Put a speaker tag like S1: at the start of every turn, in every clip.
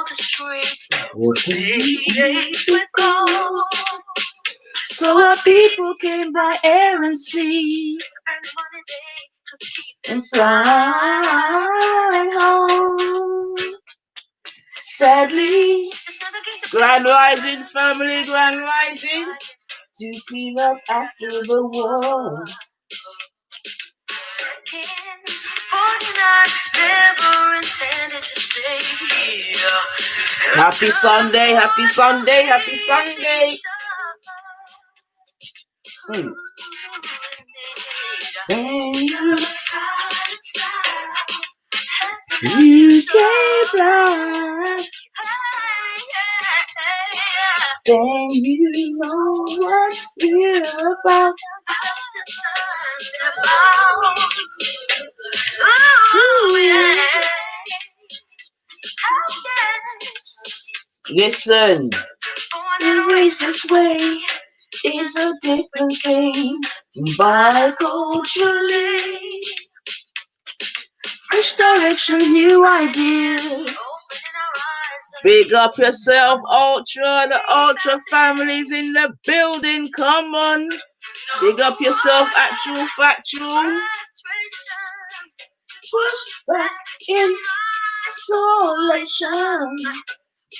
S1: the streets were paved with gold. So our people came by air and sea, and money they could keep and fly home. Sadly, grand risings, family, grand risings, to clean up after the war. Second, 49 never intended to stay here. Happy Sunday, happy Sunday, happy Sunday. UK Black, then you know what we're about. Ooh, yeah. Listen, the racist way is a different thing. Biculturally, fresh direction, new ideas. Big up yourself, Ultra, the Ultra families in the building. Come on, big up yourself, Actual Factual. Push back in isolation.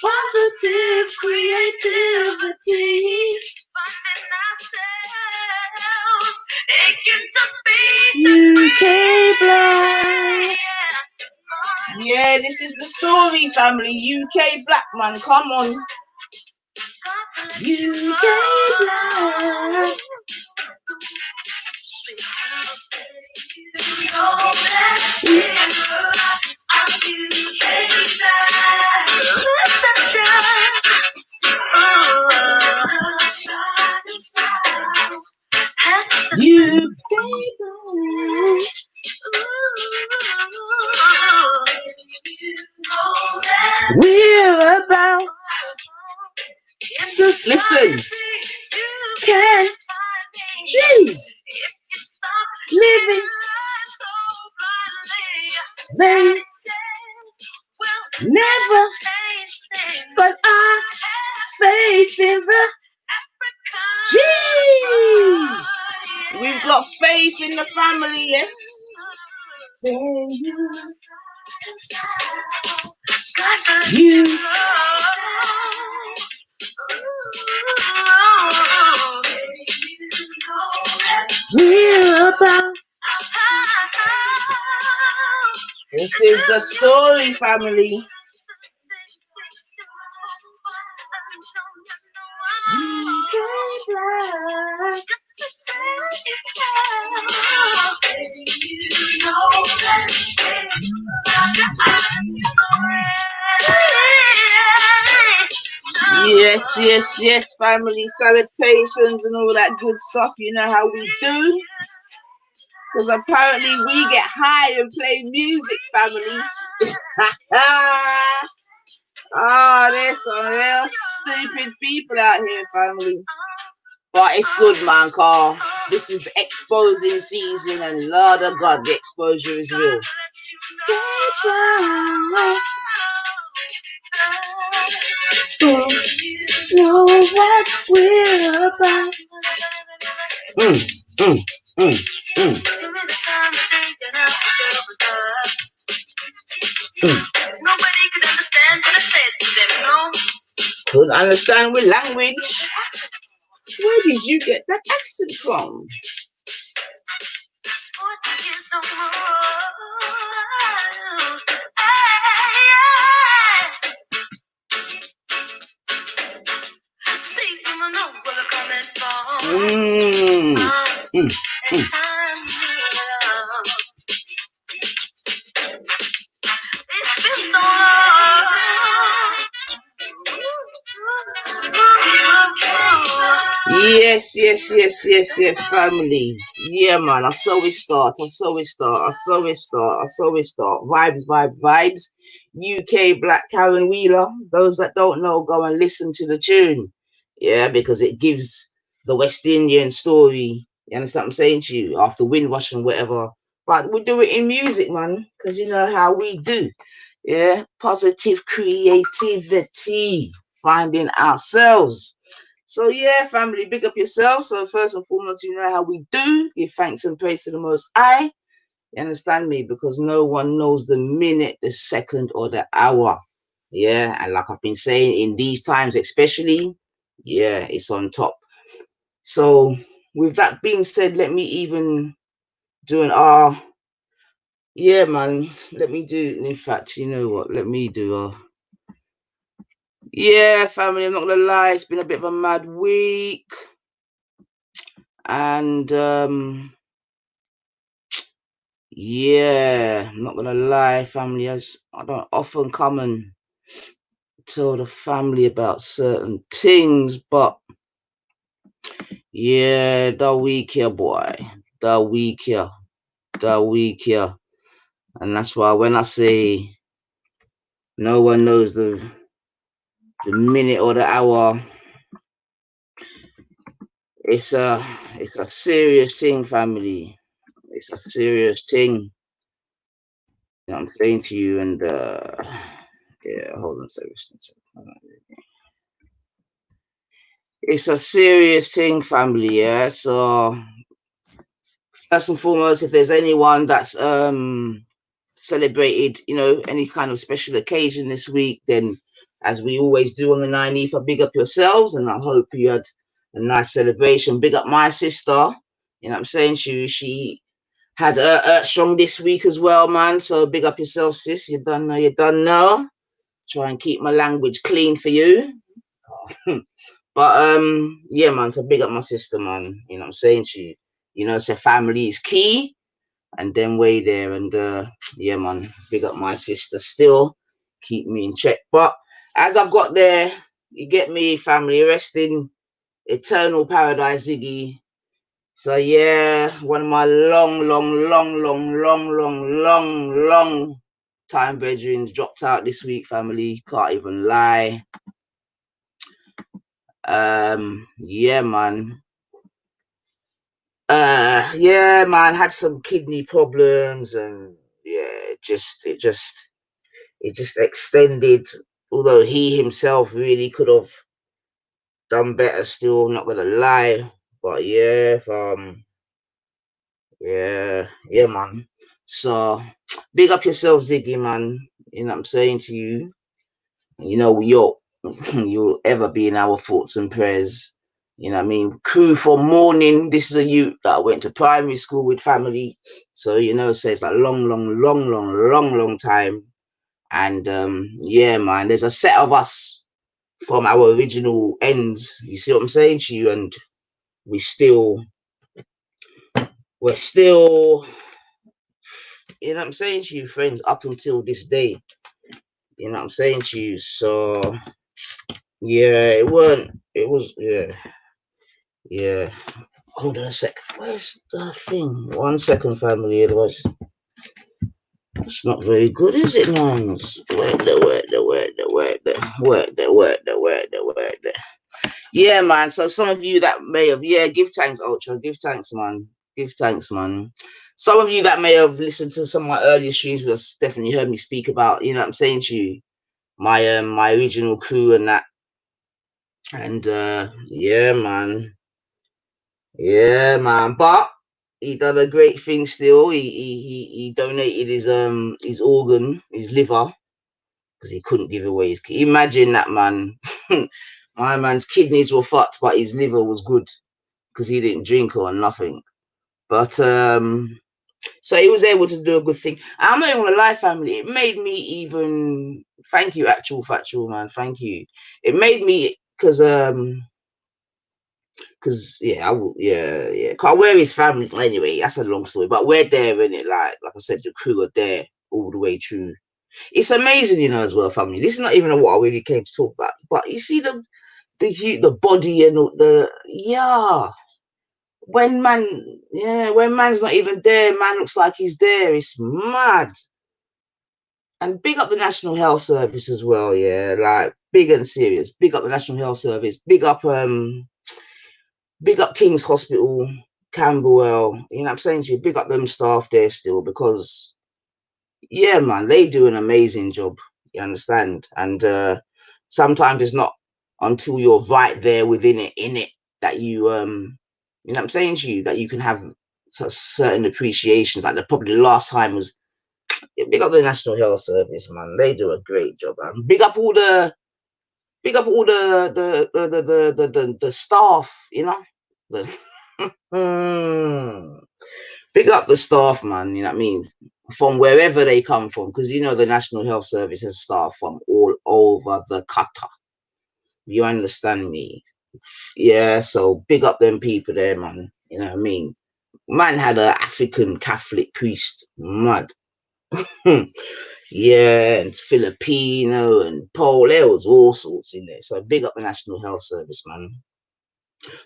S1: Positive creativity. UK Black. Yeah, this is the story, family. UK Black, man, come on. UK Black. You we're about. Listen, can jeez living they never, but I faith in the jeez. We've got faith in the family, yes. You we're about. This is the story, family. Yes, yes, yes, family. Salutations and all that good stuff. You know how we do. Because apparently we get high and play music, family. There's some real stupid people out here, family. But it's good, man, Carl. This is the exposing season, and Lord of God, the exposure is real. Know what we're about. Nobody could understand what I said to them, no? Couldn't understand with language. Where did you get that accent from? Yes, family. Yeah, man. I saw it start. Vibes. UK Black Karen Wheeler. Those that don't know, go and listen to the tune. Yeah, because it gives the West Indian story. You understand what I'm saying to you? After Windrush and whatever. But we do it in music, man. Because you know how we do. Yeah, positive creativity, finding ourselves. So yeah, family, big up yourself. So first and foremost, you know how we do. Give thanks and praise to the Most High. You understand me? Because no one knows the minute, the second, or the hour. Yeah, and like I've been saying, in these times especially, yeah, it's on top. So with that being said, let me even do an yeah, man. Let me do. In fact, you know what? Let me do. Yeah, family. I'm not gonna lie. It's been a bit of a mad week, and yeah, I'm not gonna lie, family. I don't often come and tell the family about certain things, but yeah, the week here, boy. The week here. The week here. And that's why when I say no one knows the minute or the hour, it's a serious thing, family. It's a serious thing. You know what I'm saying to you, and yeah, hold on a second. It's a serious thing, family, yeah. So first and foremost, if there's anyone that's celebrated, you know, any kind of special occasion this week, then as we always do on the 9th, I big up yourselves, and I hope you had a nice celebration. Big up my sister, you know what I'm saying? She had strong this week as well, man. So big up yourself, sis. You done know, you done know. Try and keep my language clean for you. But yeah, man, to big up my sister, man. You know what I'm saying? You know, so family is key, and then way there, and yeah, man, big up my sister still, keep me in check. But as I've got there, you get me, family, rest in eternal paradise, Ziggy. So yeah, one of my long time bedrooms dropped out this week, family. Can't even lie. Yeah, man. Yeah, man, had some kidney problems, and yeah, it just extended. Although he himself really could have done better, still not gonna lie. But yeah, yeah, man. So big up yourself, Ziggy, man. You know what I'm saying to you. You know you'll ever be in our thoughts and prayers. You know what I mean? Crew for morning. This is a youth that I went to primary school with family. So, you know, so it's a long time. And yeah, man, there's a set of us from our original ends. You see what I'm saying to you? And we still, we're still, you know what I'm saying to you, friends, up until this day. You know what I'm saying to you? So yeah, it was, yeah. Hold on a sec. Where's the thing? 1 second, family. Otherwise, it's not very good, is it, man? Work there. Yeah, man. So some of you that may have, yeah, give thanks, Ultra. Give thanks, man. Give thanks, man. Some of you that may have listened to some of my earlier streams will definitely heard me speak about, you know what I'm saying to you, my original crew and that. And yeah, man. Yeah, man. But he done a great thing still. He donated his organ, his liver, because he couldn't give away his imagine that, man. My man's kidneys were fucked, but his liver was good because he didn't drink or nothing. But so he was able to do a good thing. I'm not even gonna lie, family. It made me even thank you, actual factual man. Thank you. It made me because yeah, yeah. Can't wear his family anyway. That's a long story, but we're there in it. Like I said, the crew are there all the way through. It's amazing, you know, as well, family. This is not even what I really came to talk about, but you see the body and the yeah. When man's not even there, man looks like he's there. It's mad. And big up the National Health Service as well, yeah. Like big and serious. Big up the National Health Service. Big up King's Hospital, Camberwell. You know what I'm saying to you? Big up them staff there still, because yeah, man, they do an amazing job. You understand? And sometimes it's not until you're right there within it, in it, that you know what I'm saying to you, that you can have certain appreciations. Like probably the last time was, big up the National Health Service, man. They do a great job, man. Big up all the staff, you know. The, big up the staff, man. You know what I mean? From wherever they come from, because you know the National Health Service has staff from all over the Qatar. You understand me? Yeah. So big up them people there, man. You know what I mean? Man had an African Catholic priest, mad. Yeah, and Filipino and Pole. There was all sorts in there. So big up the National Health Service, man.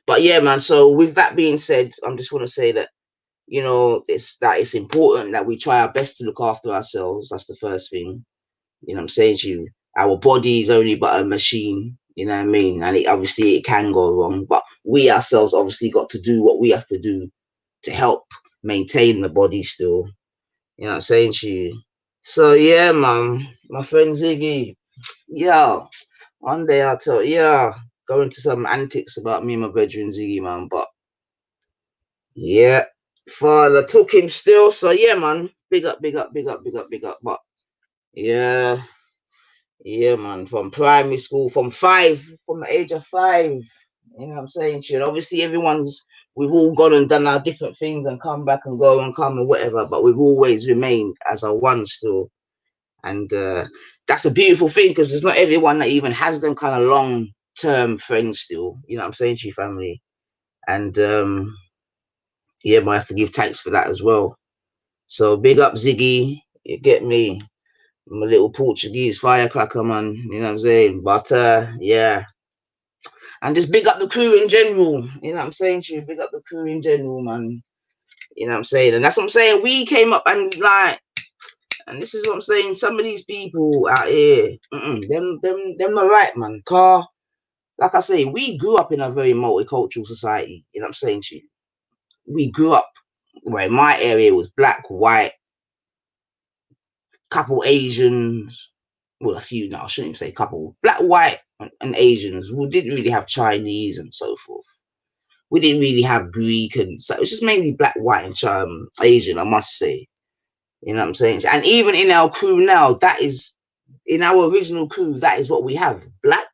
S1: But yeah, man. So with that being said, I'm just want to say that, you know, it's important that we try our best to look after ourselves. That's the first thing. You know what I'm saying to you? Our body is only but a machine, you know what I mean? And obviously it can go wrong, but we ourselves obviously got to do what we have to do to help maintain the body still. You know what I'm saying to you? So yeah, man, my friend Ziggy, yeah, one day I'll tell, yeah, go into some antics about me and my brethren Ziggy, man, but yeah, father took him still. So yeah, man, big up, big up, big up, big up, big up. But yeah, yeah, man, from primary school, from the age of 5. You know what I'm saying? Shit. Obviously, we've all gone and done our different things and come back and go and come and whatever, but we've always remained as a one still. And that's a beautiful thing, because there's not everyone that even has them kind of long term friends still. You know what I'm saying to you, family? And yeah, I have to give thanks for that as well. So big up Ziggy, you get me? I'm a little Portuguese firecracker, man. You know what I'm saying? But yeah, and just big up the crew in general. You know what I'm saying to you? Big up the crew in general, man. You know what I'm saying? And that's what I'm saying. We came up and like, and this is what I'm saying. Some of these people out here, them are right, man. Car, like I say, we grew up in a very multicultural society. You know what I'm saying to you? We grew up where my area was black, white, couple Asians, well, a few now, I shouldn't even say couple, black, white, and Asians. We didn't really have Chinese and so forth. We didn't really have Greek, and so it was just mainly black, white, and Asian, I must say. You know what I'm saying? And even in our crew now, that is, in our original crew, that is what we have: black,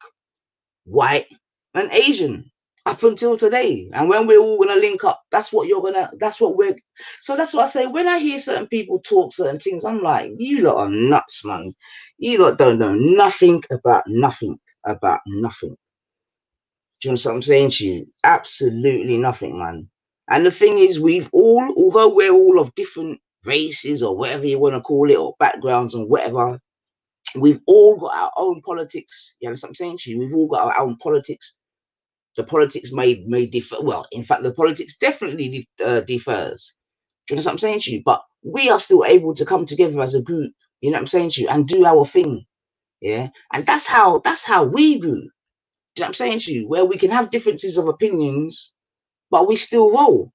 S1: white, and Asian. Up until today. And when we're all gonna link up, that's what we're so that's what I say. When I hear certain people talk certain things, I'm like, you lot are nuts, man. You lot don't know nothing about nothing about nothing. Do you know what I'm saying to you? Absolutely nothing, man. And the thing is, although we're all of different races or whatever you want to call it, or backgrounds and whatever, we've all got our own politics. You understand what I'm saying to you? We've all got our own politics. The politics may differ. Well, in fact, the politics definitely differs. Do you know what I'm saying to you? But we are still able to come together as a group. You know what I'm saying to you, and do our thing. Yeah, and that's how we grew. Do you know what I'm saying to you? Where we can have differences of opinions, but we still roll.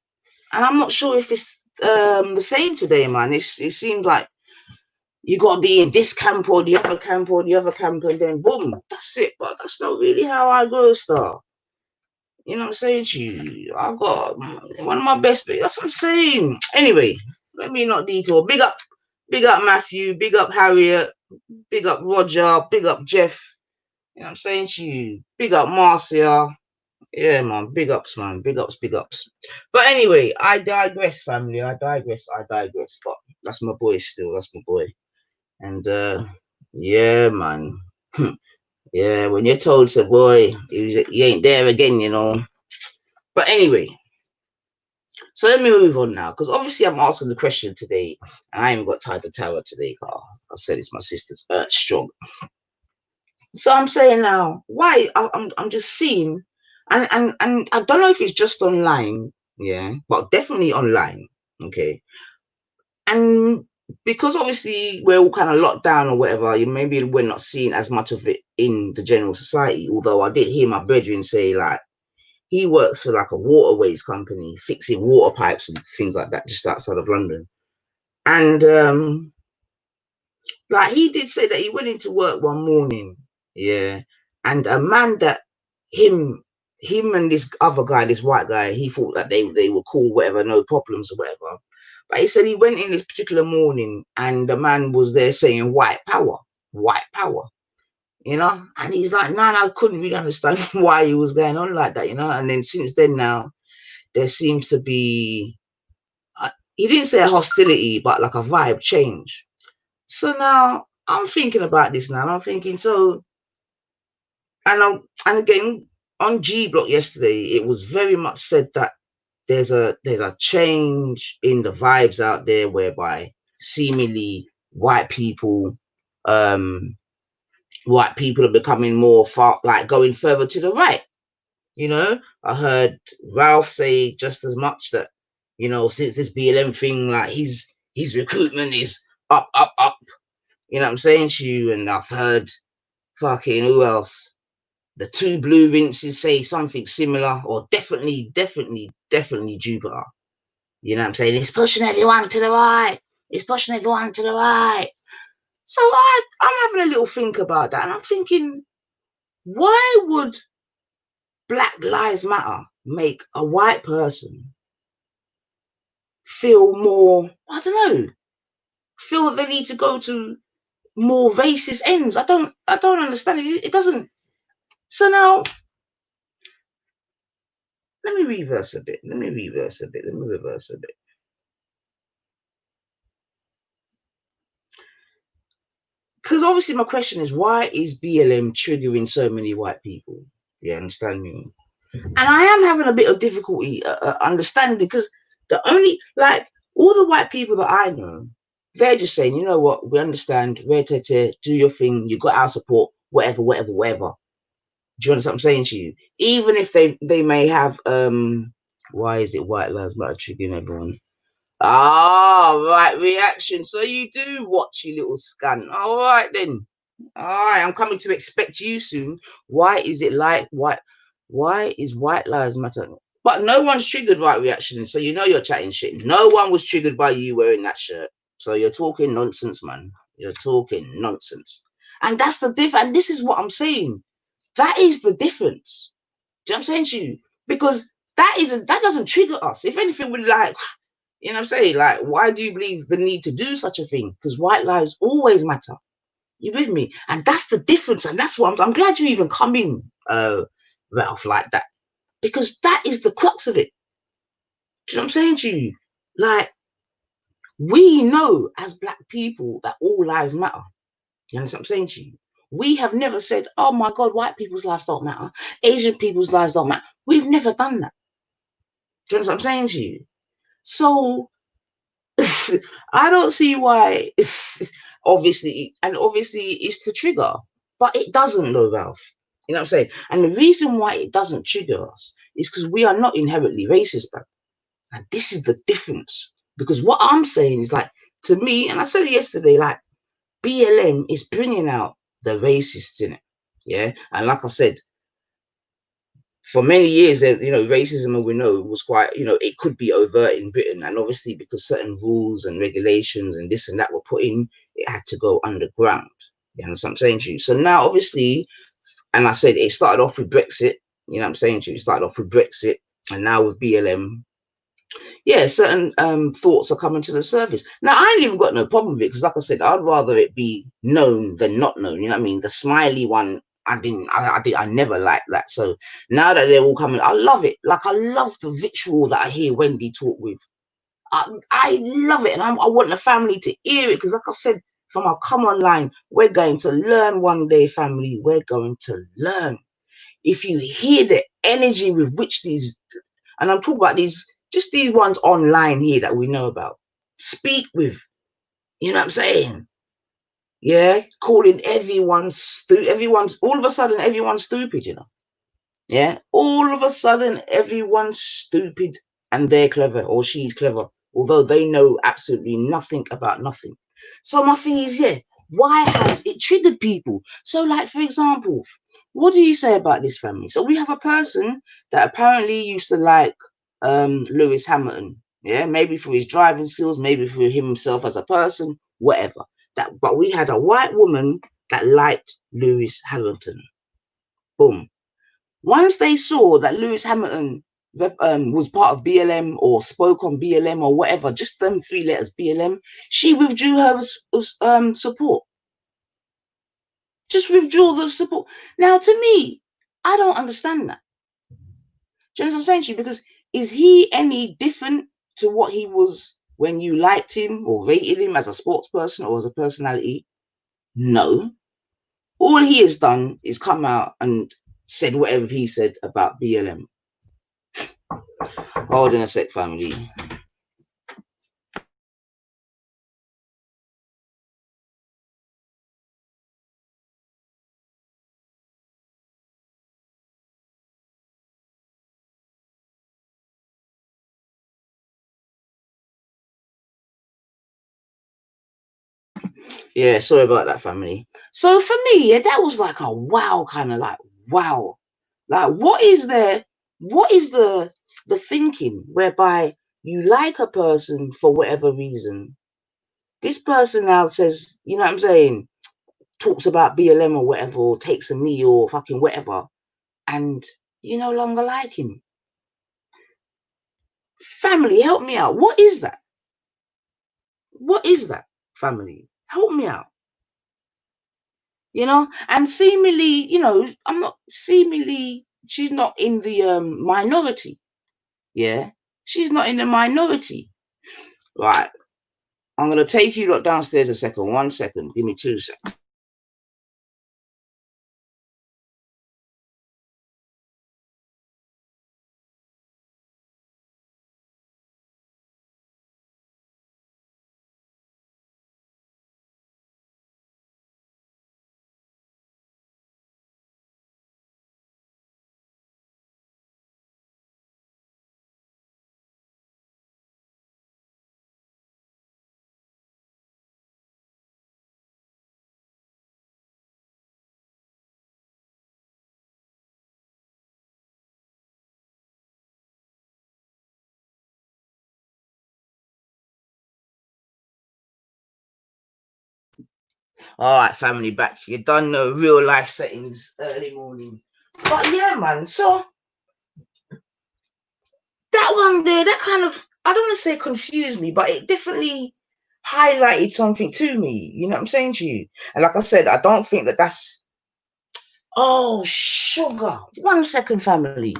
S1: And I'm not sure if it's the same today, man. It seems like you got to be in this camp or the other camp or the other camp, and then boom, that's it. But that's not really how I go, star. You know what I'm saying to you? I got one of my best bits. That's what I'm saying. Anyway, let me not detour. Big up Matthew, big up Harriet, big up Roger, big up Jeff. You know what I'm saying to you? Big up Marcia. Yeah, man. Big ups, man. Big ups, big ups. But anyway, I digress, family. I digress. But that's my boy still. That's my boy. And yeah, man. Yeah, when you're told, say, boy, he ain't there again, you know. But anyway, so let me move on now, because obviously I'm asking the question today, and I ain't got time to tell her today, Carl. I said it's my sister's Earth strong. So I'm saying now, why I'm just seeing, and I don't know if it's just online, yeah, but definitely online, okay. And because obviously we're all kind of locked down or whatever, maybe we're not seeing as much of it in the general society. Although I did hear my brethren say, like, he works for like a waterways company, fixing water pipes and things like that, just outside of London. And like he did say that he went into work one morning, yeah, and a man that him and this other guy, this white guy, he thought that they were cool, whatever, no problems or whatever. But he said he went in this particular morning and the man was there saying white power, white power, you know, and he's like, man, I couldn't really understand why he was going on like that, you know. And then since then now there seems to be he didn't say a hostility, but like a vibe change. So now I'm thinking about this now. And I'm thinking, so, and again on G Block yesterday, it was very much said that there's a change in the vibes out there, whereby seemingly um, white people are becoming more far, like going further to the right. You know, I heard Ralph say just as much that, you know, since this BLM thing, like his recruitment is up, up, up. You know what I'm saying to you? And I've heard fucking who else? The two blue rinses say something similar, or definitely Jupiter. You know what I'm saying? It's pushing everyone to the right. It's pushing everyone to the right. So I'm having a little think about that, and I'm thinking, why would Black Lives Matter make a white person feel more, I don't know, feel that they need to go to more racist ends? I don't understand it. It doesn't. So now let me reverse a bit. Let me reverse a bit. Because obviously my question is, why is BLM triggering so many white people? You understand me? And I am having a bit of difficulty understanding, because the only, like, all the white people that I know, they're just saying, you know what, we understand, do your thing, you got our support, whatever. Do you understand what I'm saying to you? Even if they may have, why is it White Lives Matter triggering everyone? Ah, right, reaction. So you do watch, you little scunt. All right then. All right, I'm coming to expect you soon. Why is it like white? Why is White Lives Matter? But no one's triggered right reaction, so you know you're chatting shit. No one was triggered by you wearing that shirt. So you're talking nonsense, man. You're talking nonsense. And that's the difference. And this is what I'm saying. That is the difference. Do you know what I'm saying to you? Because that doesn't trigger us. If anything, we're like, you know what I'm saying? Like, why do you believe the need to do such a thing? Because white lives always matter. You with me? And that's the difference. And that's what I'm glad you even come in, Ralph, like that. Because that is the crux of it. Do you know what I'm saying to you? Like, we know as black people that all lives matter. You understand what I'm saying to you? We have never said, oh my God, white people's lives don't matter. Asian people's lives don't matter. We've never done that. Do you understand what I'm saying to you? So I don't see why obviously it's to trigger, but it doesn't though, Ralph. You know what I'm saying? And the reason why it doesn't trigger us is because we are not inherently racist, bro. And this is the difference. Because what I'm saying is, like, to me, and I said it yesterday, like, BLM is bringing out the racists in it. Yeah. And like I said, for many years, you know, racism, we know, was quite, you know, it could be overt in Britain. And obviously, because certain rules and regulations and this and that were put in, it had to go underground. You know what I'm saying to you? So now, obviously, and I said it started off with Brexit. You know what I'm saying to you? It started off with Brexit. And now with BLM, yeah, certain thoughts are coming to the surface. Now, I ain't even got no problem with it, because like I said, I'd rather it be known than not known. You know what I mean? The smiley one, I never liked that. So now that they're all coming, I love it. Like, I love the ritual that I hear Wendy talk with. I love it. And I want the family to hear it, because like I said, from our come online, we're going to learn one day, family. We're going to learn. If you hear the energy with which these, and I'm talking about just these ones online here that we know about, speak with, you know what I'm saying? Yeah, calling everyone's all of a sudden everyone's stupid, you know. Yeah, all of a sudden everyone's stupid and they're clever, or she's clever, although they know absolutely nothing about nothing. So my thing is, yeah, why has it triggered people? So, like, for example, what do you say about this family? So we have a person that apparently used to like Lewis Hamilton. Yeah, maybe for his driving skills, maybe for himself as a person, whatever. But we had a white woman that liked Lewis Hamilton. Boom. Once they saw that Lewis Hamilton was part of BLM or spoke on BLM or whatever, just them 3 letters BLM, she withdrew her support. Just withdraw the support. Now, to me, I don't understand that. Do you know what I'm saying to you? Because is he any different to what he was when you liked him or rated him as a sports person or as a personality? No. All he has done is come out and said whatever he said about BLM. Hold on a sec, family. Yeah, sorry about that, family. So for me, yeah, that was like a wow, kind of like wow. Like, what is the thinking whereby you like a person for whatever reason? This person now says, you know what I'm saying, talks about BLM or whatever, or takes a knee or fucking whatever, and you no longer like him. Family, help me out. What is that? What is that, family? Help me out. And seemingly, I'm not seemingly, she's not in the minority. Yeah, she's not in the minority. Right. I'm gonna take you lot downstairs a second. 1 second. Give me 2 seconds. All right, family, back. You done the real life settings early morning. But yeah, man. So that one there, that kind of, I don't want to say confused me, but it definitely highlighted something to me. You know what I'm saying to you? And like I said, I don't think that's. Oh, sugar. 1 second, family.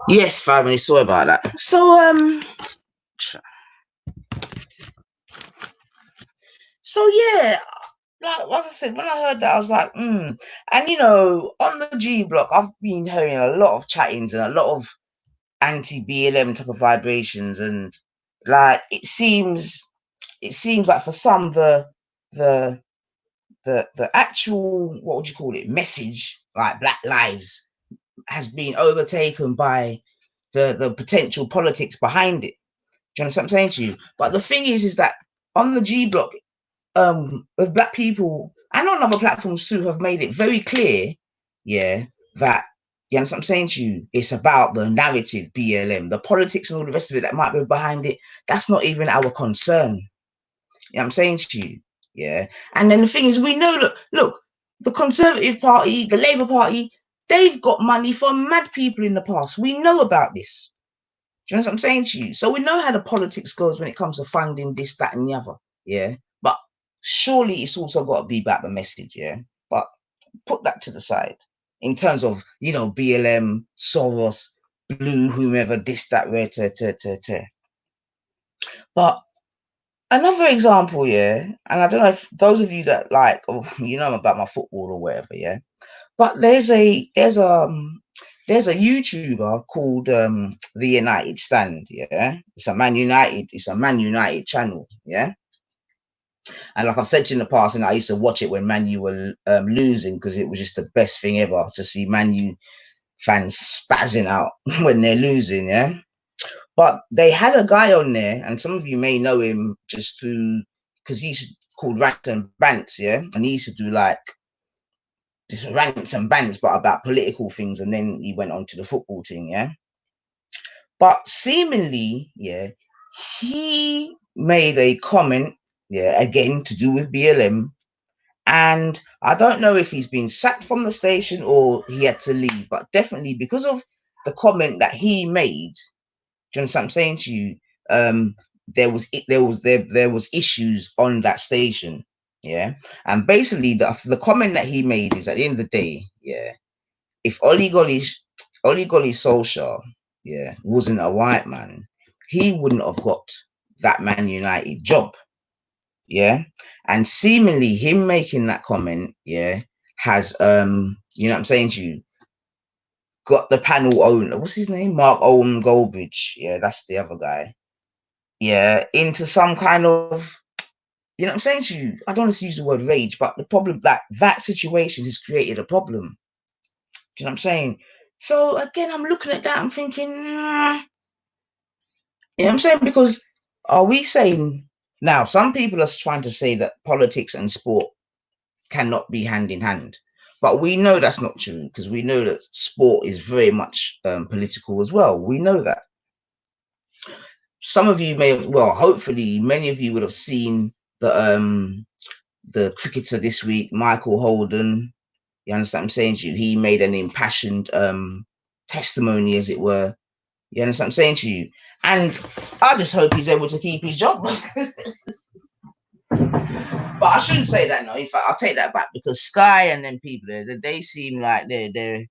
S1: Yes, family. Sorry about that. So yeah, like I said, when I heard that, I was like, And on the G block, I've been hearing a lot of chattings and a lot of anti-BLM type of vibrations, and like it seems like for some the the actual, what would you call it, message, like Black Lives, has been overtaken by the potential politics behind it. Do you understand what I'm saying to you? But the thing is that on the G block, with Black people and on other platforms too, have made it very clear, yeah, that, you understand what I'm saying to you, it's about the narrative BLM, the politics and all the rest of it that might be behind it. That's not even our concern. You know what I'm saying to you? Yeah. And then the thing is, we know, look, the Conservative Party, the Labour Party, they've got money from mad people in the past. We know about this. Do you know what I'm saying to you? So we know how the politics goes when it comes to funding this, that, and the other. Yeah. But surely it's also got to be about the message. Yeah. But put that to the side in terms of, BLM, Soros, Blue, whomever, this, that, rare, But another example, yeah, and I don't know if those of you that like, or about my football or whatever, yeah. But there's a YouTuber called The United Stand, yeah. It's a Man United channel, yeah. And like I've said to you in the past, and I used to watch it when Man U were losing, because it was just the best thing ever to see Man U fans spazzing out when they're losing, yeah. But they had a guy on there, and some of you may know him just through, because he's called Rants and Bants, yeah, and he used to do like just rants and bants, but about political things, and then he went on to the football thing, yeah. But seemingly, yeah, he made a comment, yeah, again to do with BLM. And I don't know if he's been sacked from the station or he had to leave, but definitely because of the comment that he made, do you understand what I'm saying to you? Um, there was issues on that station, yeah. And basically, the comment that he made is, at the end of the day, yeah, if Oli Golly Solskjaer, yeah, wasn't a white man, he wouldn't have got that Man United job, yeah. And seemingly him making that comment, yeah, has you know what I'm saying to you, got the panel owner, what's his name, Mark Owen Goldbridge, yeah, that's the other guy, yeah, into some kind of, you know what I'm saying to you, I don't want to use the word rage, but the problem that situation has created a problem. Do you know what I'm saying? So again, I'm looking at that, I'm thinking, you know what I'm saying? Because are we saying now, some people are trying to say that politics and sport cannot be hand in hand, but we know that's not true, because we know that sport is very much political as well. We know that. Some of you may have, well, hopefully many of you would have seen the cricketer this week, Michael Holden. You understand what I'm saying to you? He made an impassioned testimony, as it were. You understand what I'm saying to you? And I just hope he's able to keep his job. But I shouldn't say that, no. In fact, I'll take that back, because Sky and them people, they seem like they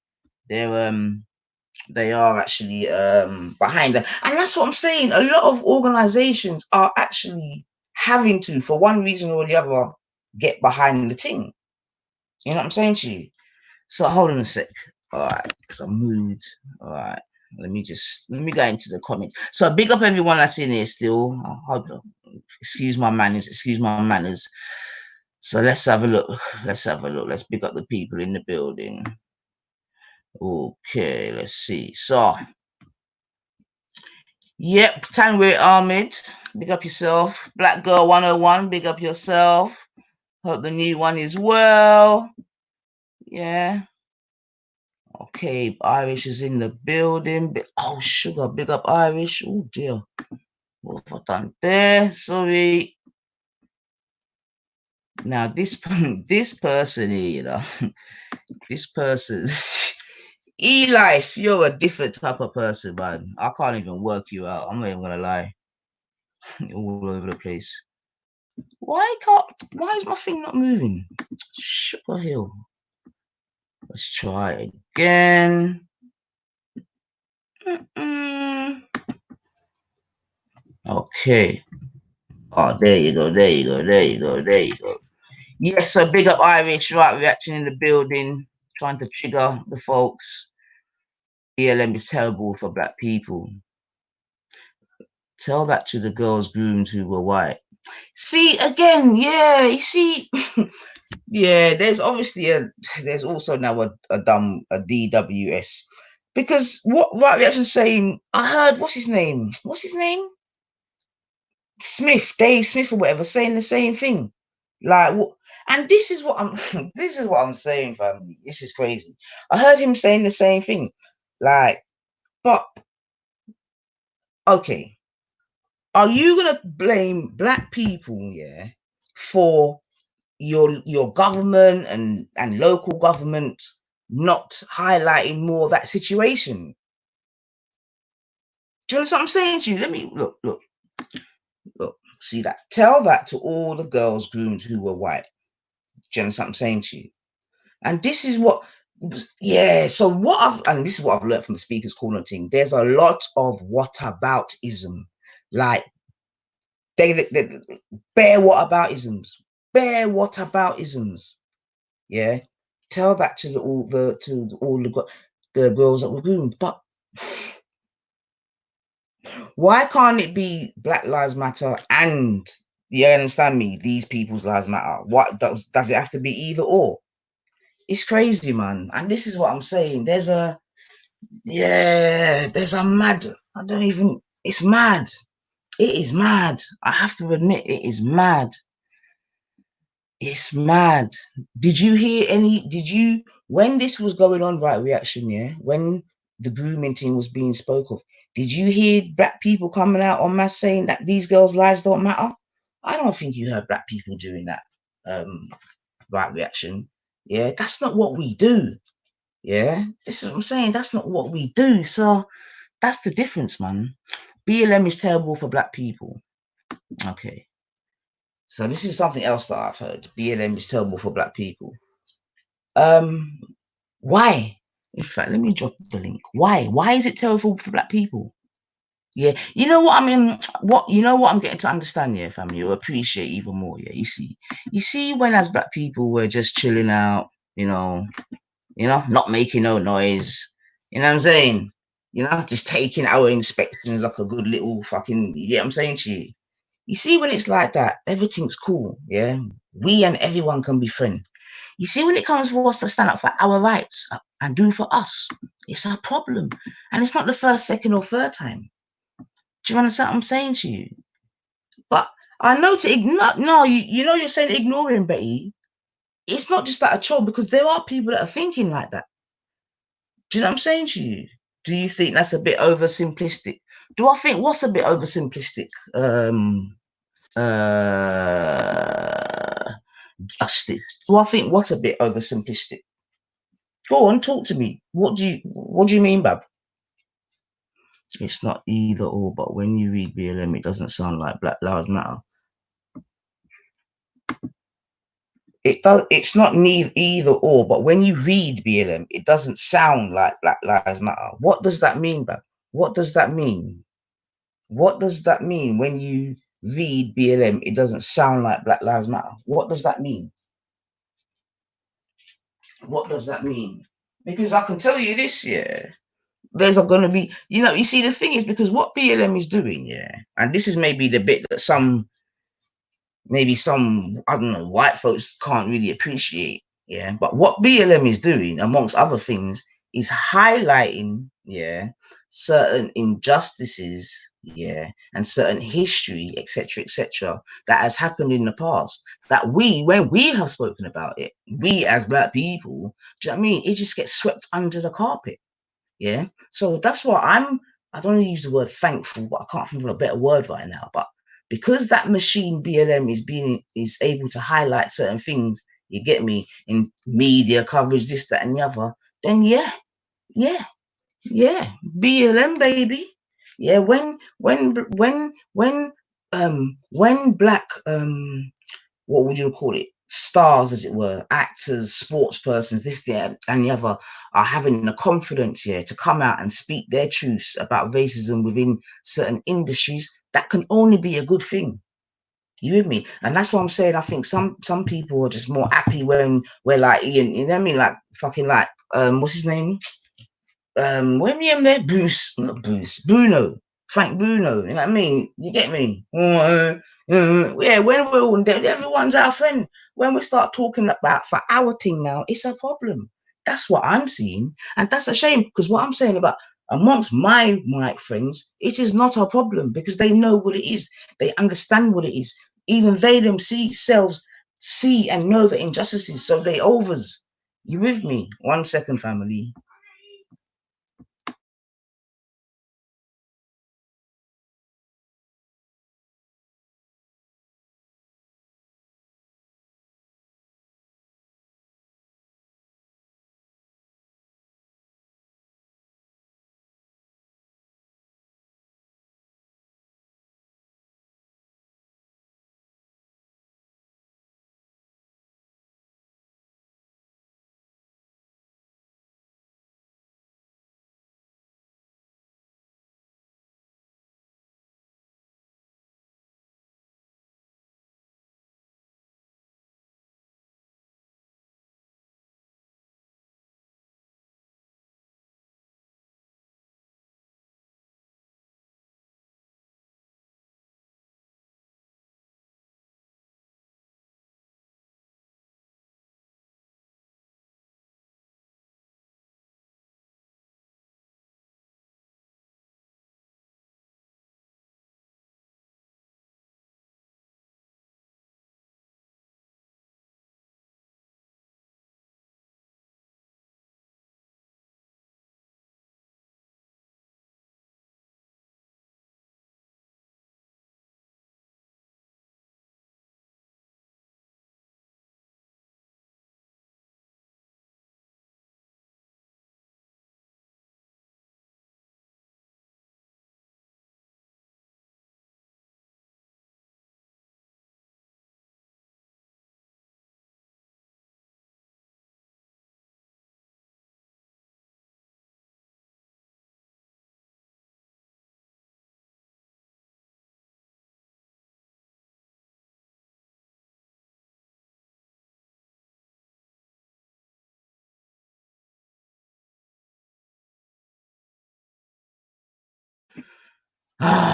S1: are actually behind them. And that's what I'm saying. A lot of organizations are actually having to, for one reason or the other, get behind the thing. You know what I'm saying to you? So hold on a sec. All right, because I'm moved. All right. Let me go into the comments. So big up everyone that's in here still. Excuse my manners. Excuse my manners. So let's have a look. Let's have a look. Let's pick up the people in the building. Okay, let's see. So, yep, Tanway Ahmed, big up yourself. Black Girl 101, big up yourself. Hope the new one is well. Yeah. Okay, Irish is in the building. Oh, sugar, big up Irish. Oh, dear. What have I done there? Sorry. Now, this person here, you know, this person, E-Life, you're a different type of person, man. I can't even work you out. I'm not even gonna lie. All over the place. Why is my thing not moving? Sugar Hill. Let's try again. Okay. Oh, there you go. There you go. There you go. There you go. Yes, so big up Irish, right? Reaction in the building, trying to trigger the folks. BLM is terrible for black people. Tell that to the girls groomed who were white. See, again, yeah, you see, yeah, there's also now a DWS. Because what Right Reaction's saying, I heard, what's his name? Smith, Dave Smith or whatever, saying the same thing. Like, what? And this is what I'm this is what I'm saying, family. This is crazy. I heard him saying the same thing. Like, but okay, are you gonna blame black people, yeah, for your government and local government not highlighting more of that situation? Do you understand what I'm saying to you? Let me look. See that? Tell that to all the girls groomed who were white. Do you understand what I'm saying to you? And this is what, yeah. So this is what I've learned from the speakers corner thing. There's a lot of whataboutism, like they bare whataboutisms, bare whataboutisms. Yeah, tell that to all the girls that were groomed. But why can't it be Black Lives Matter and You understand me? These people's lives matter. What does it have to be either or? It's crazy, man. And this is what I'm saying. There's a mad. I don't even. It's mad. It is mad. I have to admit, it is mad. It's mad. Did you hear any? Did you when this was going on? Right reaction, yeah. When the grooming team was being spoke of, did you hear black people coming out en masse saying that these girls' lives don't matter? I don't think you heard black people doing that. Right reaction. Yeah, that's not what we do. Yeah, this is what I'm saying. That's not what we do. So that's the difference, man. BLM is terrible for black people. Okay. So this is something else that I've heard. BLM is terrible for black people. Um, why? In fact, let me drop the link. Why? Why is it terrible for black people? Yeah, you know what I mean. What you know what I'm getting to understand, yeah, family, or appreciate even more. Yeah, you see, when as black people we're just chilling out, not making no noise. You know what I'm saying? Just taking our inspections like a good little fucking. You get what I'm saying to you? You see, when it's like that, everything's cool. Yeah, we and everyone can be friends. You see, when it comes for us to stand up for our rights and do for us, it's a problem, and it's not the first, second, or third time. Do you understand what I'm saying to you? But I know to ignore. No, you're saying ignoring Betty. It's not just that at all, because there are people that are thinking like that. Do you know what I'm saying to you? Do you think that's a bit oversimplistic? Do I think what's a bit oversimplistic? Uh, Justice. Do I think what's a bit oversimplistic? Go on, talk to me. What do you mean, Bab? It's not either or, but when you read BLM, it doesn't sound like Black Lives Matter. It does. It's not neither either or, but when you read BLM, it doesn't sound like Black Lives Matter. What does that mean, Bab? What does that mean? What does that mean when you read BLM? It doesn't sound like Black Lives Matter. What does that mean? What does that mean? Because I can tell you this, yeah. There's going to be, you see, the thing is, because what BLM is doing, yeah, and this is maybe the bit that maybe some, I don't know, white folks can't really appreciate, yeah, but what BLM is doing, amongst other things, is highlighting, yeah, certain injustices, yeah, and certain history, etc., that has happened in the past, that when we have spoken about it, we as black people, do you know what I mean? It just gets swept under the carpet. Yeah. So that's why I don't want to use the word thankful, but I can't think of a better word right now. But because that machine BLM is able to highlight certain things, you get me, in media coverage, this, that, and the other, then yeah, yeah. BLM baby. Yeah, when black what would you call it? Stars, as it were, actors, sports persons, this, that, and the other, are having the confidence here to come out and speak their truths about racism within certain industries. That can only be a good thing. You with me? And that's what I'm saying. I think some people are just more happy when we're like, you know what I mean? Like fucking like what's his name? When we in there, Bruno, Frank Bruno, you know what I mean? You get me? Yeah, when we're all there, everyone's our friend. When we start talking about for our thing now, it's a problem. That's what I'm seeing, and that's a shame, because what I'm saying about amongst my white friends, it is not a problem, because they know what it is, they understand what it is. Even they themselves see and know the injustices, so they overs. You with me? 1 second, family.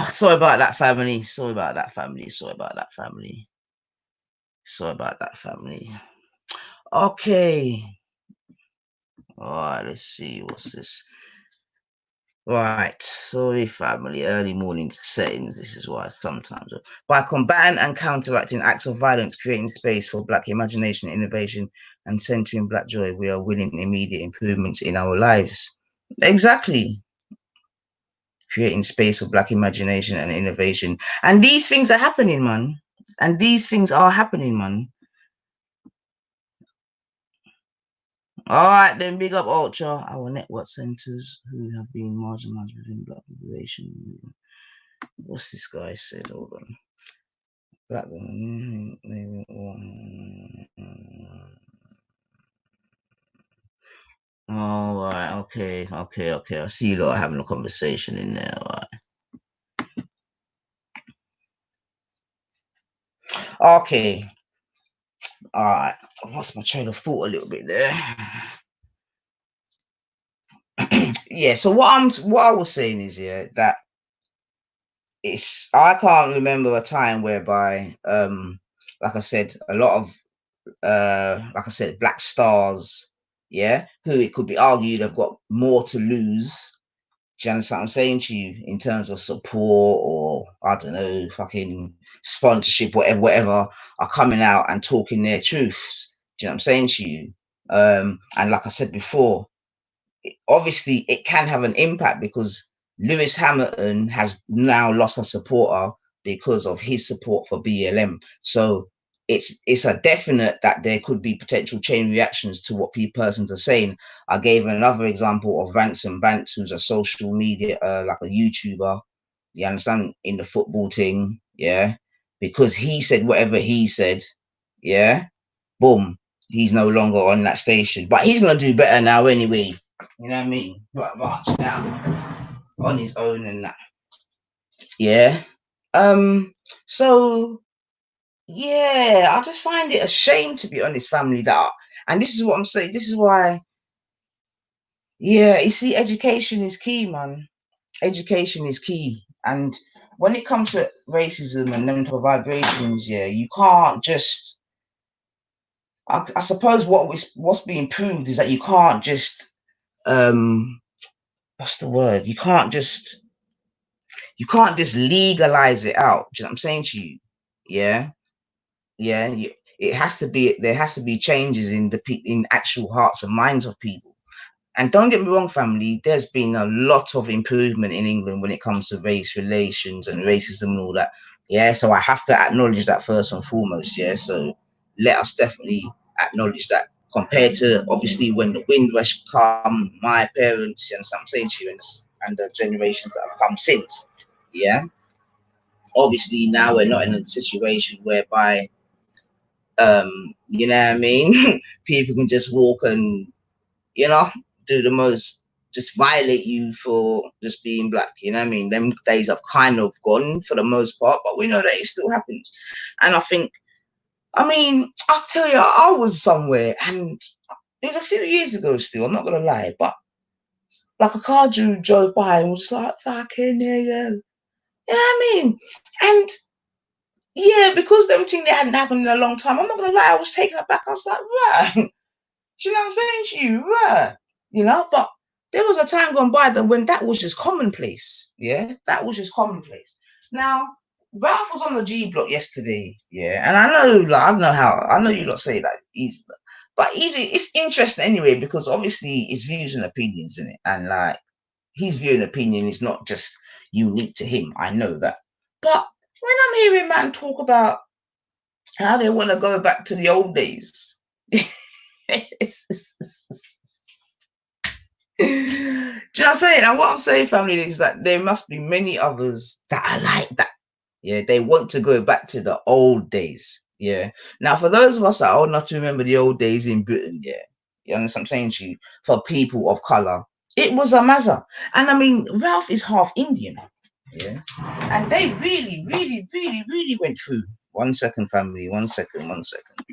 S1: Sorry about that, family. Sorry about that, family. Sorry about that, family. Sorry about that, family. Okay. All right, let's see. What's this? Right, sorry, family. Early morning settings. This is why sometimes. By combating and counteracting acts of violence, creating space for Black imagination, innovation, and centering Black joy, we are winning immediate improvements in our lives. Exactly. Creating space for Black imagination and innovation. And these things are happening, man. And these things are happening, man. All right, then big up Ultra, our network centers who have been marginalized within Black liberation. What's this guy said? Hold on. Black. All right. Okay. I see you lot having a conversation in there. All right. Okay. All right. I lost my train of thought a little bit there. Yeah. So what I was saying is that I can't remember a time whereby like I said, a lot of like I said, black stars, who it could be argued have got more to lose. Do you understand what I'm saying to you in terms of support or I don't know, fucking sponsorship, whatever, are coming out and talking their truths. Do you know what I'm saying to you? And like I said before, obviously it can have an impact because Lewis Hamilton has now lost a supporter because of his support for BLM. So it's a definite that there could be potential chain reactions to what persons are saying. I gave another example of Ransom Bantz, who's a social media, like a YouTuber. You understand, in the football thing, because he said whatever he said, boom, he's no longer on that station. But he's gonna do better now anyway. You know what I mean? But March now on his own and that. Yeah. So I just find it a shame, to be honest, family, that, and this is what I'm saying. This is why. Yeah, you see, education is key, man. Education is key, and when it comes to racism and mental vibrations, you can't just. I suppose what's being proved is that you can't just what's the word? You can't just legalize it out. Do you know what I'm saying to you? Yeah, yeah. It has to be. There has to be changes in in actual hearts and minds of people. And don't get me wrong, family. There's been a lot of improvement in England when it comes to race relations and racism and all that. Yeah, so I have to acknowledge that first and foremost. Yeah, so let us definitely acknowledge that compared to obviously when the Windrush come, my parents and some saying to you and the generations that have come since. Yeah, obviously now we're not in a situation whereby you know what I mean, people can just walk and you know do the most, just violate you for just being black. You know what I mean? Them days have kind of gone for the most part, but we know that it still happens. And I think, I mean, I'll tell you, I was somewhere and it was a few years ago still, I'm not gonna lie, but like a car drove by and was like, fucking nigga. You know what I mean? And yeah, because them thing that hadn't happened in a long time, I'm not gonna lie, I was taken aback. I was like, right. Do you know what I'm saying to you? Right. You know, but there was a time gone by then when that was just commonplace. Yeah, that was just commonplace. Now, Ralph was on the G block yesterday. Yeah, and I know, like, I know you lot say that easy, but easy. It's interesting anyway because obviously it's views and opinions in it, and like his view and opinion is not just unique to him. I know that, but when I'm hearing man talk about how they want to go back to the old days. Do you know what I'm saying? And what I'm saying, family, is that there must be many others that are like that. Yeah, they want to go back to the old days. Yeah. Now, for those of us that are old enough to remember the old days in Britain, you understand what I'm saying to you? For people of color, it was a mazza. And I mean, Ralph is half Indian. Yeah. And they really, really, really, really went through. 1 second, family. 1 second. 1 second.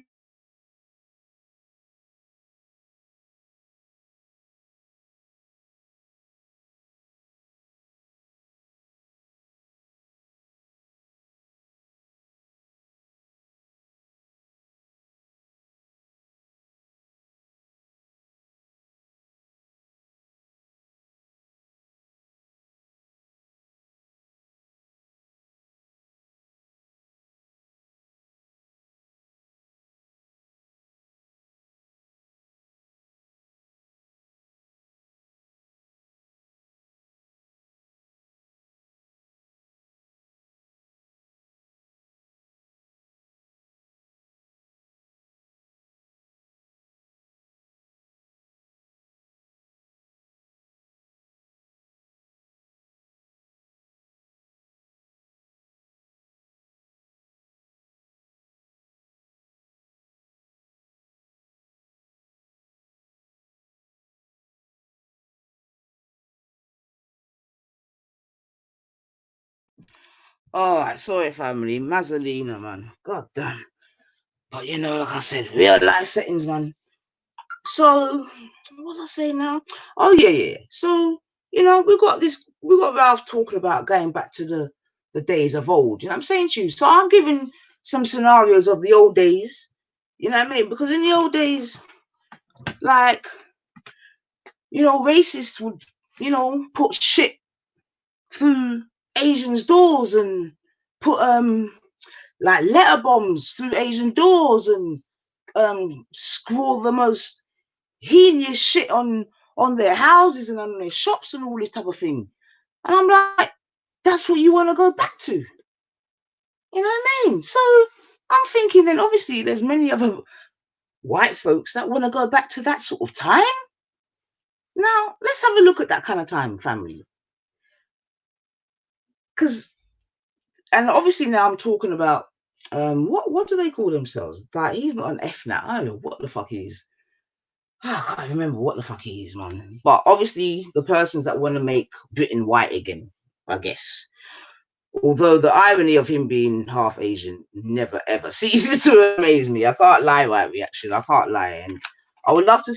S1: All right, sorry, family. Mazzolina, man. God damn. But you know, like I said, real life settings, man. So, what was I saying now? Oh yeah. So, we got Ralph talking about going back to the days of old. You know what I'm saying to you? So I'm giving some scenarios of the old days. You know what I mean? Because in the old days, like, racists would, put shit through Asians' doors and put like letter bombs through Asian doors and scrawl the most heinous shit on their houses and on their shops and all this type of thing. And I'm like, that's what you want to go back to. You know what I mean? So I'm thinking then obviously there's many other white folks that want to go back to that sort of time. Now, let's have a look at that kind of time, family. And obviously now I'm talking about what do they call themselves? Like he's not an F now. I don't know what the fuck he is. I can't remember what the fuck he is, man. But obviously the persons that want to make Britain white again, I guess. Although the irony of him being half Asian never ever ceases to amaze me. I can't lie, right reaction. I can't lie. And I would love to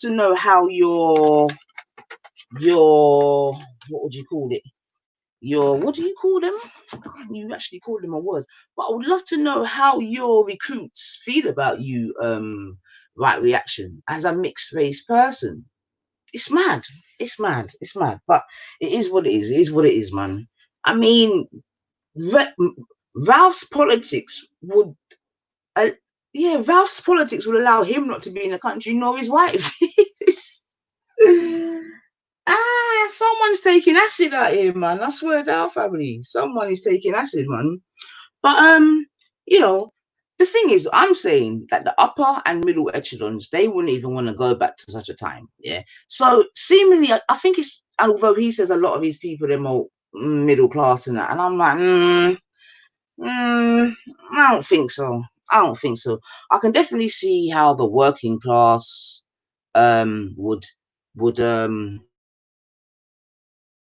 S1: know how your what would you call it? What do you call them? You actually call them a word. But I would love to know how your recruits feel about you, right reaction, as a mixed race person. It's mad. It's mad. It's mad. But it is what it is. It is what it is, man. I mean, Ralph's politics would, uh, Ralph's politics would allow him not to be in the country nor his wife. Someone's taking acid out here, man. I swear to our family, someone is taking acid, man. But the thing is, I'm saying that the upper and middle echelons, they wouldn't even want to go back to such a time. Yeah. So seemingly, I think it's, although he says a lot of these people they're more middle class and that, and I'm like, I don't think so. I don't think so. I can definitely see how the working class would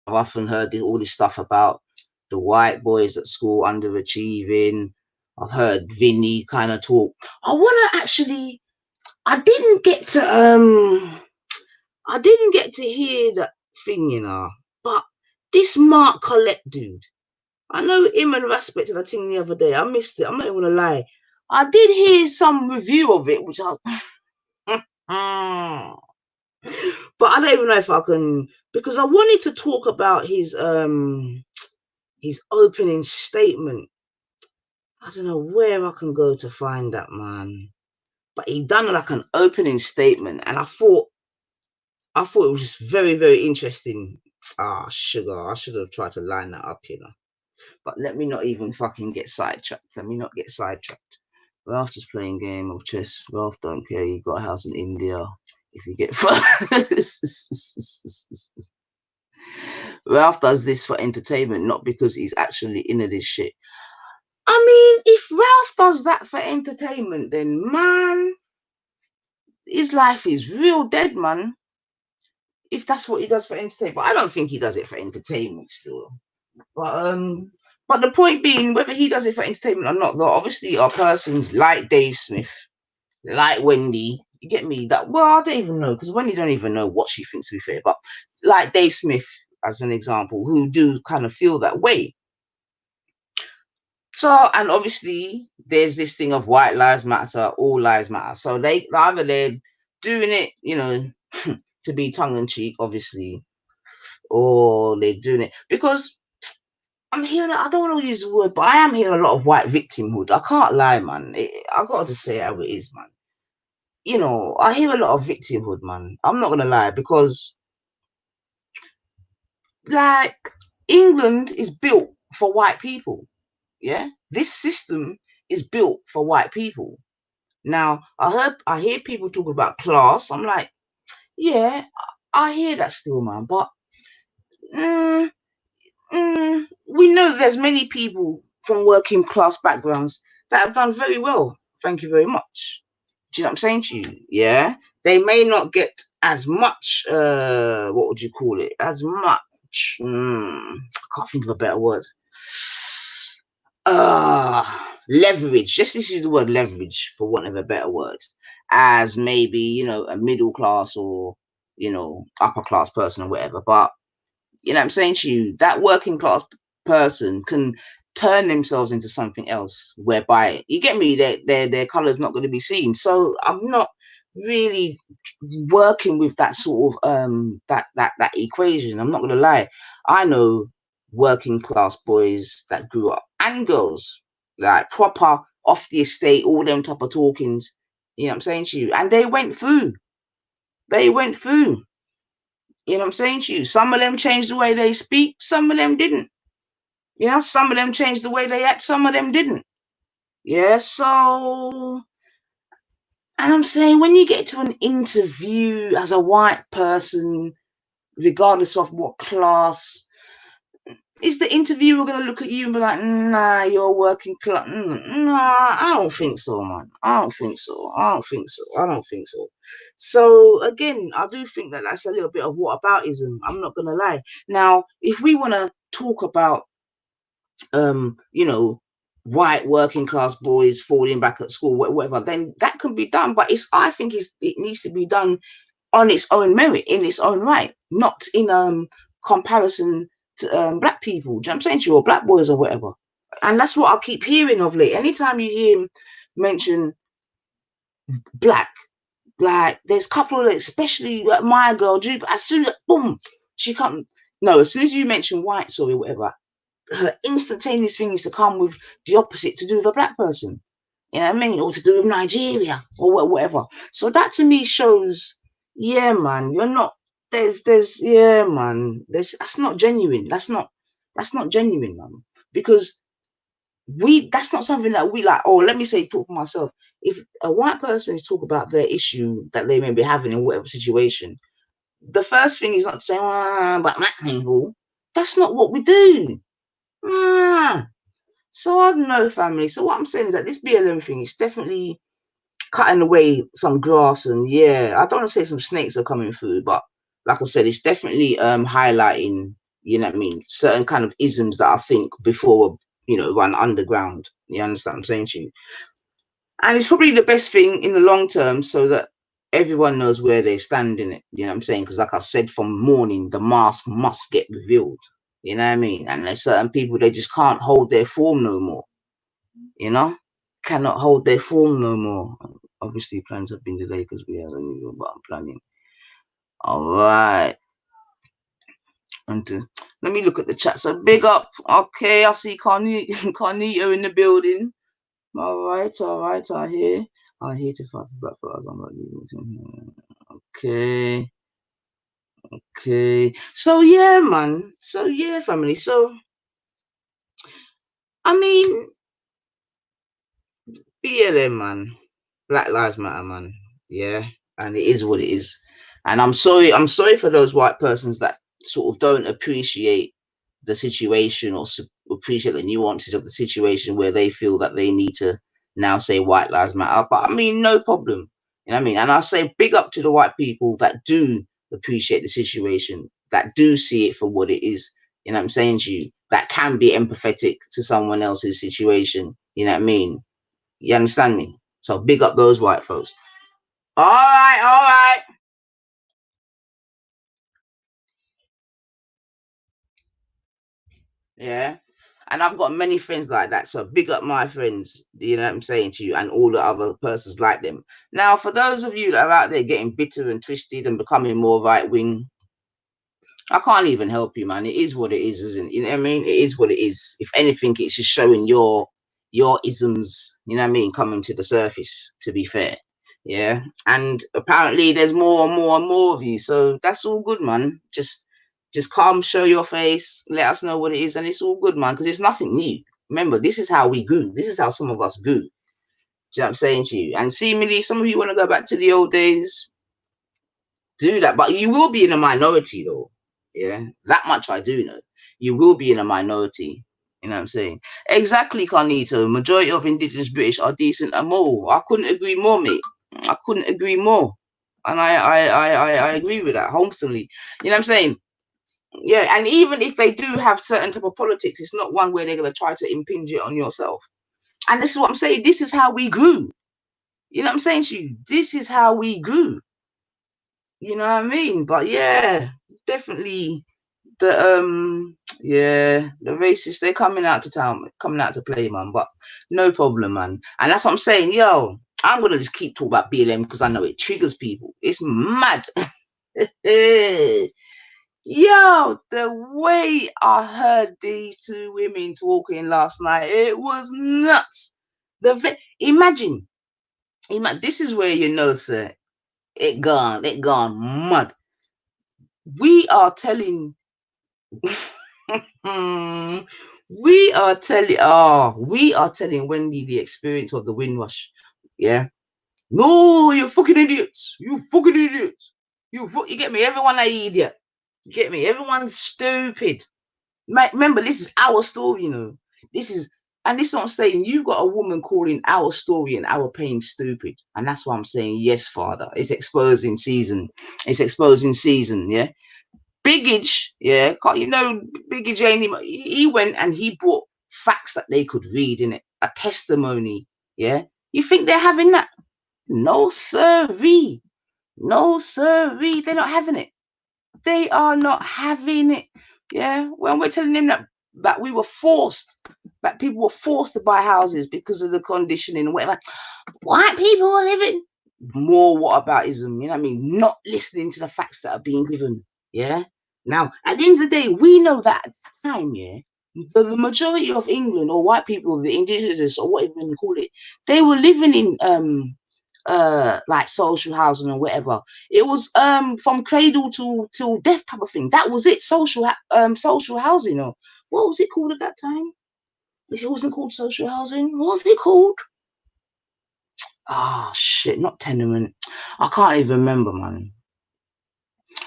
S1: I've often heard all this stuff about the white boys at school underachieving. I've heard Vinny kind of talk. I want to actually. I didn't get to. I didn't get to hear that thing, But this Mark Collette dude, I know him and Respect to the thing the other day. I missed it. I'm not even gonna lie. I did hear some review of it, which I. But I don't even know if I can, because I wanted to talk about his opening statement. I don't know where I can go to find that, man. But he done like an opening statement, and I thought it was just very, very interesting. Sugar. I should have tried to line that up, But let me not even fucking get sidetracked. Let me not get sidetracked. Ralph just playing game of chess. Ralph don't care. He got a house in India. If you get Ralph does this for entertainment, not because he's actually into this shit. I mean, if Ralph does that for entertainment, then man, his life is real dead, man. If that's what he does for entertainment, but I don't think he does it for entertainment still. But the point being, whether he does it for entertainment or not, though, obviously are persons like Dave Smith, like Wendy. You get me? That I don't even know because Wendy don't even know what she thinks. To be fair, but like Dave Smith as an example, who do kind of feel that way. So, and obviously, there's this thing of white lives matter, all lives matter. So either they're doing it, to be tongue in cheek, obviously, or they're doing it because I'm hearing. I don't want to use the word, but I am hearing a lot of white victimhood. I can't lie, man. I got to say how it is, man. I hear a lot of victimhood, man. I'm not gonna lie because, like, England is built for white people. Yeah, this system is built for white people. Now, I hear people talk about class. I'm like, yeah, I hear that still, man. But we know there's many people from working class backgrounds that have done very well. Thank you very much. Do you know what I'm saying to you? Yeah, they may not get as much. What would you call it? As much. I can't think of a better word. leverage. Just use the word leverage for want of a better word, as maybe, you know, a middle class or, you know, upper class person or whatever. But you know what I'm saying to you, that working class person can turn themselves into something else, whereby, you get me, their color is not going to be seen. So I'm not really working with that sort of that equation. I'm not going to lie. I know working class boys that grew up, and girls, like proper off the estate, all them type of talkings. You know what I'm saying to you, and they went through. They went through. You know what I'm saying to you? Some of them changed the way they speak, some of them didn't. You know, some of them changed the way they act, some of them didn't. Yeah, so, and I'm saying, when you get to an interview as a white person, regardless of what class, is the interviewer going to look at you and be like, nah, you're working class? Nah, I don't think so, man. I don't think so. I don't think so. I don't think so. So, again, I do think that that's a little bit of whataboutism. I'm not going to lie. Now, if we want to talk about, you know, white working class boys falling back at school, whatever, then that can be done. But I think it needs to be done on its own merit, in its own right, not in comparison to black people. Do you know what I'm saying to you, or black boys or whatever? And that's what I keep hearing of late. Anytime you hear him mention black, like there's a couple of, especially my girl, as soon as boom, she come. No, as soon as you mention white, sorry, whatever, her instantaneous thing is to come with the opposite to do with a black person. You know what I mean? Or to do with Nigeria or whatever. So that to me shows, yeah, man, you're not, yeah, man, that's not genuine. That's not genuine, man. Because that's not something that we like. Oh, let me say, talk for myself. If a white person is talking about their issue that they may be having in whatever situation, the first thing is not to say, but black people. That's not what we do. So I don't know, family. So what I'm saying is that this BLM thing is definitely cutting away some grass, and yeah, I don't want to say some snakes are coming through, but like I said, it's definitely highlighting, you know what I mean, certain kind of isms that I think before, you know, run underground. You understand what I'm saying to you? And it's probably the best thing in the long term, so that everyone knows where they stand in it. You know what I'm saying? Because like I said, from morning, the mask must get revealed. You know what I mean? And there's certain people, they just can't hold their form no more. You know, cannot hold their form no more. Obviously, plans have been delayed because we have a new, but I'm planning. All right. And let me look at the chat. So big up. Okay, I see Carnito in the building. All right, all right. I hear to fight for black flowers. I'm not leaving. Okay. Okay. So yeah, man. So yeah, family. So I mean, BLM, man. Black Lives Matter, man. Yeah, and it is what it is. And I'm sorry. I'm sorry for those white persons that sort of don't appreciate the situation, or appreciate the nuances of the situation, where they feel that they need to now say white lives matter. But I mean, no problem. You know what I mean? And I say big up to the white people that do appreciate the situation, that do see it for what it is. You know what I'm saying to you? That can be empathetic to someone else's situation. You know what I mean? You understand me? So big up those white folks. All right, all right. Yeah. And I've got many friends like that. So big up my friends, you know what I'm saying to you, and all the other persons like them. Now, for those of you that are out there getting bitter and twisted and becoming more right wing, I can't even help you, man. It is what it is, isn't it? You know what I mean? It is what it is. If anything, it's just showing your isms, you know what I mean, coming to the surface, to be fair. Yeah. And apparently there's more and more and more of you. So that's all good, man. Just come, show your face, let us know what it is, and it's all good, man, because it's nothing new. Remember, this is how we grew. This is how some of us grew. Do you know what I'm saying to you? And seemingly some of you want to go back to the old days, do that, but you will be in a minority though. Yeah, that much I do know. You will be in a minority. You know what I'm saying? Exactly, Carnito. Majority of indigenous British are decent and moral. I couldn't agree more, mate. I couldn't agree more. And I agree with that wholesomely. You know what I'm saying? Yeah, and even if they do have certain type of politics, it's not one where they're going to try to impinge it on yourself. And this is what I'm saying. This is how we grew. You know what I'm saying to you? This is how we grew. You know what I mean? But yeah, definitely the racists, they're coming out to town, coming out to play, man. But no problem, man. And that's what I'm saying. Yo, I'm gonna just keep talking about BLM because I know it triggers people. It's mad. Yo, the way I heard these two women talking last night, it was nuts. Imagine, this is where you know, sir, it gone mad. We are telling, we are telling Wendy the experience of the Windrush. Yeah, no, you fucking idiots, you fucking idiots, you get me? Everyone an idiot. You get me? Everyone's stupid. Remember, this is our story, you know. This is what I'm saying. You've got a woman calling our story and our pain stupid, and that's why I'm saying yes, Father. It's exposing season. It's exposing season. Yeah, Biggage. Yeah, you know, Biggage ain't. He went and he brought facts that they could read in it, a testimony. Yeah, you think they're having that? No, sirree. No, sirree. They're not having it. They are not having it. Yeah, when we're telling them that we were forced, that people were forced to buy houses because of the conditioning, whatever. White people are living more whataboutism. You know what I mean? Not listening to the facts that are being given. Yeah. Now, at the end of the day, we know that at the time, yeah, the majority of England or white people, the indigenous or whatever you call it, they were living in like social housing or whatever. It was from cradle to till death type of thing. That was it. Social housing, or what was it called at that time? If it wasn't called social housing, what was it called? Ah, shit, not tenement. I can't even remember, man.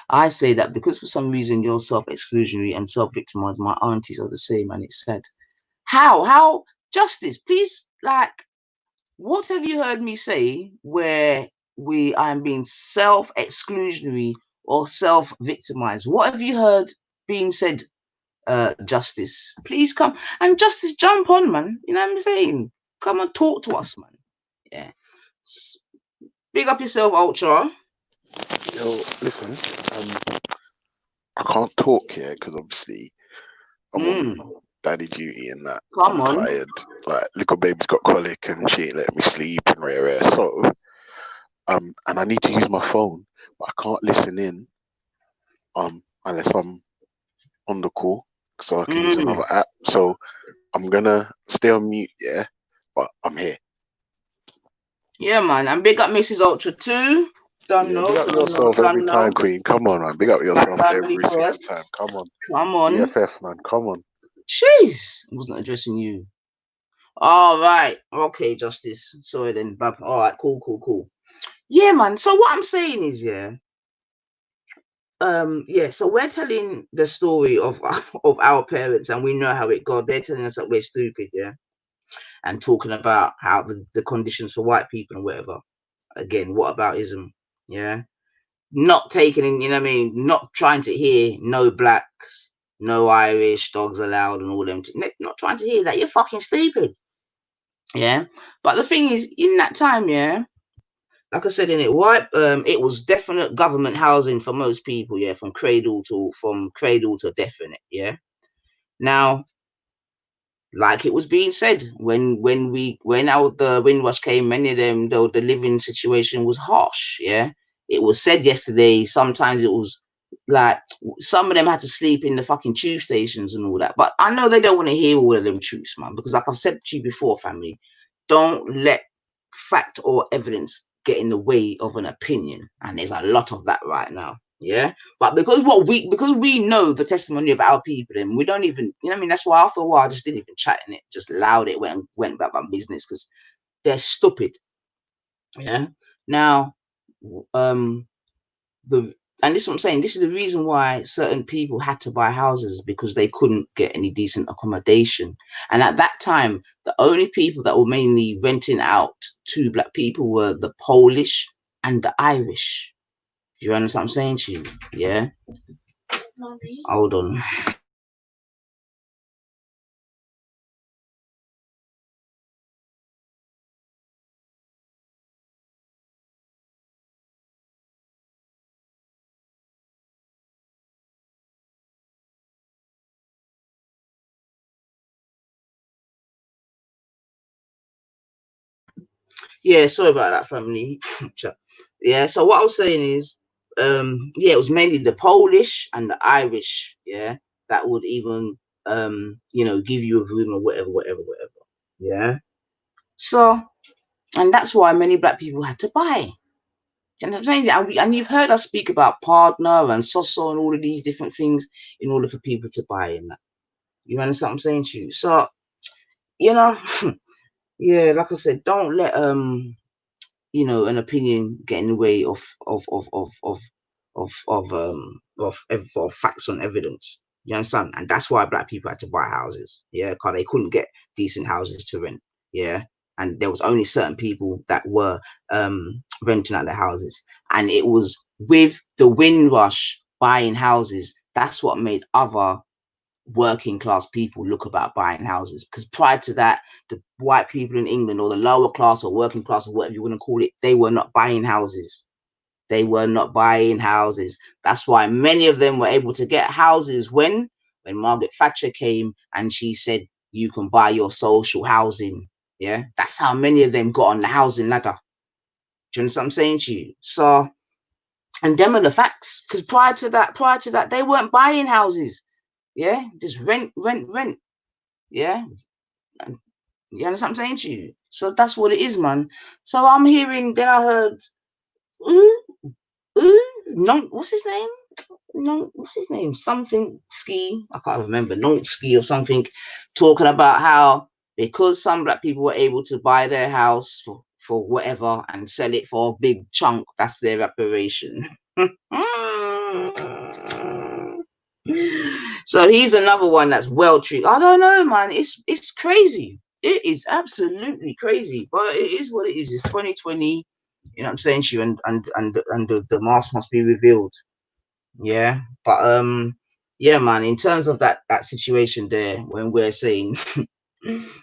S1: I say that because for some reason you're self-exclusionary and self-victimized. My aunties are the same, and it's said, how justice, please, like, what have you heard me say where I'm being self-exclusionary or self-victimized? What have you heard being said, Justice? Please come and Justice, jump on, man. You know what I'm saying? Come and talk to us, man. Yeah. Big up yourself, Ultra.
S2: Yo, listen, I can't talk here because obviously I'm on daddy duty and that.
S1: Come
S2: I'm
S1: on.
S2: tired. Like, little baby's got colic and she ain't letting me sleep and rare. So, and I need to use my phone, but I can't listen in, unless I'm on the call, so I can use another app. So I'm gonna stay on mute, yeah, but I'm here.
S1: Yeah, man, and big up Mrs. Ultra too. Don't
S2: Yeah,
S1: know,
S2: big up yourself every time, Queen. Come on, man. Big up
S1: My
S2: yourself
S1: family
S2: every single
S1: first.
S2: time. Come on.
S1: Come on.
S2: BFF, man. Come on.
S1: Jeez, I wasn't addressing you. All right, okay, Justice. Sorry then, Bab. All right, cool. Yeah, man. So what I'm saying is, so we're telling the story of our parents, and we know how it got. They're telling us that we're stupid, yeah, and talking about how the conditions for white people and whatever. Again, whataboutism, yeah. Not taking in, you know what I mean? Not trying to hear no blacks, no Irish, dogs allowed, and all them. Not trying to hear that. You're fucking stupid. Yeah. But the thing is, in that time, yeah, like I said in it, it was definite government housing for most people, yeah, from cradle to definite, yeah. Now, like it was being said, when the Windrush came, many of them, though the living situation was harsh, yeah. It was said yesterday, sometimes it was like some of them had to sleep in the fucking tube stations and all that. But I know they don't want to hear all of them truths, man, because like I've said to you before, family, don't let fact or evidence get in the way of an opinion. And there's a lot of that right now. Yeah. But because we know the testimony of our people, and we don't even, you know what I mean? That's why after a while I just didn't even chat in it, just allowed it, went about my business because they're stupid. Yeah. Now, the and this is what I'm saying. This is the reason why certain people had to buy houses, because they couldn't get any decent accommodation. And at that time, the only people that were mainly renting out to black people were the Polish and the Irish. Do you understand what I'm saying to you? Yeah. Hold on. Yeah, sorry about that, family. Yeah, so what I was saying is, yeah, it was mainly the Polish and the Irish, yeah, that would even, give you a room or whatever, whatever, whatever. Yeah. So, and that's why many black people had to buy. You know what I'm saying? And you've heard us speak about partner and soso and all of these different things in order for people to buy in that. You understand what I'm saying to you? So, you know, yeah, like I said, don't let an opinion get in the way of facts and evidence. You understand? And that's why black people had to buy houses. Yeah, because they couldn't get decent houses to rent. Yeah. And there was only certain people that were renting out their houses. And it was with the Windrush buying houses, that's what made other working class people look about buying houses, because prior to that, the white people in England, or the lower class or working class or whatever you want to call it, they were not buying houses. They were not buying houses. That's why many of them were able to get houses when Margaret Thatcher came and she said you can buy your social housing. Yeah, that's how many of them got on the housing ladder. Do you understand what I'm saying to you? So, and them are the facts, because prior to that, they weren't buying houses. Yeah, just rent, rent, rent. Yeah, you understand what I'm saying to you? So that's what it is, man. So I'm hearing, then I heard, ooh, no, what's his name? No, what's his name? Something Ski. I can't remember. No Ski or something, talking about how because some black people were able to buy their house for whatever and sell it for a big chunk, that's their reparation. So he's another one that's well treated. I don't know, man. It's crazy. It is absolutely crazy, but it is what it is. It's 2020. You know what I'm saying to you, and the mask must be revealed. Yeah, but yeah, man. In terms of that situation there, when we're saying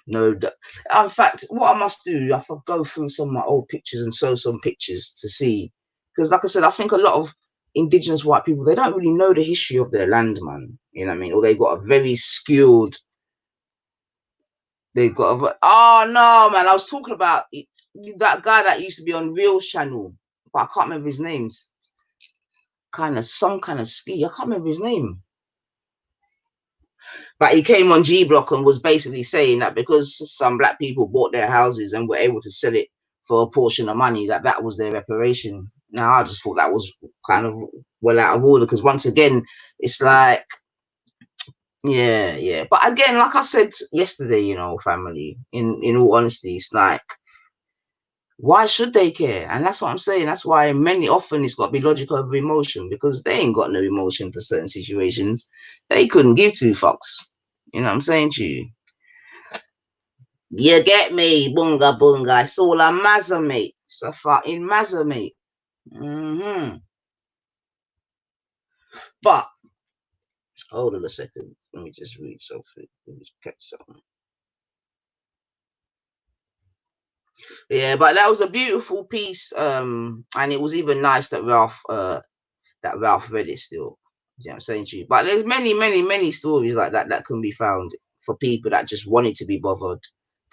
S1: no, in fact, what I must do, I have to go through some of my old pictures and show some pictures to see, because like I said, I think a lot of indigenous white people, they don't really know the history of their land, man. You know what I mean? Or they've got a very skilled. They've got a. Oh no, man! I was talking about that guy that used to be on Reel's channel, but I can't remember his name. Some kind of ski. I can't remember his name. But he came on G Block and was basically saying that because some black people bought their houses and were able to sell it for a portion of money, that was their reparation. Now, I just thought that was kind of well out of order, because once again, it's like, yeah, yeah. But again, like I said yesterday, family, in all honesty, it's like, why should they care? And that's what I'm saying. That's why often it's got to be logical over emotion, because they ain't got no emotion for certain situations. They couldn't give two fucks. You know what I'm saying to you? You get me? Bunga bunga. It's all a mazza, mate. It's a fucking mazza, mate. But, hold on a second. Let me just read something. Let me just catch something. Yeah, but that was a beautiful piece. And it was even nice that Ralph read it still. You know what I'm saying to you? But there's many, many, many stories like that can be found for people that just wanted to be bothered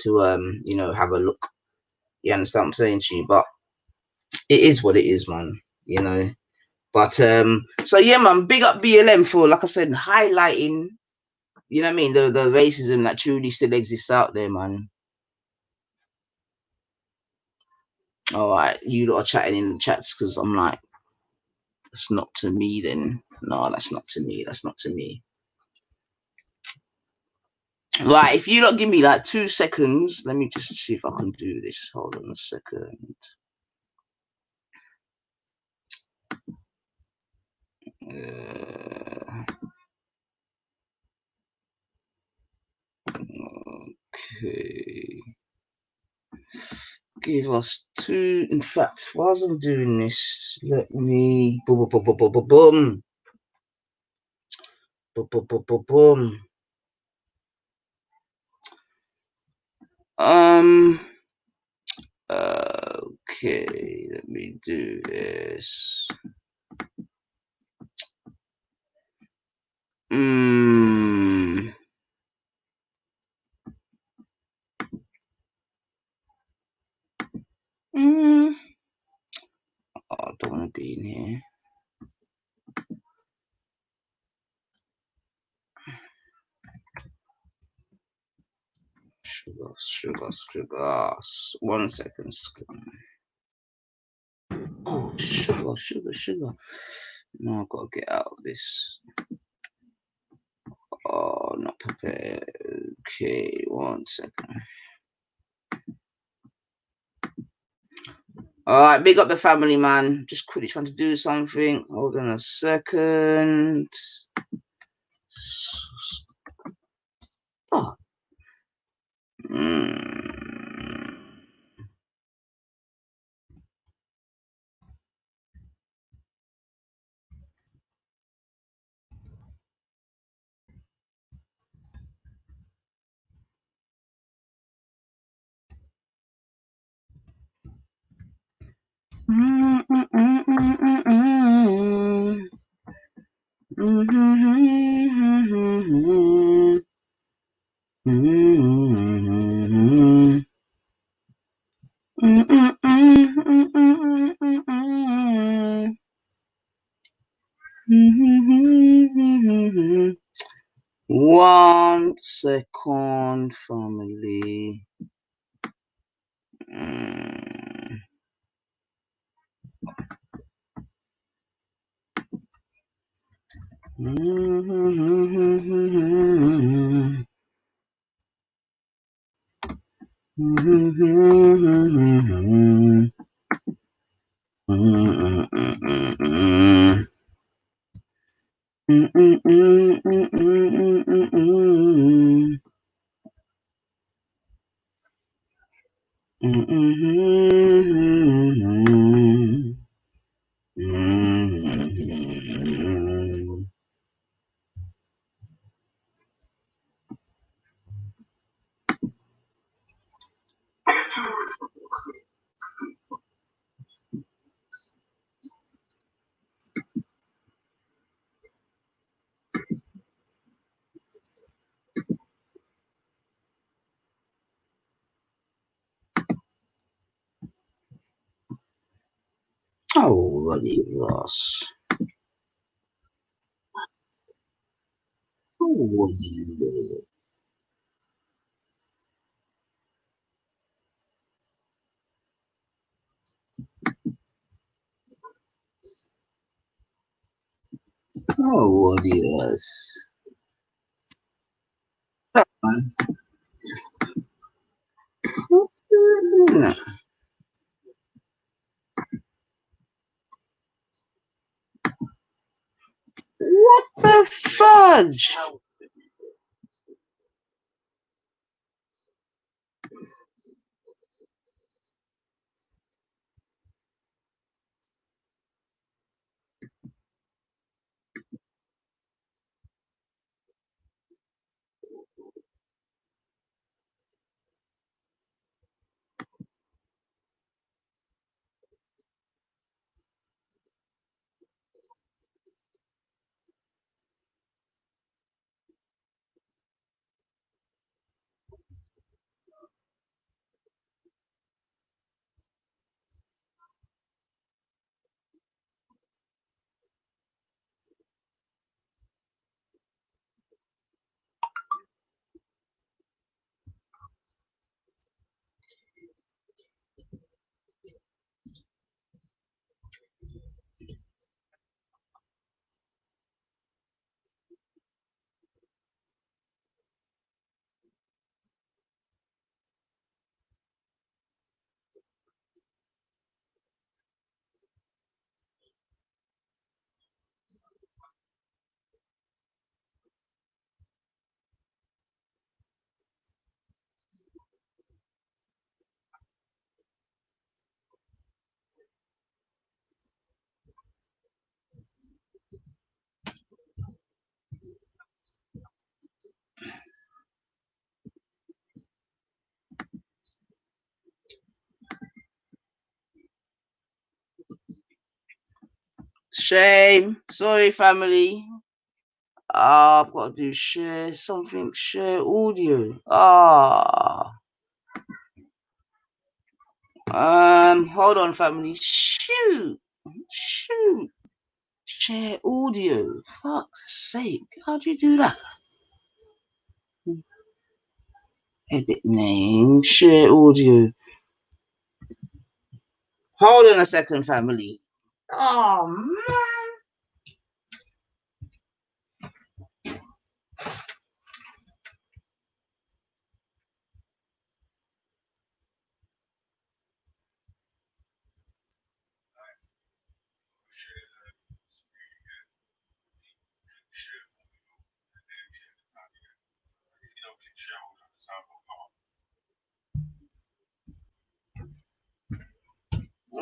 S1: to have a look. You understand what I'm saying to you? But it is what it is, man. But so yeah, man, big up BLM for, like I said, highlighting, you know what I mean, the racism that truly still exists out there, man. All right, you lot are chatting in the chats, because I'm like, it's not to me then. No, that's not to me. That's not to me. Right, if you don't give me like 2 seconds, let me just see if I can do this. Hold on a second. Okay. Give us 2. In fact, whilst I'm doing this, let me boom. Boom, boom, boom, boom, boom. Okay, let me do this. Oh, I don't want to be in here. Sugar. 1 second. Oh, sugar. No, I've got to get out of this. Oh, not prepared. Okay, 1 second. Alright, big up the family, man. Just quickly trying to do something. Hold on a second. Oh. One second, family. Oh, bloody Ross. Oh, what yes. What the fudge? Shame. Sorry, family. I've got to do share something. Share audio. Hold on, family. Shoot. Share audio. Fuck's sake. How do you do that? Edit name. Share audio. Hold on a second, family. Oh, man.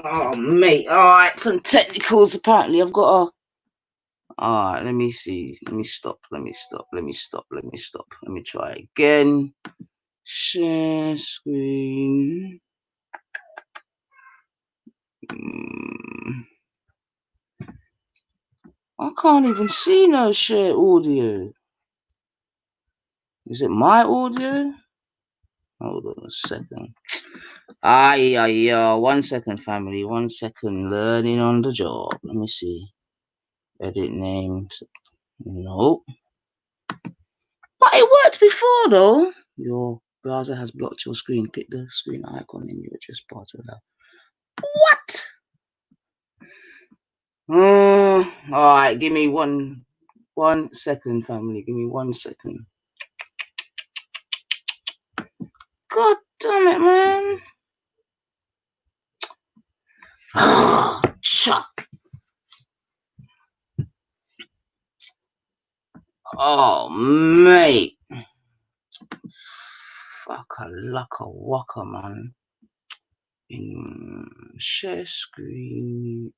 S1: Oh, mate. Alright, some technicals apparently. I've got a... Alright, let me see. Let me stop. Let me try again. Share screen. I can't even see no share audio. Is it my audio? Hold on a second. 1 second, family. 1 second. Learning on the job. Let me see. Edit names. Nope. But it worked before, though. Your browser has blocked your screen. Click the screen icon in your address bar to allow. What? Alright, give me one second, family. Give me 1 second. God damn it, man. Chuck. Oh, mate. Fuck a lucka waka, man. In share screen.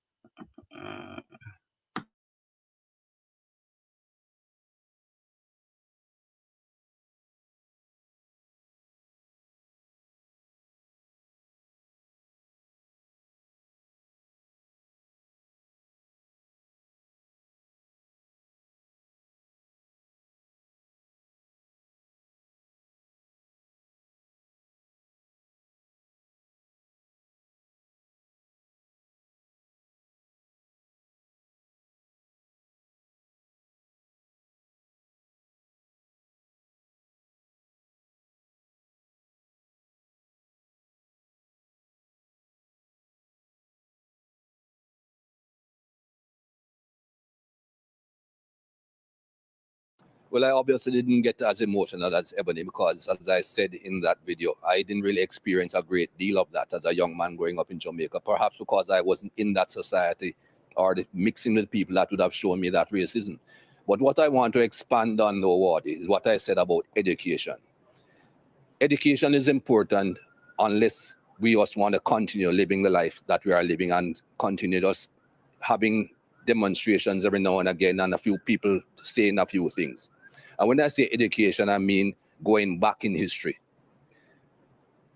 S3: Well, I obviously didn't get as emotional as Ebony because, as I said in that video, I didn't really experience a great deal of that as a young man growing up in Jamaica, perhaps because I wasn't in that society or mixing with people that would have shown me that racism. But what I want to expand on, though, what is what I said about education. Education is important unless we just want to continue living the life that we are living and continue just having demonstrations every now and again and a few people saying a few things. And when I say education, I mean going back in history.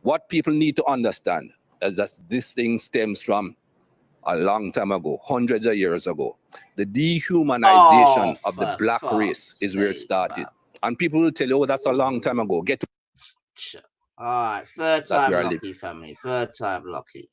S3: What people need to understand is that this thing stems from a long time ago, hundreds of years ago. The dehumanization of the black race is where it started. And people will tell you, oh, that's a long time ago.
S1: Alright, third time lucky, family. Third time lucky.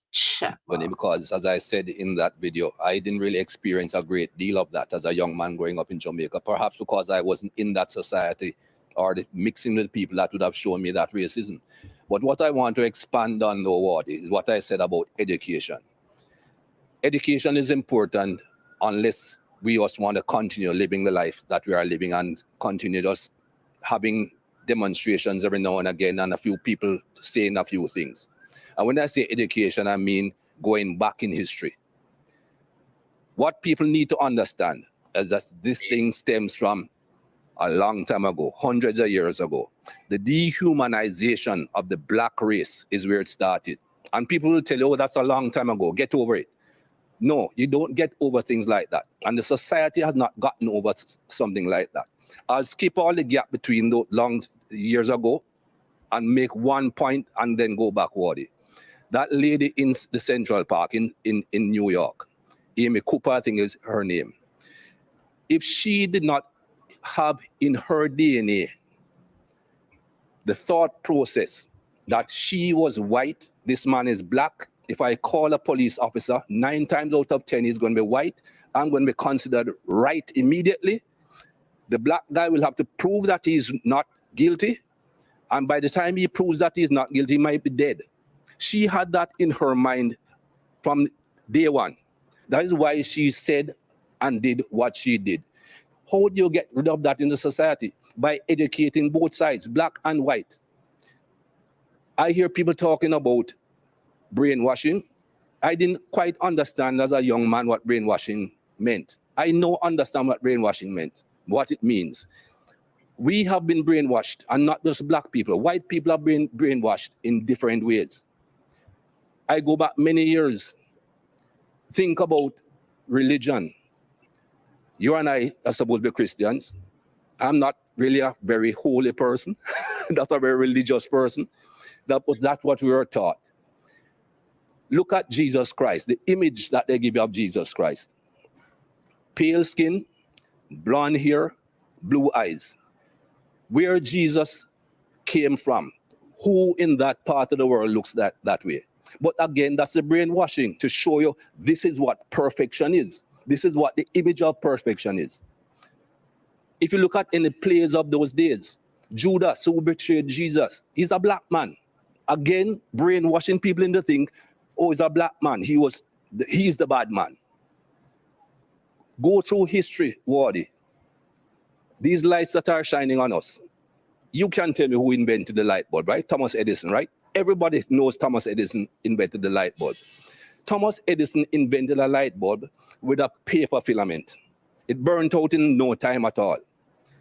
S3: Because, as I said in that video, I didn't really experience a great deal of that as a young man growing up in Jamaica, perhaps because I wasn't in that society or mixing with people that would have shown me that racism. But what I want to expand on, though, what is what I said about education. Education is important unless we just want to continue living the life that we are living and continue just having demonstrations every now and again and a few people saying a few things. And when I say education, I mean going back in history. What people need to understand is that this thing stems from a long time ago, hundreds of years ago. The dehumanization of the black race is where it started. And people will tell you, oh, that's a long time ago, get over it. No, you don't get over things like that. And the society has not gotten over something like that. I'll skip all the gap between those long years ago and make one point and then go backward. That lady in the Central Park in New York, Amy Cooper, I think is her name. If she did not have in her DNA the thought process that she was white, this man is black. If I call a police officer, 9 times out of 10 he's going to be white. I'm going to be considered right immediately. The black guy will have to prove that he's not guilty. And by the time he proves that he's not guilty, he might be dead. She had that in her mind from day one. That is why she said and did what she did. How do you get rid of that in the society? By educating both sides, black and white. I hear people talking about brainwashing. I didn't quite understand as a young man what brainwashing meant. I now understand what brainwashing meant, what it means. We have been brainwashed, and not just black people. White people have been brainwashed in different ways. I go back many years. Think about religion. You and I are supposed to be Christians. I'm not really a very holy person, not a very religious person. That's what we were taught. Look at Jesus Christ, the image that they give you of Jesus Christ. Pale skin, blonde hair, blue eyes. Where Jesus came from, who in that part of the world looks that way? But again, that's the brainwashing to show you this is what perfection is. This is what the image of perfection is. If you look at any plays of those days, Judas, who betrayed Jesus, he's a black man. Again, brainwashing people into think, oh, he's a black man. He's the bad man. Go through history, Wardy. These lights that are shining on us. You can tell me who invented the light bulb, right? Thomas Edison, right? Everybody knows Thomas Edison invented the light bulb. Thomas Edison invented a light bulb with a paper filament. It burnt out in no time at all.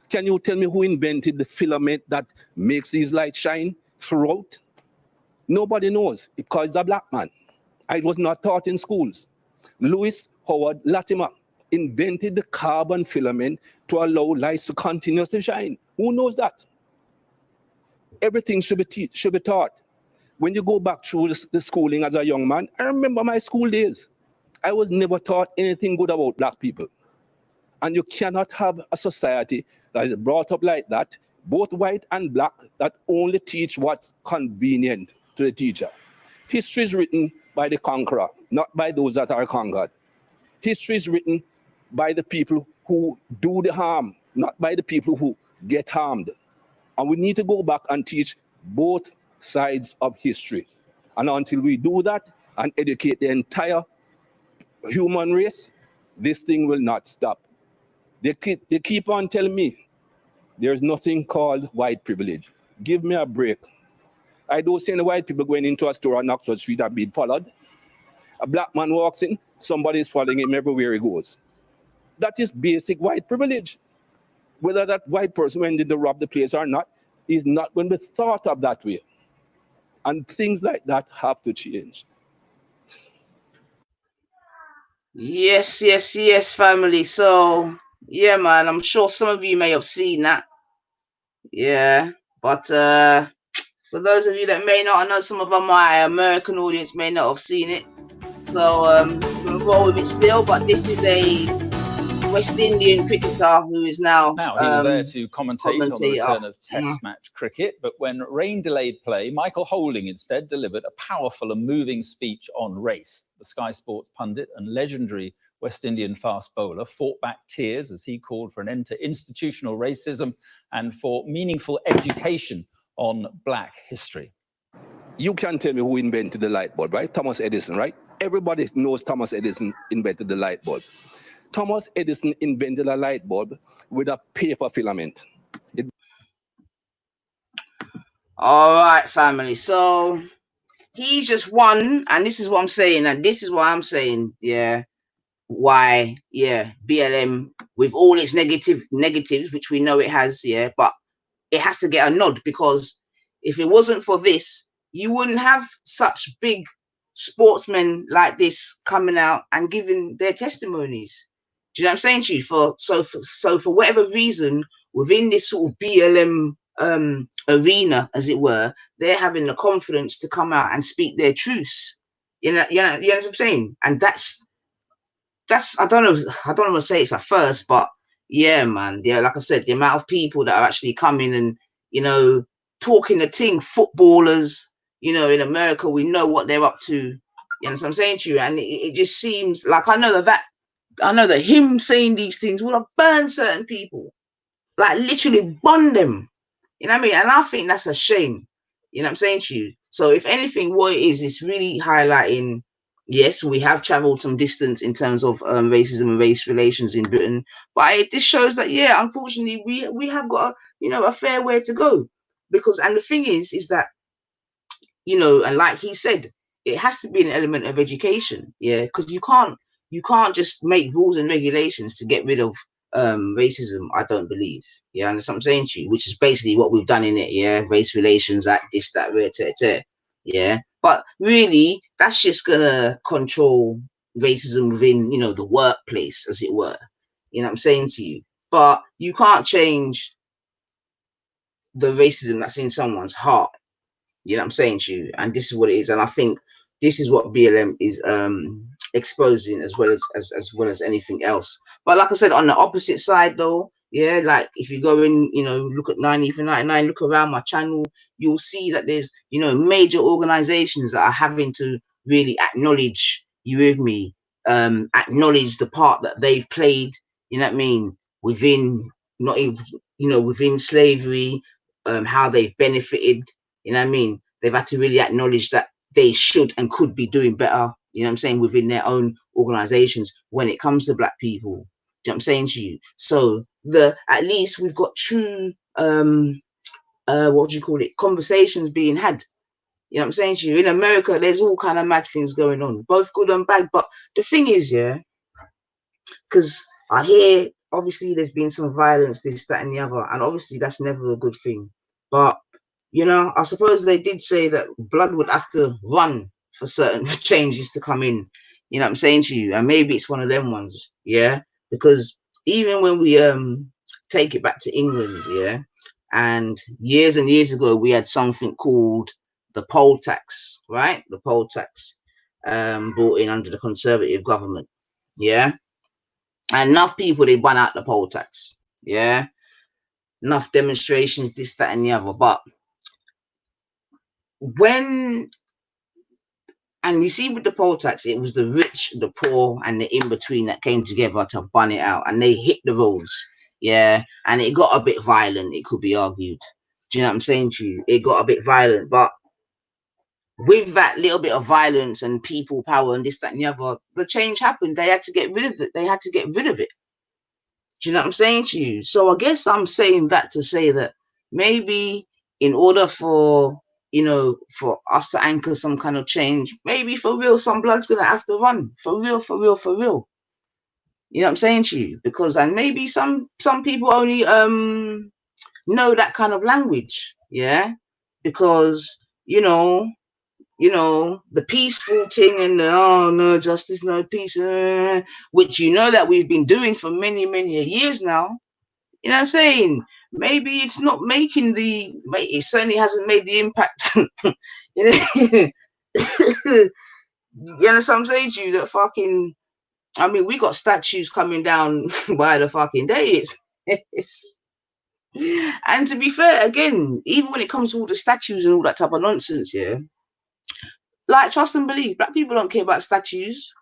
S3: Can you tell me who invented the filament that makes these lights shine throughout? Nobody knows because he's a black man. It was not taught in schools. Louis Howard Latimer invented the carbon filament to allow lights to continuously shine. Who knows that? Everything should be taught. When you go back through the schooling as a young man, I remember my school days. I was never taught anything good about black people. And you cannot have a society that is brought up like that, both white and black, that only teach what's convenient to the teacher. History is written by the conqueror, not by those that are conquered. History is written by the people who do the harm, not by the people who get harmed. And we need to go back and teach both sides of history. And until we do that and educate the entire human race, this thing will not stop. They keep on telling me there's nothing called white privilege. Give me a break. I don't see any white people going into a store on Oxford Street and being followed. A black man walks in, somebody is following him everywhere he goes. That is basic white privilege. Whether that white person went in to rob the place or not is not going to be thought of that way. And things like that have to change.
S1: Yes, family. So, yeah, man, I'm sure some of you may have seen that. Yeah, but for those of you that may not, I know some of my American audience may not have seen it. So, we'll roll with it still, but this is a West Indian cricketer who is now
S4: he was there to commentate on the return of Test match cricket, but when rain delayed play, Michael Holding instead delivered a powerful and moving speech on race. The Sky Sports pundit and legendary West Indian fast bowler fought back tears as he called for an end to institutional racism and for meaningful education on black history.
S3: You can tell me who invented the light bulb, right? Thomas Edison, right? Everybody knows Thomas Edison invented the light bulb. Thomas Edison invented a light bulb with a paper filament.
S1: All right, family. So he just won, and this is what I'm saying, and this is why I'm saying, yeah, why, yeah, BLM with all its negatives, which we know it has, yeah, but it has to get a nod, because if it wasn't for this, you wouldn't have such big sportsmen like this coming out and giving their testimonies. Do you know what I'm saying to you? So for whatever reason, within this sort of BLM arena, as it were, they're having the confidence to come out and speak their truths. You know what I'm saying? And that's that's, I don't want to say it's a first, but yeah, man. Yeah, like I said, the amount of people that are actually coming and, you know, talking the thing, footballers, you know, in America, we know what they're up to. You know what I'm saying to you? And it just seems like I know that him saying these things would have burned certain people, like literally burned them. You know what I mean? And I think that's a shame. You know what I'm saying to you? So if anything, what it is, it's really highlighting, yes, we have traveled some distance in terms of racism and race relations in Britain, but it just shows that, yeah, unfortunately, we have got a fair way to go. Because, and the thing is that, you know, and like he said, it has to be an element of education, yeah, because you can't just make rules and regulations to get rid of racism. I don't believe, yeah, and that's what I'm saying to you, which is basically what we've done in it, yeah, race relations act, this, that, yeah, but really that's just gonna control racism within, you know, the workplace, as it were. You know what I'm saying to you? But you can't change the racism that's in someone's heart. You know what I'm saying to you? And this is what it is. And I think this is what BLM is exposing, as well as anything else. But like I said, on the opposite side though, yeah, like if you go in, you know, look at 90 for 99, look around my channel, you'll see that there's, you know, major organizations that are having to really acknowledge, you with me, acknowledge the part that they've played, you know what I mean, within, not even, you know, within slavery, how they've benefited. You know what I mean? They've had to really acknowledge that they should and could be doing better, you know what I'm saying, within their own organizations when it comes to black people. Do you know what I'm saying to you? So at least we've got true what do you call it? Conversations being had. You know what I'm saying to you? In America, there's all kind of mad things going on, both good and bad. But the thing is, yeah, because I hear obviously there's been some violence, this, that, and the other, and obviously that's never a good thing. But you know, I suppose they did say that blood would have to run for certain changes to come in. You know what I'm saying to you? And maybe it's one of them ones, yeah? Because even when we take it back to England, yeah, and years ago we had something called the poll tax, right? The poll tax brought in under the Conservative government, yeah? And enough people, they won out the poll tax, yeah? Enough demonstrations, this, that, and the other. But and you see with the poll tax, it was the rich, the poor, and the in-between that came together to bun it out, and they hit the roads, yeah, and it got a bit violent, it could be argued. Do you know what I'm saying to you? It got a bit violent, but with that little bit of violence and people power and this, that, and the other, the change happened. They had to get rid of it. They had to get rid of it. Do you know what I'm saying to you? So I guess I'm saying that to say that maybe in order for, you know, for us to anchor some kind of change, maybe for real, some blood's going to have to run. For real, for real, for real. You know what I'm saying to you? Because, and maybe some people only know that kind of language, yeah? Because, you know, the peaceful thing and the, oh, no justice, no peace, which you know that we've been doing for many, many years now. You know what I'm saying? Maybe it's not making it certainly hasn't made the impact. You know, you understand what I'm saying to you? That fucking, I mean, we got statues coming down by the fucking day. And to be fair, again, even when it comes to all the statues and all that type of nonsense, yeah, like trust and believe, black people don't care about statues.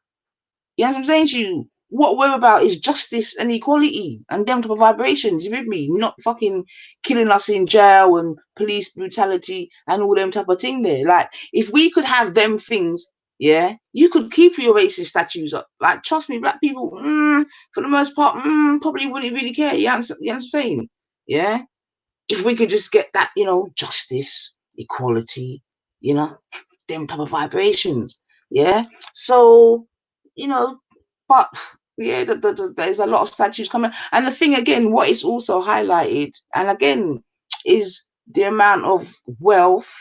S1: You know what I'm saying to you? What we're about is justice and equality and them type of vibrations. You with me? Not fucking killing us in jail and police brutality and all them type of thing there. Like, if we could have them things, yeah, you could keep your racist statues up. Like, trust me, black people, for the most part, probably wouldn't really care. You understand what I'm saying? Yeah? If we could just get that, you know, justice, equality, you know, them type of vibrations. Yeah? So, you know, but yeah, there's a lot of statues coming. And the thing again, what is also highlighted, and again, is the amount of wealth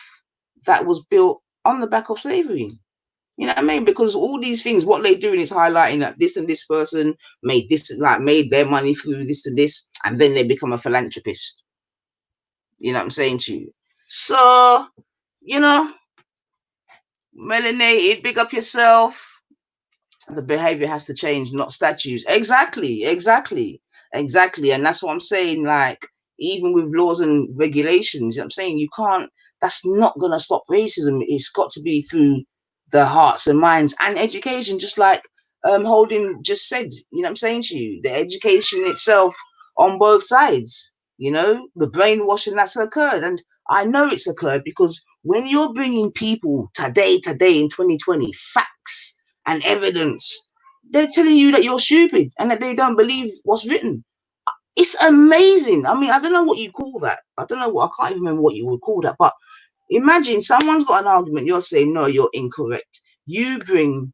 S1: that was built on the back of slavery. You know what I mean? Because all these things, what they're doing is highlighting that this and this person made this, like made their money through this and this, and then they become a philanthropist. You know what I'm saying to you? So, you know, melanated, big up yourself. The behavior has to change, not statues. Exactly. And that's what I'm saying. Like, even with laws and regulations, you know what I'm saying, you can't, that's not going to stop racism. It's got to be through the hearts and minds and education, just like Holding just said, you know what I'm saying to you, the education itself on both sides, you know, the brainwashing that's occurred. And I know it's occurred because when you're bringing people today in 2020, facts and evidence, they're telling you that you're stupid and that they don't believe what's written. It's amazing. I mean, I don't know what you call that. I don't know what, I can't even remember what you would call that. But imagine someone's got an argument. You're saying, no, you're incorrect. You bring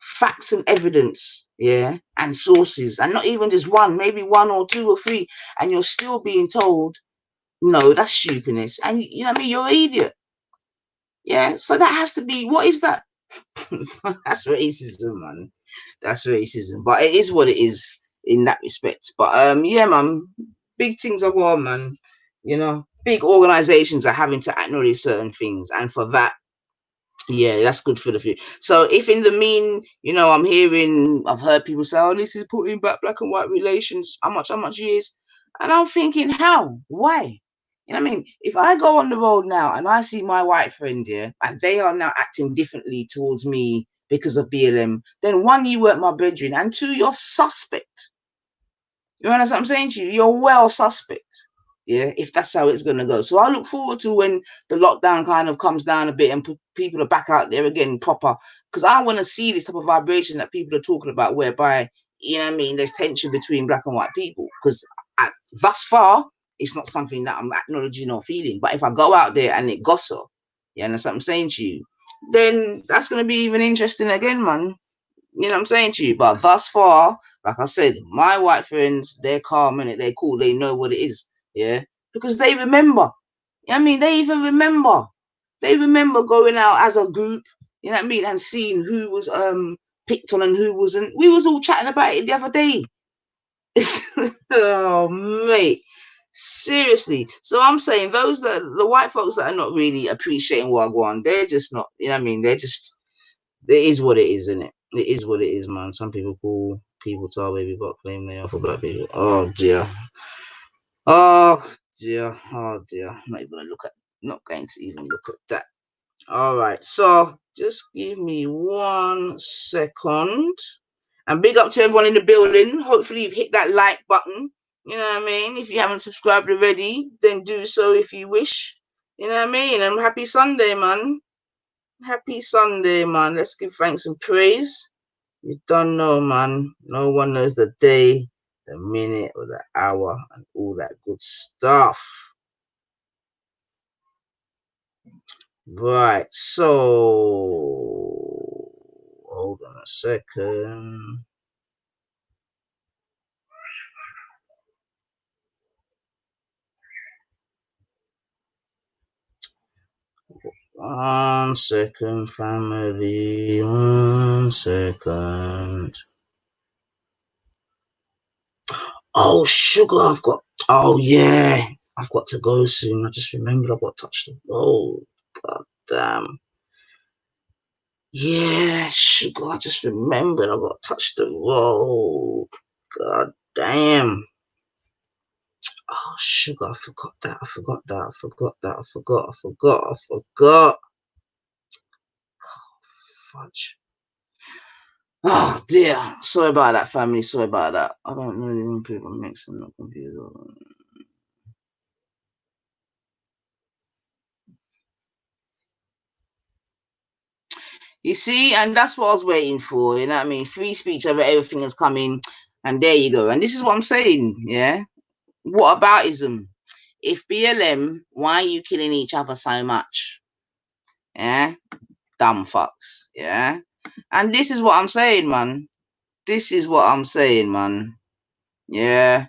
S1: facts and evidence, yeah, and sources, and not even just one, maybe one or two or three, and you're still being told, no, that's stupidness. And you know what I mean? You're an idiot. Yeah. So that has to be, what is that? That's racism, man. That's racism. But it is what it is in that respect. But yeah, man, big things are going, man. You know, big organizations are having to acknowledge certain things, and for that, yeah, that's good for the future. So if in the you know, I've heard people say, oh, this is putting back black and white relations, how much years? And I'm thinking, how? Why? You know what I mean? If I go on the road now and I see my white friend here and they are now acting differently towards me because of BLM, then one, you weren't my brethren, and two, you're suspect. You understand what I'm saying to you? You're well suspect. Yeah, if that's how it's going to go. So I look forward to when the lockdown kind of comes down a bit and people are back out there again proper, because I want to see this type of vibration that people are talking about, whereby, you know what I mean, there's tension between black and white people, because thus far it's not something that I'm acknowledging or feeling. But if I go out there and it gossip, you understand what I'm saying to you, then that's going to be even interesting again, man. You know what I'm saying to you? But thus far, like I said, my white friends, they're calm and they're cool. They know what it is. Yeah. Because they remember. I mean, they even remember. They remember going out as a group, you know what I mean, and seeing who was picked on and who wasn't. We was all chatting about it the other day. Oh, mate. Seriously. So I'm saying the white folks that are not really appreciating Wagwan, they're just not, you know what I mean? They're just, it is what it is, isn't it? It is what it is, man. Some people call people tar baby but claim they are for black people. Oh dear. Oh dear. Oh dear. I'm not going to even look at that. All right. So just give me 1 second. And big up to everyone in the building. Hopefully you've hit that like button. You know what I mean? If you haven't subscribed already, then do so if you wish. You know what I mean? And happy Sunday, man. Happy Sunday, man. Let's give thanks and praise. You don't know, man. No one knows the day, the minute, or the hour, and all that good stuff. Right, so hold on a second. One second, family. 1 second. Oh, sugar, oh yeah, I've got to go soon. I just remembered I've got to touch the road. God damn. Yeah, sugar, I just remembered I got to touch the road. God damn. Oh, sugar, I forgot that. Oh, fudge. Oh, dear. Sorry about that, family. Sorry about that. I don't really want people mixing up confused. You see, and that's what I was waiting for. You know what I mean? Free speech over everything is coming. And there you go. And this is what I'm saying. Yeah. What aboutism? If BLM, why are you killing each other so much? Yeah. Dumb fucks. Yeah. And this is what I'm saying, man. This is what I'm saying, man. Yeah.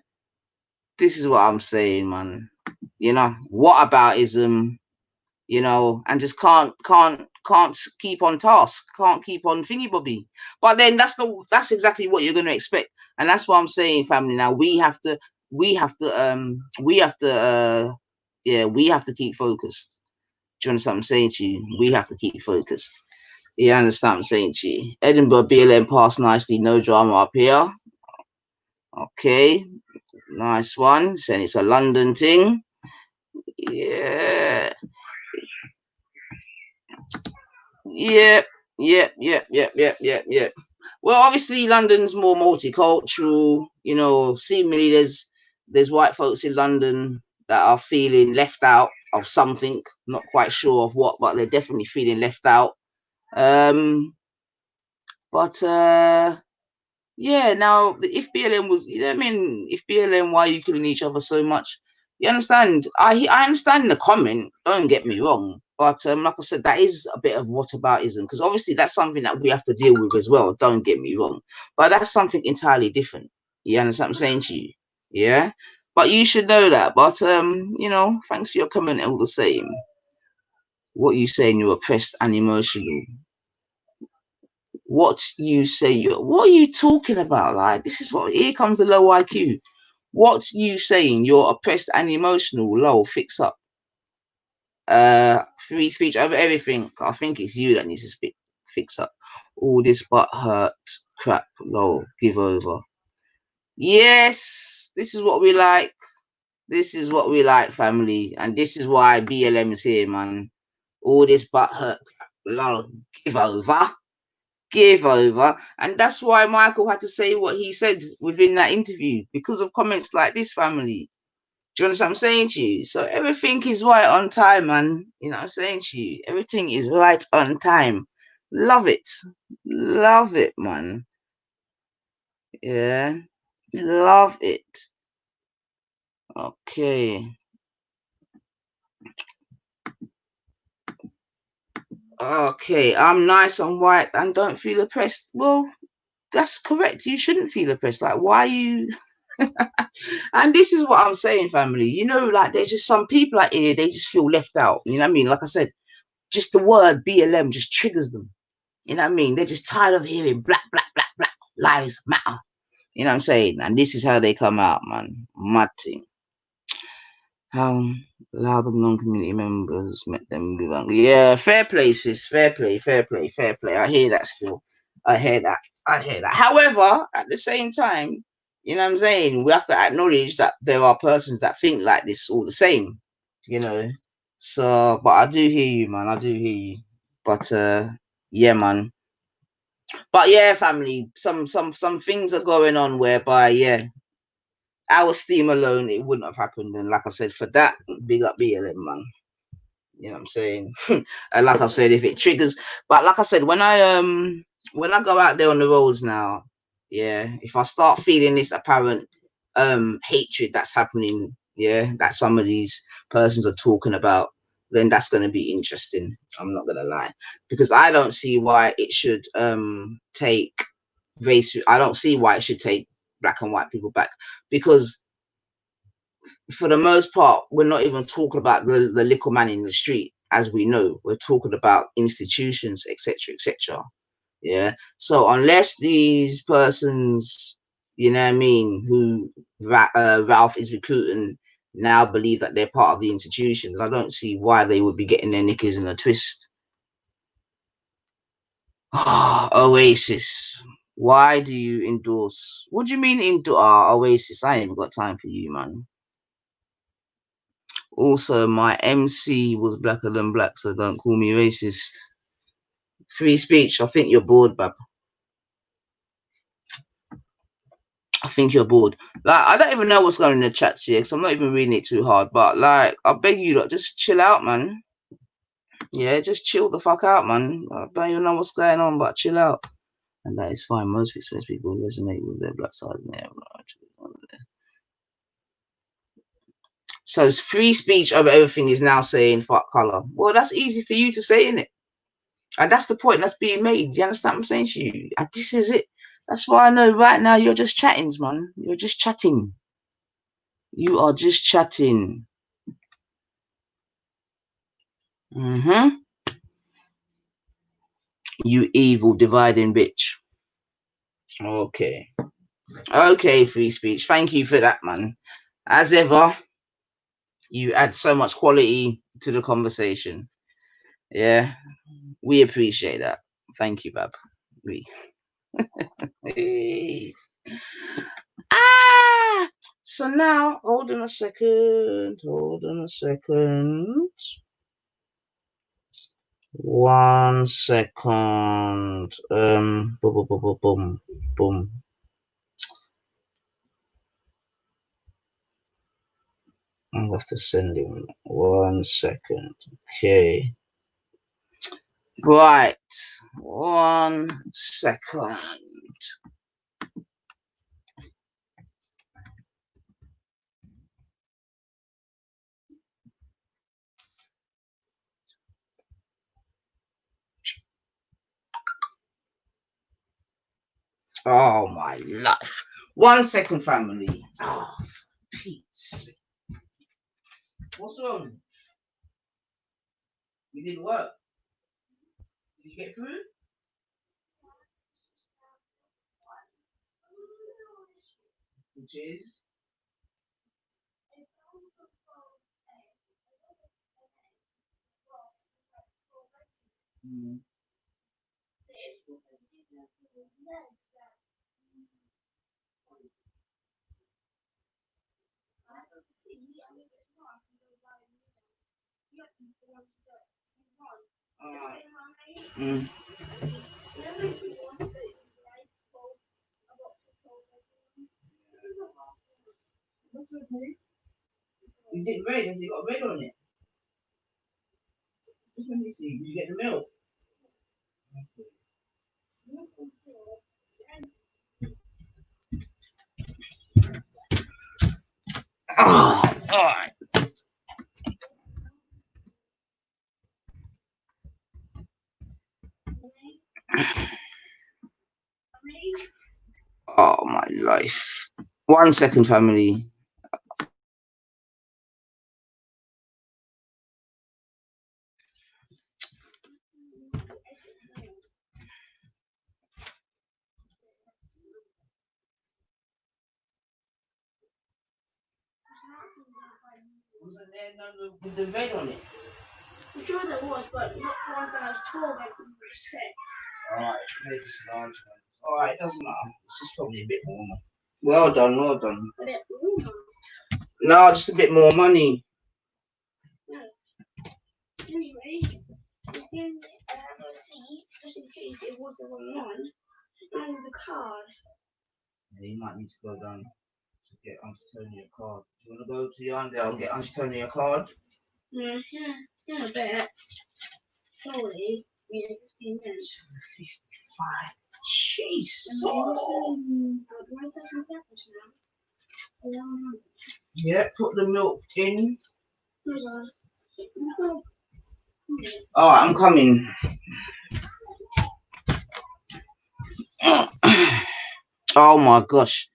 S1: This is what I'm saying, man. You know, what aboutism? You know, and just can't keep on task, can't keep on thingy bobby. But then that's exactly what you're going to expect, and that's what I'm saying, family. Now we have to keep focused. Do you understand what I'm saying to you? We have to keep focused. You understand what I'm saying to you? Edinburgh BLM passed nicely, no drama up here. Okay, nice one. Saying it's a London thing. Yeah. Yep. Well, obviously London's more multicultural. You know, seemingly there's white folks in London that are feeling left out of something. Not quite sure of what, but they're definitely feeling left out. Yeah, now if BLM was, you know what I mean, if BLM, why are you killing each other so much? You understand? I understand the comment, don't get me wrong, but like I said, that is a bit of whataboutism, because obviously that's something that we have to deal with as well, don't get me wrong, but that's something entirely different. You understand what I'm saying to you? Yeah, but you should know that. But you know, thanks for your comment all the same. What you saying, you're oppressed and emotional. What you say, what are you talking about? Like, this is what, here comes the low IQ. What you saying, you're oppressed and emotional. Lol, fix up. Free speech over everything. I think it's you that needs to fix up. All this butt hurt crap. Lol, give over. Yes, this is what we like. This is what we like, family, and this is why BLM is here, man. All this butt hurt crap. Lol, give over. Give over. And that's why Michael had to say what he said within that interview, because of comments like this, family. Do you understand what I'm saying to you? So everything is right on time, man. You know what I'm saying to you? Everything is right on time. Love it. Love it, man. Yeah. Love it. Okay. Okay. I'm nice and white and don't feel oppressed. Well, that's correct. You shouldn't feel oppressed. Like, why are you... And this is what I'm saying, family. You know, like, there's just some people out here, they just feel left out. You know what I mean? Like I said, just the word BLM just triggers them. You know what I mean? They're just tired of hearing black lives matter. You know what I'm saying? And this is how they come out, man. Mad thing. How loud the non-community members met them. Yeah, fair play, sis. Fair play. I hear that still. I hear that. However, at the same time, you know what I'm saying? We have to acknowledge that there are persons that think like this all the same. You know? So, but I do hear you, man. I do hear you. But yeah, man. But yeah, family, some things are going on whereby, yeah, our steam alone, it wouldn't have happened. And like I said, for that, big up BLM, man. You know what I'm saying? And like I said, if it triggers, but like I said, when I go out there on the roads now, yeah, if I start feeling this apparent hatred that's happening, yeah, that some of these persons are talking about, then that's going to be interesting. I'm not going to lie, because I don't see why it should take race. I don't see why it should take black and white people back, because for the most part, we're not even talking about the little man in the street, as we know. We're talking about institutions, etc. Yeah. So unless these persons, you know what I mean, who Ralph is recruiting now believe that they're part of the institutions, I don't see why they would be getting their knickers in a twist. Oasis. Why do you endorse? What do you mean endorse Oasis? I ain't got time for you, man. Also, my MC was blacker than black, so don't call me racist. Free speech. I think you're bored, bab. I think you're bored. Like, I don't even know what's going on in the chat here, because I'm not even reading it too hard. But like, I beg you, like, just chill out, man. Yeah, just chill the fuck out, man. I don't even know what's going on, but chill out. And that is fine. Most express people resonate with their black side in there. So free speech over everything is now saying fuck color. Well, that's easy for you to say, innit? And that's the point that's being made. Do you understand what I'm saying to you? And this is it. That's why I know right now you're just chatting, man. You're just chatting. You are just chatting. You evil dividing bitch. Okay. Okay, free speech. Thank you for that, man. As ever, you add so much quality to the conversation. Yeah, we appreciate that. Thank you, Bab. So now, hold on a second. 1 second. Boom. I'm going to send him 1 second. Okay. Right. 1 second. Oh, my life. 1 second, family. Oh, peace. What's wrong? You didn't work? Did you get through? Which is? That's okay. Is it red? Has it got red on it? Just let me see. Did you get the milk? Oh, all right. Oh, my life. 1 second, family. Wasn't there none with the red on it? I'm sure there was, but not the one that I was told I could reset. Alright, maybe it's large one. Alright, it doesn't matter. It's just probably a bit warmer. Well done. A bit warmer? No, just a bit more money. No. Anyway, then I have a receipt, just in case it was the wrong one, and the card. Yeah, you might need to go down to get Auntie Tony a card. Do you want to go to yonder and get Auntie Tony a card? Yeah, I bet. Surely, 15 minutes. 55. Jeez. Yeah, put the milk in. Oh, I'm coming. Oh my gosh.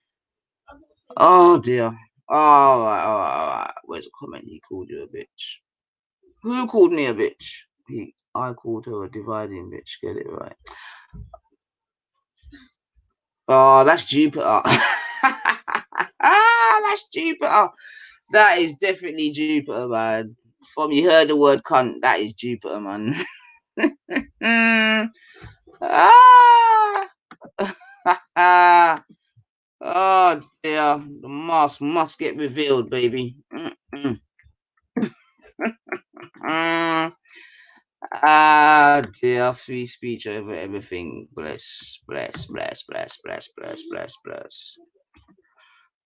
S1: Oh dear. All right. Where's the comment? He called you a bitch. Who called me a bitch? I called her a dividing bitch. Get it right. Oh, that's Jupiter. That's Jupiter. That is definitely Jupiter, man. From you heard the word cunt, that is Jupiter, man. Oh dear, the mask must get revealed, baby. Dear, free speech over everything. Bless.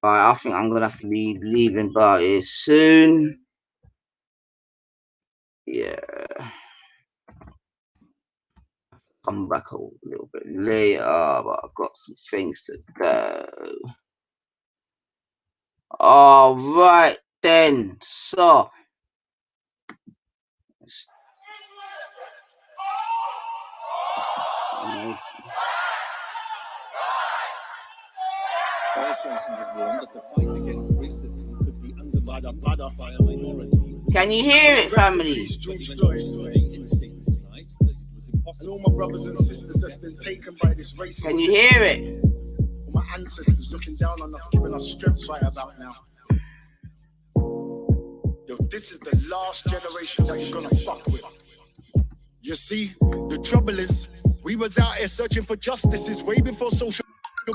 S1: Alright, I think I'm gonna have to be leaving about it soon. Yeah. Come back a little bit later, but I've got some things to go. Alright then, so can you hear it, family? And all my brothers and sisters that's been taken by this race. Can you hear it? All my ancestors looking down on us, giving us strength right about now. Yo, this is the last generation that you're gonna fuck with. You see, the trouble is,
S5: We was out here searching for justices way before social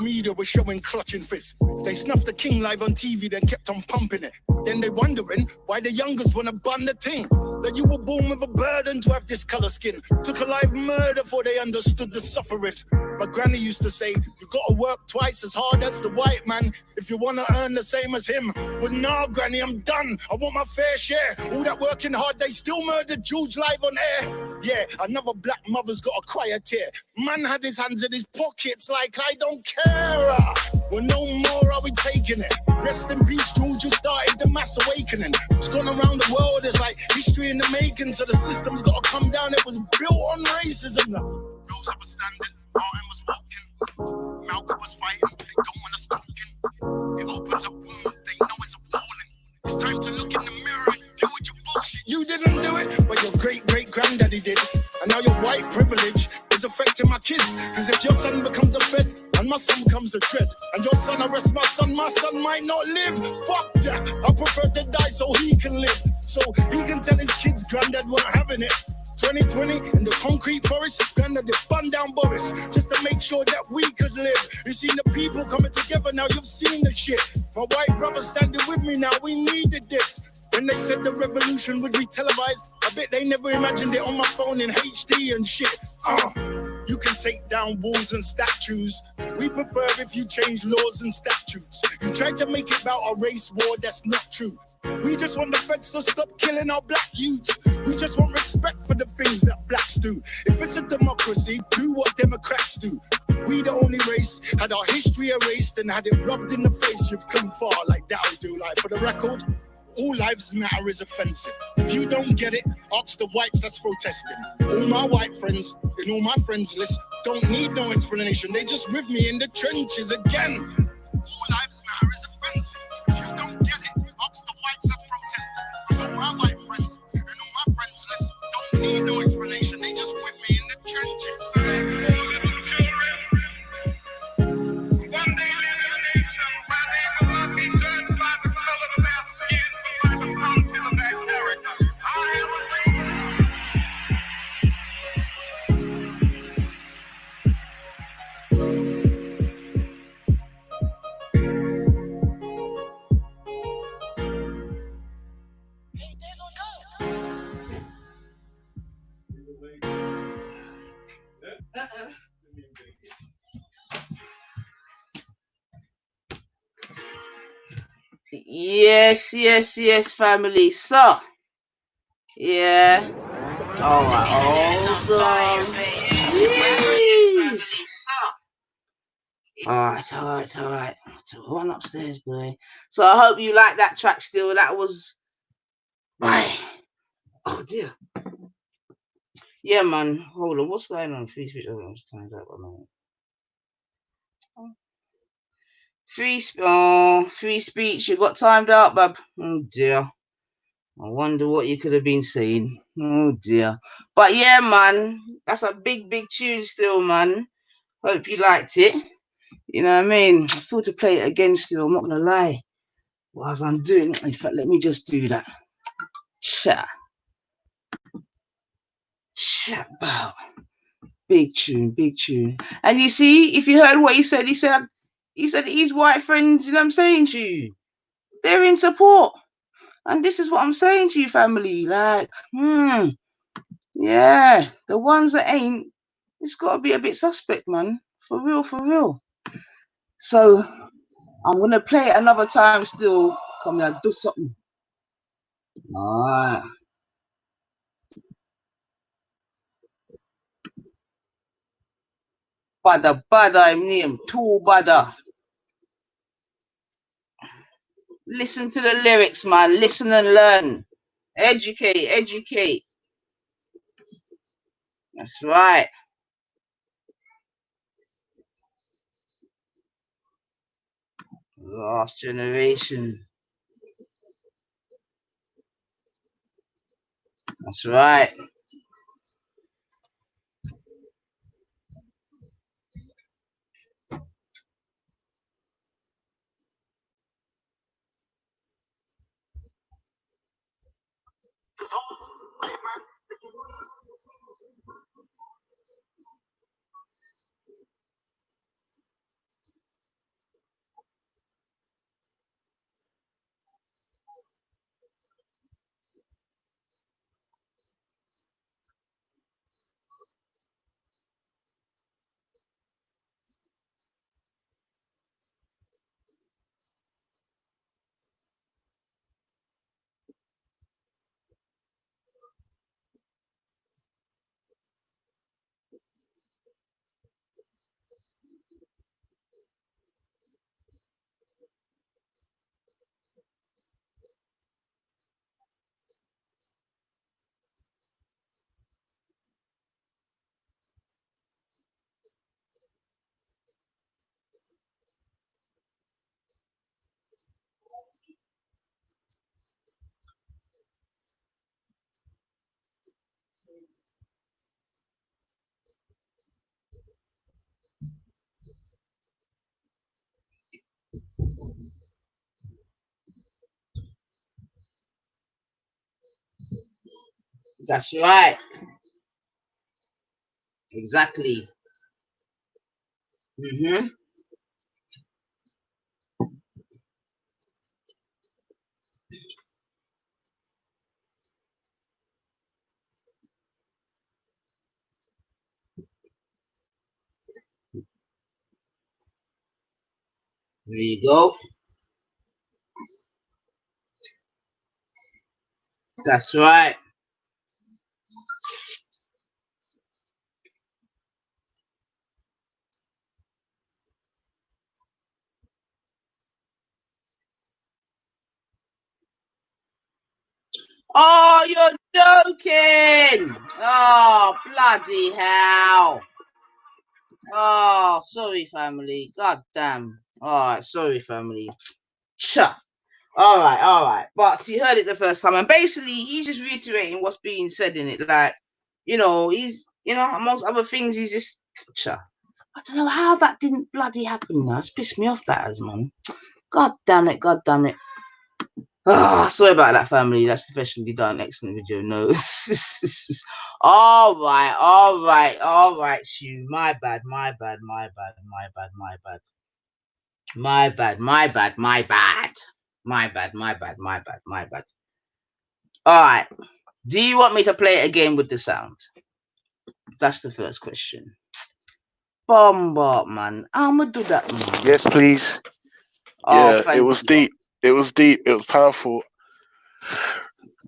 S5: media was showing clutching fists. They snuffed the king live on TV, then kept on pumping it. Then they wondering why the youngers wanna bun the ting. That you were born with a burden to have this color skin. Took a live murder before they understood the suffering. My granny used to say, you gotta work twice as hard as the white man if you wanna earn the same as him. But nah, granny, I'm done. I want my fair share. All that working hard, they still murdered George live on air. Yeah, another black mother's got a quiet tear. Man had his hands in his pockets like I don't care. Well, no more are we taking it. Rest in peace, George, you started the mass awakening. It's gone around the world, it's like history in the making. So the system's gotta come down, it was built on racism. Rosa was standing, Martin was walking, Malcolm was fighting, they don't want us talking. It opens up wounds, they know it's appalling. It's time to look in the mirror and do what your bullshit. You didn't do it, but your great-great-granddaddy did. And now your white privilege is affecting my kids. Cause if your son becomes a fed, and my son becomes a dread, and your son arrests my son might not live. Fuck that, I prefer to die so he can live. So he can tell his kids granddad weren't having it. 2020 in the concrete forest, granddad did bun down Boris just to make sure that we could live. You've seen the people coming together, now you've seen the shit. My white brother standing with me now, we needed this. When they said the revolution would be televised, I bet they never imagined it on my phone in HD and shit. You can take down walls and statues. We prefer if you change laws and statutes. You try to make it about a race war, that's not true. We just want the feds to stop killing our black youths. We just want respect for the things that blacks do. If it's a democracy, do what Democrats do. We the only race, had our history erased and had it rubbed in the face. You've come far, like that'll do. Like for the record, all lives matter is offensive. If you don't get it, ask the whites that's protesting. All my white friends in all my friends list don't need no explanation. They just with me in the trenches again. All lives matter is offensive. If you don't get it, ask the whites that's protesting. Because all my white friends in all my friends list don't need no explanation. They just with me in the trenches.
S1: Yes, family. So, yeah. Alright, hold on. Jeez. Alright. So, one upstairs, boy. So, I hope you like that track still. That was. Oh, dear. Yeah, man. Hold on. What's going on? Free speech. I'm just timed out. Free speech. You got timed out, bub. Oh, dear. I wonder what you could have been saying. Oh, dear. But yeah, man. That's a big tune still, man. Hope you liked it. You know what I mean? I feel to play it again still. I'm not going to lie. Whilst I'm doing it. In fact, let me just do that. Chat about. Big tune. And you see, if you heard what he said his white friends, you know what I'm saying to you? They're in support. And this is what I'm saying to you, family. Like, yeah, the ones that ain't, it's got to be a bit suspect, man. For real. So, I'm going to play it another time still. Come here, do something. Alright. Bada, I'm name. Too bada. Listen to the lyrics, man. Listen and learn. Educate. That's right. Last generation. That's right. That's right. Exactly. Mm-hmm. There you go. That's right. Oh, you're joking. Oh, bloody hell. Oh, sorry, family. God damn. All right, sorry, family. Sure. All right. But he heard it the first time, and basically, he's just reiterating what's being said in it. Like, he's, amongst other things, he's just, sure. I don't know how that didn't bloody happen. Now it's pissed me off, that as man. God damn it. Oh, sorry about that, family. That's professionally done. Excellent video. No. All right, Shu. My bad. All right. Do you want me to play it again with the sound? That's the first question. Bomba, man. I'ma do that, man.
S2: Yes, please.
S1: Oh,
S2: yeah, it was deep. It was deep. It was powerful.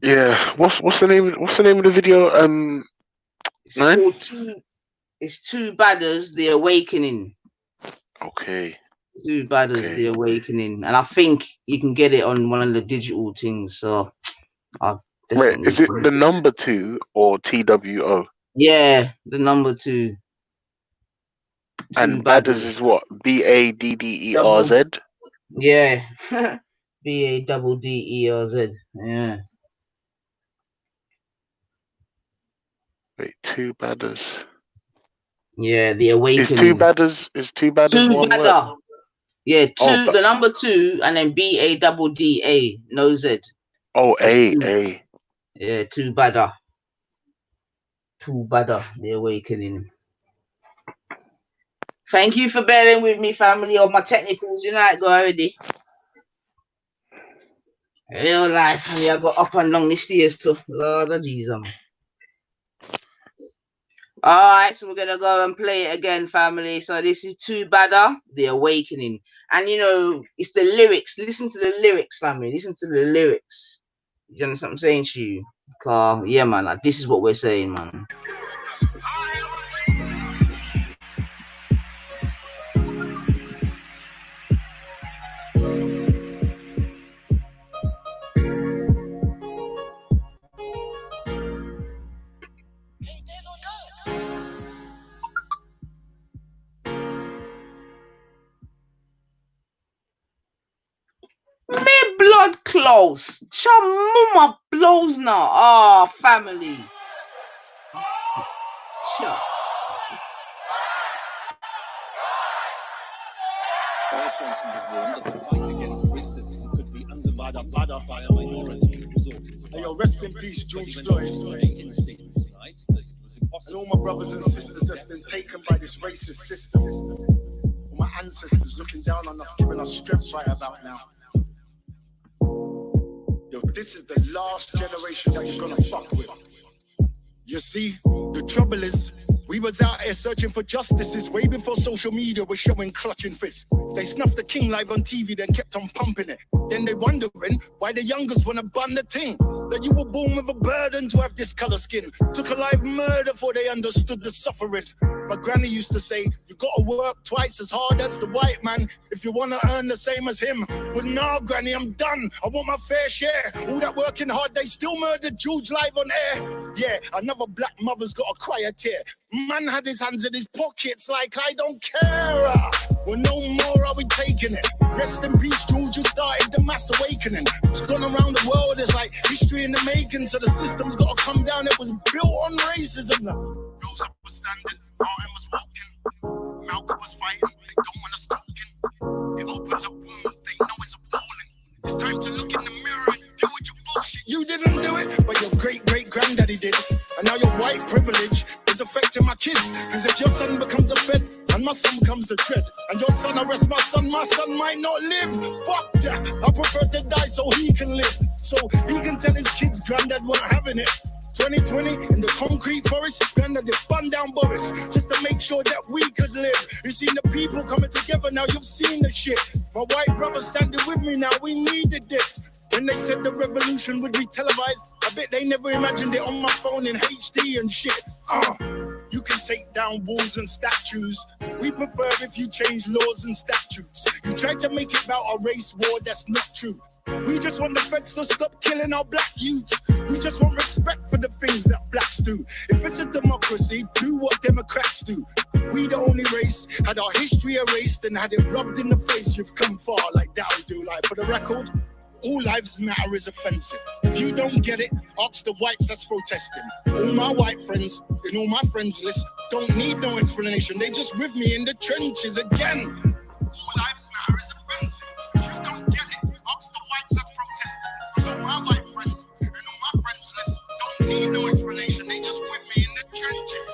S2: Yeah. What's the name? What's the name of the video?
S1: It's called Two Badders, The Awakening.
S2: Okay.
S1: Two Badders, The Awakening, and I think you can get it on one of the digital things. So I've definitely.
S2: Wait, is it the number 2 or TWO?
S1: Yeah, the number 2.
S2: And Badders is what? BADDERZ?
S1: Yeah. BADDERZ. Yeah.
S2: Wait, Two Badders.
S1: Yeah, The Awakening.
S2: Is two badders one word?
S1: Yeah, the number 2, and then BADDA, no Z.
S2: Oh, A.
S1: Yeah, Two Badder. The Awakening. Thank you for bearing with me, family, on my technicals. You know how it go already. Real life, family. I got up and down the stairs too. Lord of Jesus. Alright, so we're gonna go and play it again, family. So this is Two Badder, The Awakening. And it's the lyrics. Listen to the lyrics, family. Listen to the lyrics. You understand what I'm saying to you? Yeah, man, like, this is what we're saying, man. Me blood close. Chamuma blows now. Oh, family. Sure.
S5: Hey, yo, rest in peace, George Floyd. And all my brothers and sisters that's been taken by this racist system. All my ancestors looking down on us, giving us strength right about now. Yo, this is the last generation that you're gonna fuck with. You see, the trouble is, we was out here searching for justices way before social media was showing clutching fists. They snuffed the king live on TV, then kept on pumping it. Then they wondering why the youngers wanna bun the ting. That you were born with a burden to have this color skin. Took a live murder before they understood the suffering. My granny used to say, you gotta work twice as hard as the white man if you wanna earn the same as him. But now, granny, I'm done. I want my fair share. All that working hard, they still murdered George live on air. Yeah, another black mother's got to cry a tear. Man had his hands in his pockets like I don't care. Well, no more are we taking it. Rest in peace, George, you started the mass awakening. It's gone around the world, it's like history in the making. So the system's got to come down. It was built on racism. Rosa was standing, Martin was walking, Malcolm was fighting, they don't want us talking. It opens up wounds, they know it's appalling. It's time to look in the mirror and do what you bullshit. You didn't do it, but your great granddaddy did. And now your white privilege is affecting my kids. Cause if your son becomes a fed and my son becomes a dread, and your son arrests my son might not live. Fuck that. I prefer to die so he can live. So he can tell his kids granddad weren't having it. 2020 in the concrete forest, granddad did bun down Boris just to make sure that we could live. You've seen the people coming together, now you've seen the shit. My white brother standing with me now, we needed this. When they said the revolution would be televised, I bet they never imagined it on my phone in HD and shit. You can take down walls and statues. We prefer if you change laws and statutes. You try to make it about a race war, that's not true. We just want the feds to stop killing our black youths. We just want respect for the things that blacks do. If it's a democracy, do what Democrats do. We the only race, had our history erased and had it rubbed in the face. You've come far like that'll do. Like for the record, all lives matter is offensive. If you don't get it, ask the whites that's protesting. All my white friends in all my friends list don't need no explanation. They just with me in the trenches again. All lives matter is offensive. If you don't get it, ask the whites that's protesting. Because all my white friends in all my friends list don't need no explanation. They just with me in the trenches.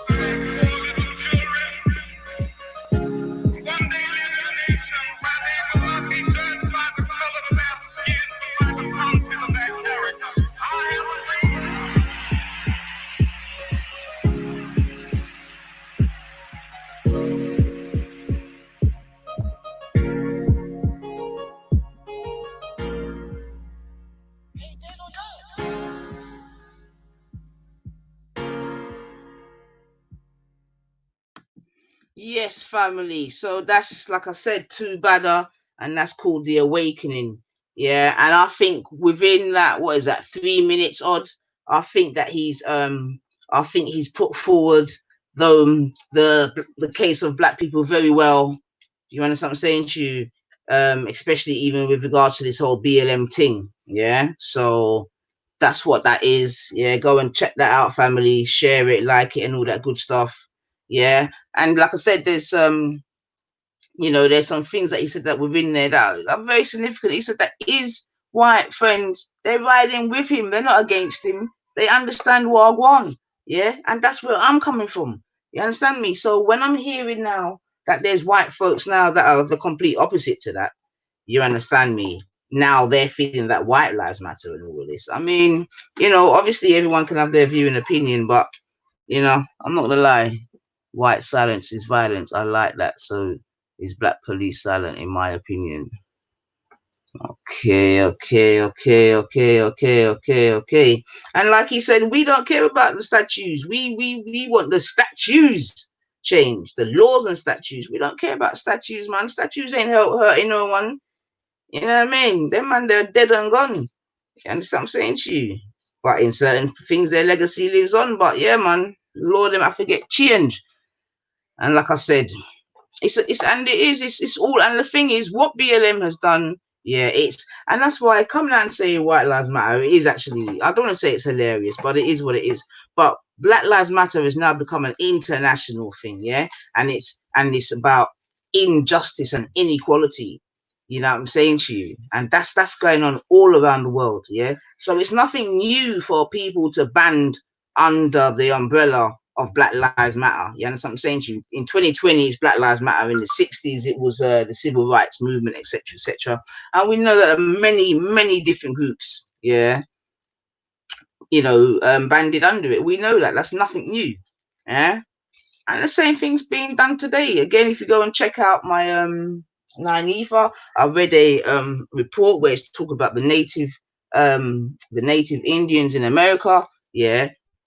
S1: Yes, family. So that's, like I said, Two Badder, and that's called The Awakening. Yeah, and I think within that, what is that, 3 minutes odd? I think that he's put forward the case of black people very well. You understand what I'm saying to you? Especially even with regards to this whole BLM thing. Yeah. So that's what that is. Yeah, go and check that out, family. Share it, like it, and all that good stuff. Yeah. And like I said, there's there's some things that he said that within there that are very significant. He said that his white friends, they're riding with him, they're not against him. They understand what I want. Yeah, and that's where I'm coming from. You understand me? So when I'm hearing now that there's white folks now that are the complete opposite to that, you understand me? Now they're feeling that white lives matter and all of this. I mean, obviously everyone can have their view and opinion, but I'm not gonna lie. White silence is violence. I like that. So is black police silent, in my opinion? Okay. And like he said, we don't care about the statues. We want the statues changed, the laws and statues. We don't care about statues, man. Statues ain't hurting no one. You know what I mean? Them man, they're dead and gone. You understand what I'm saying to you? But in certain things, their legacy lives on. But yeah, man, Lord, them have to get changed. And like I said, it's all, and the thing is, what BLM has done, and that's why coming out and saying white lives matter, it is actually, I don't want to say it's hilarious, but it is what it is. But Black Lives Matter has now become an international thing, and it's about injustice and inequality. You know what I'm saying to you? And that's going on all around the world, so it's nothing new for people to band under the umbrella of Black Lives Matter. You understand what I'm saying to you? In 2020, it's Black Lives Matter. In the 60s, it was the civil rights movement, etc., etc. And we know that there are many different groups, banded under it. We know that. That's nothing new, And the same thing's being done today. Again, if you go and check out my Nine Ether, I read a report where it's talking about the native Indians in America.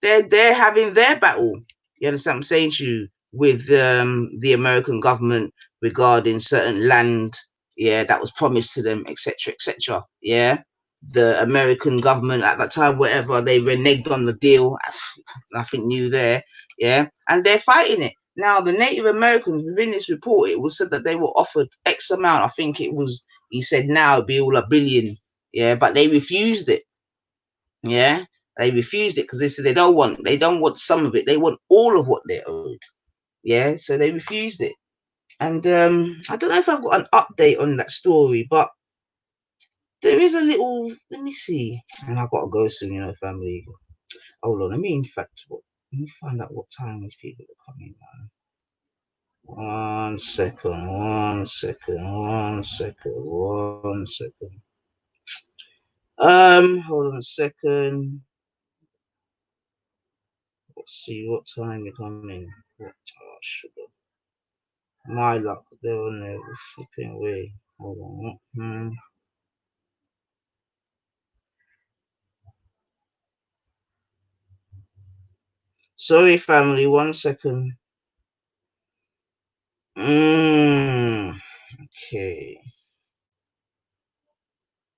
S1: They're having their battle. You understand what I'm saying to you? With the American government regarding certain land, that was promised to them, etc., etc. The American government at that time, whatever, they reneged on the deal. Nothing new there. And they're fighting it. Now, the Native Americans, within this report, it was said that they were offered X amount. I think it was, he said now it'd be all $1 billion. But they refused it. They refused it because they said they don't want some of it. They want all of what they're owed. So they refused it. And I don't know if I've got an update on that story, but there is a little, let me see. And I've got to go soon, family. Hold on, let me find out what time these people are coming, man. 1 second, 1 second, 1 second, 1 second. Hold on a second. Let's see what time you're coming. What sugar? My luck, they're on there flipping away. Hold on. Sorry, family, 1 second. Okay.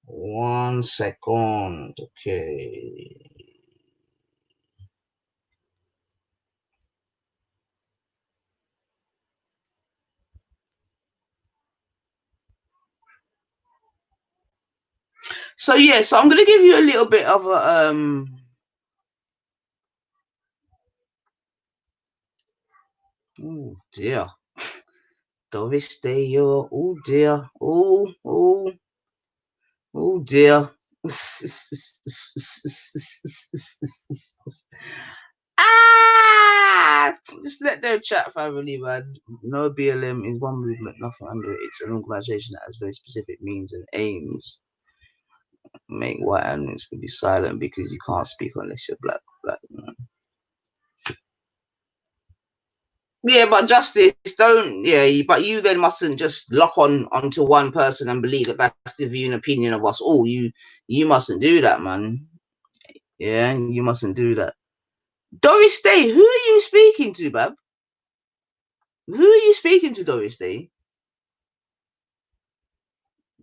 S1: 1 second. Okay. So yes, I'm gonna give you a little bit of a oh dear. Doris Day, oh dear. Oh dear. Just let them chat, family, man. No BLM is one movement, nothing under it. It's an organization that has very specific means and aims. Make white animals be silent because you can't speak unless you're black. Yeah, but justice, don't. Yeah, but you then mustn't just lock onto one person and believe that that's the view and opinion of us all. You mustn't do that, man. Yeah, you mustn't do that. Doris Day, who are you speaking to, Bab? Who are you speaking to, Doris Day?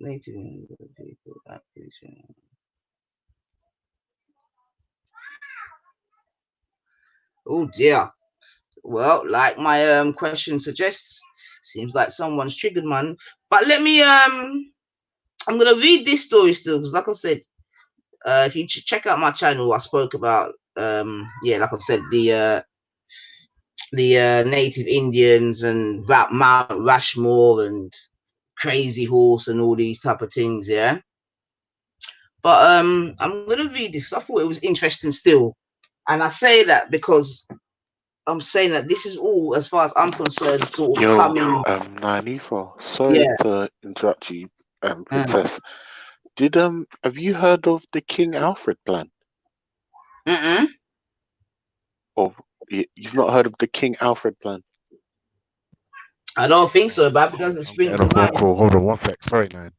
S1: Native people. Oh dear. Well, like my question suggests, seems like someone's triggered, man. But let me I'm gonna read this story still, because like I said, if you check out my channel, I spoke about like I said, the native Indians and Mount Rushmore and Crazy Horse and all these type of things, yeah. But I'm gonna read this. I thought it was interesting still, and I say that because I'm saying that this is all, as far as I'm concerned, sort of coming.
S2: Nanifa, sorry to interrupt you, Princess. Did have you heard of the King Alfred plan? Or you've not heard of the King Alfred plan?
S1: I don't think so, but it doesn't spring to mind.
S2: Hold on 1 sec. Sorry, man.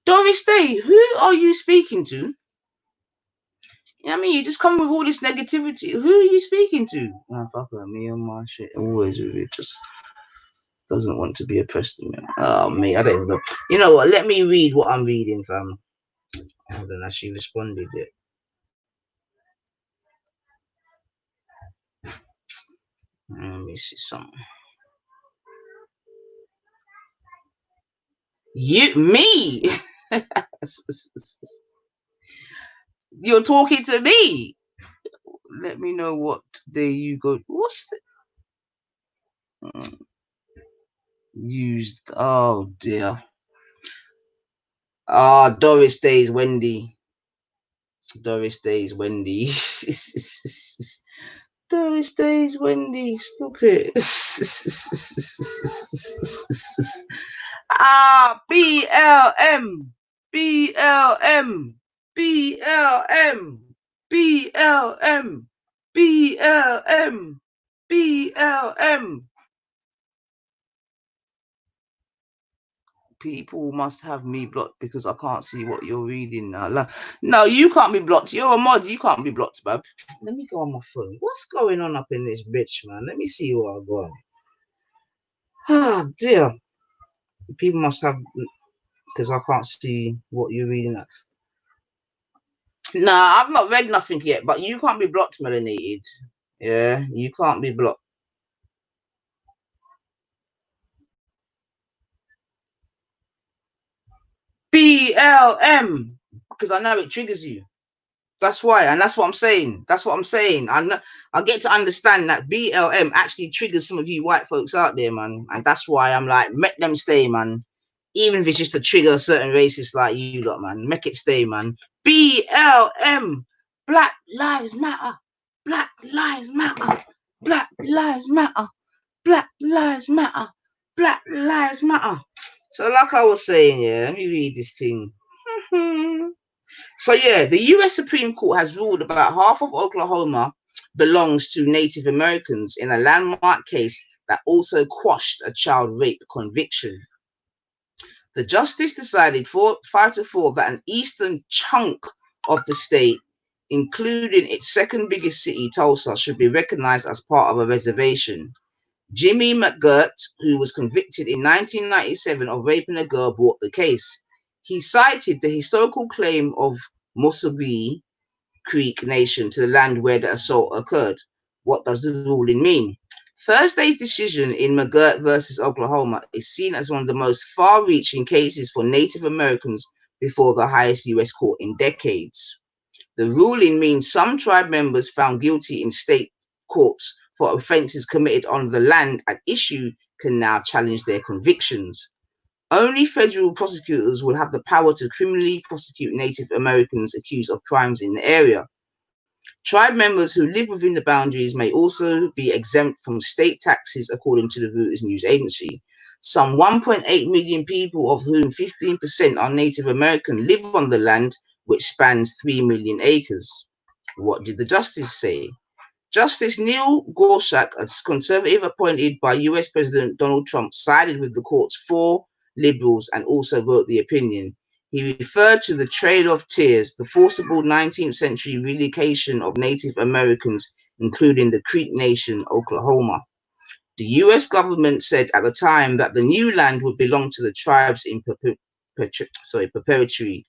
S1: Doris Day, who are you speaking to? I mean, you just come with all this negativity. Who are you speaking to? Oh, fuck me and my shit. Always really just doesn't want to be a person. Oh, me, I don't even know. You know what? Let me read what I'm reading, fam. I haven't actually responded yet. Let me see something. Me? You're talking to me? Let me know what day you go. What's the used? Oh dear. Doris Day's Wendy. Doris Day's Wendy. Doris Day's Wendy. Stop it. BLM. BLM. BLM. BLM. BLM. BLM. People must have me blocked because I can't see what you're reading now. No, you can't be blocked. You're a mod. You can't be blocked, bub. Let me go on my phone. What's going on up in this bitch, man? Let me see what I've got. Ah, dear. People must have, because I can't see what you're reading at. Nah, I've not read nothing yet, but you can't be blocked, Melanated. Yeah, you can't be blocked. BLM, because I know it triggers you. That's why, and that's what I'm saying. That's what I'm saying. I get to understand that BLM actually triggers some of you white folks out there, man. And that's why I'm like, make them stay, man. Even if it's just to trigger certain racists like you lot, man. Make it stay, man. BLM. Black Lives Matter. Black Lives Matter. Black Lives Matter. Black Lives Matter. Black Lives Matter. So like I was saying, yeah, let me read this thing. So yeah, the US Supreme Court has ruled about half of Oklahoma belongs to Native Americans in a landmark case that also quashed a child rape conviction. The justice decided 5-4 that an eastern chunk of the state, including its second biggest city, Tulsa, should be recognized as part of a reservation. Jimmy McGirt, who was convicted in 1997 of raping a girl, brought the case. He cited the historical claim of Muscogee Creek Nation to the land where the assault occurred. What does the ruling mean? Thursday's decision in McGirt versus Oklahoma is seen as one of the most far-reaching cases for Native Americans before the highest U.S. court in decades. The ruling means some tribe members found guilty in state courts for offences committed on the land at issue can now challenge their convictions. Only federal prosecutors will have the power to criminally prosecute Native Americans accused of crimes in the area. Tribe members who live within the boundaries may also be exempt from state taxes, according to the Reuters news agency. Some 1.8 million people, of whom 15% are Native American, live on the land, which spans 3 million acres. What did the justice say? Justice Neil Gorsuch, a conservative appointed by US President Donald Trump, sided with the court's 4 liberals and also wrote the opinion. He referred to the Trail of Tears, the forcible 19th century relocation of Native Americans, including the Creek Nation, Oklahoma. The US government said at the time that the new land would belong to the tribes in perpetuity.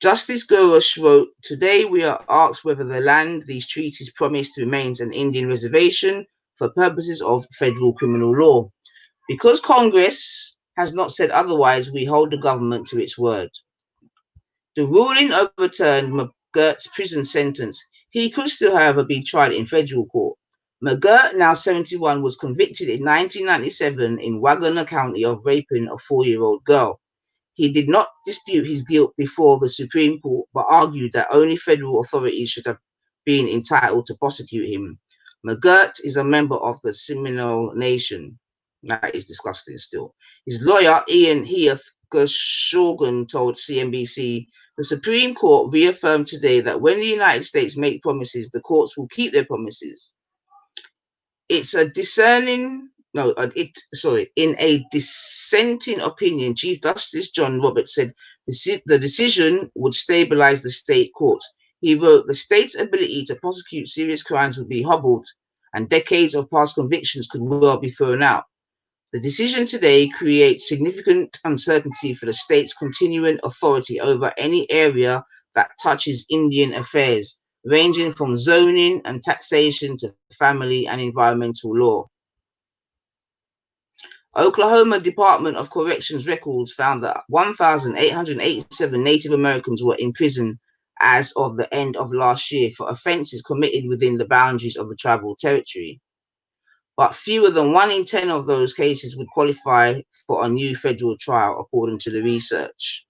S1: Justice Gorsuch wrote, "Today we are asked whether the land these treaties promised remains an Indian reservation for purposes of federal criminal law. Because Congress has not said otherwise, we hold the government to its word." The ruling overturned McGirt's prison sentence. He could still, however, be tried in federal court. McGirt, now 71, was convicted in 1997 in Wagner County of raping a 4-year-old girl. He did not dispute his guilt before the Supreme Court, but argued that only federal authorities should have been entitled to prosecute him. McGirt is a member of the Seminole Nation. That is disgusting still. His lawyer, Ian Heath Gershogan, told CNBC, "The Supreme Court reaffirmed today that when the United States make promises, the courts will keep their promises. It's a discerning... No, in a dissenting opinion, Chief Justice John Roberts said the decision would stabilize the state courts. He wrote, "The state's ability to prosecute serious crimes would be hobbled, and decades of past convictions could well be thrown out. The decision today creates significant uncertainty for the state's continuing authority over any area that touches Indian affairs, ranging from zoning and taxation to family and environmental law." Oklahoma Department of Corrections records found that 1,887 Native Americans were in prison as of the end of last year for offenses committed within the boundaries of the tribal territory. But fewer than 1 in 10 of those cases would qualify for a new federal trial, according to the research.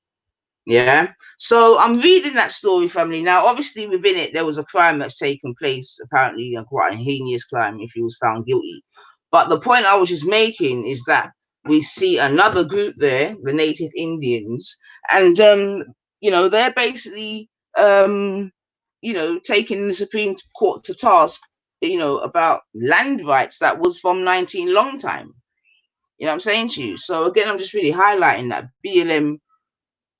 S1: Yeah. So I'm reading that story, family. Now, obviously, within it, there was a crime that's taken place, apparently, quite a heinous crime if he was found guilty. But the point I was just making is that we see another group there, the Native Indians, and, they're basically, taking the Supreme Court to task, about land rights that was from long time. You know what I'm saying to you? So, again, I'm just really highlighting that BLM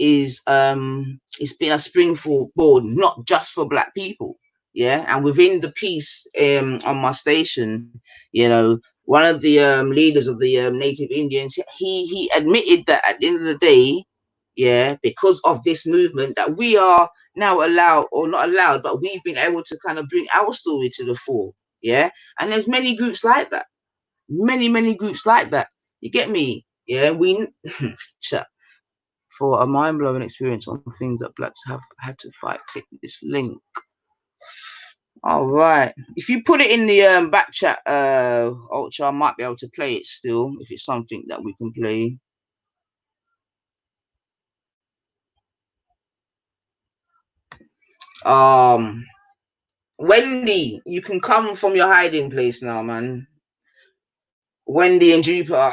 S1: is it's been a springboard not just for black people, yeah. And within the piece on my station, one of the leaders of the Native Indians, he admitted that at the end of the day, yeah, because of this movement that we are now allowed, or not allowed, but we've been able to kind of bring our story to the fore, yeah. And there's many groups like that, many groups like that, you get me? Yeah, for a mind-blowing experience on things that blacks have had to fight. Click this link. All right. If you put it in the back chat, Ultra, I might be able to play it still if it's something that we can play. Wendy, you can come from your hiding place now, man. Wendy and Jupiter.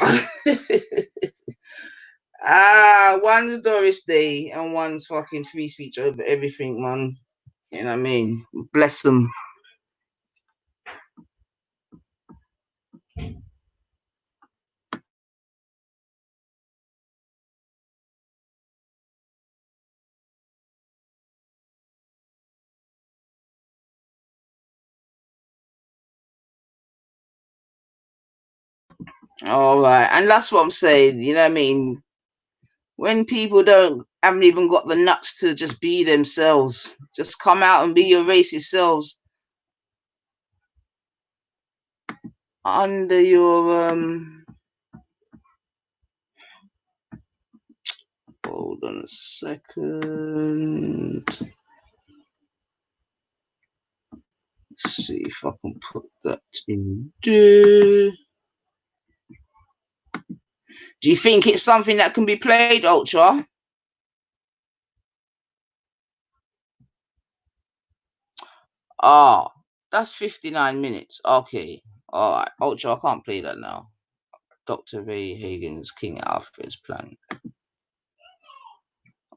S1: One's Doris Day and one's fucking free speech over everything, man. You know what I mean? Bless them. All right, and that's what I'm saying. You know what I mean? When people haven't even got the nuts to just be themselves, just come out and be your racist selves under your hold on a second. Let's see if I can put that in there. Do you think it's something that can be played, Ultra? That's 59 minutes. Okay. All right. Ultra, I can't play that now. Dr. Ray Hagen's King Alfred's plan.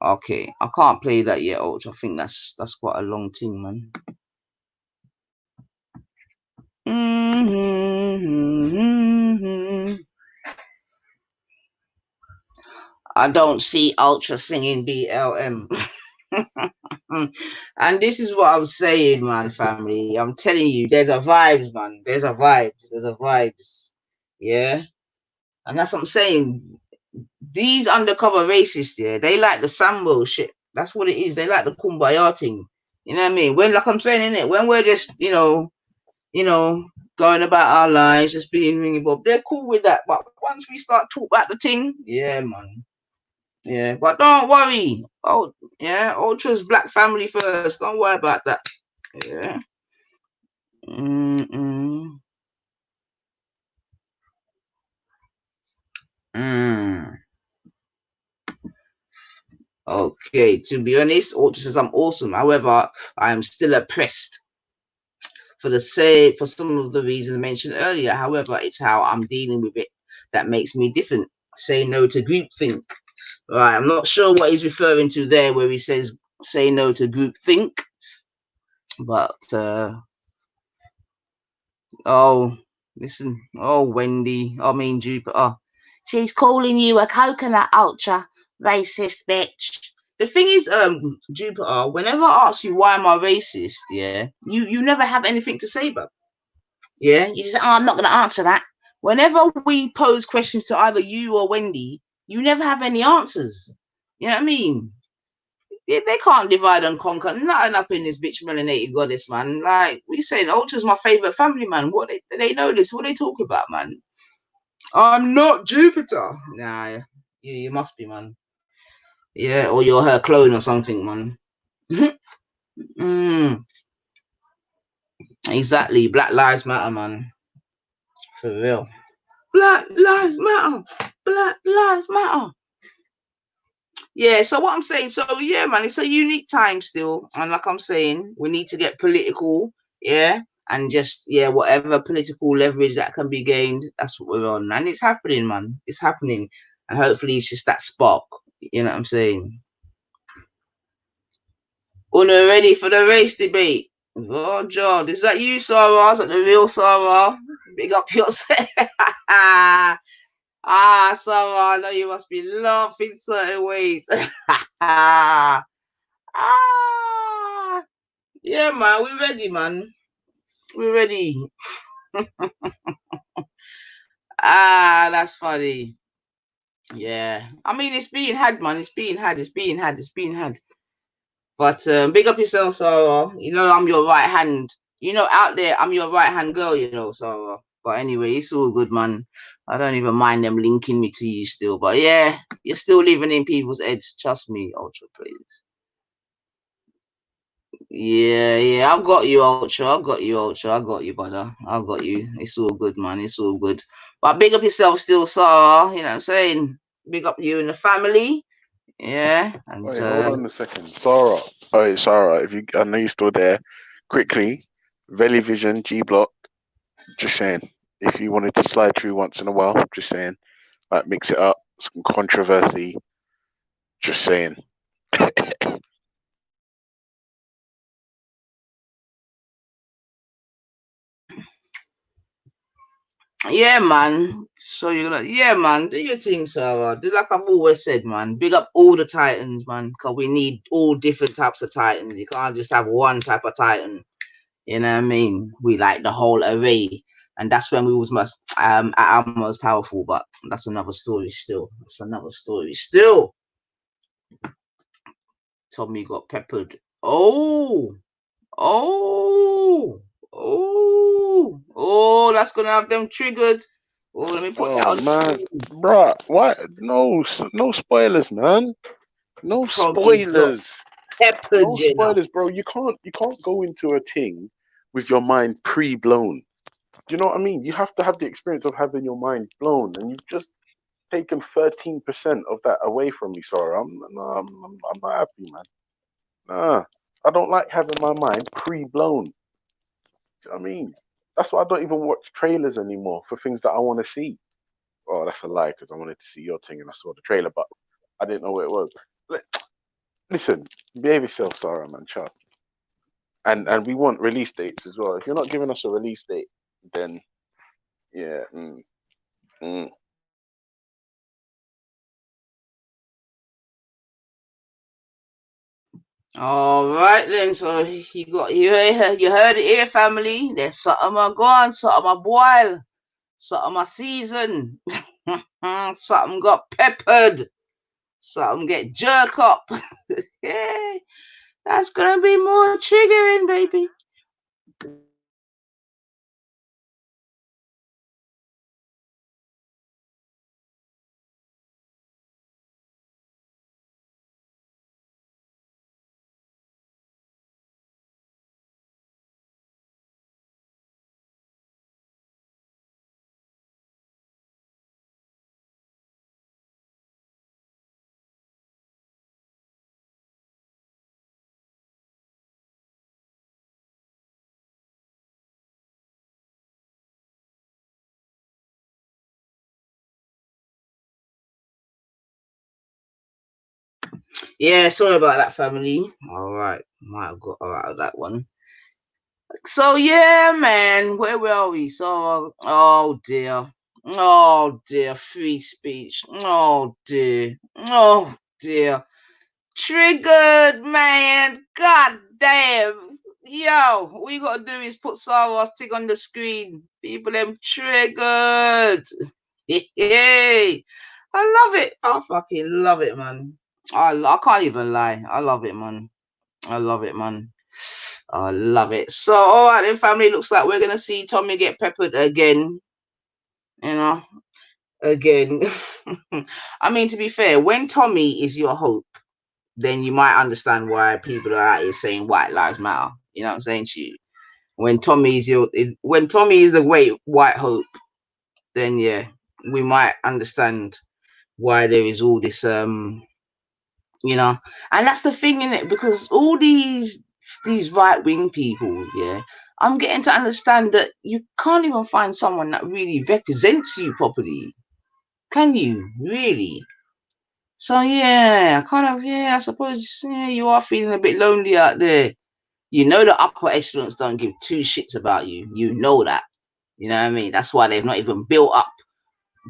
S1: Okay. I can't play that yet, Ultra. I think that's quite a long thing, man. I don't see Ultra singing BLM. And this is what I'm saying, man, family. I'm telling you, there's a vibes, man. There's a vibes. Yeah. And that's what I'm saying. These undercover racists, yeah, they like the Sambo shit. That's what it is. They like the kumbaya thing. You know what I mean? When, like I'm saying, innit? When we're just, you know, going about our lives, just being ringy bob, they're cool with that. But once we start talk about the thing, yeah, man. Yeah, but don't worry. Oh, yeah, Ultra's black family first. Don't worry about that. Yeah. Okay, to be honest, Ultra says I'm awesome. However, I am still oppressed for some of the reasons mentioned earlier. However, it's how I'm dealing with it that makes me different. Say no to groupthink. Right, I'm not sure what he's referring to there where he says say no to groupthink. But listen, Wendy, I mean Jupiter. She's calling you a coconut, Ultra racist bitch. The thing is, Jupiter, whenever I ask you why am I racist, yeah, you never have anything to say about. Yeah, you just I'm not gonna answer that. Whenever we pose questions to either you or Wendy, you never have any answers. You know what I mean? They can't divide and conquer. Nothing up in this bitch melanated goddess, man. Like we saying, Ultra's my favorite family, man. What they know this? What they talk about, man? I'm not Jupiter. Nah, you must be, man. Yeah, or you're her clone or something, man. Exactly. Black Lives Matter, man. For real. Black Lives Matter. Black Lives Matter. Yeah, so what I'm saying, so yeah, man, it's a unique time still. And like I'm saying, we need to get political, yeah, and just, yeah, whatever political leverage that can be gained, that's what we're on. And it's happening, man. It's happening. And hopefully it's just that spark. You know what I'm saying? Una ready for the race debate? Oh, John, is that you, Sarah? Is that the real Sarah? Big up yourself. Sarah, I know you must be laughing certain ways. Yeah, man, we're ready, man. We're ready. That's funny. Yeah. I mean, it's being had, man. It's being had. But big up yourself, Sarah. You know, I'm your right hand. You know, out there, I'm your right hand girl, you know, Sarah. But anyway, it's all good, man. I don't even mind them linking me to you still. But yeah, you're still living in people's heads. Trust me, Ultra, please. Yeah, I've got you, Ultra. I've got you, Ultra. I got you, brother. I've got you. It's all good, man. It's all good. But big up yourself still, Sarah. You know what I'm saying? Big up you and the family. Yeah. And
S2: Wait, hold on a second. Sarah. Oh, Sarah, I know you're still there. Quickly, Veli Vision, G Block. Just saying. If you wanted to slide through once in a while, just saying. Like, mix it up. Some controversy. Just saying.
S1: yeah, man. So you're gonna, yeah, man. Do your thing, Sarah. Do like I've always said, man. Big up all the Titans, man. Cause we need all different types of Titans. You can't just have one type of Titan. You know what I mean? We like the whole array, and that's when we was at our most powerful. But that's another story. Still, that's another story. Still, Tommy got peppered. Oh, oh, oh! That's gonna have them triggered. Oh, let me put that
S2: Oh,
S1: on the
S2: man.
S1: screen.
S2: Bruh, what? No, no spoilers, man. No
S1: Tommy got
S2: spoilers.
S1: peppered,
S2: No
S1: you know.
S2: spoilers, bro. You can't go into a thing with your mind pre-blown. Do you know what I mean? You have to have the experience of having your mind blown, and you've just taken 13% of that away from me. Sorry, I'm not happy, man. Nah, I don't like having my mind pre-blown. Do you know what I mean? That's why I don't even watch trailers anymore for things that I want to see. Oh, that's a lie because I wanted to see your thing and I saw the trailer, but I didn't know what it was. Listen, behave yourself, Sarah, man. Child. And we want release dates as well. If you're not giving us a release date, then yeah. Mm.
S1: All right then. So you heard it here, family. There's something I go on, something I boil, something I season, something got peppered, something get jerk up. Yeah, that's gonna be more triggering, baby. Yeah, sorry about that, family. All right, might have got out of that one. So yeah, man, where were we? So oh dear, free speech. Oh dear, triggered, man. God damn. Yo, all you gotta do is put Sarah's tick on the screen. People them triggered. Hey, I love it. I fucking love it, man. I can't even lie. I love it, man. I love it, man. I love it. So, all right, then, family. Looks like we're gonna see Tommy get peppered again. You know, again. I mean, to be fair, when Tommy is your hope, then you might understand why people are out here saying white lives matter. You know what I'm saying to you? When Tommy is the great white hope, then yeah, we might understand why there is all this you know, and that's the thing in it, because all these right-wing people, yeah, I'm getting to understand that you can't even find someone that really represents you properly, can you really? So yeah, I suppose, yeah, you are feeling a bit lonely out there. You know the upper echelons don't give two shits about you. You know that. You know what I mean? That's why they've not even built up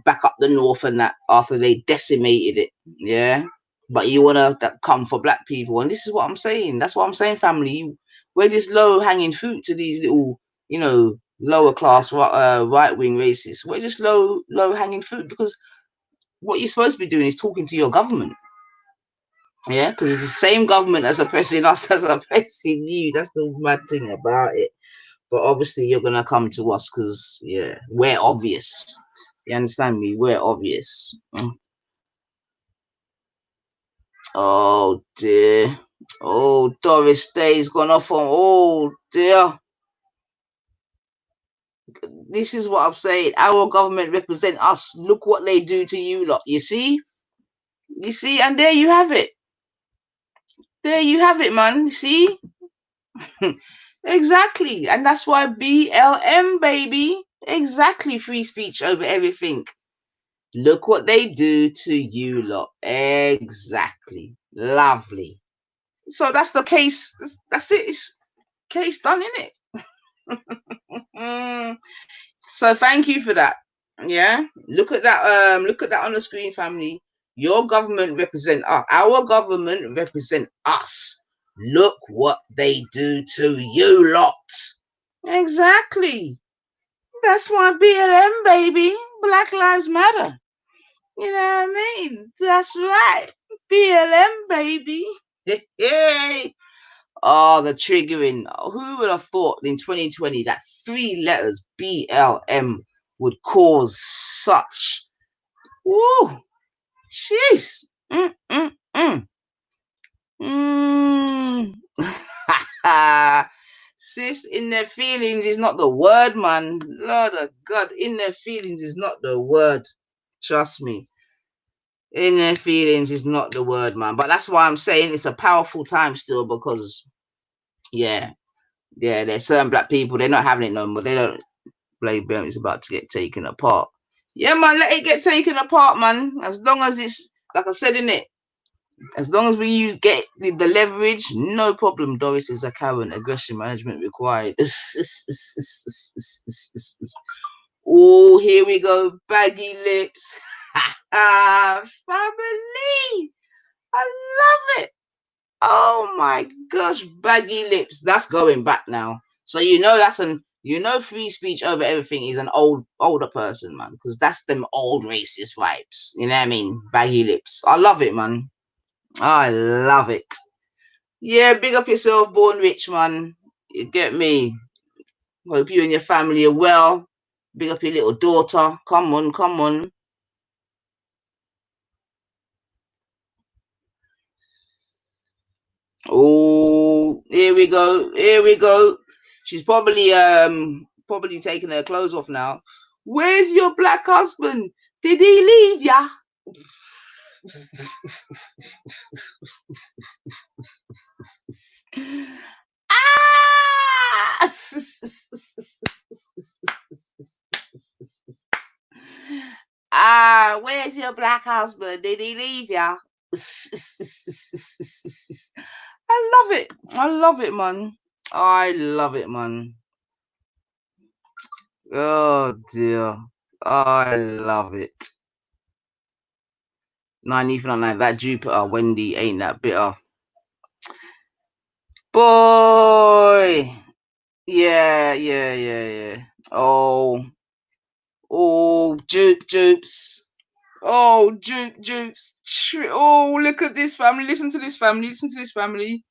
S1: back up the north and that after they decimated it. Yeah. But you wanna come for black people, and this is what I'm saying. That's what I'm saying, family. We're this low hanging fruit to these little, lower class right wing racists. We're just low hanging fruit, because what you're supposed to be doing is talking to your government. Yeah, because it's the same government as oppressing us as oppressing you. That's the mad thing about it. But obviously you're gonna come to us because yeah, we're obvious. You understand me? We're obvious. Oh dear. Oh, Doris Day's gone off on. Oh dear. This is what I'm saying. Our government represent us. Look what they do to you lot. You see? You see? And there you have it. There you have it, man. See? Exactly. And that's why BLM, baby. Exactly. Free speech over everything. Look what they do to you lot. Exactly. Lovely. So that's the case. That's it. It's case done, isn't it? So thank you for that. Yeah. Look at that. Look at that on the screen, family. Your government represent us. Our government represent us. Look what they do to you lot. Exactly. That's why BLM, baby. Black Lives Matter. You know what I mean? That's right. BLM, baby. Hey. Oh, the triggering. Who would have thought in 2020 that 3 letters BLM would cause such? Woo! Jeez. Sis, in their feelings is not the word, man. Lord of God, in their feelings is not the word. Trust me. In their feelings is not the word, man. But that's why I'm saying it's a powerful time still because, yeah, there's certain black people, they're not having it no more. They don't. Blade Belt is about to get taken apart. Yeah, man, let it get taken apart, man. As long as it's, like I said in it, as long as we get the leverage, no problem. Doris is a Karen. Aggression management required. Oh, here we go. Baggy lips. Family. I love it. Oh my gosh, baggy lips. That's going back now. So you know free speech over everything is an older person, man, because that's them old racist vibes. You know what I mean? Baggy lips. I love it, man. I love it. Yeah, big up yourself, born rich, man. You get me? Hope you and your family are well. Big up your little daughter. Come on, come on. Oh, here we go. Here we go. She's probably taking her clothes off now. Where's your black husband? Did he leave ya? Ah! Ah, where's your black husband? Did he leave ya? I love it. I love it, man. I love it, man. Oh dear. I love it. Not even like that Jupiter Wendy ain't that bitter. Boy. Yeah. Oh, Jupes. Oh, Jupes. Oh, look at this family. Listen to this family. Listen to this family.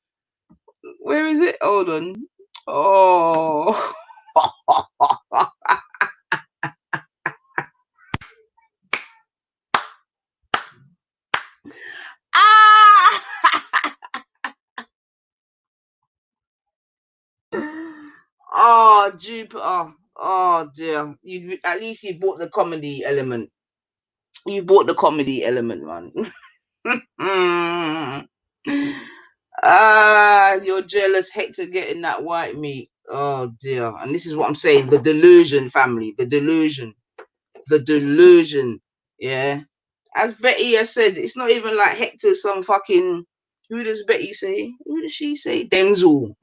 S1: Where is it? Hold on. Oh. Ah! Oh, Jupiter. Oh dear. At least you bought the comedy element. You bought the comedy element, man. You're jealous, Hector getting that white meat. Oh dear. And this is what I'm saying. The delusion, family. The delusion. The delusion. Yeah. As Betty has said, it's not even like Hector's some fucking. Who does Betty say? Who does she say? Denzel.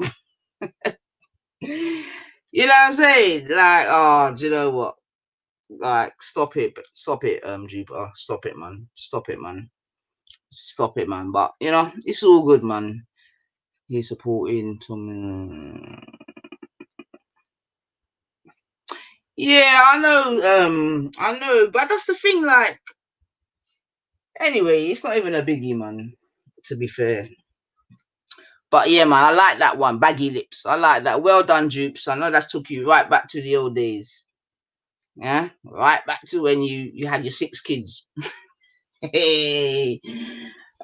S1: You know what I'm saying? Like, oh, do you know what? Like, stop it, Jupiter. Stop it, man. Stop it, man. Stop it, man. But you know, it's all good, man. He's supporting Tom. Yeah, I know, but that's the thing. Like, anyway, it's not even a biggie, man. To be fair, But yeah, man, I like that one. Baggy lips. I like that. Well done, Dupes. I know that's took you right back to the old days. Yeah, right back to when you had your 6 kids. Hey,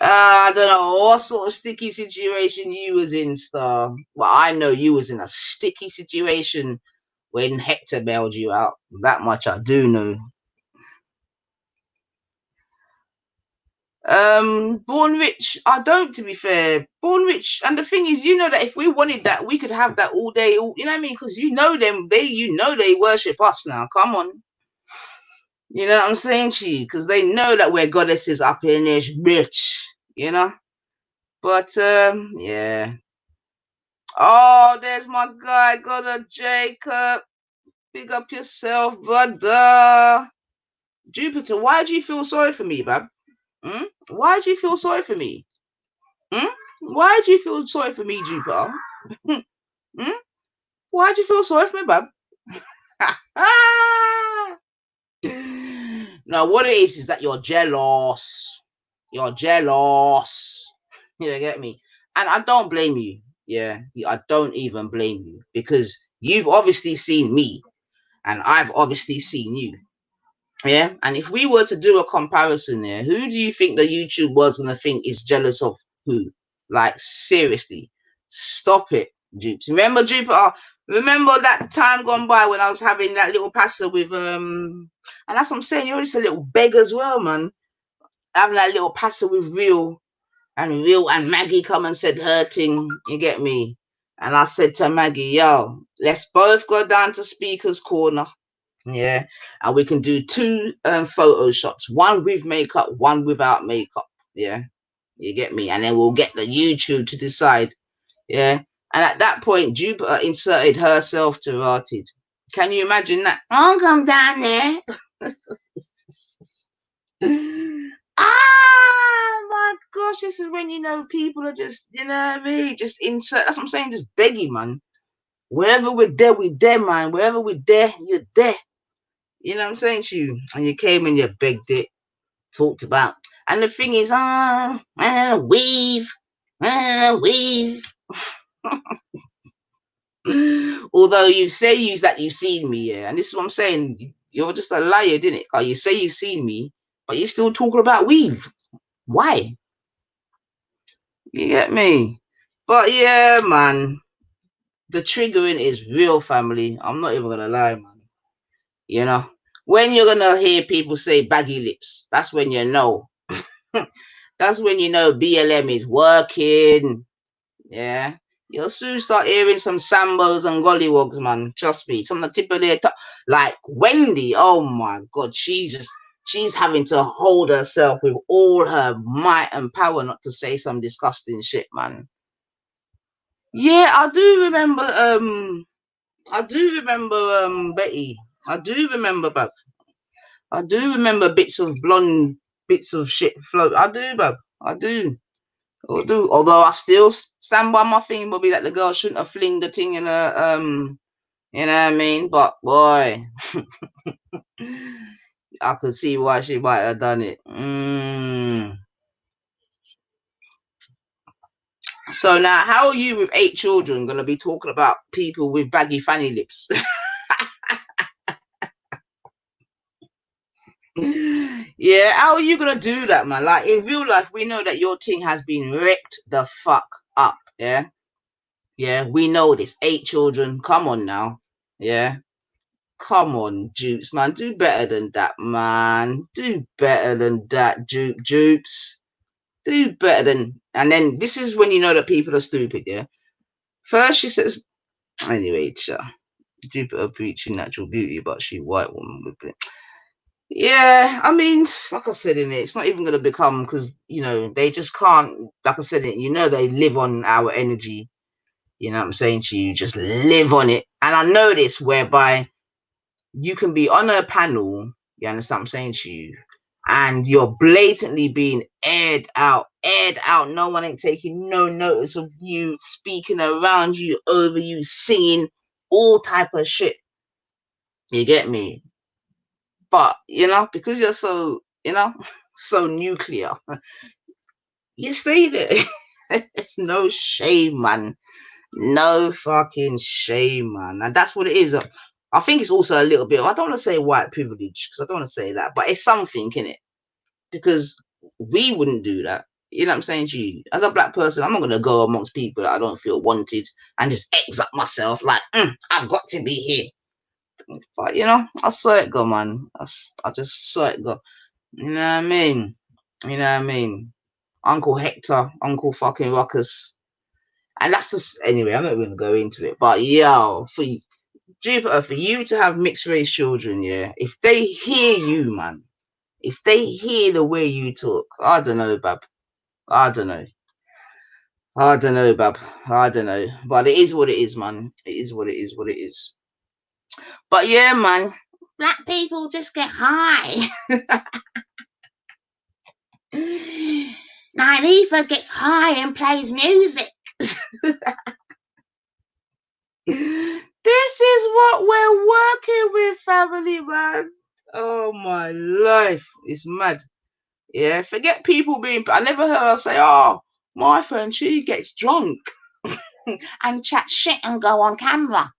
S1: I don't know what sort of sticky situation you was in, Star. Well, I know you was in a sticky situation when Hector bailed you out. That much I do know. Born Rich, I don't, to be fair. Born Rich, and the thing is, you know that if we wanted that, we could have that all day. You know what I mean? Because you know them, they worship us now. Come on. You know what I'm saying to you? Because they know that we're goddesses up in this bitch, you know? But, yeah. Oh, there's my guy, Goddard Jacob. Big up yourself, brother. Jupiter, why do you feel sorry for me, bab? Why do you feel sorry for me? Why do you feel sorry for me, Jupiter? Why do you feel sorry for me, bab? Now, what it is that you're jealous. You're jealous. You get me? And I don't blame you. Yeah, I don't even blame you because you've obviously seen me and I've obviously seen you. Yeah, and if we were to do a comparison there, who do you think the YouTube was going to think is jealous of who? Like, seriously, stop it, Dupes. Remember, Jupiter? Remember that time gone by when I was having that little passer with, and that's what I'm saying, you're just a little beggar as well, man. Having that little passer with Real and Maggie come and said her thing, you get me? And I said to Maggie, yo, let's both go down to Speaker's Corner. Yeah, and we can do 2 photo shots, one with makeup, one without makeup. Yeah, you get me? And then we'll get the YouTube to decide. Yeah, and at that point, Jupiter inserted herself to Rotted. Can you imagine that? I'll come down there. My gosh, this is when, you know, people are just, you know what I mean? Just insert. That's what I'm saying, just begging, man. Wherever we're there, man. Wherever we're there, you're there. You know what I'm saying to you? And you came and you begged it, talked about. And the thing is, weave. Although you say that you've seen me, yeah. And this is what I'm saying. You're just a liar, didn't it? You say you've seen me, but you're still talking about weave. Why? You get me? But yeah, man. The triggering is real, family. I'm not even gonna lie, man. You know, when you're gonna hear people say baggy lips, that's when you know. That's when you know BLM is working. Yeah, you'll soon start hearing some sambos and gollywogs, man. Trust me. It's on the tip of their tongue. Like Wendy, oh my God, she's having to hold herself with all her might and power not to say some disgusting shit, man. Yeah, I do remember. Betty. I do remember, bub. I do remember bits of blonde, bits of shit float. I do, bub. I do. Although I still stand by my thing, Bobby, that the girl shouldn't have flinged the thing in her, you know what I mean? But boy, I could see why she might have done it. So now, how are you with 8 children going to be talking about people with baggy fanny lips? Yeah, how are you gonna do that, man? Like in real life, we know that your thing has been wrecked the fuck up. Yeah, we know this. 8 children. Come on now. Yeah, come on, Jupes, man. Do better than that, man. Do better than that, Jupes. Do better than. And then this is when you know that people are stupid. Yeah. First, she says. Anyway, Jupiter preaching natural beauty, but she white woman with it. Yeah, I mean, like I said in it, it's not even going to become, because, you know, they just can't, like I said, you know, they live on our energy. You know what I'm saying to you? Just live on it. And I know this, whereby you can be on a panel, you understand what I'm saying to you, and you're blatantly being aired out. No one ain't taking no notice of you, speaking around you, over you, singing, all type of shit. You get me? But, you know, because you're so, you know, so nuclear, you stay there. It's no shame, man. No fucking shame, man. And that's what it is. I think it's also a little bit, I don't want to say white privilege, because I don't want to say that, but it's something, in it. Because we wouldn't do that. You know what I'm saying to you? As a black person, I'm not going to go amongst people that I don't feel wanted and just X up myself like, I've got to be here. But, you know, I saw it go, man. I just saw it go. You know what I mean? You know what I mean? Uncle Hector, Uncle fucking Ruckus. And that's just, anyway, I'm not going to go into it. But, yo, Jupiter, for you to have mixed race children, yeah, if they hear you, man, if they hear the way you talk, I don't know, bab. I don't know. I don't know, bab. I don't know. But it is what it is, man. It is what it is, what it is. But yeah, man, black people just get high. Nylefa gets high and plays music. This is what we're working with, family, man. Oh my life. It's mad. Yeah, forget people being, I never heard her say, oh, my friend, she gets drunk and chat shit and go on camera.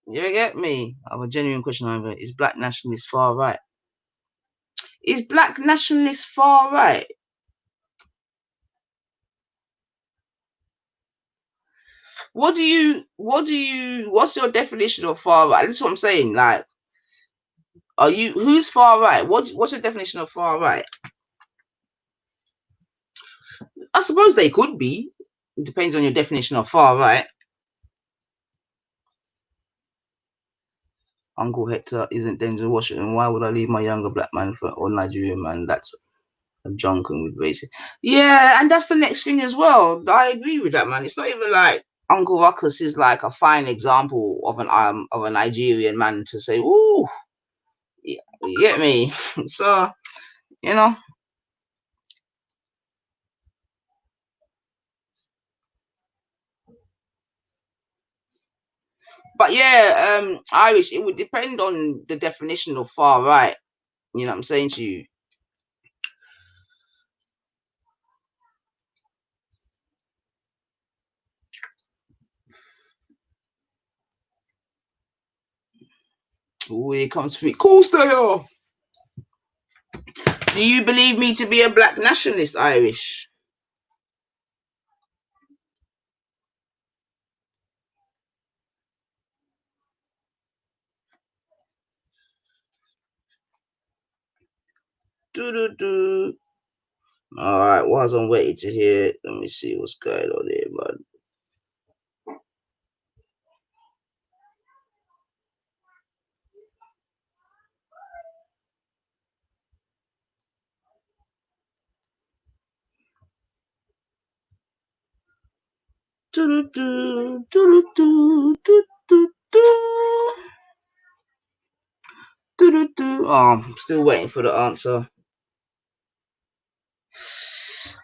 S1: You get me? I have a genuine question over, is black nationalists far right? Is black nationalists far right? What's your definition of far right? That's what I'm saying. Like, who's far right? What's your definition of far right? I suppose they could be. It depends on your definition of far right. Uncle Hector isn't Denzel Washington. Why would I leave my younger black man or Nigerian man? That's a drunken with racism. Yeah, and that's the next thing as well. I agree with that, man. It's not even like Uncle Ruckus is like a fine example of a Nigerian man to say, ooh, you get me? So, you know. But yeah, Irish, it would depend on the definition of far right. You know what I'm saying to you? Oh, here comes free. Cool, stay off. Do you believe me to be a black nationalist, Irish? Do. All right, whilst I'm waiting to hear, let me see what's going on here, man. Oh, I'm still waiting for the answer.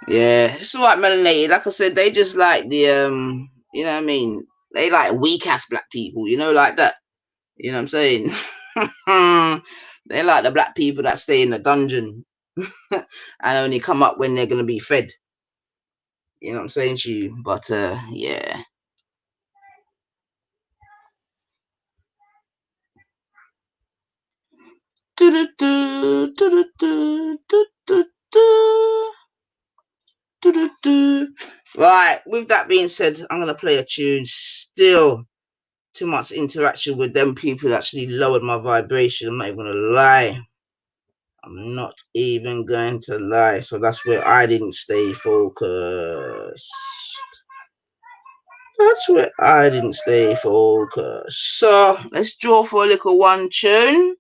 S1: Yeah, it's alright, melanated. Like I said, they just like the you know what I mean? They like weak ass black people, you know, like that. You know what I'm saying? They like the black people that stay in the dungeon and only come up when they're gonna be fed. You know what I'm saying to you? But yeah. Right, with that being said, I'm gonna play a tune. Still too much interaction with them people actually lowered my vibration. I'm not even gonna lie. I'm not even going to lie. So that's where I didn't stay focused. That's where I didn't stay focused. So let's draw for a little one tune.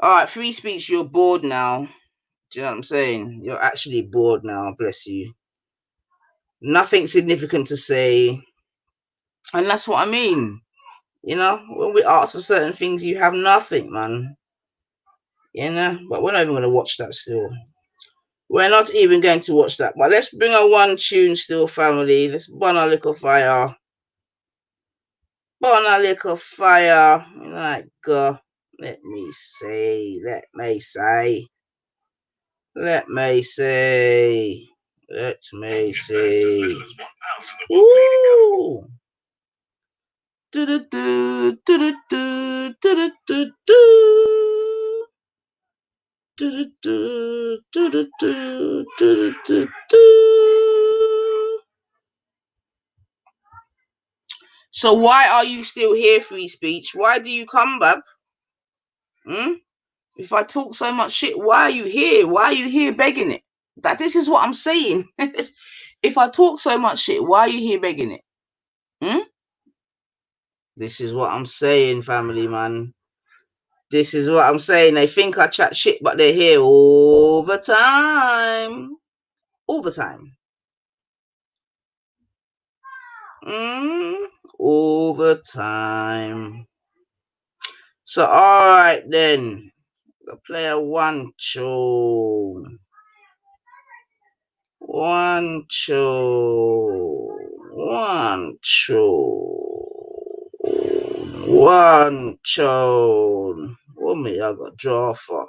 S1: Alright, free speech, you're bored now. Do you know what I'm saying? You're actually bored now, bless you. Nothing significant to say. And that's what I mean. You know, when we ask for certain things, you have nothing, man. You know, but we're not even going to watch that still. We're not even going to watch that. But let's bring a one tune still, family. Let's burn a little fire. Burn a little fire. Like, let me say. Let me see. Ooh. Do-do-do, do-do-do, do-do-do-do. Do-do-do, do-do-do, do-do-do-do. So why are you still here, free speech? Why do you come, bub? If I talk so much shit, why are you here? Why are you here begging it? This is what I'm saying. If I talk so much shit, why are you here begging it? This is what I'm saying, family, man. This is what I'm saying. They think I chat shit, but they're here all the time. All the time. All the time. So, all right, then. I'll play a one tune. One tune. One tune. What me I got draw for?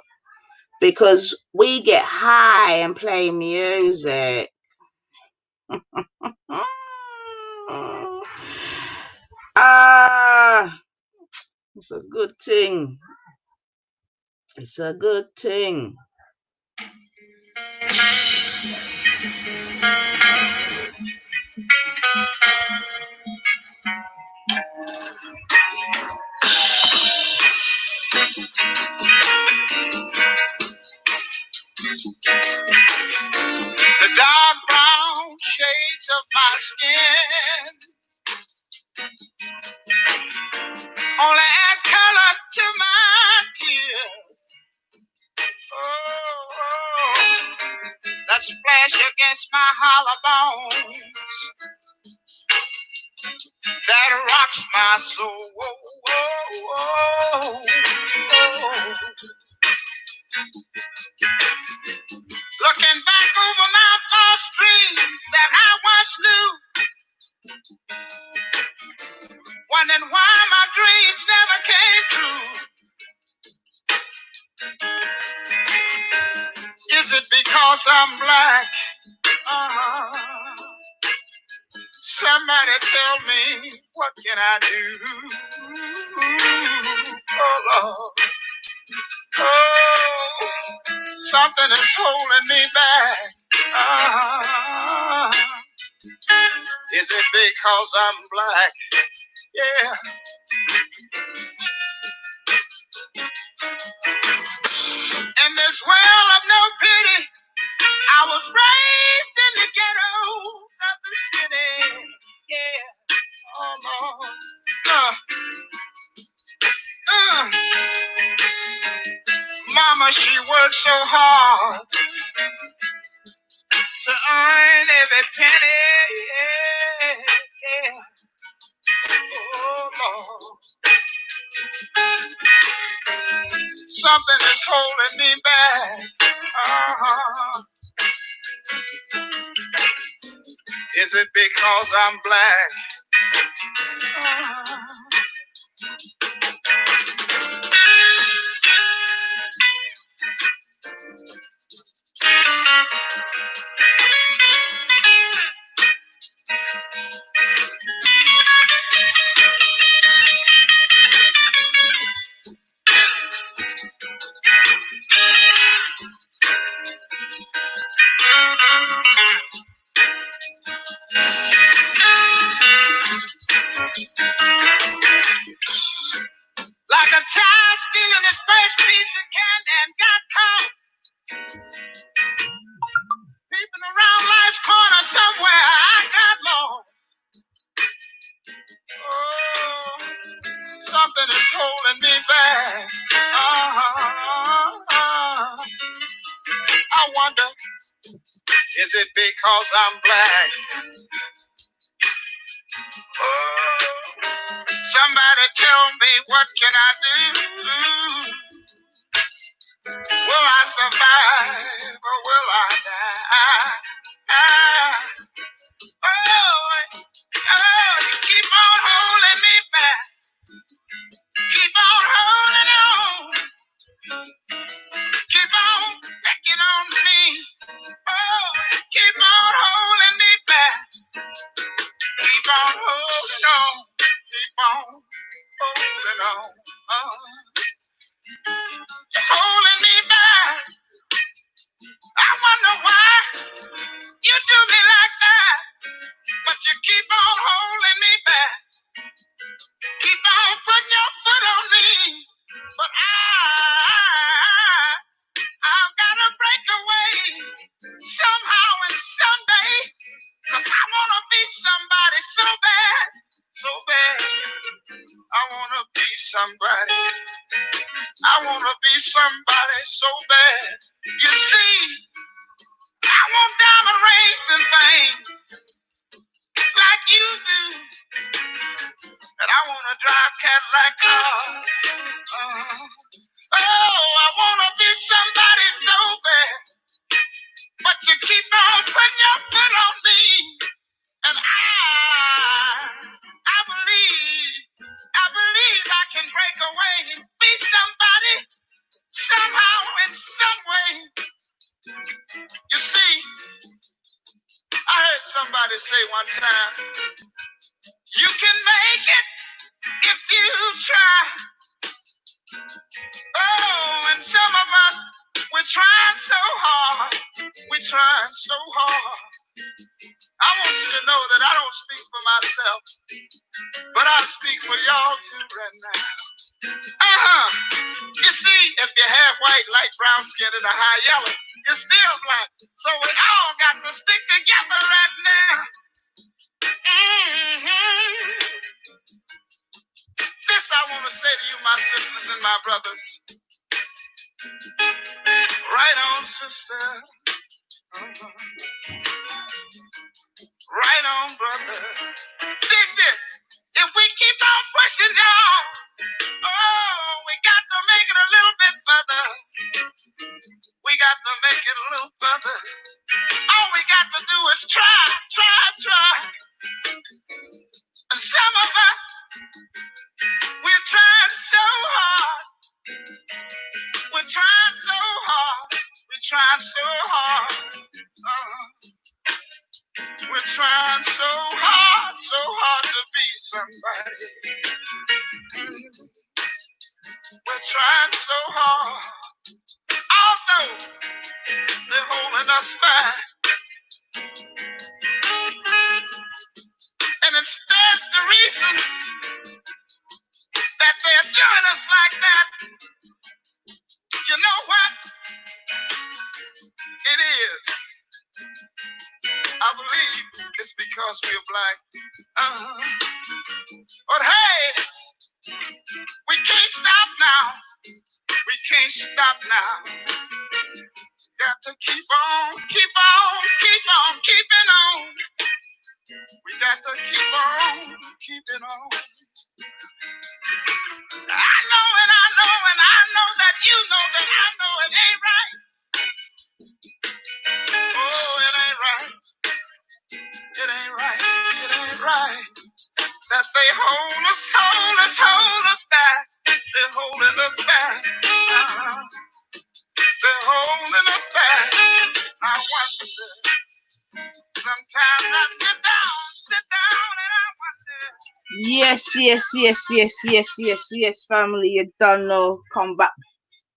S1: Because we get high and play music. It's a good thing. It's a good thing. The dark brown shades of my skin only add color to my tears. Oh, that splash against my hollow bones that rocks my soul. Looking back over my false dreams that I once knew, wondering why my dreams never came true. Is it because I'm black? Somebody tell me, what can I do? Oh, Lord. Oh, something is holding me back. Is it because I'm black? Yeah. In this world of no pity, I was raised in the ghetto of the city. Yeah. Oh, Lord. Mama, she worked so hard to earn every penny. Yeah, yeah. Oh, Lord. Something is holding me back. Is it because I'm black? Like a child stealing his first piece of candy and got caught. Peeping around life's corner somewhere, I got lost. Oh, something is holding me back. I wonder, is it because I'm black? Oh, somebody tell me, what can I do? Will I survive or will I die? Oh, you keep on holding me back. Keep on holding on. Keep on picking on me.
S5: Oh, keep on holding me back. Keep on holding on. Keep on holding on. You're holding me back. I wonder why you do me like that. But you keep on holding me back. Keep on putting your foot on me. But I've got to break away somehow and someday. Cause I want to be somebody so bad. So bad. I want to be somebody. I want to be somebody so bad. You see, I want diamond rings and things like you do. And I want to drive Cadillac cars. Oh, I want to be somebody so bad. But you keep on putting your foot on me. And I believe I can break away and be somebody somehow in some way. You see, I heard somebody say one time, you can make it if you try. Oh, and some of us, we're trying so hard. We're trying so hard. I want you to know that I don't speak for myself, but I speak for y'all too right now. You see, if you're half white, light brown skin, and a high yellow, you're still black. So we all got to stick together right now. This I want to say to you, my sisters and my brothers. Right on, sister. Right on, brother. Dig this. If we keep on pushing y'all, oh, we got to make it a little bit further. We got to make it a little further. All we got to do is try. And some of us, we're trying so hard. We're trying so hard. We're trying so hard. We're trying so hard to be somebody. We're trying so hard. Although they're holding us back. And that's the reason that they're doing us like that. You know what? It is. I believe it's because we're black. But hey, we can't stop now. We can't stop now. Got to keep on keeping on. We got to keep on keeping on. I know that you know that I know it ain't right. Oh, it ain't right. It ain't right. It ain't right. That they hold us back. They're holding us back. They're holding us back. I wonder. Sometimes I sit down and I wonder.
S1: Yes, family, you done know. Come back,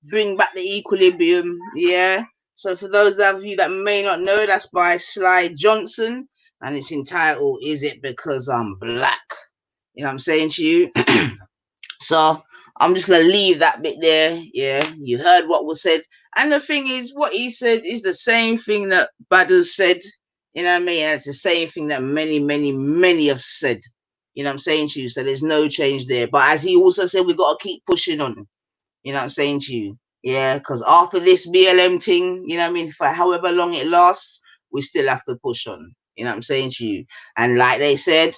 S1: bring back the equilibrium. Yeah. So for those of you that may not know, that's by Sly Johnson, and it's entitled "Is It Because I'm Black?" You know what I'm saying to you? So I'm just gonna leave that bit there. Yeah, you heard what was said, and the thing is, what he said is the same thing that Badders said. You know what I mean? And it's the same thing that many have said. You know what I'm saying to you? So there's no change there. But as he also said, we got to keep pushing on. You know what I'm saying to you? Yeah, because after this BLM thing, you know what I mean, for however long it lasts, we still have to push on. You know what I'm saying to you? And like they said,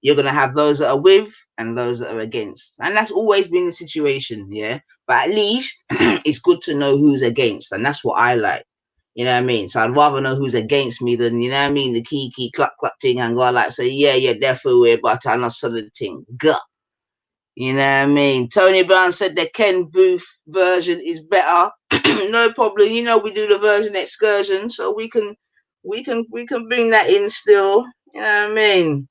S1: you're going to have those that are with and those that are against. And that's always been the situation, yeah? But at least it's good to know who's against. And that's what I like. You know what I mean? So I'd rather know who's against me than, you know what I mean, the key cluck thing and go like say, yeah, definitely, but I'm not sort of thing. Guh. You know what I mean? Tony Brown said the Ken Booth version is better. No problem. You know we do the version excursion, so we can bring that in still. You know what I mean?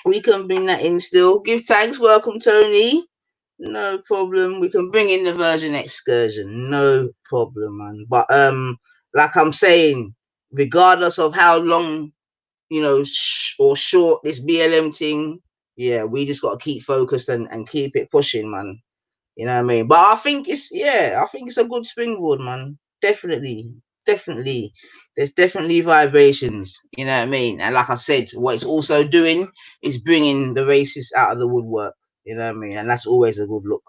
S1: We can bring that in still. Give thanks. Welcome, Tony. No problem. We can bring in the version excursion. No problem, man. But like I'm saying, regardless of how long, you know, or short this BLM thing, yeah, we just got to keep focused and keep it pushing, man. You know what I mean? But I think it's a good springboard, man. Definitely. There's definitely vibrations, you know what I mean? And like I said, what it's also doing is bringing the racists out of the woodwork, you know what I mean? And that's always a good look,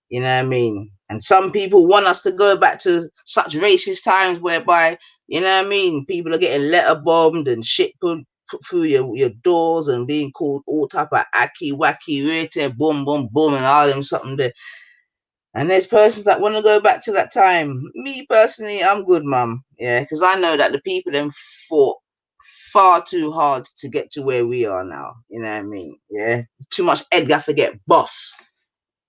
S1: you know what I mean? And some people want us to go back to such racist times whereby, you know what I mean, people are getting letter bombed and shit put through your doors and being called all type of aki wacky rete boom boom boom and all them something there. And there's persons that want to go back to that time. Me personally, I'm good, mum. Yeah, because I know that the people then fought far too hard to get to where we are now. You know what I mean? Yeah. Too much Edgar forget boss.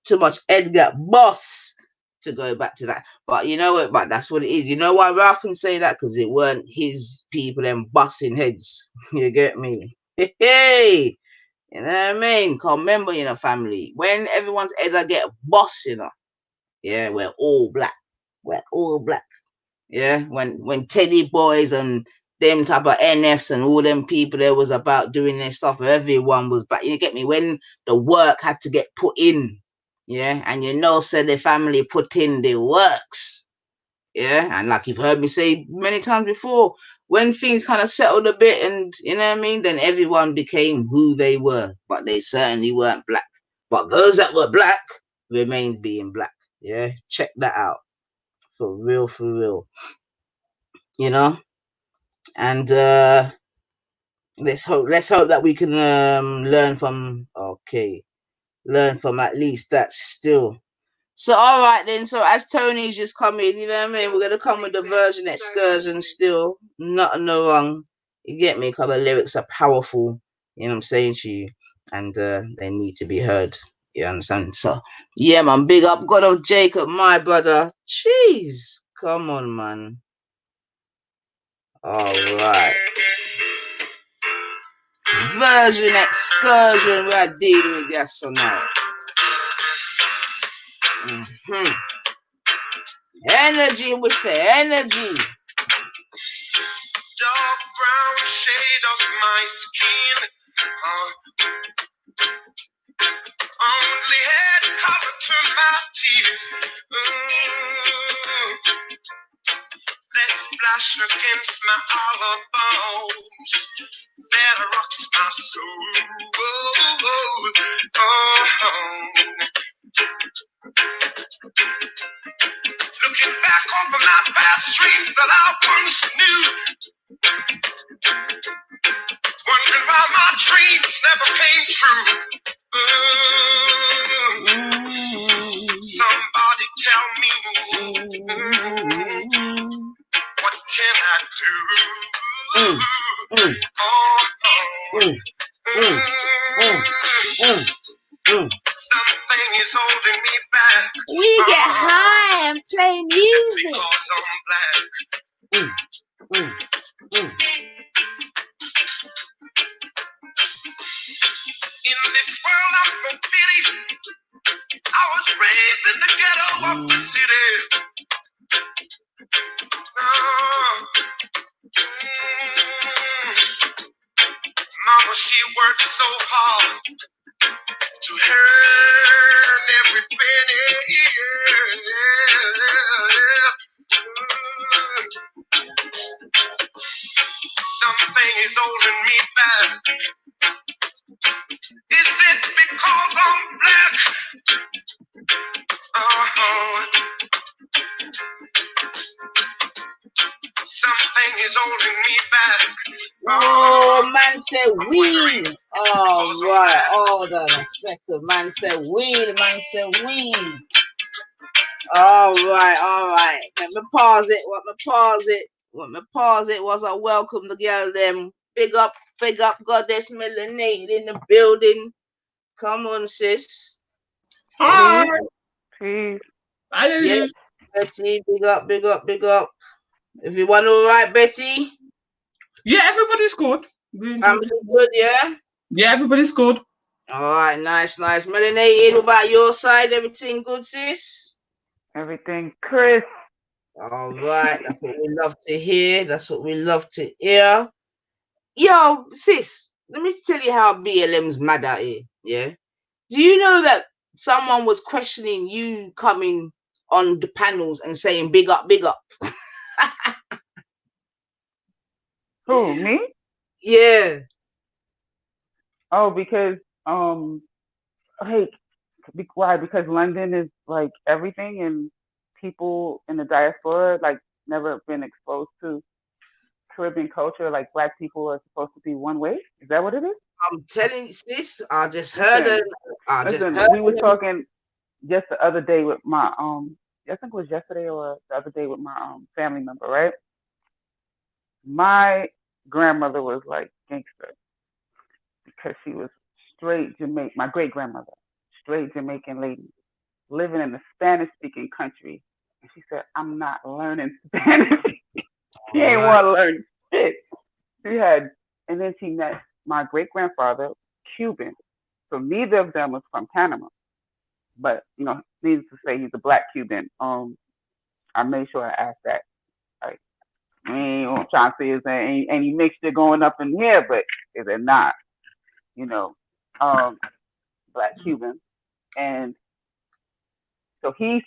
S1: Too much Edgar boss to go back to that. But you know what? But that's what it is. You know why Ralph can say that? Because it weren't his people them busting heads. You get me? Hey. You know what I mean? Cause remember, you know, family, when everyone's Edgar get boss, you know. Yeah, we're all black. We're all black. Yeah, when Teddy Boys and them type of NFs and all them people there was about doing their stuff, everyone was black. You get me? When the work had to get put in, yeah, and you know, said the family put in the works. Yeah, and like you've heard me say many times before, when things kind of settled a bit and you know what I mean, then everyone became who they were, but they certainly weren't black. But those that were black remained being black. Yeah, check that out. For real. You know? And let's hope that we can learn from at least that still. So all right then, so as Tony's just come in, you know what I mean, we're gonna come with the version excursion still. Nothing no wrong. You get me? Because the lyrics are powerful, you know what I'm saying to you, and they need to be heard. You understand? So yeah, man, big up God of Jacob, my brother. Jeez, come on, man. All right. Version excursion, we are dealing with yes or no. Energy, we say energy.
S5: Dark brown shade of my skin. Only had color to my tears. That splash against my hollow bones. That rocks my soul. Looking back over my past dreams that I once knew. Wondering why my dreams never came true. Somebody tell me, what can I do? Something is holding me back.
S1: We get high and play music.
S5: Because I'm black. In this world of no pity, I was raised in the ghetto of the city. Mama, she worked so hard to earn every penny. Something is holding me back. Is it because I'm black? Something is holding me back.
S1: Oh, man said weed. All right, hold on a second. Man said weed. All right. Let me pause it. What me pause it was I welcome the girl them. Big up, goddess Melanated in the building. Come on, sis.
S6: Hi.
S7: Peace.
S6: Hi, ladies.
S1: Yeah, Betty, big up, big up, big up. Everyone all right, Betty?
S6: Yeah, everybody's good.
S1: Family good, yeah?
S6: Yeah, everybody's good.
S1: All right, nice. Melanated, what about your side? Everything good, sis?
S7: Everything Chris.
S1: All right, that's what we love to hear. That's what we love to hear. Yo, sis, let me tell you how BLM's mad out here, yeah? Do you know that someone was questioning you coming on the panels and saying big up, big up?
S7: Who, me?
S1: Yeah.
S7: Oh, because hey, why? Because London is like everything, and people in the diaspora like never been exposed to Caribbean culture. Like Black people are supposed to be one way. Is that what it is?
S1: I'm telling you, sis, I just heard
S7: Listen,
S1: it. I just
S7: listen.
S1: heard
S7: We was
S1: him.
S7: talking just the other day with my I think it was yesterday or the other day with my family member, right? My grandmother was like gangster because she was straight Jamaican. My great grandmother, straight Jamaican lady, living in a Spanish speaking country. And she said, I'm not learning Spanish. She ain't
S1: Alright.
S7: want to learn shit. She had, and then she met my great grandfather, Cuban. So neither of them was from Panama. But, you know, needless to say, he's a Black Cuban. I made sure I asked that. Like, we ain't trying to say is there any mixture going up in here, but is it not? You know, Black Cuban. And so he's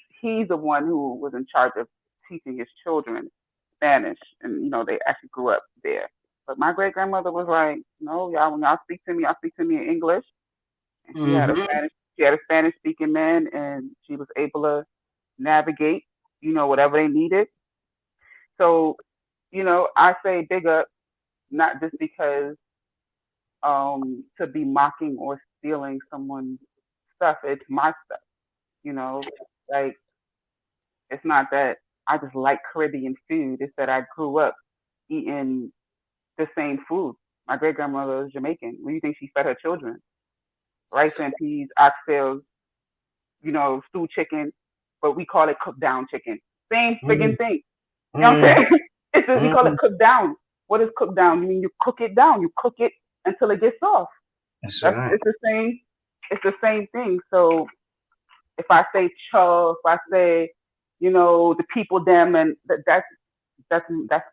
S7: the one who was in charge of teaching his children Spanish, and you know they actually grew up there. But my great grandmother was like, no, y'all, when y'all speak to me in English. And she had a Spanish speaking man, and she was able to navigate, you know, whatever they needed. So, you know, I say big up, not just because to be mocking or stealing someone's stuff. It's my stuff, you know, like it's not that I just like Caribbean food. It's that I grew up eating the same food. My great grandmother was Jamaican. What do you think she fed her children? Rice and peas, oxtails, you know, stewed chicken, but we call it cooked down chicken. Same friggin' thing. You know what I'm saying? It's just, we call it cooked down. What is cooked down? You mean you cook it down. You cook it until it gets soft.
S1: That's right.
S7: It's the same. It's the same thing. So if I say cho, if I say, you know, the people them, and that's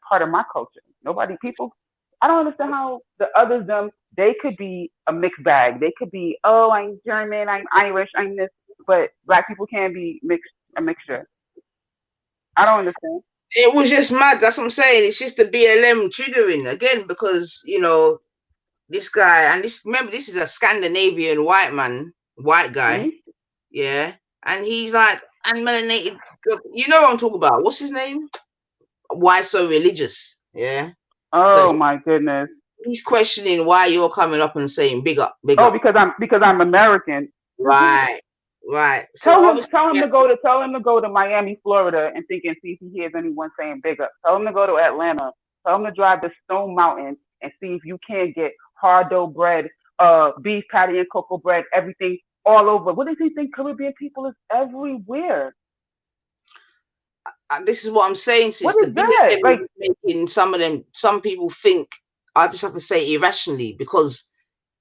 S7: part of my culture. Nobody people. I don't understand how the others them. They could be a mixed bag. They could be, oh, I'm German, I'm Irish, I'm this, but Black people can't be a mixture. I don't understand.
S1: It was just mad. That's what I'm saying. It's just the BLM triggering again because you know this guy and remember this is a Scandinavian white guy,
S7: Mm-hmm.
S1: yeah, and he's like and melanated. You know what I'm talking about? What's his name? Why so religious? Yeah.
S7: Oh
S1: So
S7: my goodness.
S1: he's questioning why you're coming up and saying big up, big
S7: Oh,
S1: up.
S7: because I'm American.
S1: Right. So
S7: Tell him
S1: obviously,
S7: to go to Miami, Florida, and see if he hears anyone saying big up. Tell him to go to Atlanta. Tell him to drive to Stone Mountain and see if you can get hard dough bread, beef patty and cocoa bread, everything all over. What does he think Caribbean people is everywhere?
S1: this is what I'm saying, sis.
S7: What is that? Like,
S1: making some people think. I just have to say irrationally because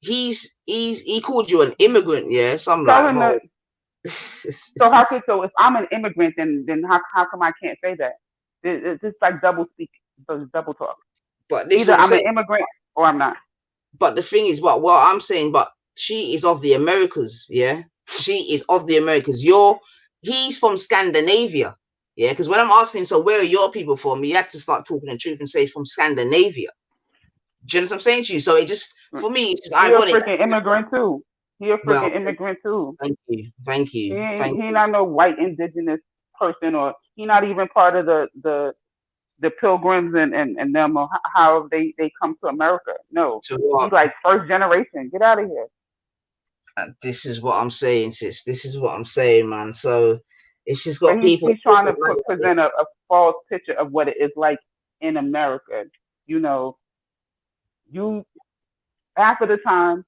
S1: he called you an immigrant, yeah. So I'm
S7: tell
S1: like,
S7: him
S1: bro.
S7: so if I'm an immigrant, then how come I can't say that? It's just like double talk.
S1: But this
S7: Either
S1: is what I'm
S7: I'm an
S1: saying.
S7: immigrant or I'm not.
S1: But the thing is, what I'm saying, but she is of the Americas, yeah. She is of the Americas. He's from Scandinavia, yeah. Because when I'm asking, so where are your people from? You have to start talking the truth and say it's from Scandinavia. Do you know what I'm saying to you? So it just for me, it's just ironic.
S7: He a freaking immigrant too.
S1: Well, thank you.
S7: He not no white indigenous person, or he not even part of the pilgrims and them, or how they come to America. No, he like first generation. Get out of here.
S1: This is what I'm saying, sis. This is what I'm saying, man. So it's just got people.
S7: He's trying to present a false picture of what it is like in America. You know, half of the time,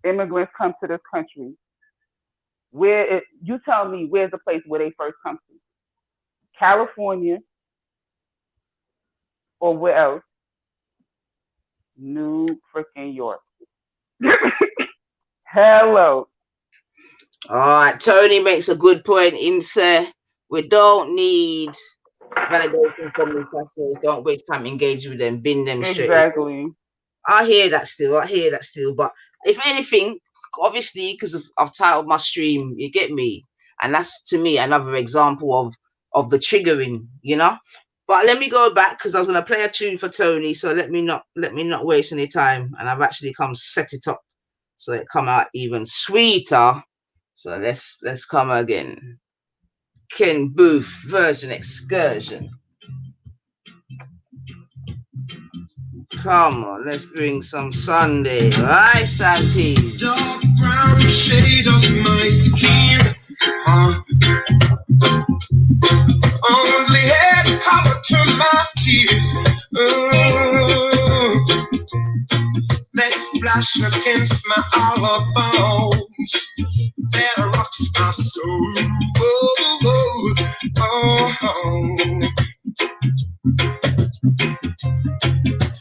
S7: immigrants come to this country, you tell me where's the place where they first come to? California or where else? New freaking York. Hello.
S1: All right, Tony makes a good point. In say we don't need validation from these pastors. Don't waste time engaging with them. Bin them straight.
S7: Exactly.
S1: I hear that still. But if anything, obviously, because I've titled my stream, you get me, and that's to me another example of the triggering, you know. But let me go back because I was gonna play a tune for Tony, so let me not waste any time. And I've actually come set it up so it come out even sweeter. So let's come again. Ken Booth version excursion. Come on, let's bring some Sunday rice and peas.
S5: Dark brown shade of my skin. Only had color to my tears. That splash against my hollow bones. That rocks my soul.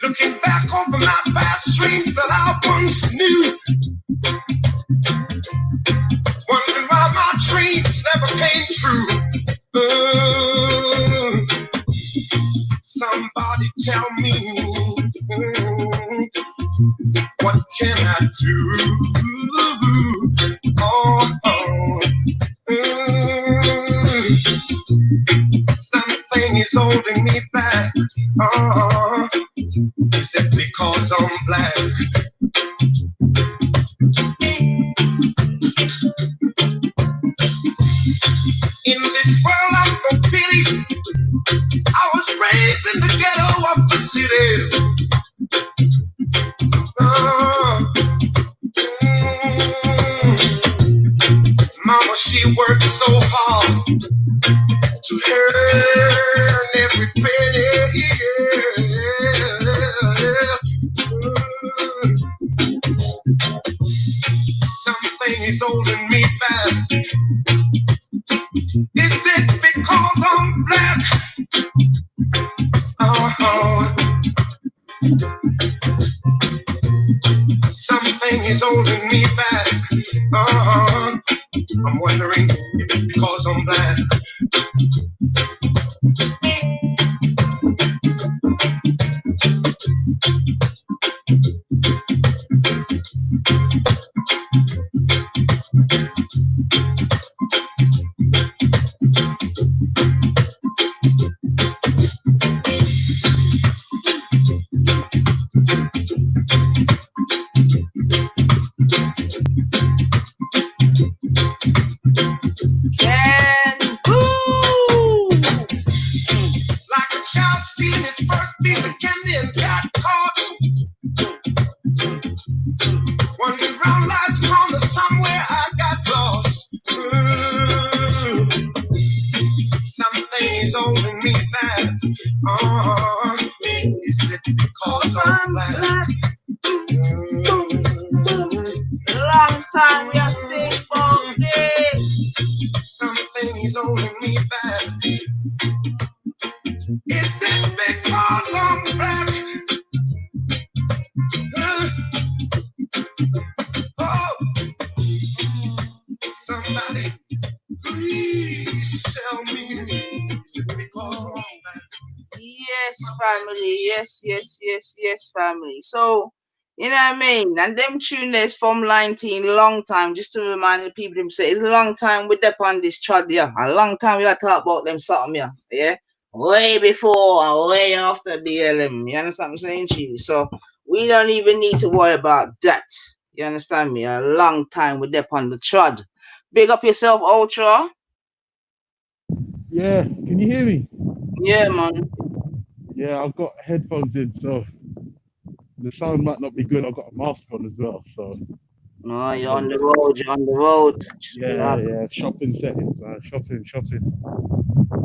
S5: Looking back over my past dreams that I once knew. Wondering why my dreams never came true. Somebody tell me, what can I do? Something is holding me back. Is it because I'm black? In this world of no pity, I was raised in the ghetto of the city. Mama, she worked so hard to earn every penny. Something is holding me back. Is it because I'm black? Something is holding me back. I'm wondering if it's because I'm black. Like a child stealing his first piece of candy and got caught. Wandering around life's corner somewhere I got lost. Something is holding me back. Is it because I'm black?
S1: Long time we are saying about this.
S5: Something is holding me back. Is it because I'm black? Somebody, please tell me. Is it because I'm black?
S1: Yes, family. Yes, family. So, you know what I mean? And them tune there's from 19 long time, just to remind the people them say it's a long time with them on this trod, yeah. A long time we gotta talk about them something, yeah. Yeah. Way before and way after BLM. You understand what I'm saying to you? So we don't even need to worry about that. You understand me? A long time with them on the trod. Big up yourself, Ultra.
S8: Yeah, can you hear me?
S1: Yeah, man.
S8: Yeah, I've got headphones in, so the sound might not be good. I've got a mask on as well, so.
S1: No, you're on the road.
S8: Yeah, shopping settings, man. Shopping.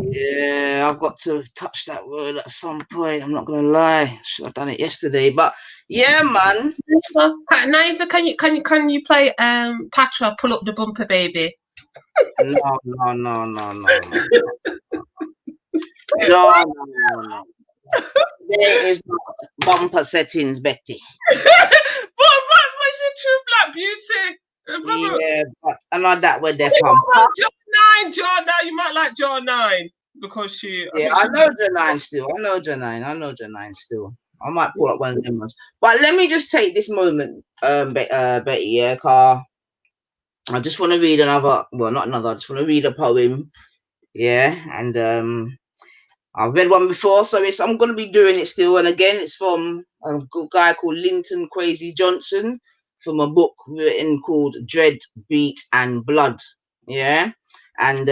S1: Yeah, I've got to touch that word at some point. I'm not gonna lie. Should have done it yesterday, but yeah, man.
S6: Naiva, can you play Patra, Pull Up the Bumper Baby?
S1: No. No. There is not bumper settings, Betty.
S6: What's your true Black Beauty?
S1: Yeah, but I know that where they come.
S6: John 9, you might like John 9 because she.
S1: I know Janine still. I know Janine still. I might pull up one of them ones. But let me just take this moment, Betty, yeah, car. I just want to read another. Well, not another. I just want to read a poem. Yeah, and I've read one before, so I'm going to be doing it still. And again, it's from a good guy called Linton Kwesi Johnson from a book written called Dread, Beat and Blood. Yeah. And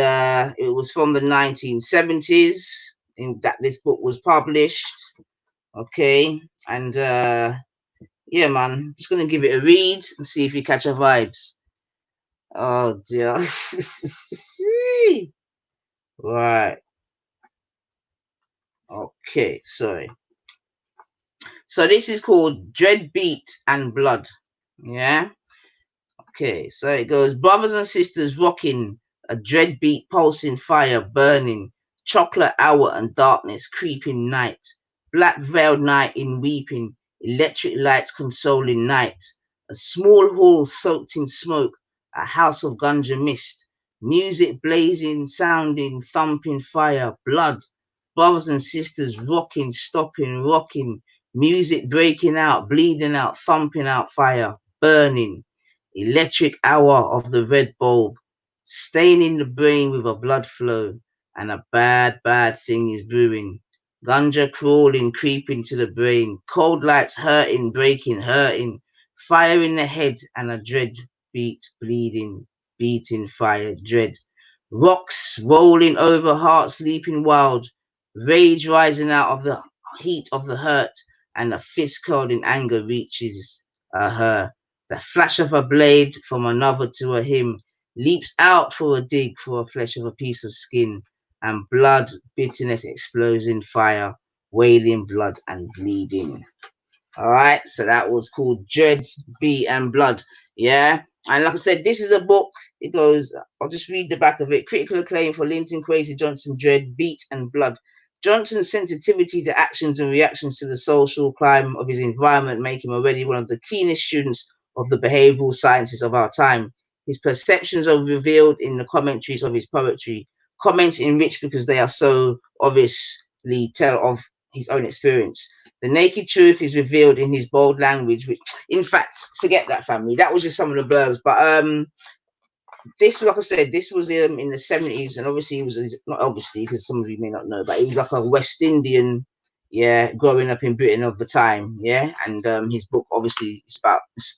S1: it was from the 1970s that this book was published. Okay. And yeah, man, I'm just going to give it a read and see if you catch your vibes. Oh, dear. Right. Okay, sorry. So this is called Dread, Beat and Blood. Yeah. Okay, so it goes, brothers and sisters rocking, a dread beat pulsing fire burning, chocolate hour and darkness creeping night, black veiled night in weeping, electric lights consoling night, a small hall soaked in smoke, a house of ganja mist, music blazing, sounding, thumping fire, blood, brothers and sisters rocking, stopping, rocking, music breaking out, bleeding out, thumping out fire, burning. Electric hour of the red bulb, staining the brain with a blood flow, and a bad, bad thing is brewing. Ganja crawling, creeping to the brain, cold lights hurting, breaking, hurting, fire in the head, and a dread beat, bleeding, beating fire, dread. Rocks rolling over, hearts leaping wild, rage rising out of the heat of the hurt, and a fist curled in anger reaches her. The flash of a blade from another to a hymn leaps out for a dig for a flesh of a piece of skin, and blood, bitterness explodes in fire, wailing blood and bleeding. All right, so that was called Dread, Beat and Blood. Yeah, and like I said, this is a book. It goes, I'll just read the back of it. Critical acclaim for Linton Kwesi Johnson, Dread, Beat and Blood. Johnson's sensitivity to actions and reactions to the social climate of his environment make him already one of the keenest students of the behavioral sciences of our time. His perceptions are revealed in the commentaries of his poetry, comments enriched because they are so obviously tell of his own experience. The naked truth is revealed in his bold language, which, in fact, forget that, family. That was just some of the blurbs. But this, like I said, this was in the 70s, and obviously he was, not obviously, because some of you may not know, but he was like a West Indian, yeah, growing up in Britain of the time, yeah. And his book, obviously, it's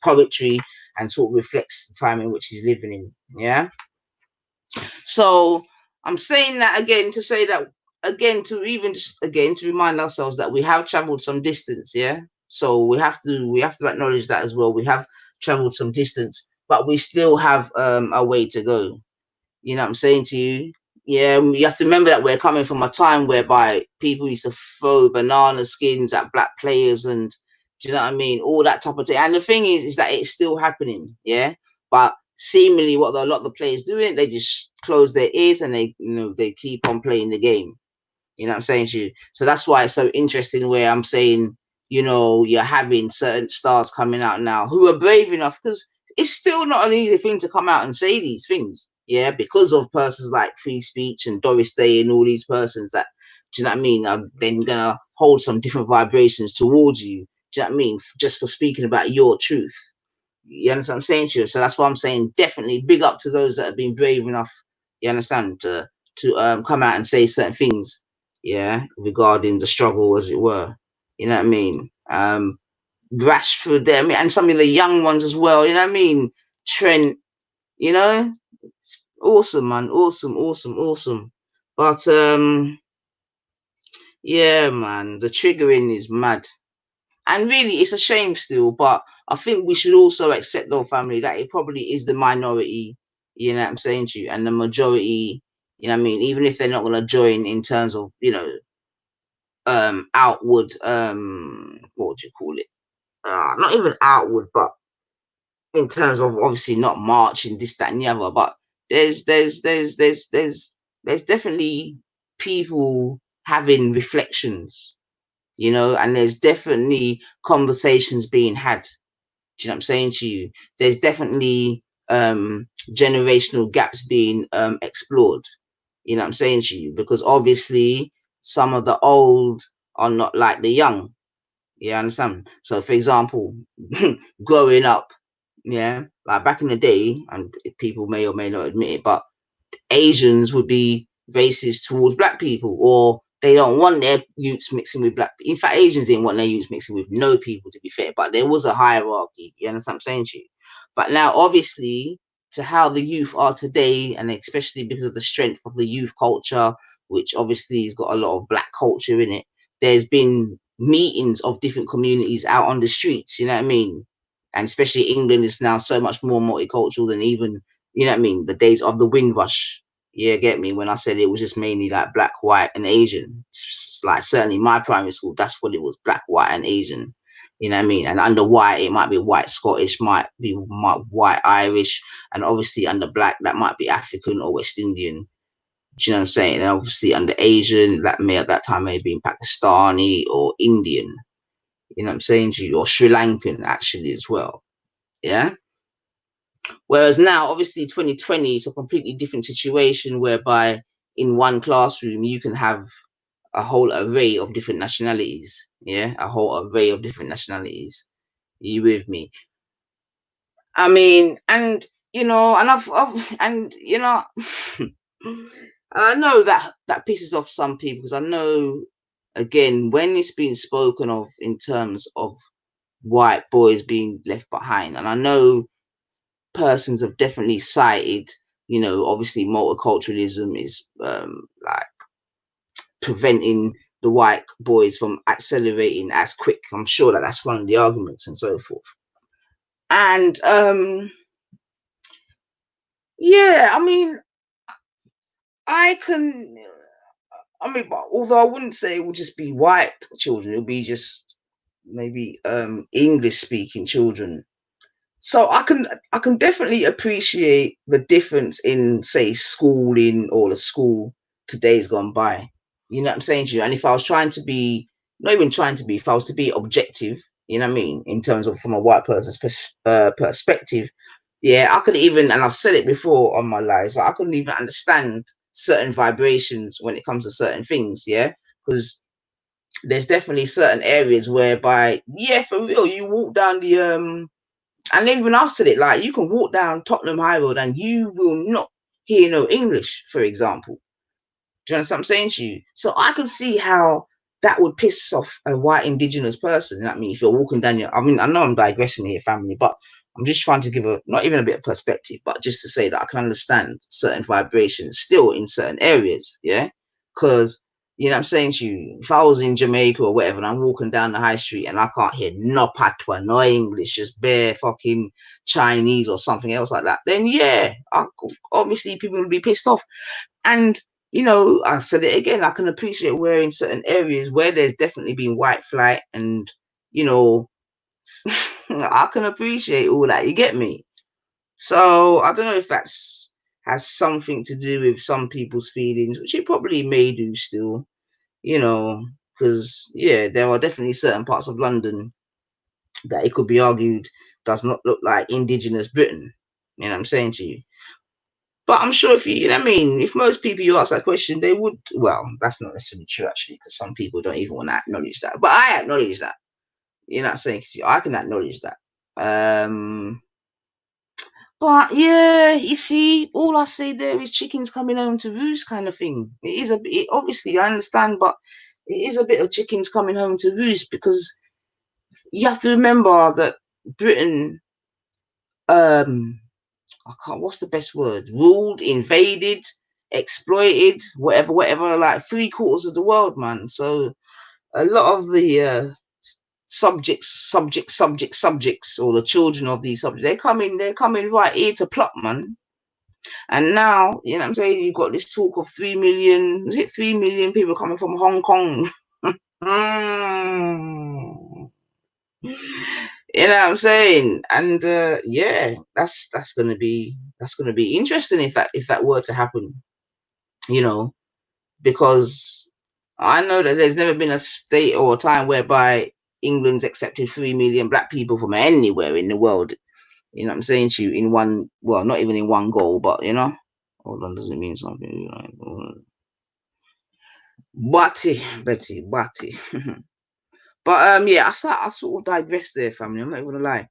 S1: poetry and sort of reflects the time in which he's living in, yeah. So I'm saying that again to say that again to even just again to remind ourselves that we have traveled some distance, yeah. So we have to acknowledge that as well. We have traveled some distance, but we still have a way to go. You know what I'm saying to you? Yeah, you have to remember that we're coming from a time whereby people used to throw banana skins at black players, and do you know what I mean? All that type of thing. And the thing is that it's still happening, yeah. But seemingly, what a lot of the players doing, they just close their ears and they keep on playing the game. You know what I'm saying to you? So that's why it's so interesting where I'm saying, you're having certain stars coming out now who are brave enough, because it's still not an easy thing to come out and say these things. Yeah, because of persons like free speech and Doris Day and all these persons that, do you know what I mean, are then gonna hold some different vibrations towards you. Do you know what I mean? Just for speaking about your truth. You understand what I'm saying to you? So that's why I'm saying definitely big up to those that have been brave enough, you understand, to come out and say certain things, yeah, regarding the struggle, as it were. You know what I mean? Rashford there, I mean, and some of the young ones as well, you know what I mean? Trent, it's awesome, man. Awesome. But yeah, man, the triggering is mad. And really, it's a shame still, but I think we should also accept, though, family, that it probably is the minority, you know what I'm saying to you, and the majority, You know what I mean? Even if they're not going to join in terms of, you know, outward, what would you call it? Not even outward, but in terms of obviously not marching, this, that, and the other. But there's definitely people having reflections, you know, and there's definitely conversations being had. Do you know what I'm saying to you? There's definitely generational gaps being explored. You know what I'm saying to you? Because obviously some of the old are not like the young. You understand? So for example, growing up, yeah, like back in the day, and people may or may not admit it, but Asians would be racist towards black people, or they don't want their youths mixing with black people. In fact, Asians didn't want their youths mixing with no people, to be fair, but there was a hierarchy. You understand what I'm saying to you? But now, obviously, to how the youth are today, and especially because of the strength of the youth culture, which obviously has got a lot of black culture in it, there's been meetings of different communities out on the streets, you know what I mean? And especially England is now so much more multicultural than even, you know what I mean, the days of the Windrush. Yeah, get me when I said it was just mainly like black, white, and Asian. Like certainly my primary school, that's what it was: black, white, and Asian. You know what I mean? And under white, it might be white Scottish, might be white Irish, and obviously under black, that might be African or West Indian. Do you know what I'm saying? And obviously under Asian, that may at that time may have been Pakistani or Indian. You know what I'm saying to you? Or Sri Lankan actually as well. Yeah. Whereas now, obviously, 2020 is a completely different situation whereby in one classroom you can have a whole array of different nationalities. Yeah, a whole array of different nationalities. Are you with me? I mean, and you know, and I've and you know, I know that pisses off some people, because I know, again, when it's being spoken of in terms of white boys being left behind, and I know persons have definitely cited, you know, obviously multiculturalism is like preventing the white boys from accelerating as quick. I'm sure that that's one of the arguments and so forth. And yeah, I mean, but although I wouldn't say it would just be white children, it'll be just maybe English speaking children. So I can definitely appreciate the difference in, say, schooling or the school today's gone by. You know what I'm saying to you? And if I was trying to be, not even trying to be, if I was to be objective, you know what I mean, in terms of from a white person's perspective, yeah, I could even, and I've said it before on my lives, I couldn't even understand certain vibrations when it comes to certain things, yeah, because there's definitely certain areas whereby, yeah, for real, you walk down the and even I've said it, like, you can walk down Tottenham High Road and you will not hear no English, for example. Do you understand what I'm saying to you? So I can see how that would piss off a white indigenous person. You know what I mean? If you're walking down I mean, I know I'm digressing here, family, but I'm just trying to give not even a bit of perspective, but just to say that I can understand certain vibrations still in certain areas, yeah? Because, you know what I'm saying to you, if I was in Jamaica or whatever and I'm walking down the high street and I can't hear no patois, no English, just bare fucking Chinese or something else like that, then yeah, obviously people will be pissed off. And, you know, I said it again, I can appreciate where in certain areas where there's definitely been white flight and, you know, I can appreciate all that. You get me? So I don't know if that's has something to do with some people's feelings, which it probably may do still, you know, because, yeah, there are definitely certain parts of London that it could be argued does not look like indigenous Britain. You know what I'm saying to you? But I'm sure if you know what I mean, if most people you ask that question, they would, well, that's not necessarily true actually, because some people don't even want to acknowledge that. But I acknowledge that. You know what I'm saying? I can acknowledge that. But yeah, you see, all I say there is chickens coming home to roost kind of thing. It is obviously I understand, but it is a bit of chickens coming home to roost, because you have to remember that Britain, what's the best word? Ruled, invaded, exploited, whatever, like 3/4 of the world, man. So a lot of the subjects, or the children of these subjects, they're coming right here to plot, man. And now, you know what I'm saying, you've got this talk of 3 million, is it 3 million people coming from Hong Kong? You know what I'm saying? And yeah, that's gonna be interesting if that were to happen, you know, because I know that there's never been a state or a time whereby England's accepted 3 million black people from anywhere in the world. You know what I'm saying to you, in one, well, not even in one goal, but you know, hold on, does it mean something? Batty. But yeah, I sort of digress there, family. I'm not even gonna lie.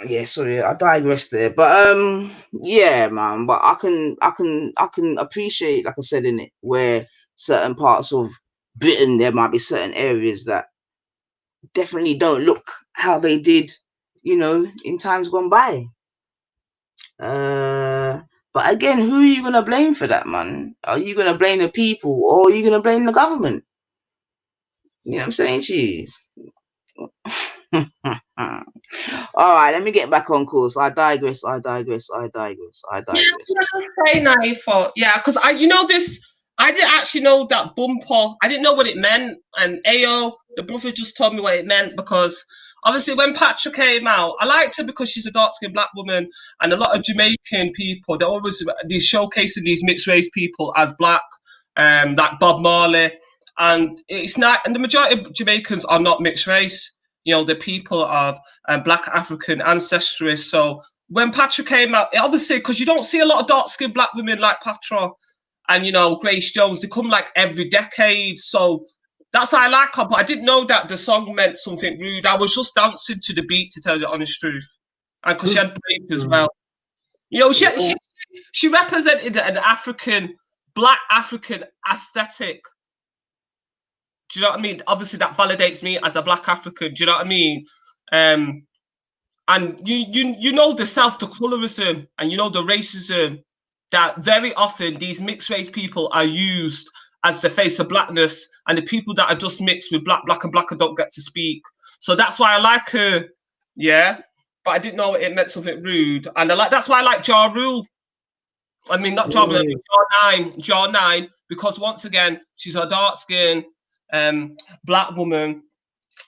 S1: Yeah, sorry, I digress there. But yeah, man. But I can appreciate, like I said, in it, where certain parts of Britain, there might be certain areas that definitely don't look how they did, you know, in times gone by. But again, who are you gonna blame for that, man? Are you gonna blame the people, or are you gonna blame the government? You know what I'm saying to you? All right, let me get back on course. I digress.
S6: Yeah, say Naifo. Yeah, because you know this. I didn't actually know that bumper. I didn't know what it meant. And Ayo, the brother, just told me what it meant, because obviously when Patra came out, I liked her because she's a dark-skinned black woman, and a lot of Jamaican people, they're always showcasing these mixed race people as black, like Bob Marley, and it's not. And the majority of Jamaicans are not mixed race. You know, the people of black African ancestry. So when Patra came out, obviously, because you don't see a lot of dark-skinned black women like Patra and, you know, Grace Jones, they come like every decade. So that's how I like her. But I didn't know that the song meant something rude. I was just dancing to the beat, to tell you the honest truth. And because she had braids as well. You know, she represented an black African aesthetic. Do you know what I mean? Obviously, that validates me as a black African. Do you know what I mean? And you know the South, the colorism, and you know the racism, that very often these mixed race people are used as the face of blackness, and the people that are just mixed with black and blacker don't get to speak. So that's why I like her, yeah. But I didn't know it meant something rude, and that's why I like Ja Rule. I mean, not Ja Rule, Ja 9, because once again, she's a dark skinned black woman.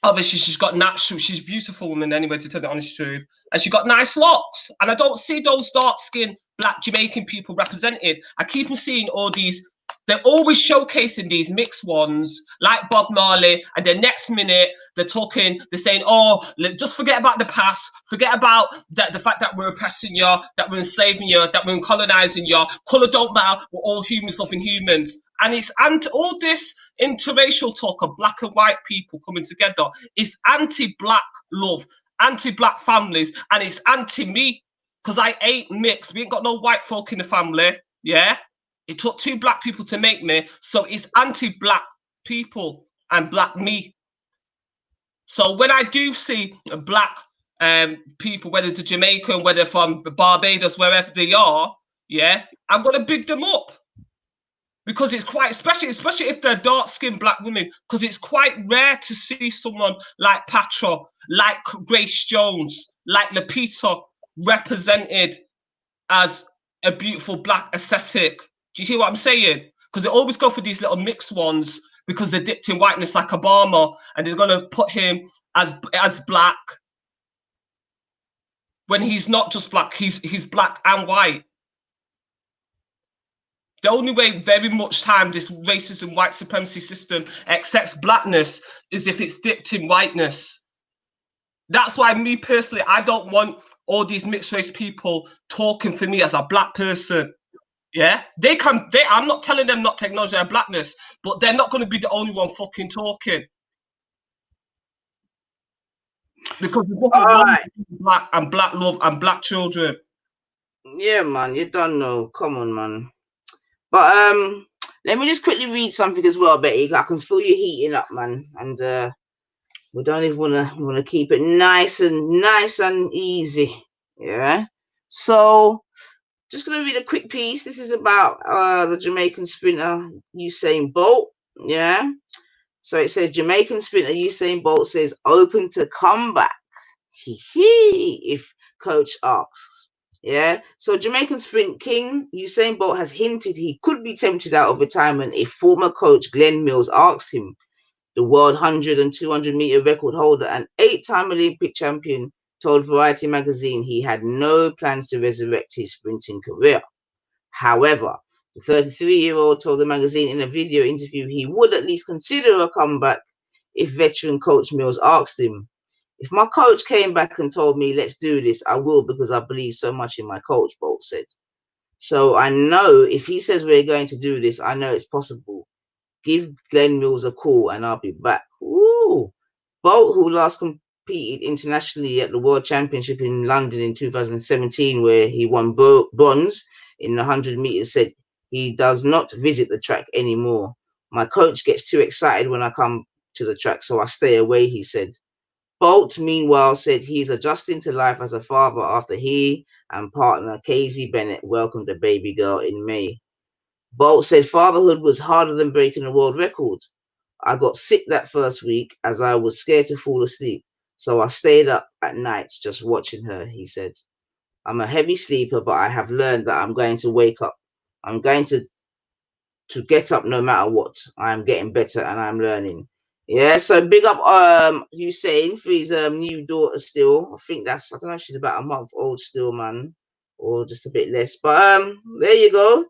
S6: Obviously, she's a beautiful woman anyway, to tell the honest truth. And she got nice locks. And I don't see those dark-skinned black Jamaican people represented. I keep on seeing all these, they're always showcasing these mixed ones, like Bob Marley, and the next minute they're saying, oh, just forget about the past, forget about the fact that we're oppressing you, that we're enslaving you, that we're colonizing you, color don't matter, we're all humans loving humans. And all this interracial talk of black and white people coming together is anti-black love, anti-black families, and it's anti-me, because I ain't mixed. We ain't got no white folk in the family, yeah? It took 2 black people to make me, so it's anti-black people and black me. So when I do see black people, whether they're Jamaican, whether from Barbados, wherever they are, yeah, I'm going to big them up. Because it's quite, especially if they're dark-skinned black women, because it's quite rare to see someone like Patra, like Grace Jones, like Lupita represented as a beautiful black aesthetic. Do you see what I'm saying? Because they always go for these little mixed ones because they're dipped in whiteness, like Obama, and they're going to put him as black when he's not just black, he's black and white. The only way very much time this racism, white supremacy system accepts blackness is if it's dipped in whiteness. That's why me personally, I don't want all these mixed race people talking for me as a black person. Yeah, I'm not telling them not to acknowledge their blackness, but they're not going to be the only one fucking talking. Because there's nothing wrong with black and black love and black children.
S1: Yeah, man, you don't know. Come on, man. But let me just quickly read something as well, Betty. I can feel you heating up, man, and we don't even want to keep it nice and easy. Yeah. So just gonna read a quick piece. This is about the Jamaican sprinter Usain Bolt. Yeah. So it says Jamaican sprinter Usain Bolt says open to comeback. If coach asks. Yeah, so Jamaican sprint king Usain Bolt has hinted he could be tempted out of retirement if former coach Glenn Mills asks him. The world 100 and 200 meter record holder and 8-time Olympic champion told Variety magazine he had no plans to resurrect his sprinting career. However, the 33-year-old told the magazine in a video interview he would at least consider a comeback if veteran coach Mills asked him. If my coach came back and told me, let's do this, I will, because I believe so much in my coach, Bolt said. So I know if he says we're going to do this, I know it's possible. Give Glenn Mills a call and I'll be back. Ooh. Bolt, who last competed internationally at the World Championship in London in 2017, where he won bronze in the 100 meters, said he does not visit the track anymore. My coach gets too excited when I come to the track, so I stay away, he said. Bolt, meanwhile, said he's adjusting to life as a father after he and partner Casey Bennett welcomed a baby girl in May. Bolt said fatherhood was harder than breaking a world record. I got sick that first week as I was scared to fall asleep, so I stayed up at nights just watching her, he said. I'm a heavy sleeper, but I have learned that I'm going to wake up. I'm going to get up no matter what. I am getting better and I'm learning. Yeah, so big up Usain for his new daughter still. I think I don't know if she's about a month old still, man. Or just a bit less. But there you go.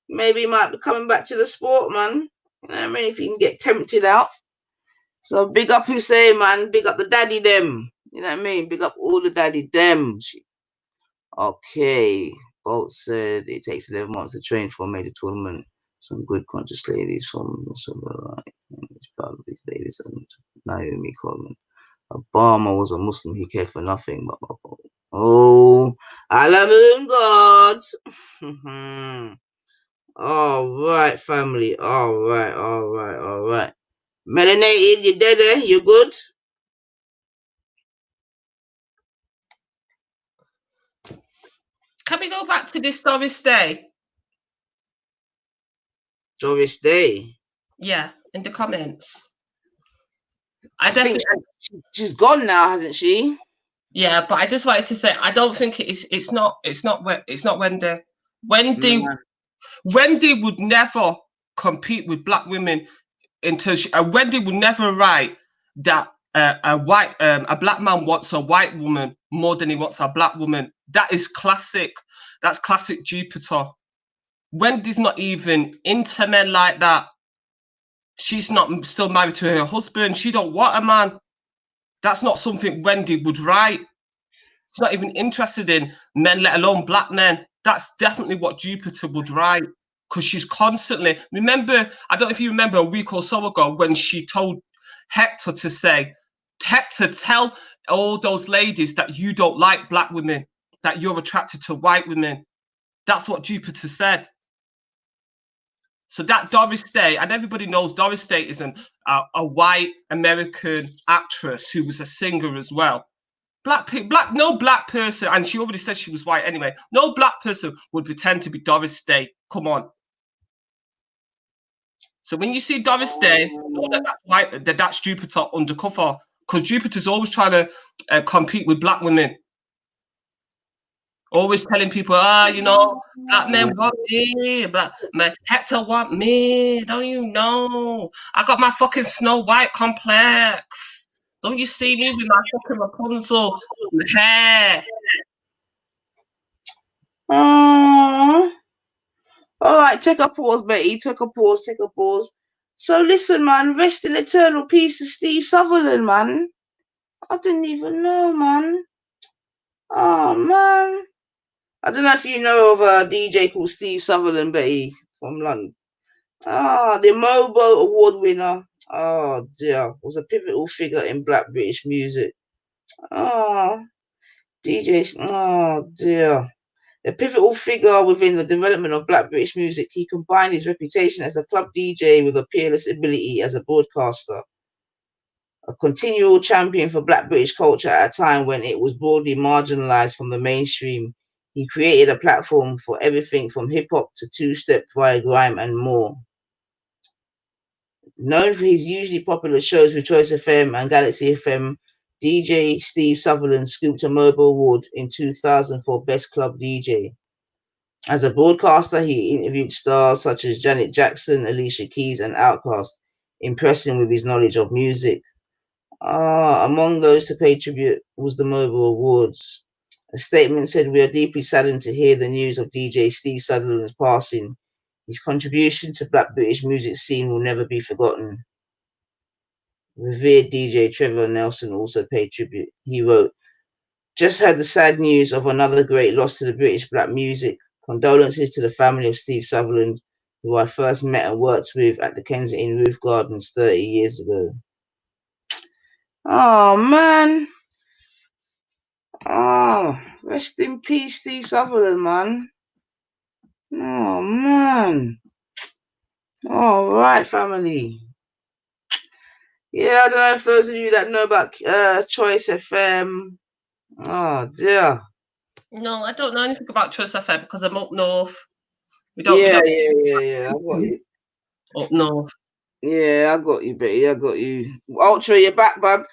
S1: Maybe he might be coming back to the sport, man. You know what I mean? If he can get tempted out. So big up Usain, man. Big up the daddy them. You know what I mean? Big up all the daddy them. Okay. Bolt said it takes 11 months to train for a major tournament. Some good conscious ladies from it's proud of these ladies and Naomi Coleman. Obama was a Muslim, he cared for nothing but oh, Alamoon gods. All right, family. All right. Melanated, you dead there? You good?
S6: Can we go back to this Doris Day?
S1: Doris Day?
S6: Yeah, in the comments.
S1: I think she's gone now, hasn't she?
S6: Yeah, but I just wanted to say I don't think it's not Wendy. Wendy would never compete with black women until Wendy would never write that a black man wants a white woman more than he wants a black woman. That is classic. That's classic Jupiter. Wendy's not even into men like that. She's not still married to her husband. She don't want a man. That's not something Wendy would write. She's not even interested in men, let alone black men. That's definitely what Jupiter would write. Because she's constantly, remember, I don't know if you remember a week or so ago when she told Hector to say, Hector, tell all those ladies that you don't like black women, that you're attracted to white women. That's what Jupiter said. So that Doris Day, and everybody knows Doris Day is a white American actress who was a singer as well. No black person, and she already said she was white anyway. No black person would pretend to be Doris Day. Come on. So when you see Doris Day, know that that's white, that's Jupiter undercover, because Jupiter's always trying to compete with black women. Always telling people, you know, black men want me, black men, Hector want me. Don't you know? I got my fucking Snow White complex. Don't you see me with my fucking Rapunzel hair?
S1: All right, take a pause, Betty. Take a pause. So listen, man, rest in eternal peace to Steve Sutherland, man. I didn't even know, man. Oh, man. I don't know if you know of a DJ called Steve Sutherland, Betty, from London. The Mobo Award winner. Oh, dear. Was a pivotal figure in Black British music. DJs. Oh, dear. A pivotal figure within the development of Black British music, he combined his reputation as a club DJ with a peerless ability as a broadcaster. A continual champion for Black British culture at a time when it was broadly marginalised from the mainstream, he created a platform for everything from hip-hop to two-step via grime and more. Known for his usually popular shows with Choice FM and Galaxy FM, DJ Steve Sutherland scooped a Mobile Award in 2000 for Best Club DJ. As a broadcaster, he interviewed stars such as Janet Jackson, Alicia Keys, and Outkast, impressing with his knowledge of music. Among those to pay tribute was the Mobile Awards. A statement said, "We are deeply saddened to hear the news of DJ Steve Sutherland's passing. His contribution to Black British music scene will never be forgotten." Revered DJ Trevor Nelson also paid tribute. He wrote, "Just heard the sad news of another great loss to the British black music. Condolences to the family of Steve Sutherland, who I first met and worked with at the Kensington Roof Gardens 30 years ago." Oh, man. Oh, rest in peace, Steve Sutherland, man. Oh, man. All right, family. Yeah, I don't know if those of you that know about Choice FM. Oh, dear.
S6: No, I don't know anything about Choice FM because I'm up north.
S1: I got you.
S6: Up north.
S1: Yeah, I got you, Betty. I got you. Ultra, you're back, bub.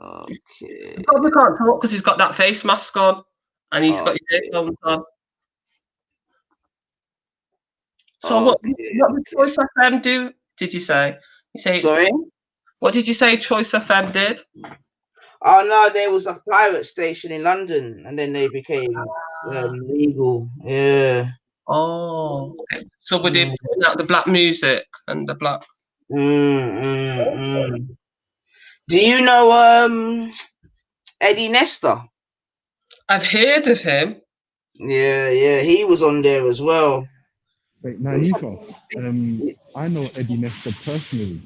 S1: Okay.
S6: He probably can't talk because he's got that face mask on and he's got his earphones on. So what did Choice FM do? Did you say?
S1: Sorry?
S6: What did you say Choice FM did?
S1: Oh no, there was a pirate station in London, and then they became legal. Yeah.
S6: Oh, okay. So were they putting out the black music and the black?
S1: Do you know Eddie Nestor?
S6: I've heard of him.
S1: Yeah, he was on there as well.
S8: Wait, now I know Eddie Nestor personally.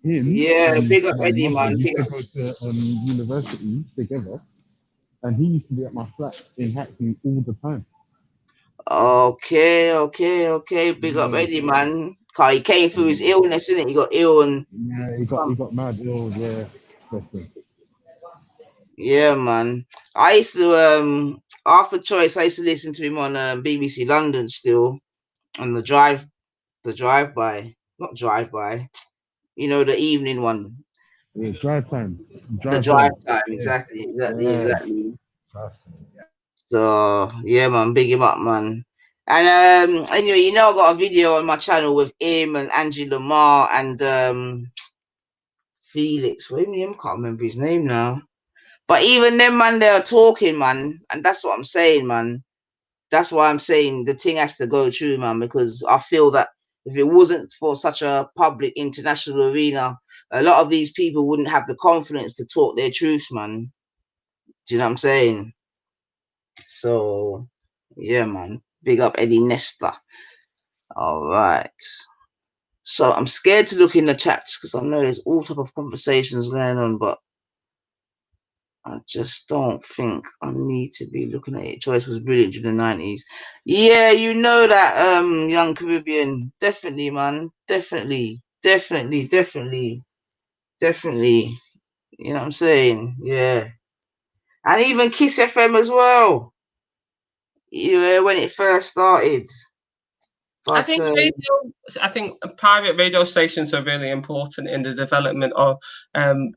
S1: Big up Eddie, man.
S8: We used to go to university together, and he used to be at my flat in Hackney all the time.
S1: Okay. Big up Eddie, man. Cause he came through his illness, innit? He got ill and
S8: he got mad ill. Yeah,
S1: yeah, man. I used to after Choice, I used to listen to him on BBC London still on the drive by, not drive by. You know, the evening one.
S8: Yeah, drive time.
S1: Exactly. So yeah, man, big him up, man. And anyway, you know, I got a video on my channel with him and Angie Lamar and Felix. Wait a minute, I can't remember his name now. But even them, man, they're talking, man, and that's what I'm saying, man. That's why I'm saying the thing has to go through, man, because I feel that if it wasn't for such a public international arena, a lot of these people wouldn't have the confidence to talk their truth, man. Do you know what I'm saying? So, yeah, man. Big up Eddie Nestor. All right. So I'm scared to look in the chats because I know there's all type of conversations going on, but I just don't think I need to be looking at it. Choice was brilliant in the 90s. Yeah, you know that, Young Caribbean. Definitely, man. Definitely. You know what I'm saying? Yeah. And even Kiss FM as well. Yeah, when it first started. But,
S6: I think private radio stations are really important in the development of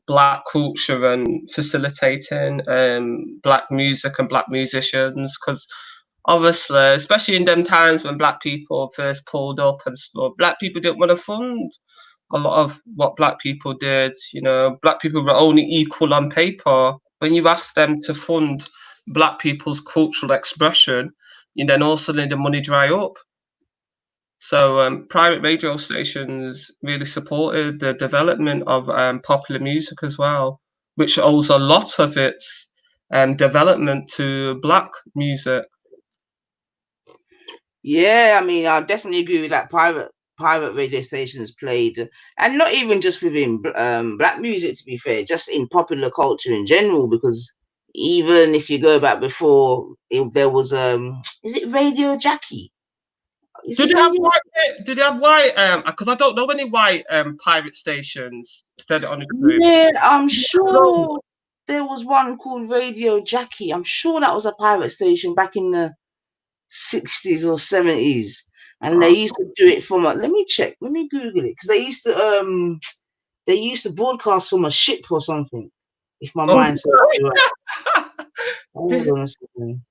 S6: black culture and facilitating black music and black musicians, because obviously, especially in them times when black people first pulled up and stuff, black people didn't want to fund a lot of what black people did. You know, black people were only equal on paper. When you ask them to fund black people's cultural expression, you then also let the money dry up. So private radio stations really supported the development of popular music as well, which owes a lot of its development to black music.
S1: Yeah, I mean, I definitely agree with that. Private radio stations played, and not even just within black music, to be fair, just in popular culture in general, because even if you go back before, there was is it Radio Jackie?
S6: Did they have white? Because I don't know any white pirate stations instead on the group.
S1: Yeah, I'm sure there was one called Radio Jackie. I'm sure that was a pirate station back in the 60s or 70s. And they used to do it from a, let me check, let me Google it, because they used to broadcast from a ship or something, if my mind serves me right. Hold on a second.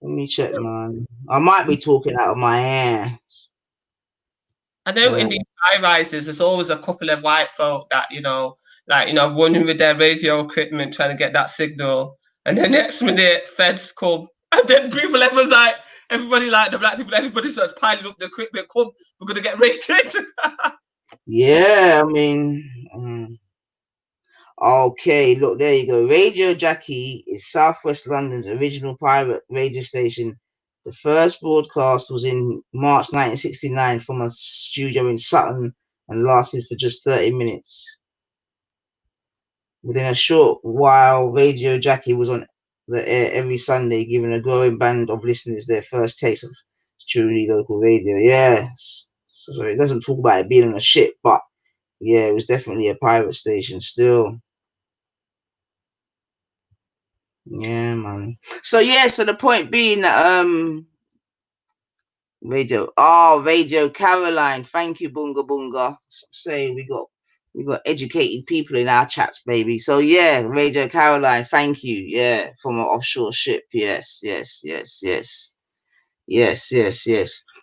S1: Let me check, man. I might be talking out of my ass.
S6: I know in these high rises, there's always a couple of white folk that, running with their radio equipment trying to get that signal. And then next minute, feds come. And then people, everyone's like, everybody, like the black people, everybody starts piling up the equipment. Come, we're going to get raided.
S1: Yeah, I mean, okay, look, there you go. Radio Jackie is Southwest London's original pirate radio station. The first broadcast was in March 1969 from a studio in Sutton and lasted for just 30 minutes. Within a short while, Radio Jackie was on the air every Sunday, giving a growing band of listeners their first taste of truly local radio. Yes. So it doesn't talk about it being on a ship, but yeah, it was definitely a pirate station still. Yeah, man. So the point being that Radio Caroline, thank you, Bunga Bunga. Say we got educated people in our chats, baby. So yeah, Radio Caroline, thank you. Yeah, from an offshore ship. Yes.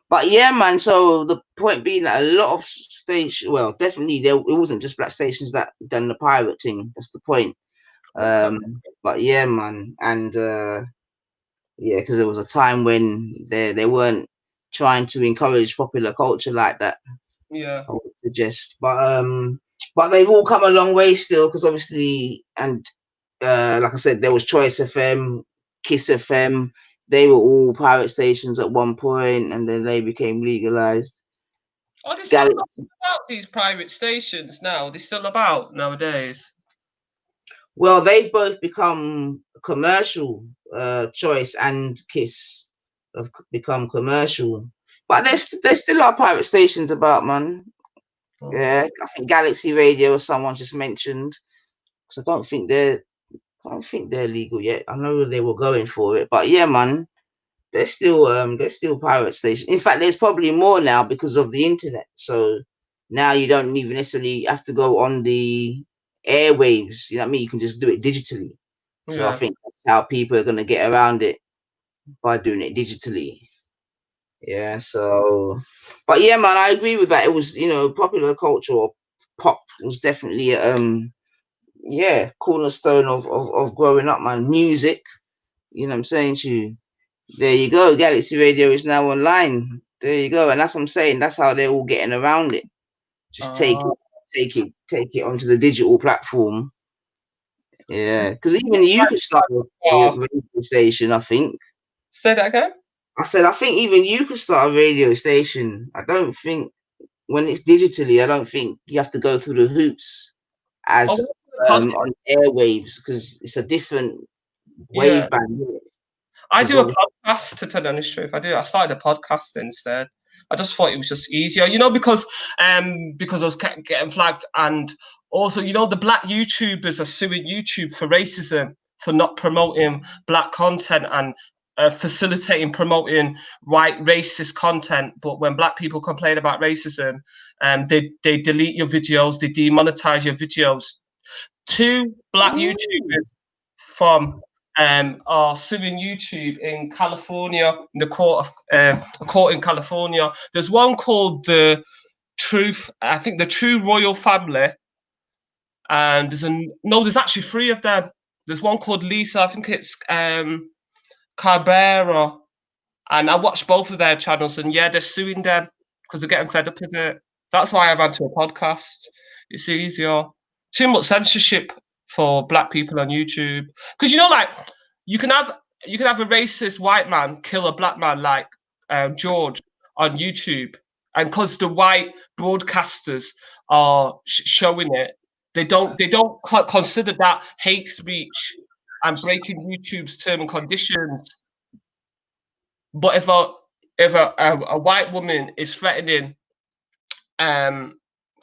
S1: But yeah, man. So the point being that a lot of stations, well, definitely it wasn't just black stations that done the pirate thing. That's the point. But yeah, man, and yeah, because there was a time when they weren't trying to encourage popular culture like that.
S6: Yeah,
S1: I would suggest, but they've all come a long way still, because obviously, and like I said, there was Choice FM, Kiss FM. They were all pirate stations at one point, and then they became legalized.
S6: Are they still about these private stations now? Are they still about nowadays?
S1: Well, they've both become commercial. Choice and Kiss have become commercial, but there still are pirate stations about, man. Yeah, I think Galaxy Radio, someone just mentioned, because I don't think they're legal yet. I know they were going for it, but yeah, man, they're still pirate stations. In fact, there's probably more now because of the internet. So now you don't even necessarily have to go on the airwaves. You know what I mean? You can just do it digitally. So I think that's how people are gonna get around it, by doing it digitally. Yeah. So, but yeah, man, I agree with that. It was, popular culture, or pop, was definitely cornerstone of growing up, man. Music. You know what I'm saying to you? There you go. Galaxy Radio is now online. There you go. And that's what I'm saying. That's how they're all getting around it. Just take it onto the digital platform. Yeah, because even you could start a radio station, I think.
S6: Say that again?
S1: I said, I think even you could start a radio station. I don't think, when it's digitally, I don't think you have to go through the hoops as on airwaves, because it's a different wave band.
S6: I do a podcast, to tell you the honest truth. I started a podcast instead. I just thought it was just easier, because I was getting flagged, and also, the black YouTubers are suing YouTube for racism, for not promoting black content and facilitating promoting white racist content. But when black people complain about racism, they delete your videos, they demonetize your videos. 2 black YouTubers from are suing YouTube in California, in the court in California. There's one called the True Royal Family, and there's actually 3 of them. There's one called Lisa, I think it's Cabrera, and I watched both of their channels, and yeah, they're suing them because they're getting fed up with it. That's why I ran to a podcast. It's easier. Too much censorship for black people on YouTube, because you can have a racist white man kill a black man like George on YouTube, and because the white broadcasters are showing it, they don't consider that hate speech and breaking YouTube's term and conditions. But if a white woman is threatening, a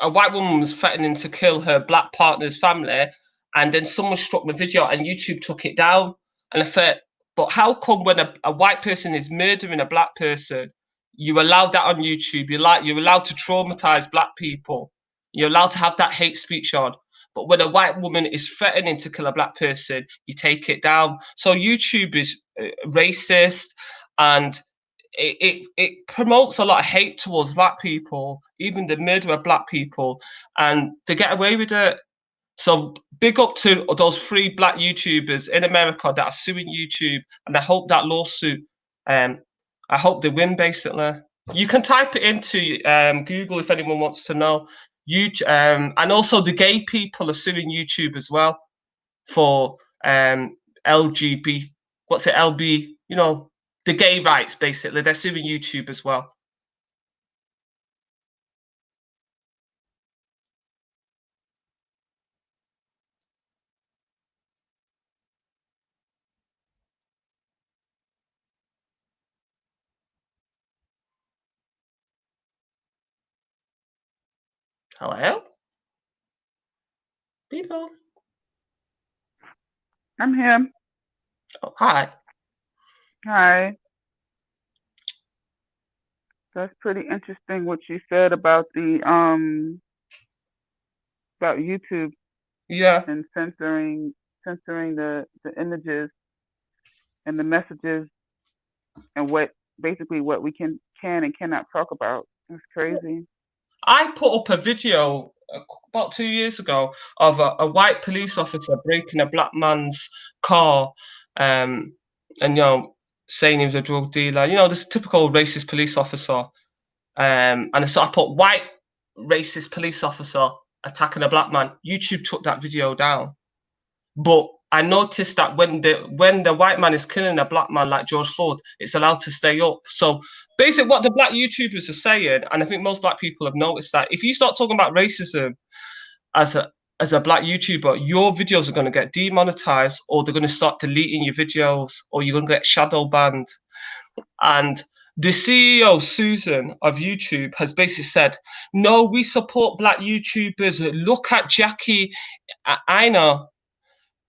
S6: white woman was threatening to kill her black partner's family, and then someone struck the video and YouTube took it down. And I thought, but how come when a white person is murdering a black person, you allow that on YouTube. You're allowed to traumatize black people. You're allowed to have that hate speech on. But when a white woman is threatening to kill a black person, you take it down. So YouTube is racist, and it promotes a lot of hate towards black people, even the murder of black people, and they get away with it. So big up to those 3 black YouTubers in America that are suing YouTube, and I hope that lawsuit, I hope they win, basically. You can type it into Google if anyone wants to know. And also the gay people are suing YouTube as well for LGB, what's it, LB, you know, the gay rights, basically. They're suing YouTube as well. Hello? People?
S7: I'm here.
S6: Oh, hi.
S7: Hi. That's pretty interesting what you said about the about YouTube.
S6: Yeah.
S7: And censoring the images and the messages and what we can and cannot talk about. It's crazy.
S6: I put up a video about 2 years ago of a white police officer breaking a black man's car, and saying he was a drug dealer. This typical racist police officer. And so I put white racist police officer attacking a black man. YouTube took that video down, but I noticed that when the white man is killing a black man like George Floyd, it's allowed to stay up. So basically what the black YouTubers are saying, and I think most black people have noticed, that if you start talking about racism as a black YouTuber, your videos are going to get demonetized, or they're going to start deleting your videos, or you're going to get shadow banned. And the CEO, Susan, of YouTube has basically said, no, we support black YouTubers. Look at Jackie Aina.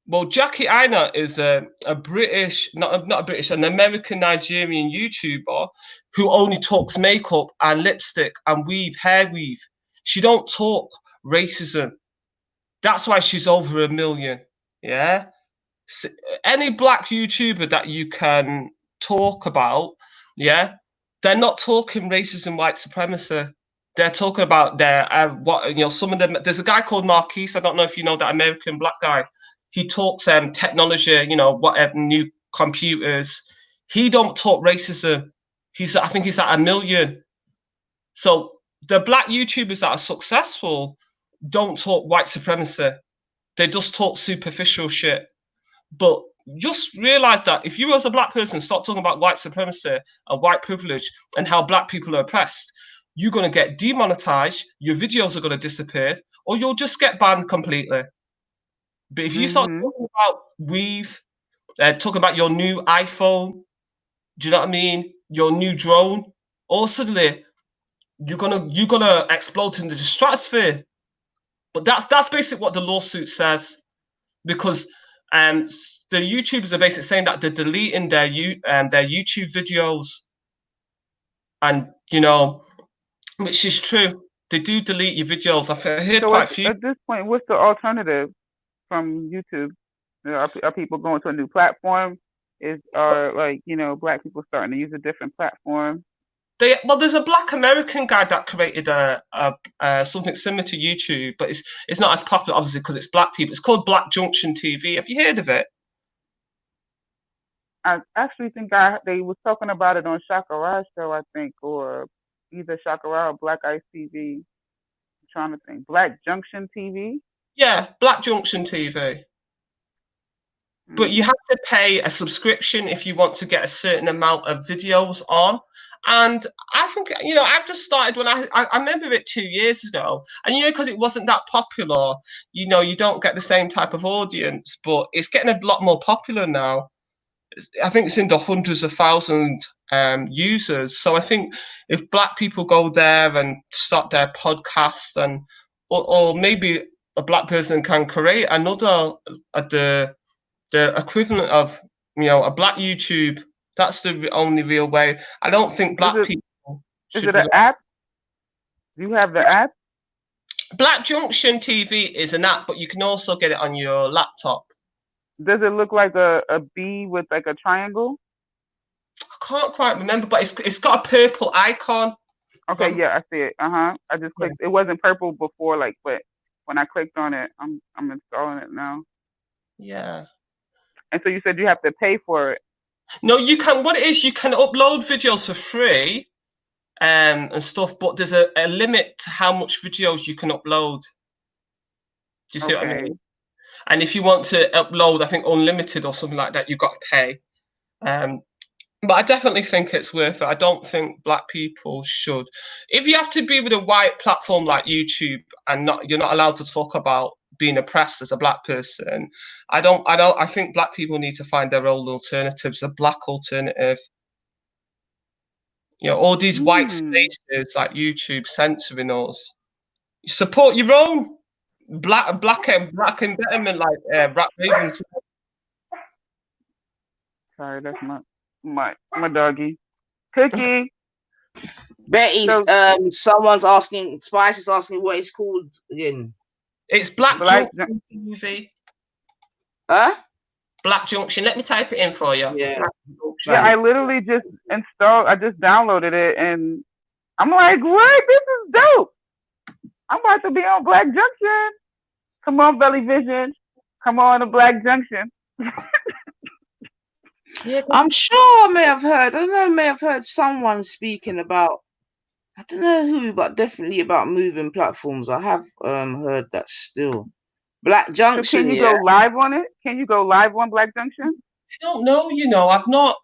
S6: Well, Jackie Aina is a British, not a British, an American Nigerian YouTuber who only talks makeup and lipstick and hair weave. She don't talk racism. That's why she's over 1 million. Yeah. So any black YouTuber that you can talk about, yeah, they're not talking racism, white supremacy. They're talking about some of them. There's a guy called Marquise. I don't know if you know that American black guy. He talks technology, whatever, new computers. He don't talk racism. I think he's at 1 million. So the black YouTubers that are successful don't talk white supremacy. They just talk superficial shit. But just realize that if you as a black person start talking about white supremacy and white privilege and how black people are oppressed, you're going to get demonetized, your videos are going to disappear, or you'll just get banned completely. But if you start talking about weave, talking about your new iPhone, do you know what I mean? Your new drone, or suddenly you're gonna explode into the stratosphere. But that's basically what the lawsuit says, because the YouTubers are basically saying that they're deleting their YouTube videos, and which is true. They do delete your videos. I've heard quite a few.
S7: At this point, what's the alternative from YouTube? Are people going to a new platform? Are black people starting to use a different platform?
S6: There's a black American guy that created something similar to YouTube, but it's not as popular, obviously, because it's black people. It's called Black Junction TV. Have you heard of it?
S7: I actually think they was talking about it on Shaka Raj show, I think, or either Shaka Raj or Black Ice TV. I'm trying to think. Black Junction TV?
S6: Yeah, Black Junction TV. But you have to pay a subscription if you want to get a certain amount of videos on. And I think, I've just started when I remember it 2 years ago. And, because it wasn't that popular, you don't get the same type of audience, but it's getting a lot more popular now. I think it's in the hundreds of thousands users. So I think if black people go there and start their podcast, or maybe a black person can create another, the equivalent of, a black YouTube, that's the only real way. I don't think black people
S7: Is it an app? Do you have the app?
S6: Black Junction TV is an app, but you can also get it on your laptop.
S7: Does it look like a bee with like a triangle?
S6: I can't quite remember, but it's got a purple icon.
S7: Okay, yeah, I see it. I just clicked. It wasn't purple before, like, but when I clicked on it, I'm installing it now.
S6: Yeah.
S7: And so you said you have to pay for it.
S6: No, you can. What it is, you can upload videos for free, and stuff, but there's a limit to how much videos you can upload. Do you see what I mean? And if you want to upload, I think unlimited or something like that, you've got to pay. But I definitely think it's worth it. I don't think black people should. If you have to be with a white platform like YouTube and you're not allowed to talk about being oppressed as a black person, I think black people need to find their own alternatives, a black alternative. You know, all these white spaces like YouTube censoring us. You support your own black embitterment like Rap Ravens.
S7: Sorry, that's my doggy. Cookie.
S1: Betty's someone's asking, Spice is asking what it's called again.
S6: It's Black Junction TV.
S1: Huh? Black
S6: Junction. Let me type it in for you.
S1: Yeah.
S7: Yeah, I literally just I just downloaded it and I'm like, what? This is dope. I'm about to be on Black Junction. Come on, Belly Vision. Come on to Black Junction.
S1: I'm sure I may have heard someone speaking about, I don't know who, but definitely about moving platforms. I have heard that still. Black Junction.
S7: So can you go live on it? Can you go live on Black Junction?
S6: I don't know, you know, I've not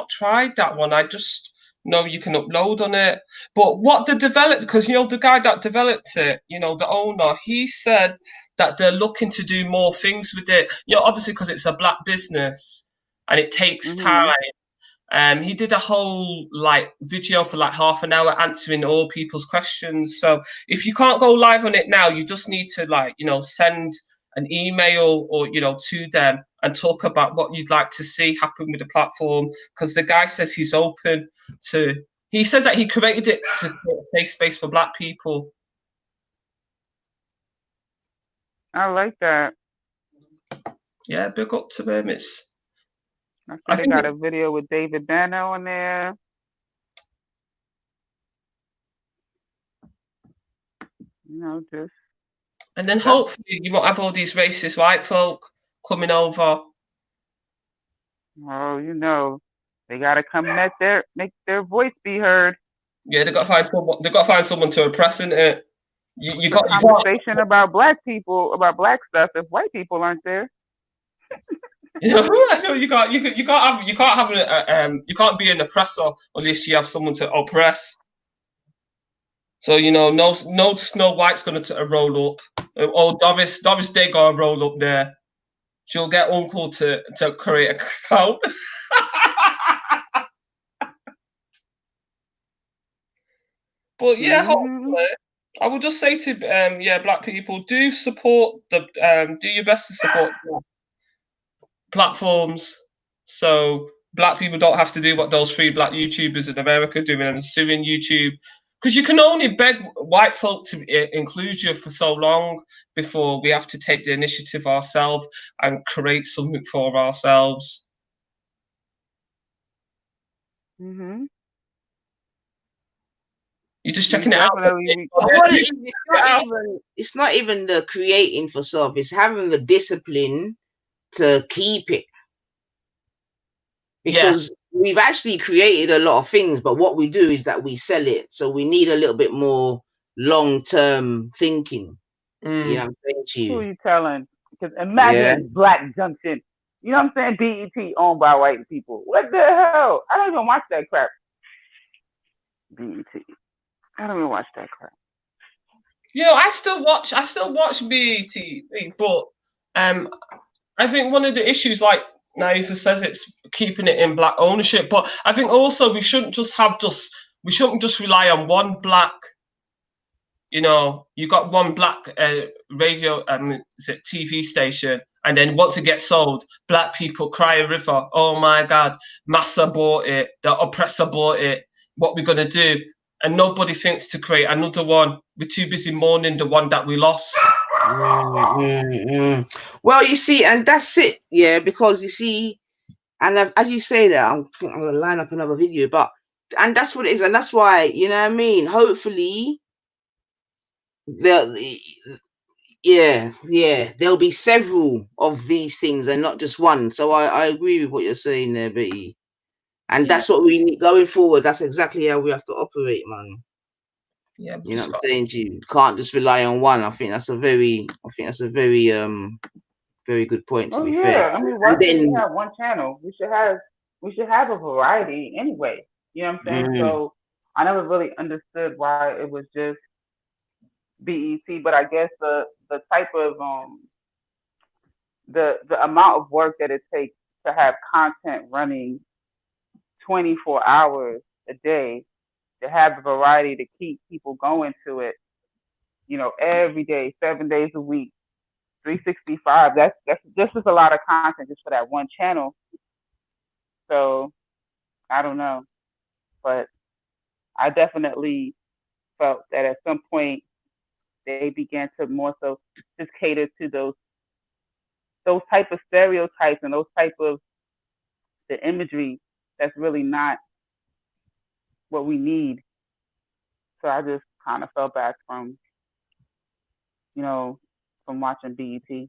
S6: tried that one. I just know you can upload on it. But what the developer, because, you know, the guy that developed it, you know, the owner, he said that they're looking to do more things with it. You know, obviously because it's a black business and it takes time. He did a whole like video for like half an hour answering all people's questions. So if you can't go live on it now, you just need to like, you know, send an email or, you know, to them and talk about what you'd like to see happen with the platform. Because the guy says he's open to, he says that he created it to create a safe space for black people.
S7: I like that.
S6: Yeah, big up to them.
S7: I think they got a video with David Banner on there. You know, just.
S6: And then hopefully you won't have all these racist white folk coming over.
S7: Oh, you know, they gotta come make their voice be heard.
S6: Yeah, they gotta find someone. They gotta find someone to oppress, isn't it? You got
S7: conversation about black people, about black stuff. If white people aren't there.
S6: You know, I feel you can't be an oppressor unless you have someone to oppress. So, you know, no Snow White's gonna roll up. Oh, Doris Day gonna roll up there. She'll get Uncle to create an account. But yeah, hopefully, I would just say to black people, do support do your best to support platforms, so black people don't have to do what those 3 black YouTubers in America doing and suing YouTube, because you can only beg white folk to include you for so long before we have to take the initiative ourselves and create something for ourselves. You're just checking it out.
S1: It's not even the creating for self, it's having the discipline to keep it, because we've actually created a lot of things, but what we do is that we sell it, so we need a little bit more long-term thinking. You know what I'm saying to you?
S7: Who are you telling? Because imagine Black Junction, you know what I'm saying, BET owned by white people. What the hell? I don't even watch that crap. BET, I don't even watch that crap.
S6: You know, I still watch BET, but I think one of the issues, like Naifa says, it's keeping it in black ownership. But I think also we shouldn't just rely on one black. You know, you got one black radio TV station, and then once it gets sold, black people cry a river. Oh my God, Massa bought it, the oppressor bought it. What we gonna do? and nobody thinks to create another one. We're too busy mourning the one that we lost.
S1: Well, you see, and that's it, yeah, because you see, and as you say that, I'm going to line up another video, and that's what it is, and that's why, you know what I mean? Hopefully, there'll be several of these things and not just one. So I agree with what you're saying there, Betty. And that's what we need going forward. That's exactly how we have to operate, man.
S6: Yeah,
S1: you know what I'm saying to you. Can't just rely on one. I think that's a very very good point, to be fair.
S7: I mean, why should we have one channel? We should have a variety anyway. You know what I'm saying? So I never really understood why it was just BET, but I guess the type of the amount of work that it takes to have content running 24 hours a day, to have the variety to keep people going to it, you know, every day, 7 days a week, 365. That's just a lot of content just for that one channel. So I don't know, but I definitely felt that at some point they began to more so just cater to those type of stereotypes and those type of the imagery that's really not what we need. So I just kind of fell back from, from watching BET.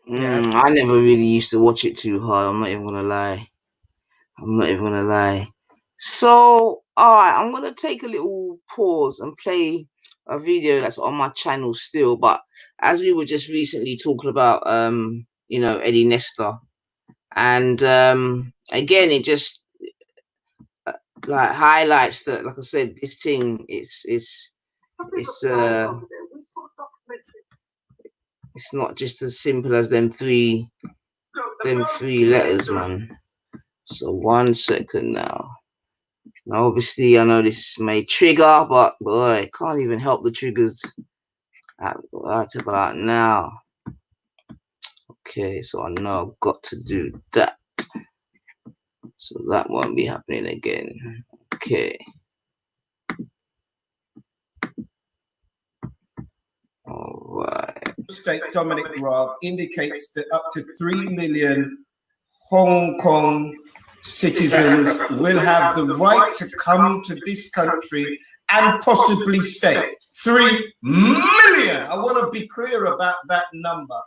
S1: I never really used to watch it too hard. I'm not even gonna lie. So, all right, I'm gonna take a little pause and play a video that's on my channel still. But as we were just recently talking about, Eddie Nestor, and again, it just like highlights that, like I said, this thing, it's not just as simple as them three letters, man. So 1 second now. Now, obviously, I know this may trigger, but boy, can't even help the triggers right about now. Okay, so I know I've got to do that. So that won't be happening again. Okay. All right.
S9: State Dominic Raab indicates that up to 3 million Hong Kong citizens will have the right to come to this country and possibly stay. 3 million. I want to be clear about that number.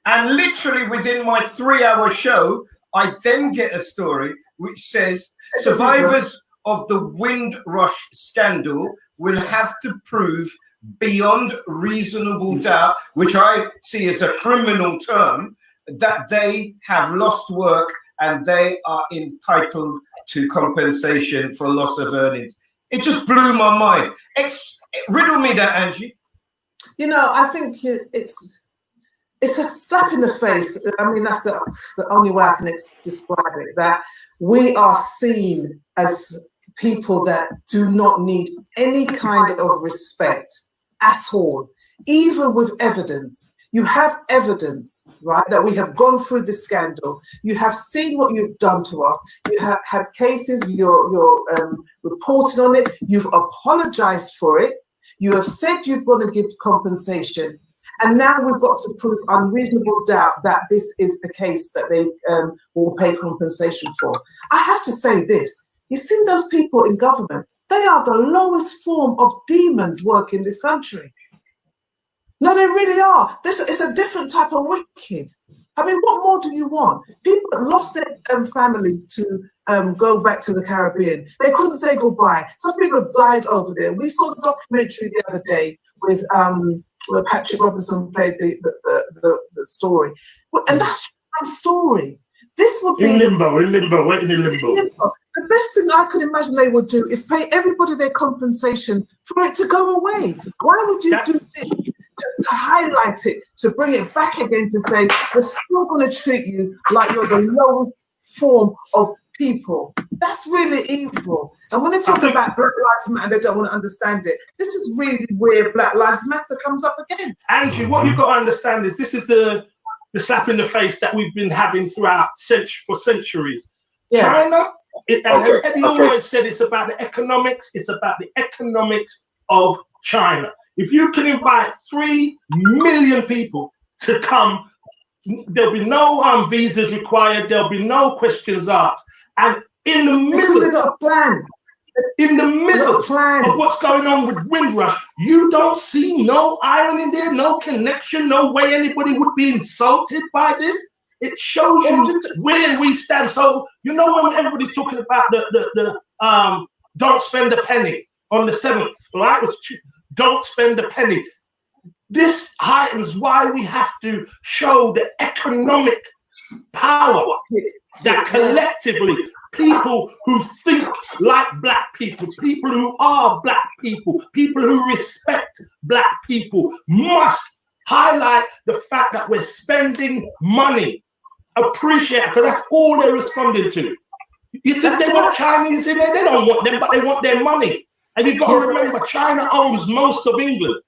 S9: And literally within my 3-hour show, I then get a story which says survivors of the Windrush scandal will have to prove beyond reasonable doubt, which I see as a criminal term, that they have lost work and they are entitled to compensation for loss of earnings. It just blew my mind. Riddle me that, Angie.
S10: You know, I think it's a slap in the face. I mean, that's the only way I can describe it, that we are seen as people that do not need any kind of respect at all, even with evidence. You have evidence, right, that we have gone through this scandal. You have seen what you've done to us. You have had cases, you're reporting on it. You've apologized for it. You have said you're going to give compensation. And now we've got to prove unreasonable doubt that this is the case that they will pay compensation for. I have to say this. You see those people in government, they are the lowest form of demons working this country. No, they really are. It's a different type of wicked. I mean, what more do you want? People lost their families to go back to the Caribbean. They couldn't say goodbye. Some people have died over there. We saw the documentary the other day with where Patrick Robinson played the story. And that's a story. This would be
S11: in limbo, waiting in limbo.
S10: The best thing I could imagine they would do is pay everybody their compensation for it to go away. Why would you do this? To highlight it, to bring it back again, to say we're still going to treat you like you're the lowest form of people. That's really evil. And when they talk about Black Lives Matter, they don't want to understand it. This is really where Black Lives Matter comes up again.
S11: Angie, what you've got to understand is this is the slap in the face that we've been having throughout for centuries. Yeah. China And as Eddie always said, it's about the economics. It's about the economics of China. If you can invite 3 million people to come, there'll be no visas required. There'll be no questions asked. And in the middle,
S10: because they got a plan.
S11: In the middle of what's going on with Windrush, you don't see no irony there, no connection, no way anybody would be insulted by this. It shows you where we stand. So you know when everybody's talking about the don't spend a penny on the 7th, right? Don't spend a penny. This heightens why we have to show the economic power that collectively people who think like black people, people who are black people, people who respect black people must highlight the fact that we're spending money. Appreciate it, because that's all they're responding to. You think they want Chinese in there? They don't want them, but they want their money. And you've got to remember, China owns most of England.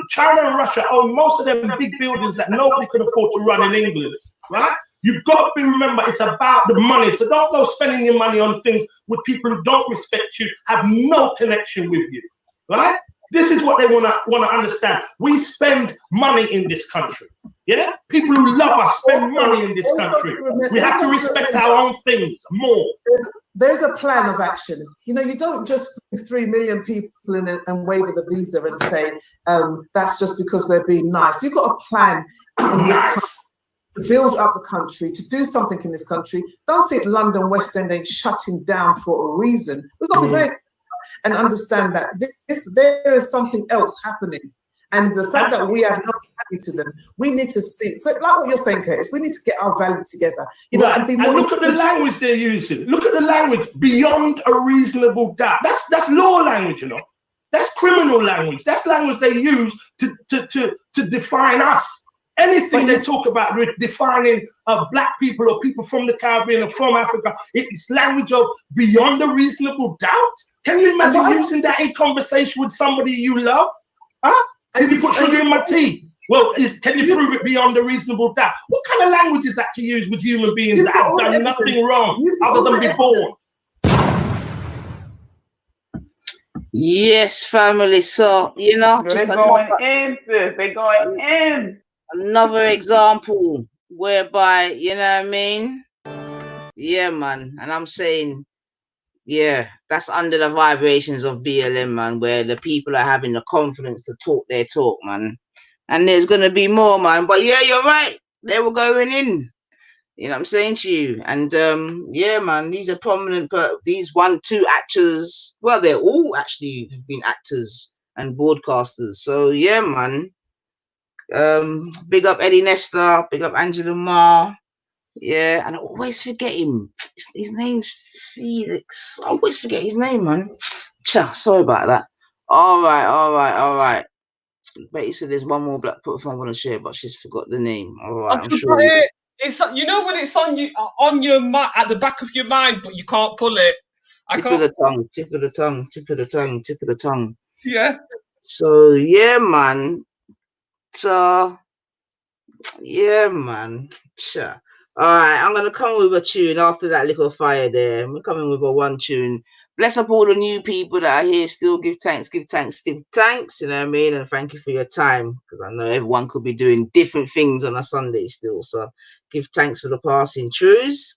S11: China and Russia own most of them big buildings that nobody can afford to run in England, right? You've got to remember it's about the money. So don't go spending your money on things with people who don't respect you, have no connection with you, right? This is what they want to understand. We spend money in this country. Yeah? People who love us spend money in this country. We have to respect our own things more.
S10: There's a plan of action. You know, you don't just bring 3 million people in and waive the visa and say, that's just because we're being nice. You've got a plan in this country to build up the country, to do something in this country. Don't think London West End ain't shutting down for a reason. We've got to be very and understand that there is something else happening. And the fact that we have no value to them, we need to see. So, like what you're saying, Curtis, we need to get our value together. You know,
S11: and look at the language they're using. Look at the language, beyond a reasonable doubt. That's law language, you know. That's criminal language. That's language they use to define us. Anything they talk about defining black people or people from the Caribbean or from Africa, it's language of beyond a reasonable doubt. Can you imagine using that in conversation with somebody you love? Huh? Can you put sugar in my tea? Well, can you prove it beyond a reasonable doubt? What kind of language is that to use with human beings that have done nothing wrong other than be born?
S1: Yes, family. So, you know,
S7: just they're going in, sis. They're going in.
S1: Another example whereby, you know what I mean? Yeah, man. And I'm saying, yeah, that's under the vibrations of BLM, man, where the people are having the confidence to talk their talk, man. And there's going to be more, man. But yeah, you're right. They were going in. You know what I'm saying to you? And yeah, man, these are prominent, but these 1-2 actors, well, they're all actually have been actors and broadcasters. So yeah, man. Big up Eddie Nesta, big up Angela Ma. Yeah, and I always forget him. His name's Felix. I always forget his name, man. Sorry about that. All right. But you said there's one more black person I want to share, but she's forgot the name. All right, I'm sure.
S6: It's, you know when it's on you, on your at the back of your mind, but you can't pull it.
S1: Tip of the tongue.
S6: Yeah.
S1: So yeah, man. So yeah, man. Sure. All right, I'm gonna come with a tune after that little fire there. We're coming with a 1 tune. Bless up all the new people that are here. Still give thanks. You know what I mean? And thank you for your time, because I know everyone could be doing different things on a Sunday still. So give thanks for the passing truths.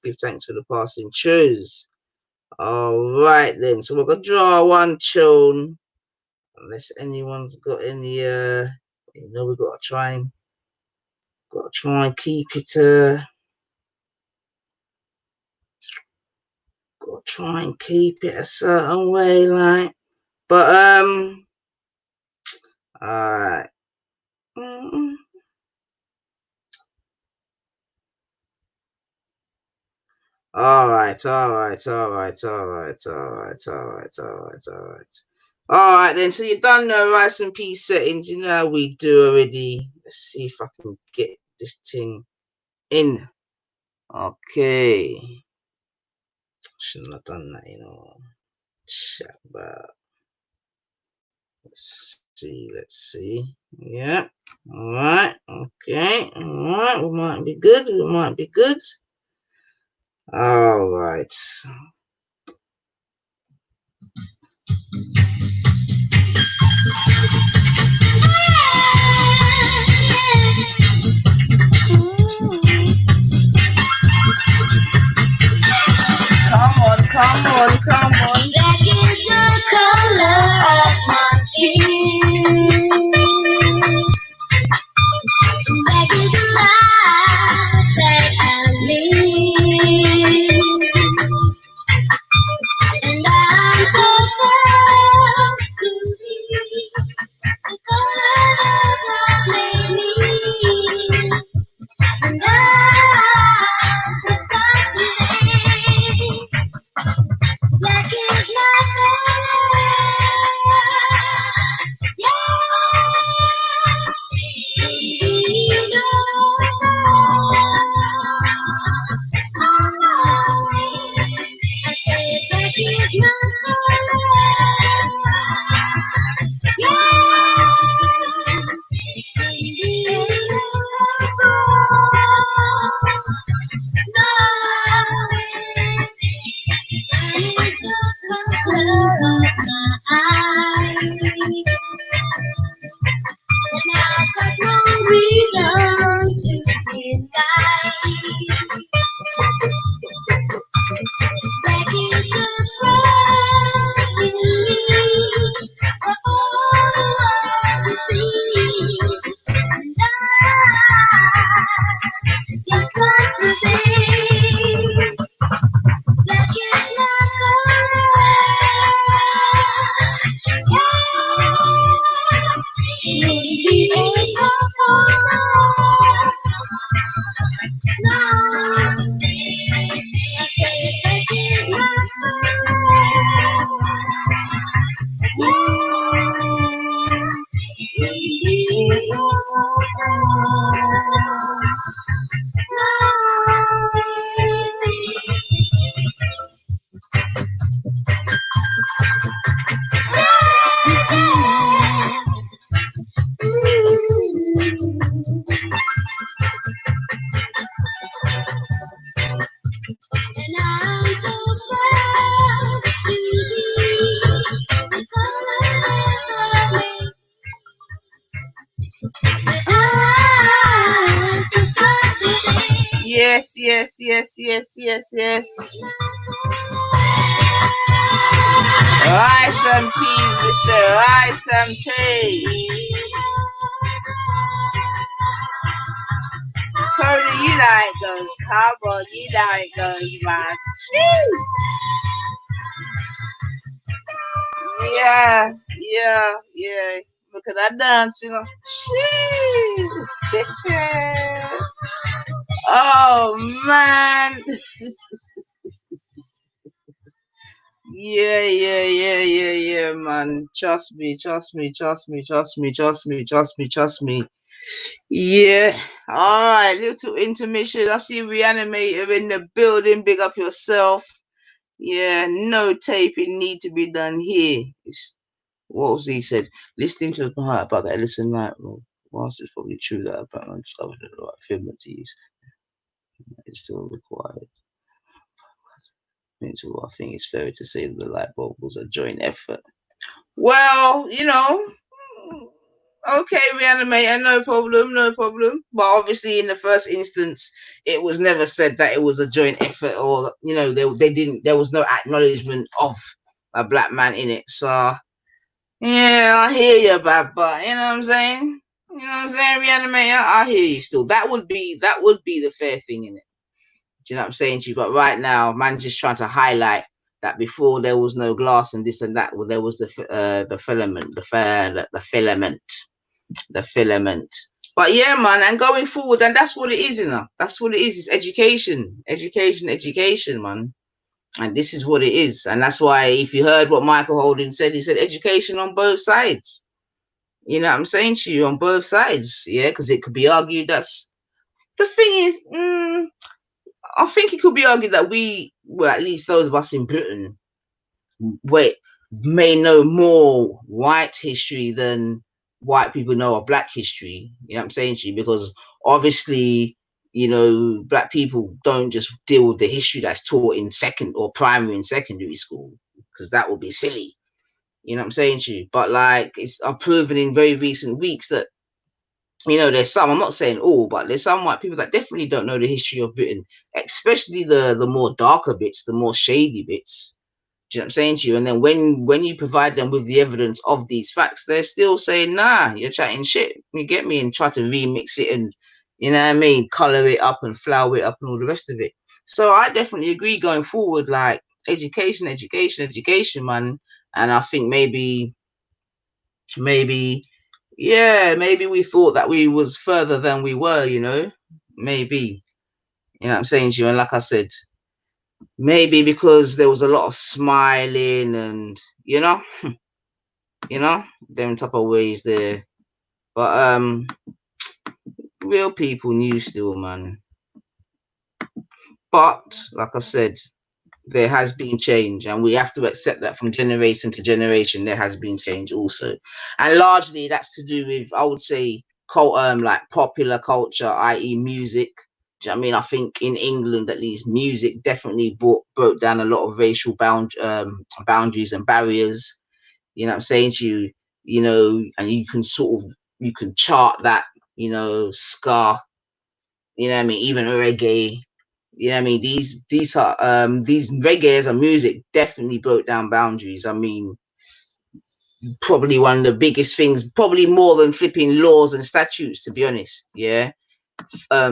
S1: All right then. So we're gonna draw 1 tune. Unless anyone's got any you know, we gotta try and keep it a certain way, like, but all right. All right then. So you done the rice and peas settings, you know how we do already. Let's see if I can get this thing in. Okay, shouldn't have done that, you know. Chat about. Let's see. Yeah. All right. Okay. All right. We might be good. All right. Come on. Black is the color of my skin. Black is the life that I live. And I'm so proud to be the color that God made me. And I just got to say, black is my color. Yes. Rice and peas, we say rice and peas. Tony, you know it goes. Come on, you know it goes, man. Jeez. Yeah. Look at that dance, you know. Jeez. Oh, man. Yeah, man. Trust me. Yeah. All right, little intermission. I see Reanimator in the building. Big up yourself. Yeah, no taping need to be done here. What was he said? Listening to the heart about that Ellison Light. Well, whilst it's probably true that I discovered the right filament to use, it's still required. I think it's fair to say that the light bulb was a joint effort. Well, you know, okay, Reanimator, no problem. But obviously, in the first instance, it was never said that it was a joint effort, or you know, there was no acknowledgement of a black man in it. So, yeah, I hear you, but you know what I'm saying? Reanimator, I hear you still. That would be the fair thing in it. Do you know what I'm saying to you? But right now, man, just trying to highlight that before there was no glass and this and that. Well, there was the filament, the filament. But yeah, man, and going forward, and that's what it is, you know. That's what it is. It's education, man. And this is what it is. And that's why, if you heard what Michael Holding said, he said education on both sides. You know what I'm saying to you, on both sides. Yeah, because it could be argued that's the thing is. I think it could be argued that at least those of us in Britain, may know more white history than white people know of black history. You know what I'm saying to you? Because obviously, you know, black people don't just deal with the history that's taught in primary and secondary school, because that would be silly. You know what I'm saying to you? But like, I've proven in very recent weeks that, you know, there's some, I'm not saying all, but there's some white people that definitely don't know the history of Britain, especially the more darker bits, the more shady bits. Do you know what I'm saying to you? And then when you provide them with the evidence of these facts, they're still saying, nah, you're chatting shit. You get me? And try to remix it and, you know what I mean, color it up and flower it up and all the rest of it. So I definitely agree going forward, like education, man. And I think maybe, yeah, maybe we thought that we was further than we were, you know, maybe, you know what I'm saying to you? And like I said, maybe because there was a lot of smiling and, you know, them type of ways there. But real people knew still, man. But like I said, there has been change, and we have to accept that from generation to generation there has been change also. And largely that's to do with, I would say, like popular culture, i.e. music. Do you know what I mean? I think in England, at least, music definitely broke down a lot of racial boundaries and barriers. You know what I'm saying to you? You know, and you can chart that, you know, ska, you know what I mean, even reggae. You know what I mean? These reggae and music definitely broke down boundaries. I mean, probably one of the biggest things, probably more than flipping laws and statutes, to be honest. Yeah.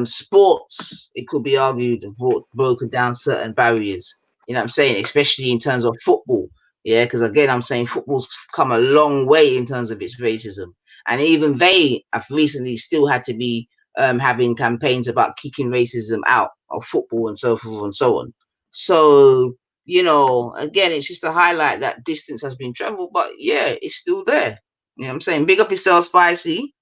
S1: Sports, it could be argued, have broken down certain barriers. You know what I'm saying? Especially in terms of football. Yeah, because again, I'm saying football's come a long way in terms of its racism. And even they have recently still had to be having campaigns about kicking racism out of football and so forth and so on. So, you know, again, it's just to highlight that distance has been traveled, but yeah, it's still there. You know what I'm saying? Big up yourself, Spicy.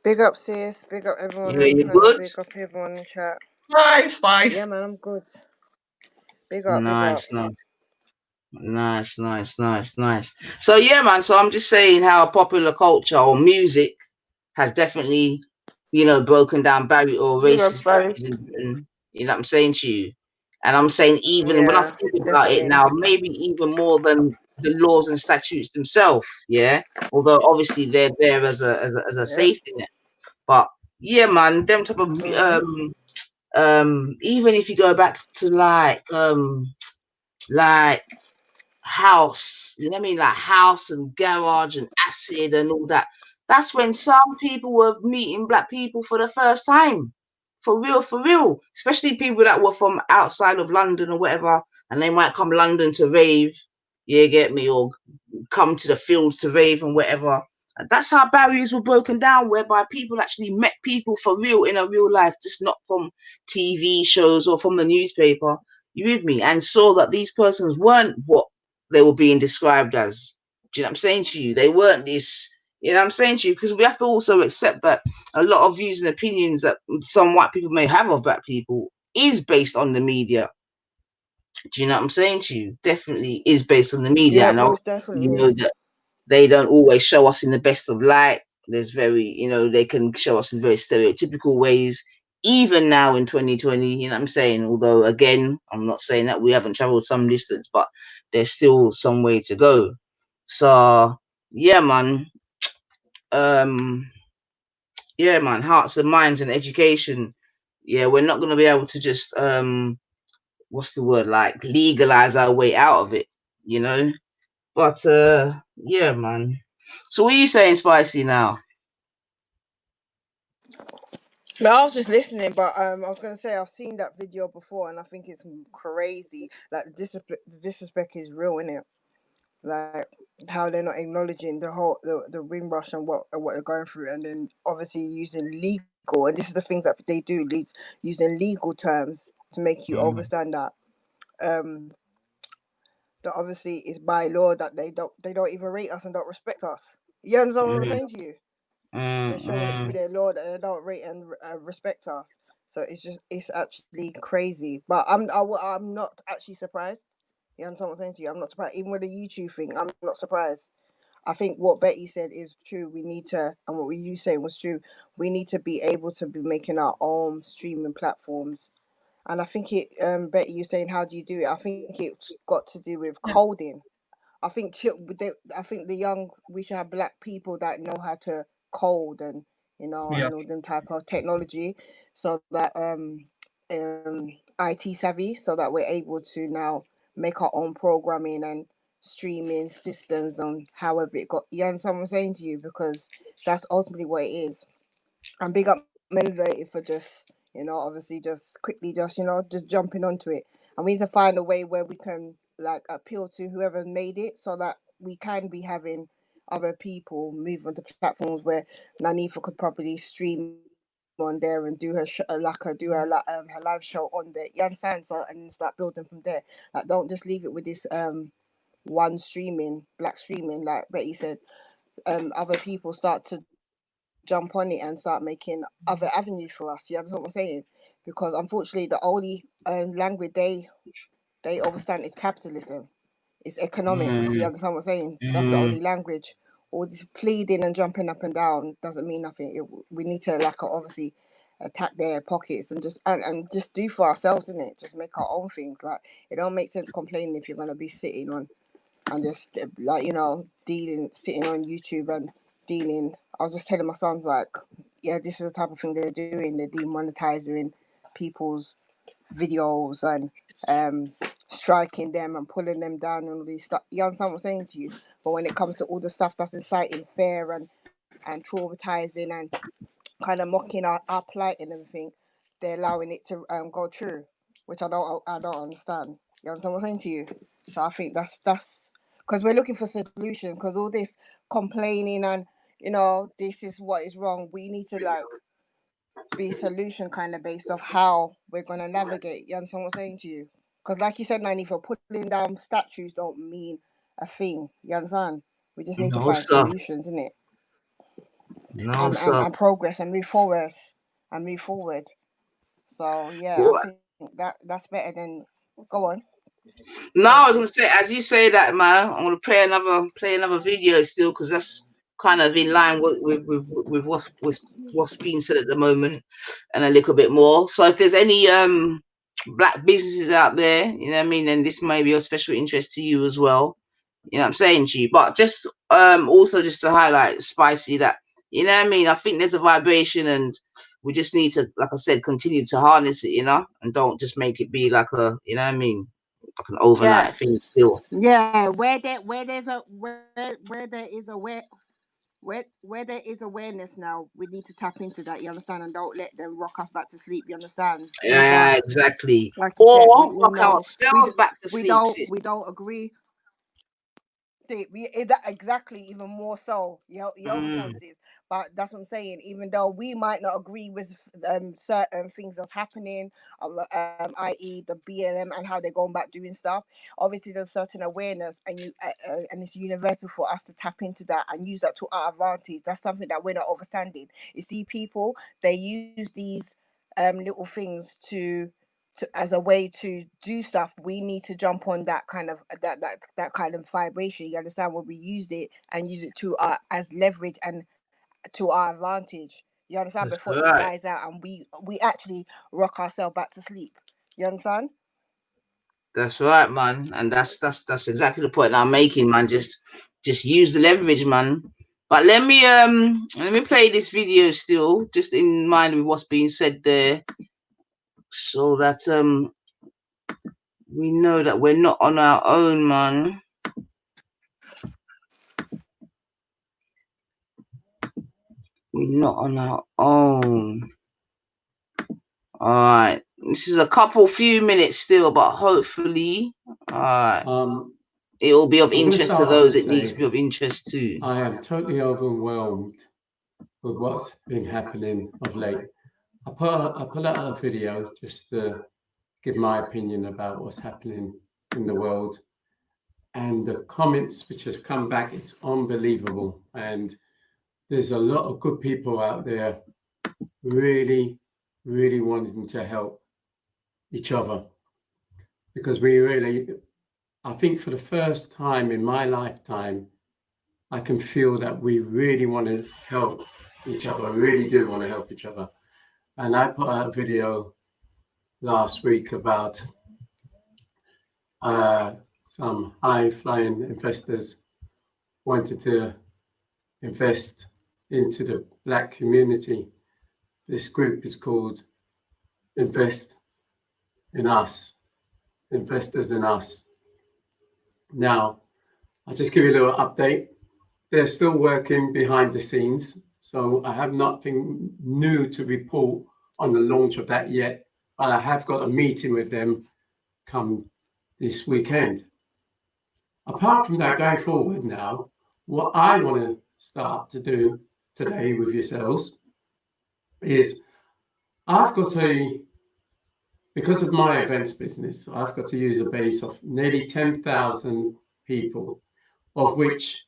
S12: Big up, sis. Big up everyone
S1: Yeah,
S12: on the
S1: you
S12: panel.
S1: good?
S12: Big up everyone in the chat.
S6: Nice, Spice.
S12: Yeah, man, I'm good. Big up, big up.
S1: Nice. So yeah, man. So I'm just saying how popular culture or music has definitely, you know, broken down barrier or racist barriers in Britain. You know what I'm saying to you? And I'm saying even when I
S12: Yeah,
S1: think about it
S12: definitely.
S1: now, maybe even more than the laws and statutes themselves. Yeah. Although obviously they're there as a
S12: Yep.
S1: safety net. But yeah, man, them type of even if you go back to like house, you know what I mean? Like house and garage and acid and all that. That's when some people were meeting black people for the first time. For real. Especially people that were from outside of London or whatever, and they might come London to rave, you get me, or come to the fields to rave and whatever. And that's how barriers were broken down, whereby people actually met people for real in a real life, just not from TV shows or from the newspaper. You with me? And saw that these persons weren't what they were being described as. Do you know what I'm saying to you? They weren't this, you know what I'm saying to you? Because we have to also accept that a lot of views and opinions that some white people may have of black people is based on the media. Do you know what I'm saying to you? Definitely is based on the media.
S12: Yeah,
S1: And
S12: most
S1: you
S12: definitely.
S1: know that they don't always show us in the best of light. There's very, you know, they can show us in very stereotypical ways, even now in 2020, you know what I'm saying? Although, again, I'm not saying that we haven't traveled some distance, but there's still some way to go. So, yeah, man. Yeah, man, hearts and minds and education. Yeah, we're not going to be able to just, what's the word, like legalize our way out of it, you know? But, yeah, man. So what are you saying, Spicy, now?
S12: No, I was just listening, but I was gonna say I've seen that video before, and I think it's crazy. Like the disrespect is real, innit? Like how they're not acknowledging the Windrush and what they're going through, and then obviously using legal, and this is the things that they do, using legal terms to make you understand that that obviously it's by law that they don't even rate us and don't respect us. You understand what I'm saying to you? They're showing it through their law that they don't rate and respect us. So it's actually crazy. But I'm not actually surprised. You understand what I'm saying to you? I'm not surprised. Even with the YouTube thing, I'm not surprised. I think what Betty said is true. We need to, and what you saying was true. We need to be able to be making our own streaming platforms. And I think Betty, you saying how do you do it? I think it's got to do with coding. I think we should have black people that know how to code and and all them type of technology, so that IT savvy, so that we're able to now make our own programming and streaming systems on however it got. You understand what I'm saying to you? Because that's ultimately what it is. And big up Melody for just obviously just quickly just jumping onto it. And we need to find a way where we can like appeal to whoever made it, so that we can be having other people move onto platforms where Nanifa could probably stream on there and do her her live show on there. You understand? So, and start building from there. Like, don't just leave it with this one black streaming, like Betty said. Other people start to jump on it and start making other avenues for us. You understand what I'm saying? Because unfortunately, the only language they understand is capitalism. It's economics. You understand what I'm saying? That's the only language. All this pleading and jumping up and down doesn't mean nothing. We need to obviously attack their pockets and just do for ourselves, innit? Just make our own things. Like, it don't make sense complaining if you're gonna be sitting on and just sitting on YouTube and dealing. I was just telling my sons, like, yeah, this is the type of thing they're doing. They're demonetizing people's videos and striking them and pulling them down and all these stuff. You understand what I'm saying to you? But when it comes to all the stuff that's inciting fear and traumatizing and kind of mocking our plight and everything, they're allowing it to go through, which I don't understand. You understand what I'm saying to you? So I think that's because we're looking for solutions. Because all this complaining and this is what is wrong, we need to be solution kind of based off how we're gonna navigate. You understand what I'm saying to you? Because like you said, Nani, for putting down statues don't mean a thing. You understand? We just need to find solutions, innit? And progress and move forward So yeah, I think that's better than go on.
S1: No, I was gonna say, as you say that, man, I'm gonna play another video still, because that's kind of in line with what's being said at the moment, and a little bit more. So if there's any black businesses out there, you know what I mean, then this may be of special interest to you as well. You know what I'm saying to you. But just also just to highlight Spicy that, you know what I mean, I think there's a vibration, and we just need to, like I said, continue to harness it, and don't just make it be like a, you know what I mean, like an overnight thing still.
S12: Yeah, where there is awareness now, we need to tap into that. You understand? And don't let them rock us back to sleep. You understand?
S1: Yeah, exactly.
S12: Like you said, we
S1: Rock
S12: know
S1: ourselves back to sleep.
S12: we don't agree. Exactly, even more so, your senses. But that's what I'm saying. Even though we might not agree with certain things that's happening, i.e. the BLM and how they're going back doing stuff, obviously there's certain awareness, and and it's universal for us to tap into that and use that to our advantage. That's something that we're not understanding. You see, people, they use these little things as a way to do stuff. We need to jump on that kind of that kind of vibration. You understand? When we use it and use it to as leverage and to our advantage. You understand?
S1: That's
S12: Before
S1: right.
S12: it dies out and we actually rock ourselves back to sleep. You understand?
S1: That's right, man. And that's exactly the point I'm making, man. Just use the leverage, man. But let me play this video still, just in mind with what's being said there, so that we know that we're not on our own, man. We're not on our own. All right. This is a few minutes still, but hopefully, all right, it will be of interest to those it needs to be of interest to.
S13: I am totally overwhelmed with what's been happening of late. I put out a video just to give my opinion about what's happening in the world, and the comments which have come back, it's unbelievable. And there's a lot of good people out there really, really wanting to help each other, because I think for the first time in my lifetime, I can feel that we really want to help each other. I really do want to help each other. And I put out a video last week about some high-flying investors wanted to invest into the Black community. This group is called Invest in Us, Investors in Us. Now, I'll just give you a little update. They're still working behind the scenes, so I have nothing new to report on the launch of that yet, but I have got a meeting with them come this weekend. Apart from that, going forward now, what I want to start to do today with yourselves is because of my events business, I've got to use a base of nearly 10,000 people, of which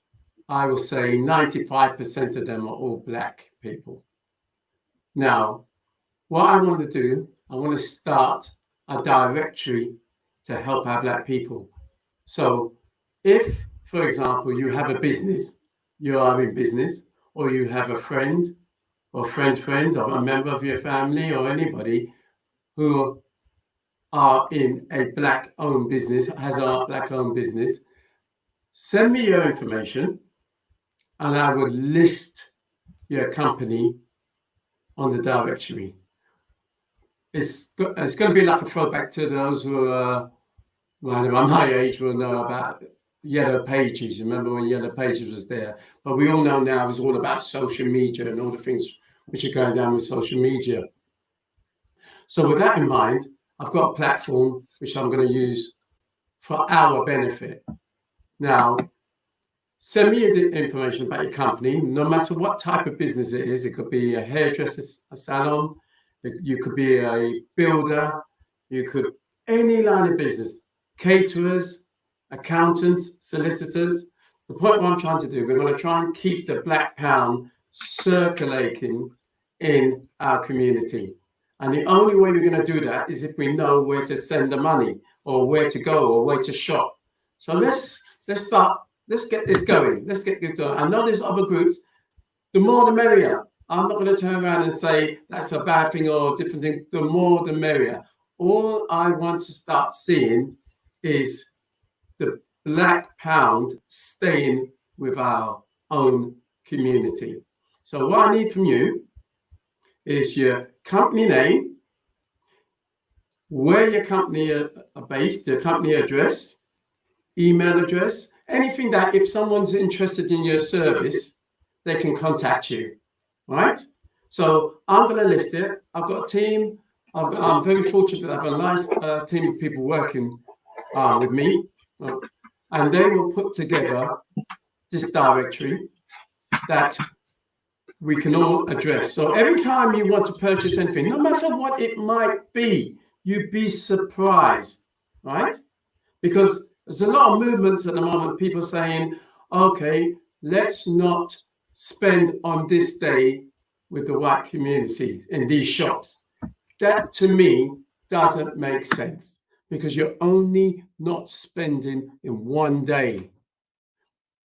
S13: I will say 95% of them are all Black people. Now, what I want to do, I want to start a directory to help our Black people. So if, for example, you have a business, you are in business, or you have a friend or friends or a member of your family or anybody who are in a Black-owned business, has a Black-owned business, send me your information and I will list your company on the directory. It's going to be like a throwback to those who are my age will know about Yellow Pages. Remember when Yellow Pages was there? But we all know now it's all about social media and all the things which are going down with social media. So with that in mind, I've got a platform which I'm going to use for our benefit. Now, send me the information about your company, no matter what type of business it is. It could be a hairdresser, a salon, you could be a builder, you could, any line of business, caterers, accountants, solicitors. The point what I'm trying to do, we're going to try and keep the Black pound circulating in our community. And the only way we're going to do that is if we know where to send the money or where to go or where to shop. So let's start. Let's get this going. Let's get this going. I know there's other groups. The more the merrier. I'm not going to turn around and say that's a bad thing or a different thing. The more the merrier. All I want to start seeing is the Black pound staying with our own community. So what I need from you is your company name, where your company are based, your company address, email address, anything that if someone's interested in your service, they can contact you, right? So I'm going to list it. I've got a team. I'm very fortunate to have a nice team of people working with me, and they will put together this directory that we can all address. So every time you want to purchase anything, no matter what it might be, you'd be surprised, right? Because there's a lot of movements at the moment, people saying, okay, let's not spend on this day with the white community in these shops. That to me doesn't make sense because you're only not spending in one day.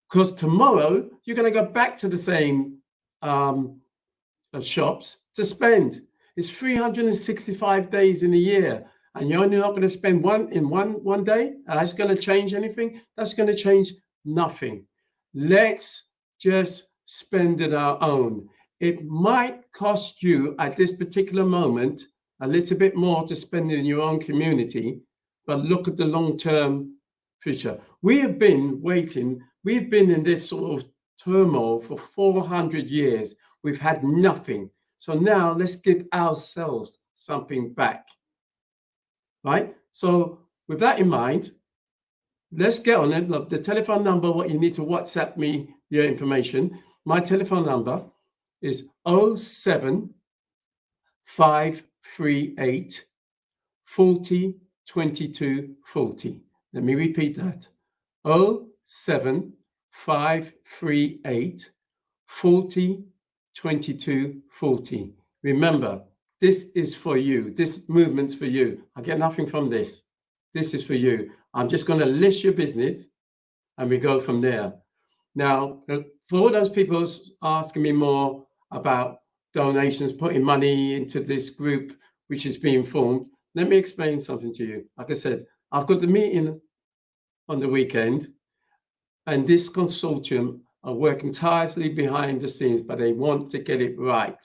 S13: Because tomorrow you're going to go back to the same shops to spend. It's 365 days in a year. And you're only not going to spend one day. That's going to change anything? That's going to change nothing. Let's just spend it our own. It might cost you at this particular moment a little bit more to spend in your own community, but look at the long-term future. We have been waiting. We've been in this sort of turmoil for 400 years. We've had nothing. So now let's give ourselves something back. Right? So with that in mind, let's get on it. Look, the telephone number, what you need to WhatsApp me your information. My telephone number is 07538 40 22 40. Let me repeat that. 07538 40 22 40. Remember, this is for you. This movement's for you. I get nothing from this. This is for you. I'm just going to list your business and we go from there. Now, for all those people asking me more about donations, putting money into this group, which is being formed, let me explain something to you. Like I said, I've got the meeting on the weekend. And this consortium are working tirelessly behind the scenes, but they want to get it right.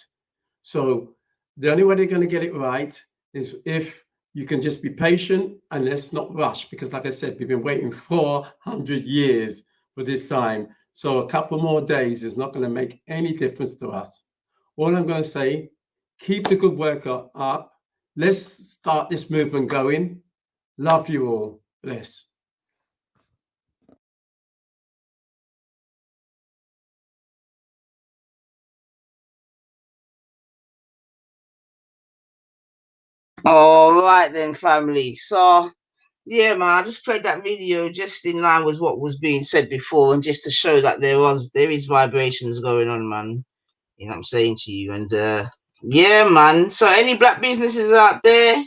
S13: So the only way they're going to get it right is if you can just be patient and let's not rush, because like I said, we've been waiting 400 years for this time. So a couple more days is not going to make any difference to us. All I'm going to say, keep the good work up. Let's start this movement going. Love you all. Bless.
S1: All right then, family. So yeah, man, I just played that video just in line with what was being said before, and just to show that there is vibrations going on, man. You know what I'm saying to you, and yeah, man. So any black businesses out there,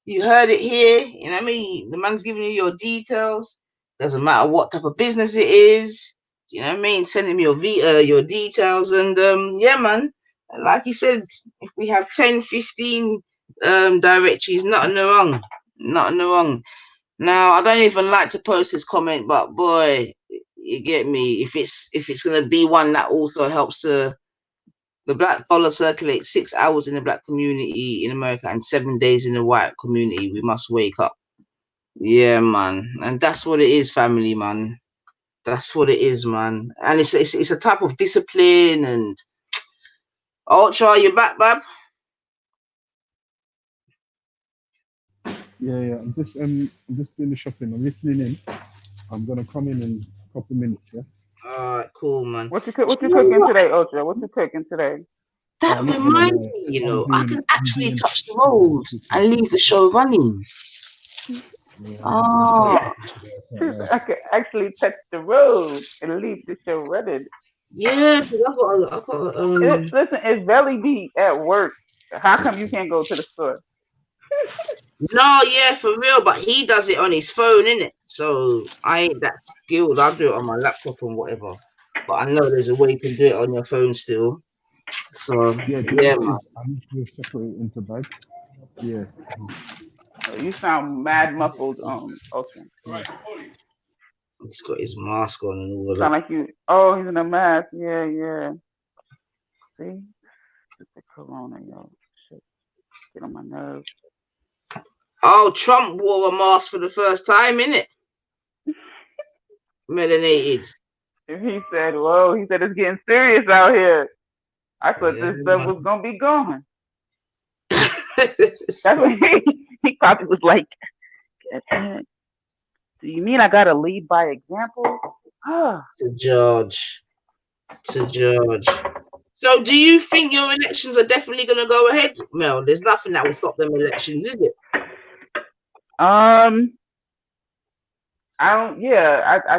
S1: you heard it here. You know what I mean? The man's giving you your details. Doesn't matter what type of business it is. You know what I mean? Sending me your details, and yeah, man. Like he said, if we have 10, 15 directories, not in the wrong, not in the wrong. Now I don't even like to post this comment, but boy, you get me. If it's gonna be one that also helps the black dollar circulate 6 hours in the black community in America and 7 days in the white community, we must wake up. Yeah, man, and that's what it is, family, man. That's what it is, man. And it's a type of discipline. And Ultra, you back, Bab?
S8: Yeah. I'm just doing the shopping. I'm listening in. I'm gonna come in a couple minutes. Yeah.
S1: All right, cool, man.
S7: What you cooking today, Ultra? What you cooking today?
S1: That
S8: I'm not gonna
S1: reminds
S8: lie.
S1: me, you know, I can actually touch the road and leave the show running. Oh,
S7: I could actually touch the road and leave the show running.
S1: yeah, because I got
S7: Listen, if Belly be at work, how come you can't go to the store?
S1: No, yeah, for real, but he does it on his phone, innit? So I ain't that skilled. I'll do it on my laptop and whatever. But I know there's a way you can do it on your phone still. So
S8: yeah,
S1: man.
S8: I need to separate it into bags. Yeah.
S7: You sound mad muffled, Ultra.
S1: He's got his mask on and all of
S7: Sound
S1: that.
S7: like you. Oh, he's in a mask. Yeah. See, it's the corona, yo. Shit, get on my nerves.
S1: Oh, Trump wore a mask for the first time, innit? Melanated.
S7: He said, "Whoa," he said, "It's getting serious out here." I thought this stuff was gonna be gone. That's what he probably was like. Do you mean I gotta lead by example?
S1: To George. So do you think your elections are definitely gonna go ahead, Mel? There's nothing that will stop them elections, is it?
S7: I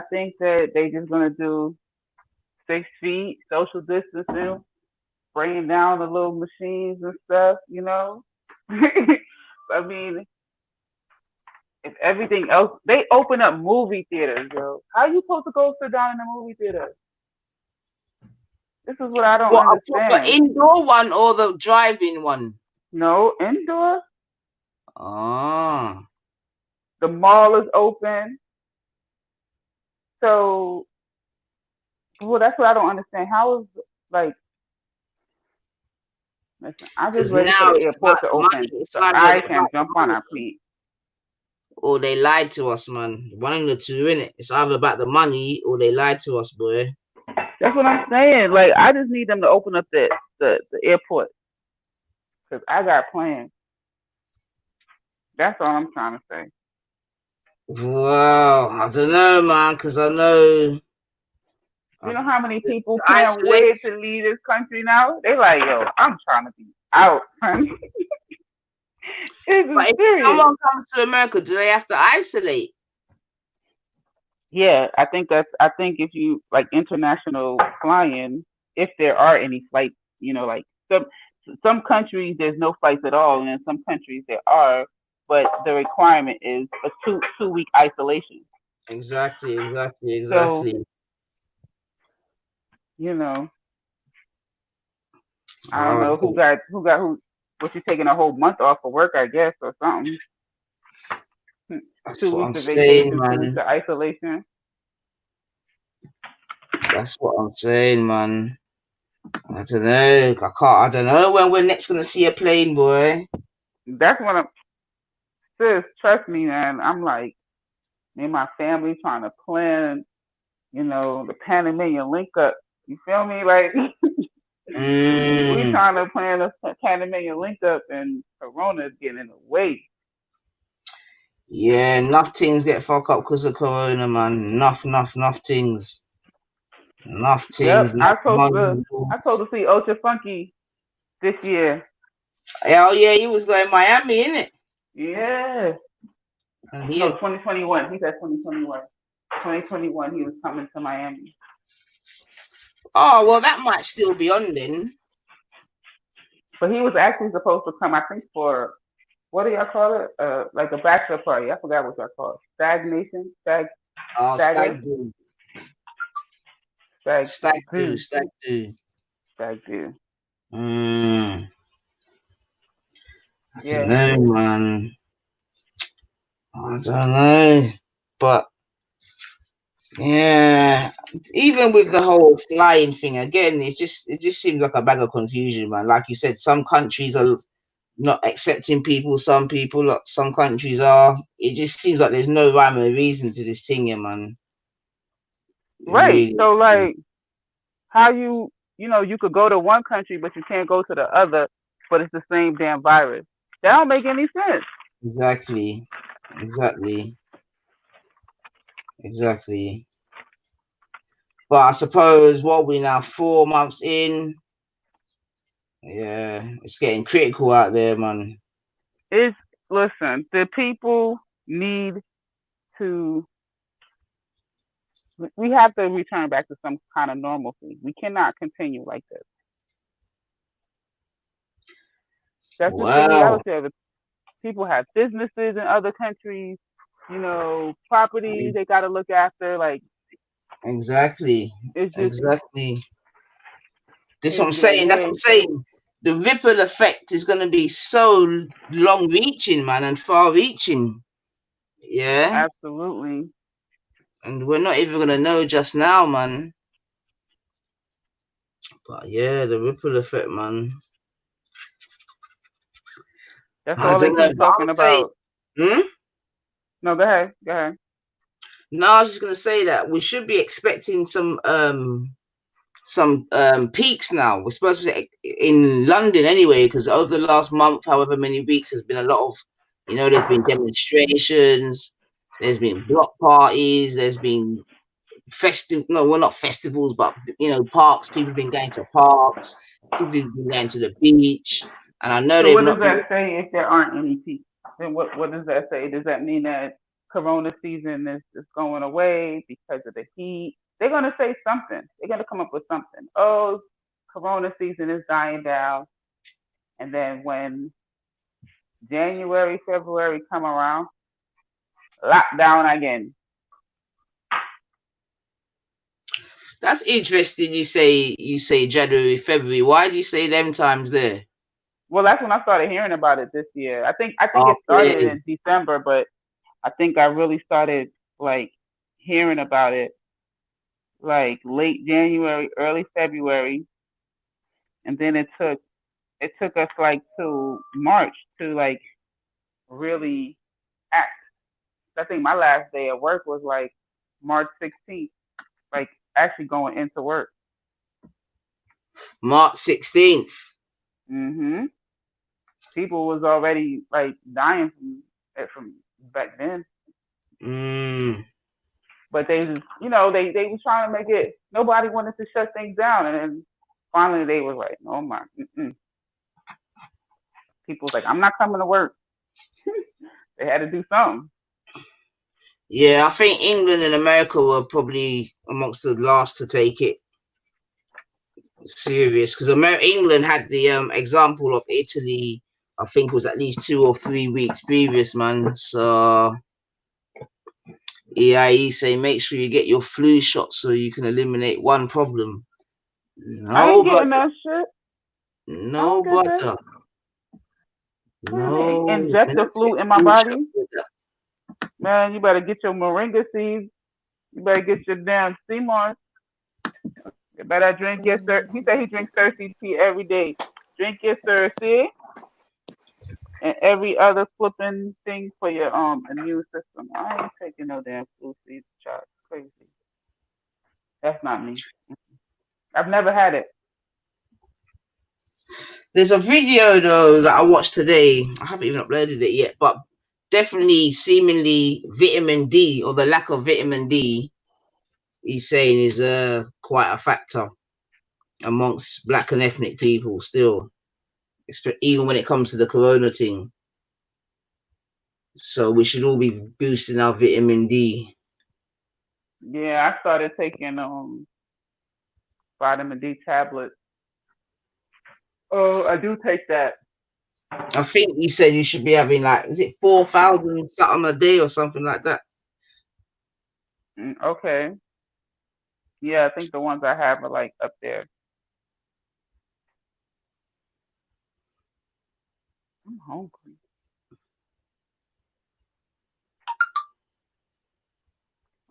S7: think that they just gonna do 6 feet, social distancing, bringing down the little machines and stuff, you know. I mean, if everything else, they open up movie theaters, yo. How you supposed to go sit down in a movie theater? This is what I don't understand.
S1: A proper indoor one or the drive-in one?
S7: No, indoor.
S1: Ah.
S7: The mall is open. So, well, that's what I don't understand. How is, like, listen, I'm just ready for the airport to open so I can jump on our feet.
S1: Or they lied to us, man. One of the two, innit? It's either about the money or they lied to us, boy.
S7: That's what I'm saying. Like, I just need them to open up the airport. Because I got plans. That's all I'm trying to say.
S1: Wow. I don't know, man, because I know.
S7: You know how many people can't wait to leave this country now? They like, yo, I'm trying to be out, honey.
S1: But if someone comes to America, do they have to isolate?
S7: Yeah, I think if you like international flying, if there are any flights, you know, like some countries there's no flights at all, and in some countries there are, but the requirement is a two-week isolation.
S1: Exactly.
S7: So, you know, I don't know who got who. What, you taking a whole month off of work, I guess, or something.
S1: That's
S7: 2
S1: what I'm
S7: weeks of
S1: saying,
S7: vacation, 2 weeks
S1: man.
S7: of isolation.
S1: That's what I'm saying, man. I don't know. I don't know when we're next gonna see a plane, boy.
S7: That's what I'm. Sis, trust me, man. I'm like, me and my family trying to plan, the Panamanian link up. You feel me? Like, we trying to plan a Panamanian link up, and Corona's getting in the way.
S1: Yeah, enough things get fucked up because of Corona, man. Enough things. Enough things.
S7: Yep,
S1: Enough
S7: I told to see Ultra Funky this year.
S1: Oh yeah, he was going Miami, innit?
S7: Yeah. No, 2021. He said 2021. 2021, he was coming to Miami.
S1: Oh well, that might still be on then.
S7: But he was actually supposed to come, I think, for what do y'all call it? Like a bachelor party. I forgot what y'all call it. Stagnation? Stag do.
S1: Stag do. I don't know, man. I don't know. But yeah, even with the whole flying thing, again, it just seems like a bag of confusion, man. Like you said, some countries are not accepting people, some countries are. It just seems like there's no rhyme or reason to this thing, yeah, man.
S7: Right.
S1: Really.
S7: So like how you could go to one country but you can't go to the other, but it's the same damn virus. That don't make any sense.
S1: Exactly. But I suppose what we now 4 months in, yeah, it's getting critical out there, man.
S7: Listen, the people need to. We have to return back to some kind of normalcy. We cannot continue like this. That's just the reality of it. People have businesses in other countries, property they got to look after. Like
S1: exactly.
S7: It's just
S1: That's what I'm saying. The ripple effect is going to be so long-reaching, man, and far-reaching. Yeah.
S7: Absolutely.
S1: And we're not even going to know just now, man. But yeah, the ripple effect, man.
S7: That's all they keep talking about. No, go ahead.
S1: No, I was just going to say that we should be expecting some peaks now. We're supposed to be in London anyway, because over the last month, however many weeks, there's been a lot of, there's been demonstrations, there's been block parties, there's been not festivals, but parks. People have been going to parks, people have been going to the beach, and I know
S7: so what does that say if there aren't any peaks? Then what does that say? Does that mean that Corona season is going away because of the heat? They're going to say something. They're going to come up with something. Oh, Corona season is dying down. And then when January, February come around, lockdown again.
S1: That's interesting. You say January, February. Why do you say them times there?
S7: Well, that's when I started hearing about it this year. I think it started in December, but I think I really started like hearing about it like late January, early February, and then it took us like to March to like really act. I think my last day at work was like March 16th, like actually going into work.
S1: March 16th.
S7: Mhm. People was already like dying from back then. But they just, they was trying to make it. Nobody wanted to shut things down, and then finally they was like, "Oh my." People was like, "I'm not coming to work." They had to do something.
S1: Yeah, I think England and America were probably amongst the last to take it serious, because England had the example of Italy. I think it was at least 2 or 3 weeks previous, man. So EIE say make sure you get your flu shot so you can eliminate one problem.
S7: I ain't getting that shit.
S1: No, brother. No.
S7: Inject the flu in my body. Man, you better get your moringa seeds. You better get your damn sea moss. You better drink your he said he drinks thirsty tea every day. Drink your thirsty and every other flipping thing for your immune system. I ain't taking no damn flu seed shot. Crazy. That's not me. I've never had it.
S1: There's a video though that I watched today. I haven't even uploaded it yet, but definitely, seemingly, vitamin D or the lack of vitamin D, he's saying is quite a factor amongst black and ethnic people still, even when it comes to the corona thing. So we should all be boosting our vitamin D.
S7: Yeah, I started taking vitamin D tablets. Oh, I do take that.
S1: I think you said you should be having like, is it 4,000 something a day or something like that?
S7: Okay. Yeah, I think the ones I have are like up there. I'm hungry.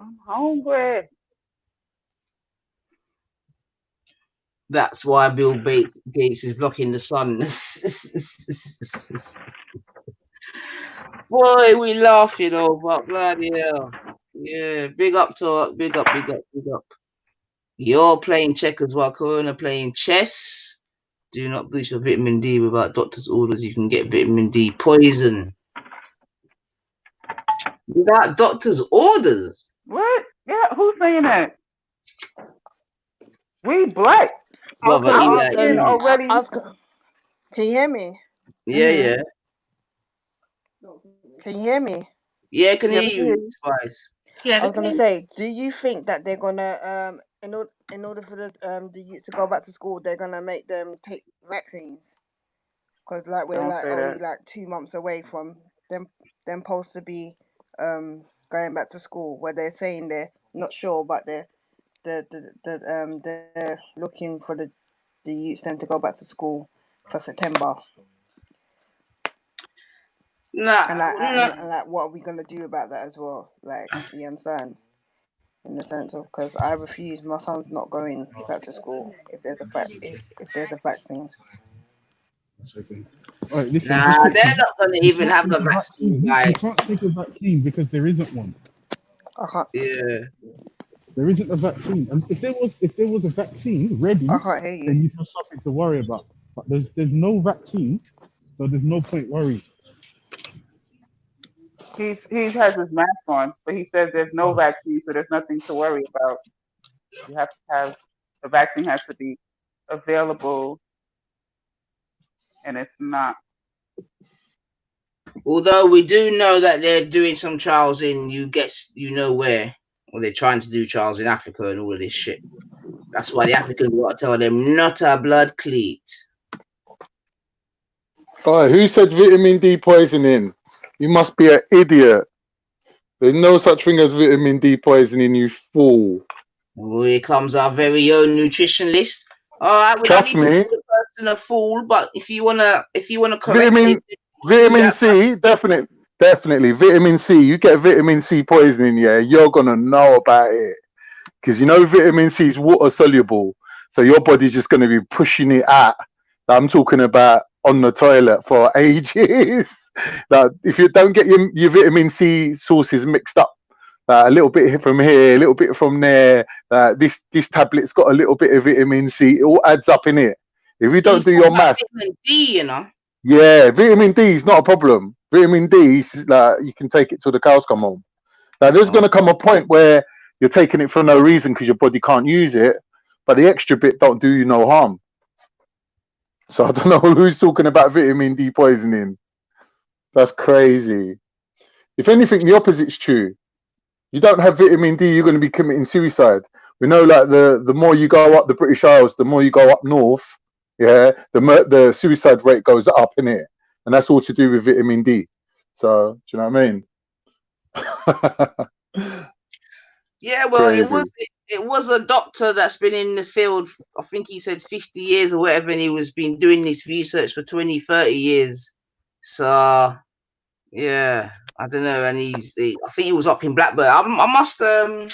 S7: I'm hungry.
S1: That's why Bill Gates is blocking the sun. Boy, we laugh, you know, but bloody hell. Yeah, big up to big up. You're playing checkers while Corona playing chess. Do not boost your vitamin D without doctor's orders. You can get vitamin D poison. Without doctor's orders?
S7: What? Yeah, who's saying that? We black.
S12: I was going to ask
S7: already.
S12: Can you hear me?
S1: Yeah, yeah.
S12: Can you hear me?
S1: Yeah, can hear you, Spice.
S12: Yeah, I was going to say, do you think that they're going to, in order for the youth to go back to school, they're going to make them take vaccines? Because like we're like only like 2 months away from them supposed to be going back to school, where they're saying they're not sure, but they're looking for the youths then to go back to school for September.
S1: Nah,
S12: and like, what are we gonna do about that as well? Like, you understand? In the sense of, because I refuse, my son's not going back to school if there's a vaccine.
S8: Right, listen,
S1: nah, they're not going to even have a vaccine.
S8: You can't take a vaccine because there isn't one.
S1: Yeah.
S8: There isn't a vaccine, and if there was a vaccine ready, then you'd have something to worry about. But there's no vaccine, so there's no point worrying.
S7: He has his mask on, but he says there's no vaccine, so there's nothing to worry about. You have to have the vaccine has to be available, and it's not.
S1: Although we do know that they're doing some trials in where, or they're trying to do trials in Africa and all of this shit. That's why the Africans got to tell them not a blood cleat.
S2: Oh, who said vitamin D poisoning? You must be an idiot. There's no such thing as vitamin D poisoning, you fool.
S1: Well, here comes our very own nutritionist. All right, we don't need to call the person a fool, but if you wanna correct
S2: vitamin C, definitely vitamin C. You get vitamin C poisoning, yeah, you're gonna know about it, because you know vitamin C is water soluble, so your body's just gonna be pushing it out. I'm talking about on the toilet for ages. That if you don't get your vitamin C sources mixed up, a little bit from here, a little bit from there, this tablet's got a little bit of vitamin C. It all adds up in it. If you don't do your math,
S1: vitamin D, you know.
S2: Yeah, vitamin D is not a problem. Vitamin D is like you can take it till the cows come home. Now there's going to come a point where you're taking it for no reason because your body can't use it, but the extra bit don't do you no harm. So I don't know who's talking about vitamin D poisoning. That's crazy. If anything, the opposite's true. You don't have vitamin D, you're going to be committing suicide. We know, like the more you go up the British Isles, the more you go up north, yeah, the suicide rate goes up in it, and that's all to do with vitamin D. So, do you know what I mean?
S1: Yeah, well, it was a doctor that's been in the field, I think he said 50 years or whatever, and he was been doing this research for 20, 30 years. So, yeah, I don't know, and I think he was up in Blackburn. I must
S2: the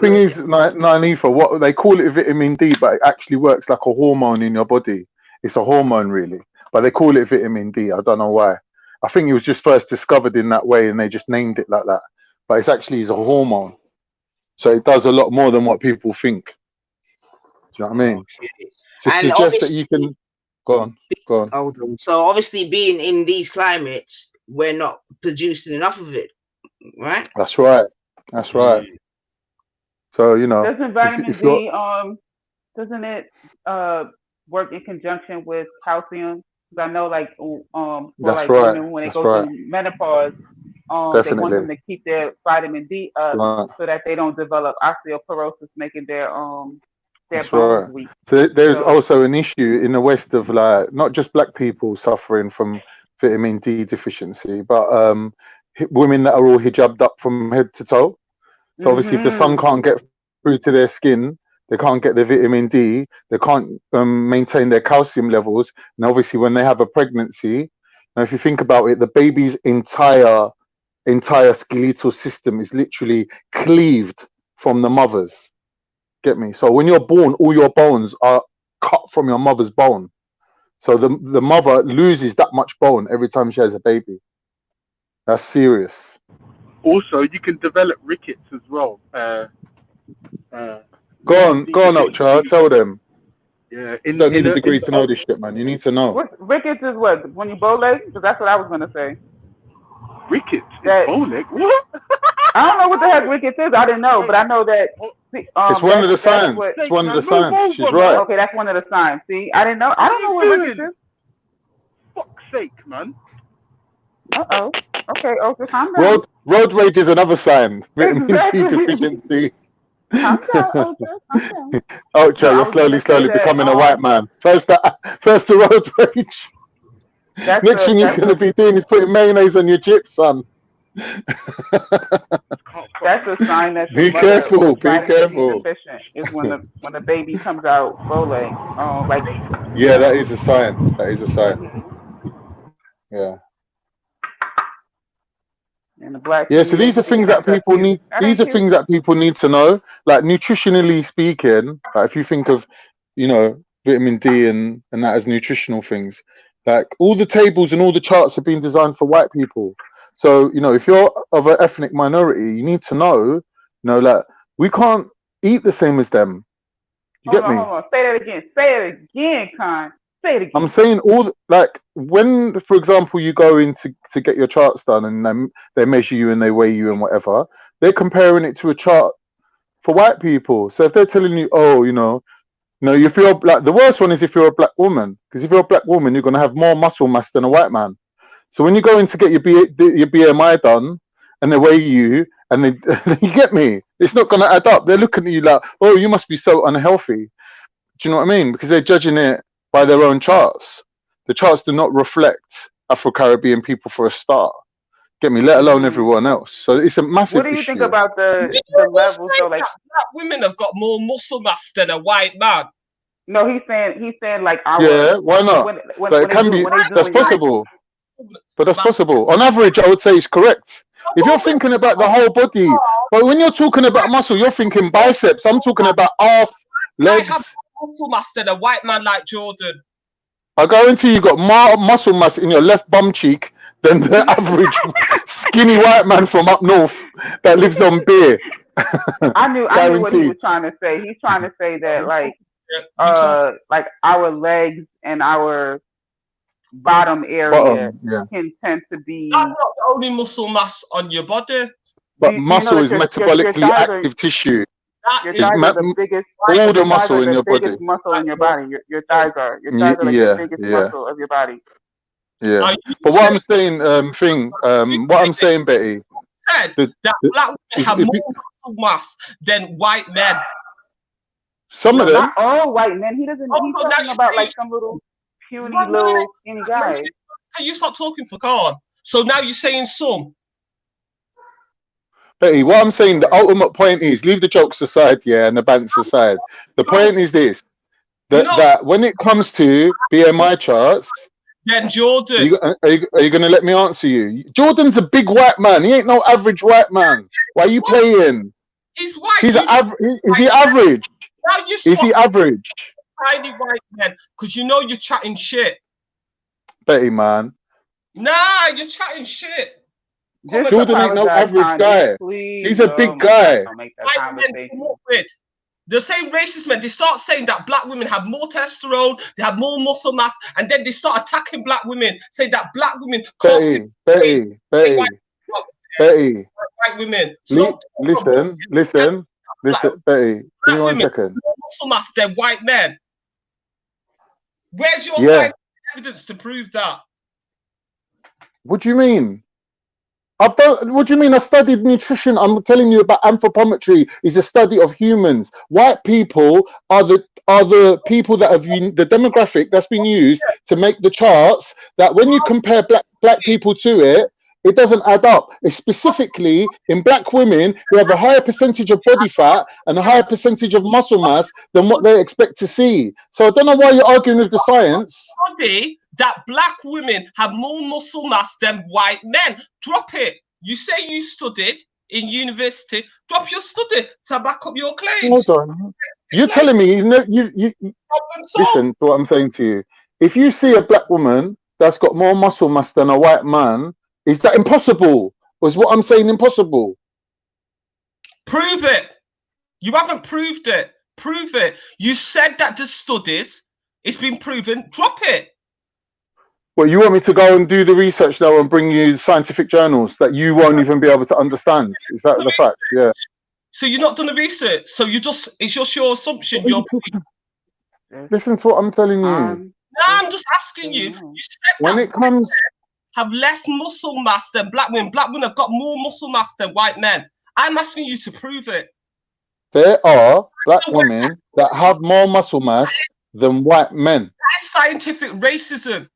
S2: thing is, Nifa, what they call it vitamin D, but it actually works like a hormone in your body. It's a hormone, really, but they call it vitamin D. I don't know why. I think it was just first discovered in that way, and they just named it like that. But it's actually a hormone, so it does a lot more than what people think. Do you know what I mean?
S1: Okay.
S2: To suggest that you can go on.
S1: Hold on. So obviously, being in these climates, we're not producing enough of it, right?
S2: That's right. That's right. So
S7: doesn't vitamin D doesn't it work in conjunction with calcium? Because I know, like, for
S2: that's
S7: like
S2: right.
S7: women when they
S2: That's
S7: go
S2: right.
S7: through menopause, they want them to keep their vitamin D up so that they don't develop osteoporosis, making their
S2: That's
S7: bones
S2: right.
S7: weak.
S2: So there's also an issue in the West of like not just black people suffering from vitamin D deficiency, but women that are all hijabbed up from head to toe. So obviously, if the sun can't get through to their skin, they can't get their vitamin D. They can't maintain their calcium levels. And obviously, when they have a pregnancy, now if you think about it, the baby's entire skeletal system is literally cleaved from the mother's. Get me? So when you're born, all your bones are cut from your mother's bone. So the mother loses that much bone every time she has a baby. That's serious.
S5: Also, you can develop rickets as well.
S2: Go on, Ultra. Tell them.
S5: Yeah,
S2: you don't need a degree to know this shit, man. You need to know.
S7: Rickets is what? When you bow leg? Because that's what I was going to say.
S5: Rickets? Bow leg? What?
S7: I don't know what the heck rickets is. I didn't know, but I know that.
S2: It's one of the signs. It's one of the signs. She's right.
S7: Okay, that's one of the signs. See, I didn't know. I don't know what rickets is.
S5: Fuck's sake, man.
S7: Uh-oh. Okay, calm down.
S2: Road rage is another sign. Vitamin D deficiency.
S7: Calm down, Ultra.
S2: Ultra, you're slowly becoming a white man. First the road rage. Next thing you're going to be doing is putting mayonnaise on your chips, son.
S7: That's a sign that
S2: be careful.
S7: Is when the baby comes out bowling.
S2: Yeah, that is a sign. Yeah.
S7: And the black.
S2: Yeah, so these are things that people need. These are things that people need to know. Like nutritionally speaking, like if you think of, vitamin D and that as nutritional things, like all the tables and all the charts have been designed for white people. So if you're of an ethnic minority, you need to know, like we can't eat the same as them. You get me?
S7: Hold on. Say it again, Con. Say it again.
S2: I'm saying when, for example, you go in to get your charts done and they measure you and they weigh you and whatever, they're comparing it to a chart for white people. So if they're telling you, if you're black, the worst one is if you're a black woman, because if you're a black woman, you're going to have more muscle mass than a white man. So when you go in to get your BMI done and they weigh you and you get me, it's not going to add up. They're looking at you like, oh, you must be so unhealthy. Do you know what I mean? Because they're judging it by their own charts. The charts do not reflect Afro-Caribbean people for a start. Get me, let alone everyone else. So it's a massive
S7: What do you think about the levels? So like
S6: black women have got more muscle mass than a white man.
S7: No, he's saying like our.
S2: Yeah, why not? But it can be. That's possible. But that's possible. On average, I would say it's correct. If you're thinking about the whole body, but when you're talking about muscle, you're thinking biceps. I'm talking about ass, legs.
S6: I have muscle mass than a white man like Jordan.
S2: I guarantee you got more muscle mass in your left bum cheek than the average skinny white man from up north that lives on beer.
S7: I knew what he was trying to say. He's trying to say that like our legs and our bottom area can tend to be.
S6: That's not the only muscle mass on your body.
S2: But muscle is metabolically active tissue.
S7: Your thighs are the biggest.
S2: All the muscle in your body.
S7: Muscle in your body. Your thighs are. Your thighs are like the biggest muscle of your body.
S2: Yeah. But what I'm saying, what I'm saying, Betty,
S6: said that black women have more muscle mass than white men.
S2: Some of them.
S7: Not all white men. He's talking about like some little puny little skinny guy.
S6: Can you stop talking for God? So now you're saying some.
S2: Betty, what I'm saying, the ultimate point is, leave the jokes aside, and the bants aside. The point is this, that when it comes to BMI charts,
S6: than Jordan.
S2: Are you going to let me answer you? Jordan's a big white man. He ain't no average white man. Why are you playing?
S6: He's white.
S2: He's is he average?
S6: Now you
S2: is he average?
S6: Tiny white man, because you know you're chatting shit.
S2: Betty, man.
S6: Nah, you're chatting shit.
S2: Jordan ain't no average guy. He's a big guy.
S6: The same racist men, they start saying that black women have more testosterone, they have more muscle mass, and then they start attacking black women, say that black women can't
S2: Betty.
S6: White women.
S2: Listen, Betty. Give me 1 second.
S6: More muscle mass than white men. Where's your scientific evidence to prove that?
S2: What do you mean? What do you mean? I studied nutrition. I'm telling you about anthropometry. It's a study of humans. White people are the people that have been the demographic that's been used to make the charts. That when you compare black people to it, it doesn't add up. It's specifically in black women who have a higher percentage of body fat and a higher percentage of muscle mass than what they expect to see. So I don't know why you're arguing with the science.
S6: That black women have more muscle mass than white men. Drop it. You say you studied in university. Drop your study to back up your claims.
S2: Hold on. You're telling me you listen to what I'm saying to you. If you see a black woman that's got more muscle mass than a white man, is that impossible? Was what I'm saying impossible?
S6: Prove it. You haven't proved it. Prove it. You said that the studies, it's been proven. Drop it.
S2: Well, you want me to go and do the research now and bring you scientific journals that you won't even be able to understand? Is that the fact? Yeah.
S6: So you're not done the research. So it's just your assumption.
S2: Listen to what I'm telling you.
S6: No, I'm just asking you. You said
S2: when it comes
S6: have less muscle mass than black women. Black women have got more muscle mass than white men. I'm asking you to prove it.
S2: There are black women that have more muscle mass than white men.
S6: That's scientific racism.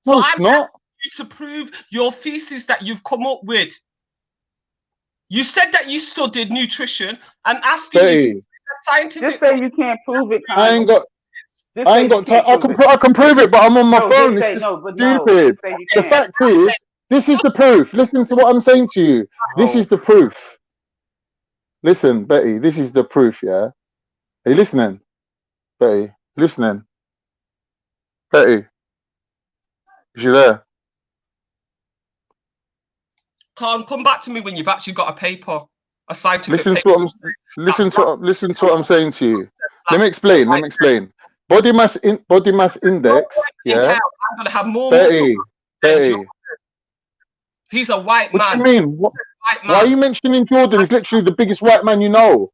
S2: No,
S6: so
S2: it's
S6: I'm
S2: not.
S6: asking you to prove your thesis that you've come up with. You said that you studied nutrition. I'm asking you to prove scientific.
S7: Just say you can't prove it.
S2: I ain't got time. I can prove it, but I'm on my phone. It's just stupid. The fact is, this is the proof. Listen to what I'm saying to you. This is the proof. Listen, Betty, this is the proof, yeah? Are you listening? Betty, listening? Betty, is you there?
S6: Come back to me when you've actually got a paper, a scientific
S2: listen
S6: paper.
S2: Listen to what I'm saying to you. Let me explain. Body mass index. Yeah.
S6: I'm gonna have more
S2: Betty.
S6: He's a white man.
S2: What do you mean? Why are you mentioning Jordan? He's literally the biggest white man you know.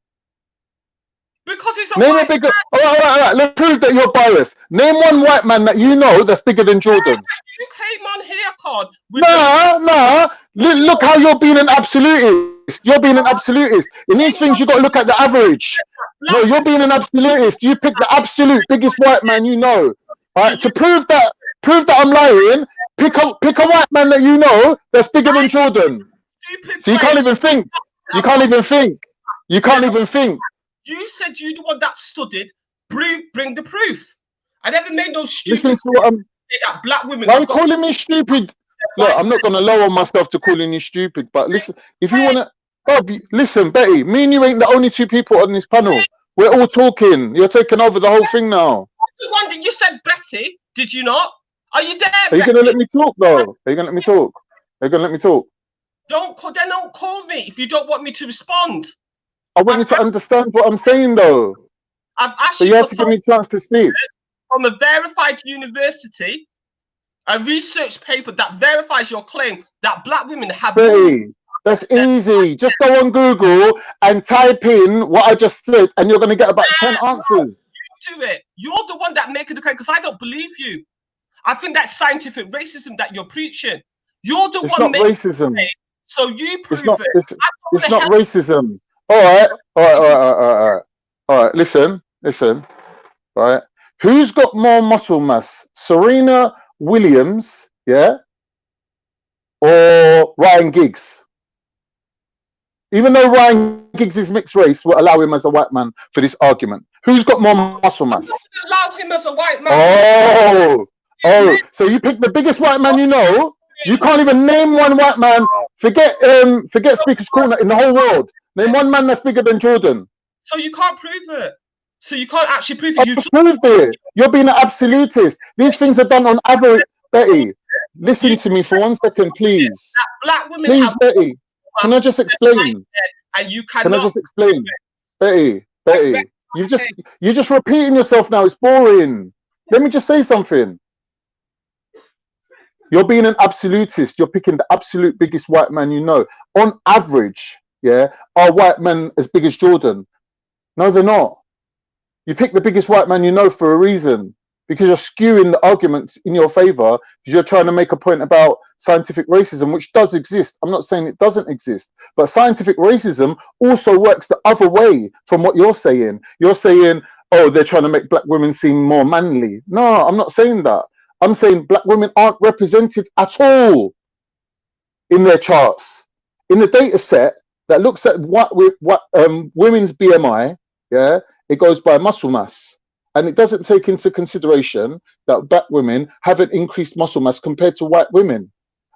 S6: Because he's a white man.
S2: All right. Let's prove that you're biased. Name one white man that you know that's bigger than Jordan.
S6: You came on here, Con.
S2: Nah. Look how you're being an absolutist. You're being an absolutist. In these things, you got to look at the average. No, you're being an absolutist. You pick the absolute biggest white man you know. All right. To prove that I'm lying, pick a white man that you know that's bigger than Jordan. So you can't even think. You can't even think.
S6: You said you're the one that studied. Bring the proof. I never made no stupid.
S2: Listen to what I'm.
S6: That black women.
S2: Why are you calling me stupid? Look, I'm not gonna lower myself to calling you stupid. But listen, if you wanna, listen, Betty. Me and you ain't the only two people on this panel. We're all talking. You're taking over the whole thing now.
S6: The one that you said, Betty. Did you not? Are you there?
S2: Are you gonna let me talk though? Are you gonna let me talk? Don't
S6: call me if you don't want me to respond.
S2: I want you to understand what I'm saying though.
S6: I've asked
S2: so you have to give me a chance to speak.
S6: From a verified university, a research paper that verifies your claim that black women have.
S2: Betty, that's easy. Just go on Google and type in what I just said, and you're gonna get about 10 answers.
S6: You do it. You're the one that making the claim because I don't believe you. I think that's scientific racism that you're preaching. You're the
S2: it's
S6: one
S2: making racism.
S6: It, so you prove
S2: it. It's not racism. All right. Listen. Right. Who's got more muscle mass? Serena Williams, yeah, or Ryan Giggs? Even though Ryan Giggs is mixed race, we'll allow him as a white man for this argument. Who's got more muscle mass?
S6: Allow him as a white man.
S2: Oh, Oh, so you pick the biggest white man you know. You can't even name one white man. Forget Speaker's Corner in the whole world. Name one man that's bigger than Jordan.
S6: So you can't prove it. So you can't actually prove it. You just
S2: proved it. You're being an absolutist. These things are done on average. Betty, listen to me for 1 second, please.
S6: Black women
S2: please,
S6: have
S2: Betty. Can I just explain?
S6: And you cannot.
S2: Can I just explain? Betty, you're just repeating yourself now. It's boring. Let me just say something. You're being an absolutist. You're picking the absolute biggest white man you know. On average, yeah, are white men as big as Jordan? No, they're not. You pick the biggest white man you know for a reason, because you're skewing the argument in your favor, because you're trying to make a point about scientific racism, which does exist. I'm not saying it doesn't exist, but scientific racism also works the other way from what you're saying. You're saying, oh, they're trying to make black women seem more manly. No, I'm not saying that. I'm saying black women aren't represented at all in their charts. In the data set that looks at women's BMI, yeah, it goes by muscle mass, and it doesn't take into consideration that black women have an increased muscle mass compared to white women.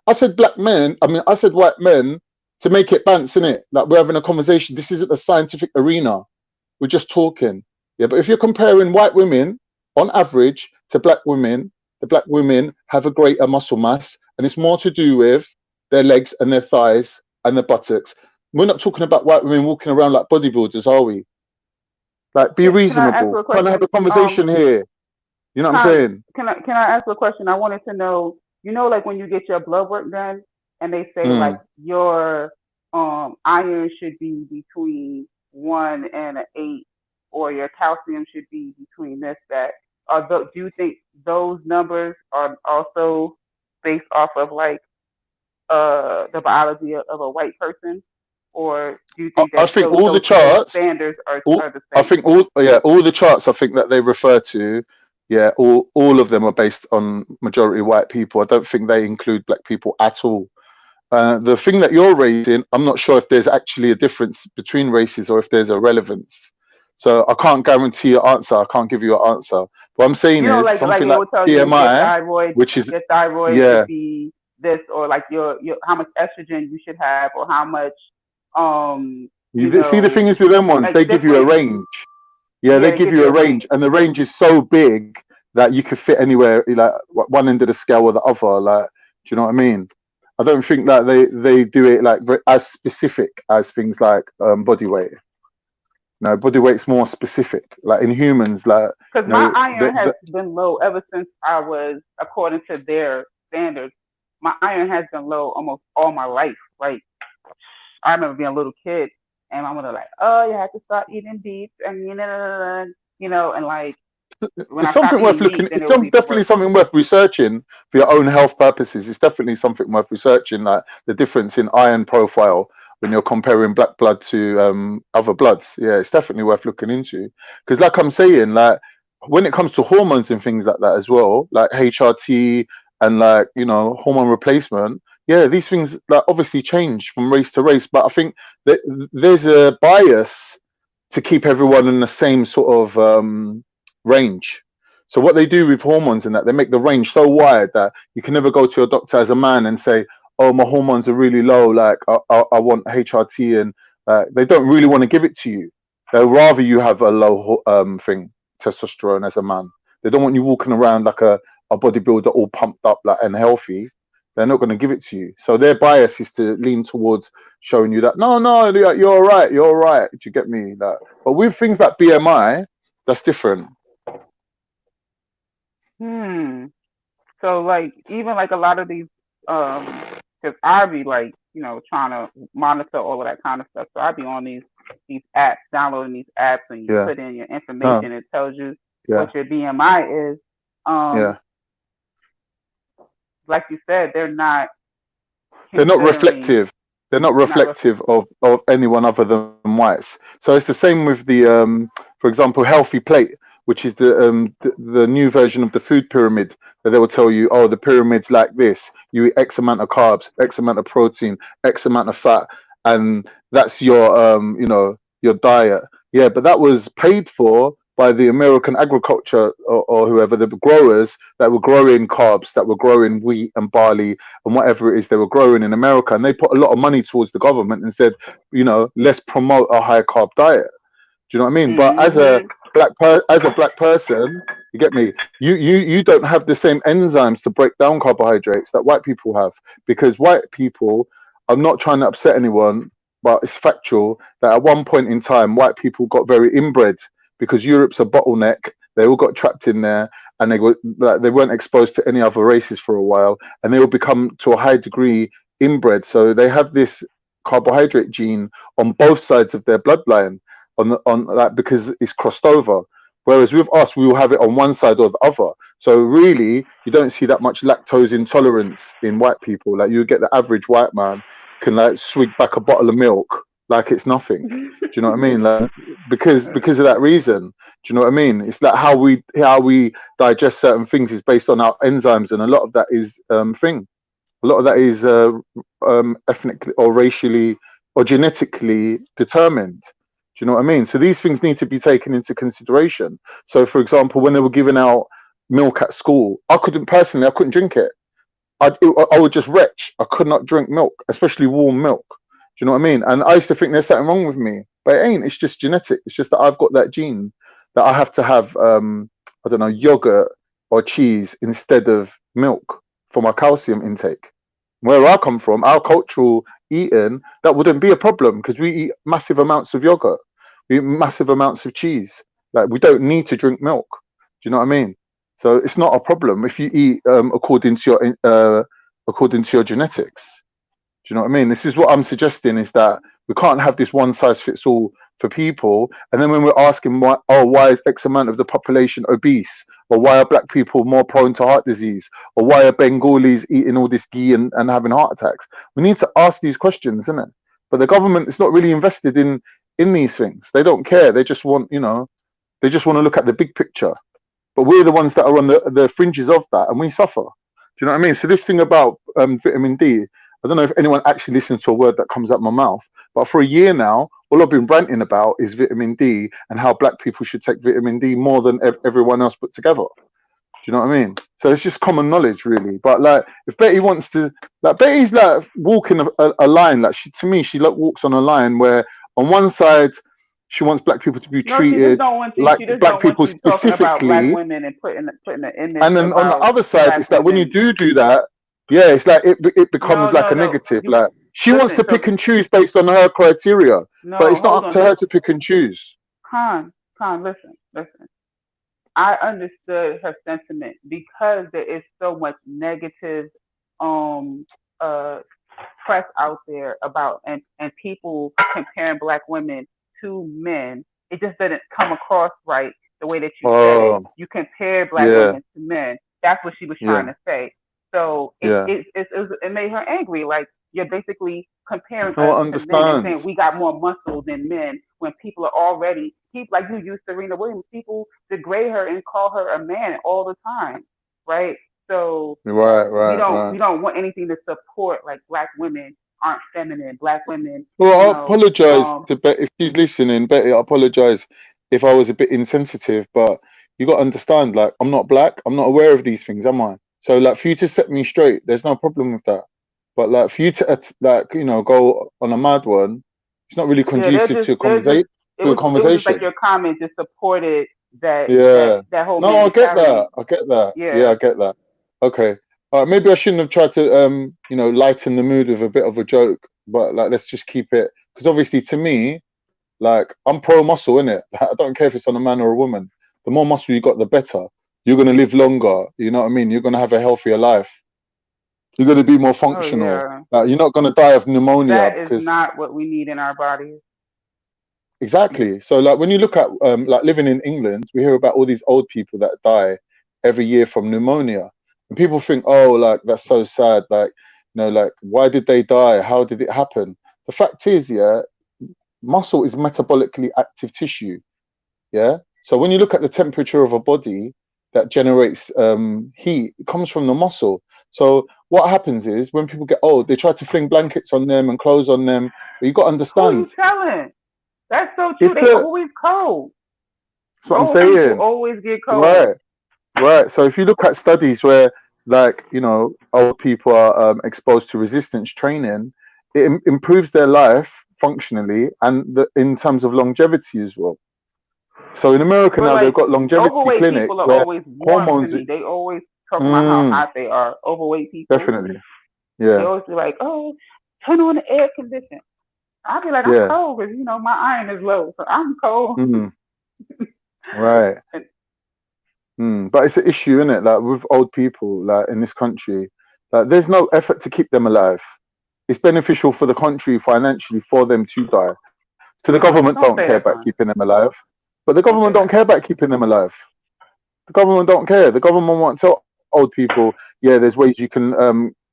S2: I said I said white men to make it bounce, innit? Like we're having a conversation. This isn't a scientific arena. We're just talking. Yeah, but if you're comparing white women on average to black women, the black women have a greater muscle mass, and it's more to do with their legs and their thighs and their buttocks. We're not talking about white women walking around like bodybuilders, are we? Like, be reasonable. Trying to have a conversation here. You know what I'm saying?
S7: Can I ask a question? I wanted to know, like when you get your blood work done and they say like your iron should be between 1 and 8, or your calcium should be between this, that. Do you think those numbers are also based off of like the biology of a white person? Or do you think that
S2: I think all the charts
S7: standards are the same?
S2: I think all the charts I think that they refer to, yeah, all of them are based on majority white people. I don't think they include black people at all. The thing that you're raising, I'm not sure if there's actually a difference between races or if there's a relevance. So I can't guarantee your answer. I can't give you an answer. What I'm saying is
S7: like
S2: something
S7: it will tell
S2: BMI,
S7: you your thyroid,
S2: which is
S7: your thyroid should be this, or like your how much estrogen you should have, or how much
S2: see, the thing is with them ones, like they give you a range. Yeah, they give you a range, and the range is so big that you could fit anywhere, like one end of the scale or the other. Like, do you know what I mean? I don't think that they do it like as specific as things like body weight. No, body weight's more specific. Like in humans, like
S7: because my iron has been low ever since I was, according to their standards, my iron has been low almost all my life. Like I remember being a little kid, and my mother like, "Oh, you have to start eating beef," and and like when
S2: it's something worth looking. It's definitely something worth researching for your own health purposes. It's definitely something worth researching, like the difference in iron profile when you're comparing black blood to other bloods. Yeah, it's definitely worth looking into, because like I'm saying, like when it comes to hormones and things like that as well, like HRT and like hormone replacement. Yeah, these things like obviously change from race to race, but I think that there's a bias to keep everyone in the same sort of range. So what they do with hormones and that, they make the range so wide that you can never go to a doctor as a man and say, oh, my hormones are really low, like I want HRT, and they don't really want to give it to you. They'll rather you have a low testosterone as a man. They don't want you walking around like a bodybuilder all pumped up like and healthy. They're not going to give it to you. So their bias is to lean towards showing you that no, you're all right, you're all right. Do you get me? Like, but with things like BMI, that's different.
S7: So like even like a lot of these, because I be like trying to monitor all of that kind of stuff. So I be on these apps, downloading these apps, and you put in your information. It tells you what your BMI is. Like you said, they're not reflective.
S2: They're not reflective of anyone other than whites. So it's the same with the, for example, healthy plate, which is the new version of the food pyramid, that they will tell you, oh, the pyramid's like this. You eat X amount of carbs, X amount of protein, X amount of fat, and that's your your diet. Yeah, but that was paid for by the American agriculture or whoever, the growers that were growing carbs, that were growing wheat and barley and whatever it is they were growing in America, and they put a lot of money towards the government and said, you know, let's promote a high carb diet. Do you know what I mean? But as a black person, you get me, you don't have the same enzymes to break down carbohydrates that white people have, because white people, I'm not trying to upset anyone, but it's factual that at one point in time white people got very inbred because Europe's a bottleneck. They all got trapped in there, and they weren't exposed to any other races for a while, and they all become to a high degree inbred. So they have this carbohydrate gene on both sides of their bloodline, on that, because it's crossed over. Whereas with us, we will have it on one side or the other. So really, you don't see that much lactose intolerance in white people. Like, you get the average white man can like swig back a bottle of milk like it's nothing. Do you know what I mean? Like, because of that reason. Do you know what I mean? It's like how we digest certain things is based on our enzymes, and a lot of that is a lot of that is ethnically or racially or genetically determined. Do you know what I mean? So these things need to be taken into consideration. So, for example, when they were giving out milk at school, I couldn't drink it. I would just retch. I could not drink milk, especially warm milk. Do you know what I mean? And I used to think there's something wrong with me, but it ain't. It's just genetic. It's just that I've got that gene that I have to have, I don't know, yogurt or cheese instead of milk for my calcium intake. Where I come from, our cultural eating, that wouldn't be a problem because we eat massive amounts of yogurt. We eat massive amounts of cheese. Like, we don't need to drink milk. Do you know what I mean? So it's not a problem if you eat according to your genetics. Do you know what I mean? This is what I'm suggesting, is that we can't have this one size fits all for people. And then when we're asking why is X amount of the population obese, or why are black people more prone to heart disease, or why are Bengalis eating all this ghee and having heart attacks? We need to ask these questions, isn't it? But the government is not really invested in these things. They don't care. They just want, they just want to look at the big picture. But we're the ones that are on the fringes of that, and we suffer. Do you know what I mean? So this thing about vitamin D, I don't know if anyone actually listens to a word that comes out my mouth, but for a year now, all I've been ranting about is vitamin D and how black people should take vitamin D more than everyone else put together. Do you know what I mean? So it's just common knowledge, really. But like, if Betty wants to, like, Betty's like walking a line. Like, she like walks on a line where on one side she wants black people to be treated like black people specifically,
S7: about black women and putting the image.
S2: And then on the other side, it's that when you do that, yeah, it's like it becomes a negative. Like, she wants to pick and choose based on her criteria, but it's not up to her to pick and choose.
S7: Khan, listen. I understood her sentiment because there is so much negative press out there about and people comparing black women to men. It just didn't come across right the way that you said it. You compare black women to men. That's what she was trying to say. So it made her angry. Like, you're basically comparing us to men and saying we got more muscle than men, when people are already, like you use Serena Williams, people degrade her and call her a man all the time, right? So we don't want anything to support like black women aren't feminine, black women.
S2: Well, I apologize to Betty if she's listening. Betty, I apologize if I was a bit insensitive, but you got to understand, like, I'm not black. I'm not aware of these things, am I? So, like, for you to set me straight, there's no problem with that. But like, for you to go on a mad one, it's not really conducive to a conversation.
S7: It was like your comment just supported that. That whole.
S2: No, I get that. Yeah, I get that. Okay. All right. Maybe I shouldn't have tried to lighten the mood with a bit of a joke, but like, let's just keep it, because obviously to me, like, I'm pro muscle, innit? I don't care if it's on a man or a woman. The more muscle you got, the better. You're gonna live longer. You know what I mean? You're gonna have a healthier life. You're going to be more functional. You're not going to die of pneumonia.
S7: That is not what we need in our bodies.
S2: Exactly. So, like, when you look at like living in England, we hear about all these old people that die every year from pneumonia, and people think, oh, like, that's so sad. Like, like, why did they die? How did it happen? The fact is, muscle is metabolically active tissue. Yeah. So when you look at the temperature of a body that generates heat, it comes from the muscle. So what happens is, when people get old, they try to fling blankets on them and clothes on them. But you got to understand.
S7: Who are you telling? That's so true. They're always cold.
S2: That's what I'm
S7: Old people
S2: saying.
S7: always get cold.
S2: Right. Right. So if you look at studies where, like, you know, old people are exposed to resistance training, it improves their life functionally and in terms of longevity as well. So in America
S7: But
S2: now, they've
S7: like
S2: got longevity
S7: overweight
S2: clinics
S7: people are
S2: where
S7: always warm to
S2: hormones.
S7: me. They always talk about how
S2: Mm,
S7: hot they are. Overweight people.
S2: definitely.
S7: They
S2: Yeah.
S7: always be like, "Oh, turn on the air conditioner." I'll be like, "I'm
S2: Yeah.
S7: cold because my iron is low, so I'm cold."
S2: Mm, right. But it's an issue, isn't it? Like with old people, like in this country, like there's no effort to keep them alive. It's beneficial for the country financially for them to die. So the government
S7: Don't
S2: don't
S7: say
S2: care
S7: that,
S2: about
S7: son.
S2: keeping them alive. But the
S7: Don't say
S2: government don't
S7: that.
S2: care about keeping them alive. The government don't care. The government won't tell old people, yeah, there's ways you can,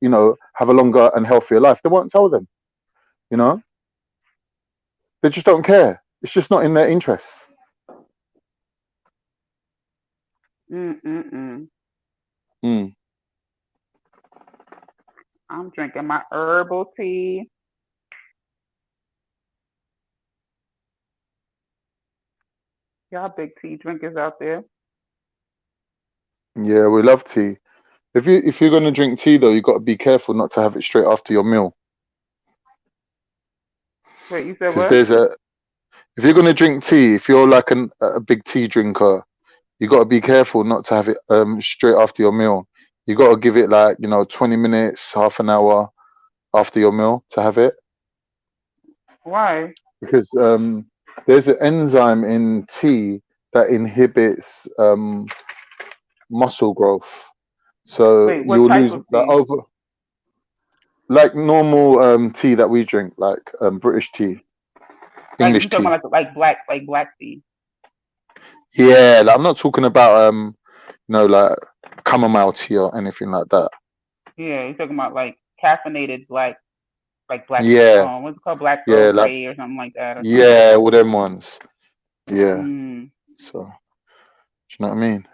S2: you know, have a longer and healthier life. They won't tell them, you know. They just don't care. It's just not in their interests.
S7: Mm.
S2: Mm.
S7: I'm drinking my herbal tea. Y'all big tea drinkers out there.
S2: Yeah, we love tea. If you're gonna drink tea though, you got to be careful not to have it straight after your meal.
S7: Wait, you said
S2: Because
S7: what?
S2: if you're gonna drink tea, if you're like a big tea drinker, you got to be careful not to have it straight after your meal. You got to give it like, you know, 20 minutes, half an hour after your meal to have it.
S7: Why?
S2: Because there's an enzyme in tea that inhibits muscle growth. So
S7: Wait, what
S2: you'll
S7: type
S2: lose
S7: of
S2: that
S7: tea?
S2: like normal tea that we drink, like British tea,
S7: Like
S2: English
S7: you talking
S2: tea.
S7: about like black tea?
S2: Yeah, like, I'm not talking about you know, like chamomile tea or anything like that.
S7: Yeah, you're talking about like caffeinated black, like black.
S2: Yeah,
S7: What's it called? Black Earl
S2: yeah, like
S7: Grey or something like that, or something.
S2: yeah, all them ones. Yeah.
S7: Mm.
S2: So, do you know what I mean?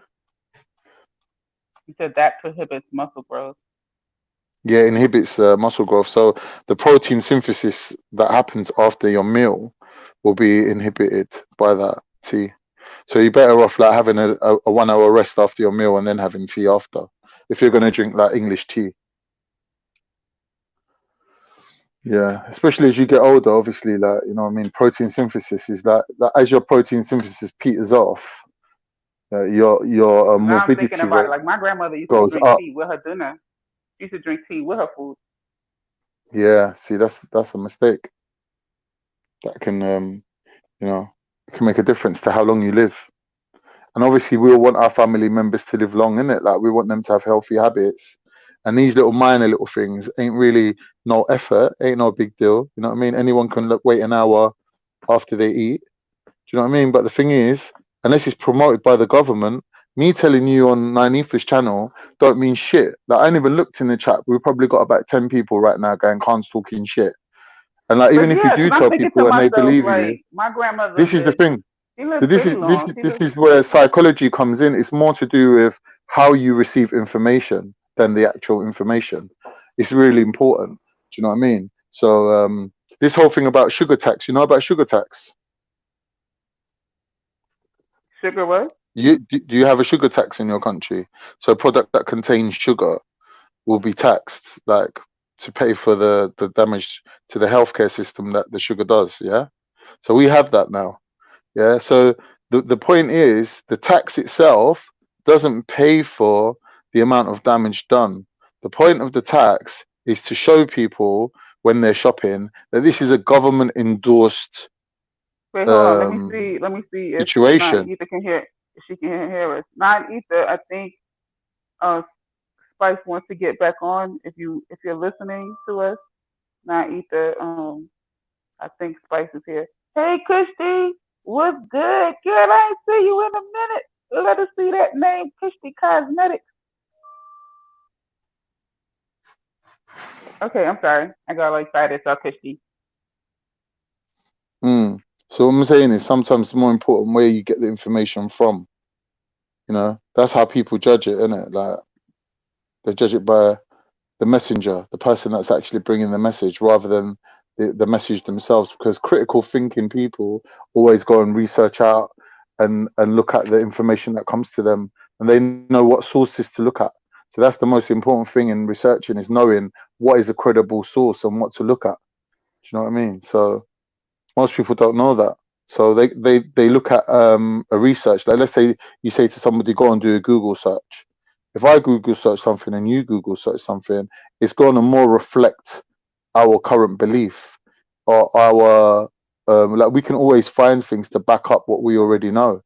S7: You said that prohibits muscle growth.
S2: Yeah, it inhibits muscle growth. So the protein synthesis that happens after your meal will be inhibited by that tea. So you're better off like having a 1 hour rest after your meal and then having tea after, if you're gonna drink like English tea. Yeah, especially as you get older, obviously, like, you know what I mean, protein synthesis is that as your protein synthesis peters off, your
S7: Now I'm thinking
S2: morbidity
S7: about it.
S2: rate
S7: Like my grandmother used to
S2: goes
S7: drink
S2: up.
S7: tea with her dinner. She used to drink tea with her food.
S2: Yeah, see, that's a mistake. That can you know, it can make a difference to how long you live. And obviously we all want our family members to live long, innit? Like we want them to have healthy habits. And these little minor little things ain't really no effort, ain't no big deal. You know what I mean? Anyone can wait an hour after they eat. Do you know what I mean? But the thing is, unless it's promoted by the government, me telling you on 9etha's channel don't mean shit. Like I ain't even looked in the chat. We've probably got about 10 people right now going Khan's talking shit. And like
S7: But
S2: even if you
S7: yeah,
S2: do
S7: because I'm
S2: tell
S7: thinking to
S2: people and they
S7: myself,
S2: believe you,
S7: like my grandmother
S2: this is the
S7: lived.
S2: thing.
S7: She lived
S2: So this
S7: pretty
S2: is this
S7: long.
S2: is this is where psychology comes in. It's more to do with how you receive information than the actual information. It's really important. Do you know what I mean? So this whole thing about sugar tax, you know about sugar tax?
S7: Sugar what?
S2: Do you have a sugar tax in your country? So a product that contains sugar will be taxed, like to pay for the damage to the healthcare system that the sugar does. Yeah. So we have that now. Yeah. So the point is the tax itself doesn't pay for the amount of damage done. The point of the tax is to show people when they're shopping that this is a government endorsed
S7: Wait, hold on. Let me see. If
S2: situation.
S7: Ether can hear. If she can hear us. Ether, I think Spice wants to get back on. If you're listening to us, Ether. I think Spice is here. Hey, Kushti, what's good? Girl, I ain't see you in a minute. Let us see that name, Kushti Cosmetics. Okay, I'm sorry. I got all excited. So Kushti.
S2: So what I'm saying is sometimes it's more important where you get the information from. You know, that's how people judge it, isn't it? Like they judge it by the messenger, the person that's actually bringing the message, rather than the message themselves. Because critical thinking people always go and research out and look at the information that comes to them, and they know what sources to look at. So that's the most important thing in researching, is knowing what is a credible source and what to look at. Do you know what I mean? So most people don't know that. So they look at a research. Like, let's say you say to somebody, go and do a Google search. If I Google search something and you Google search something, it's going to more reflect our current belief, or our like, we can always find things to back up what we already know. Do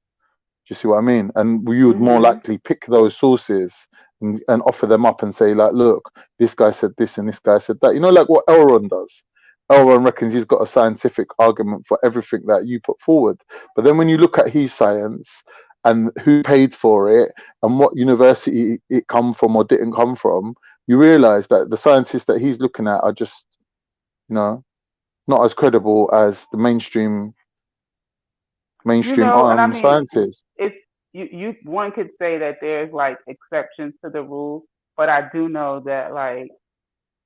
S2: you see what I mean? And you would more likely pick those sources and offer them up and say, like, look, this guy said this and this guy said that. You know, like what Elron does. Elron reckons he's got a scientific argument for everything that you put forward. But then when you look at his science and who paid for it and what university it come from or didn't come from, you realize that the scientists that he's looking at are just, you know, not as credible as the mainstream scientists.
S7: It's one could say that there's like exceptions to the rule, but I do know that, like,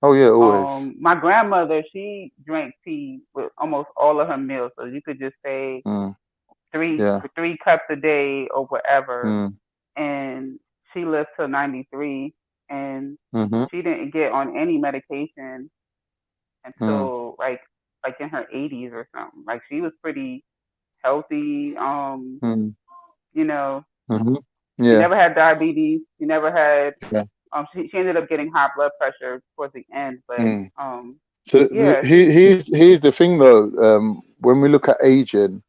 S2: oh yeah, always.
S7: My grandmother, she drank tea with almost all of her meals, so you could just say 3 cups a day or whatever, and she lived till 93, and she didn't get on any medication until like in her 80s or something. Like, she was pretty healthy. You know, she never had diabetes. She never had. She ended up getting high blood pressure towards the end, but
S2: here's the thing though. When we look at aging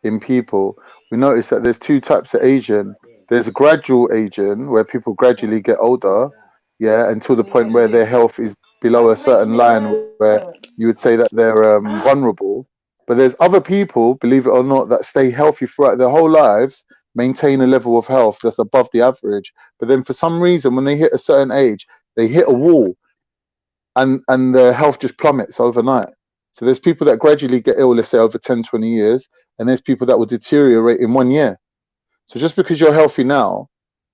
S2: in people, we notice that there's two types of aging. There's a gradual aging where people gradually get older, until the point where their health is below a certain line where you would say that they're vulnerable. But there's other people, believe it or not, that stay healthy throughout their whole lives, maintain a level of health that's above the average. But then for some reason, when they hit a certain age, they hit a wall and their health just plummets overnight. So there's people that gradually get ill, let's say over 10, 20 years, and there's people that will deteriorate in 1 year. So just because you're healthy now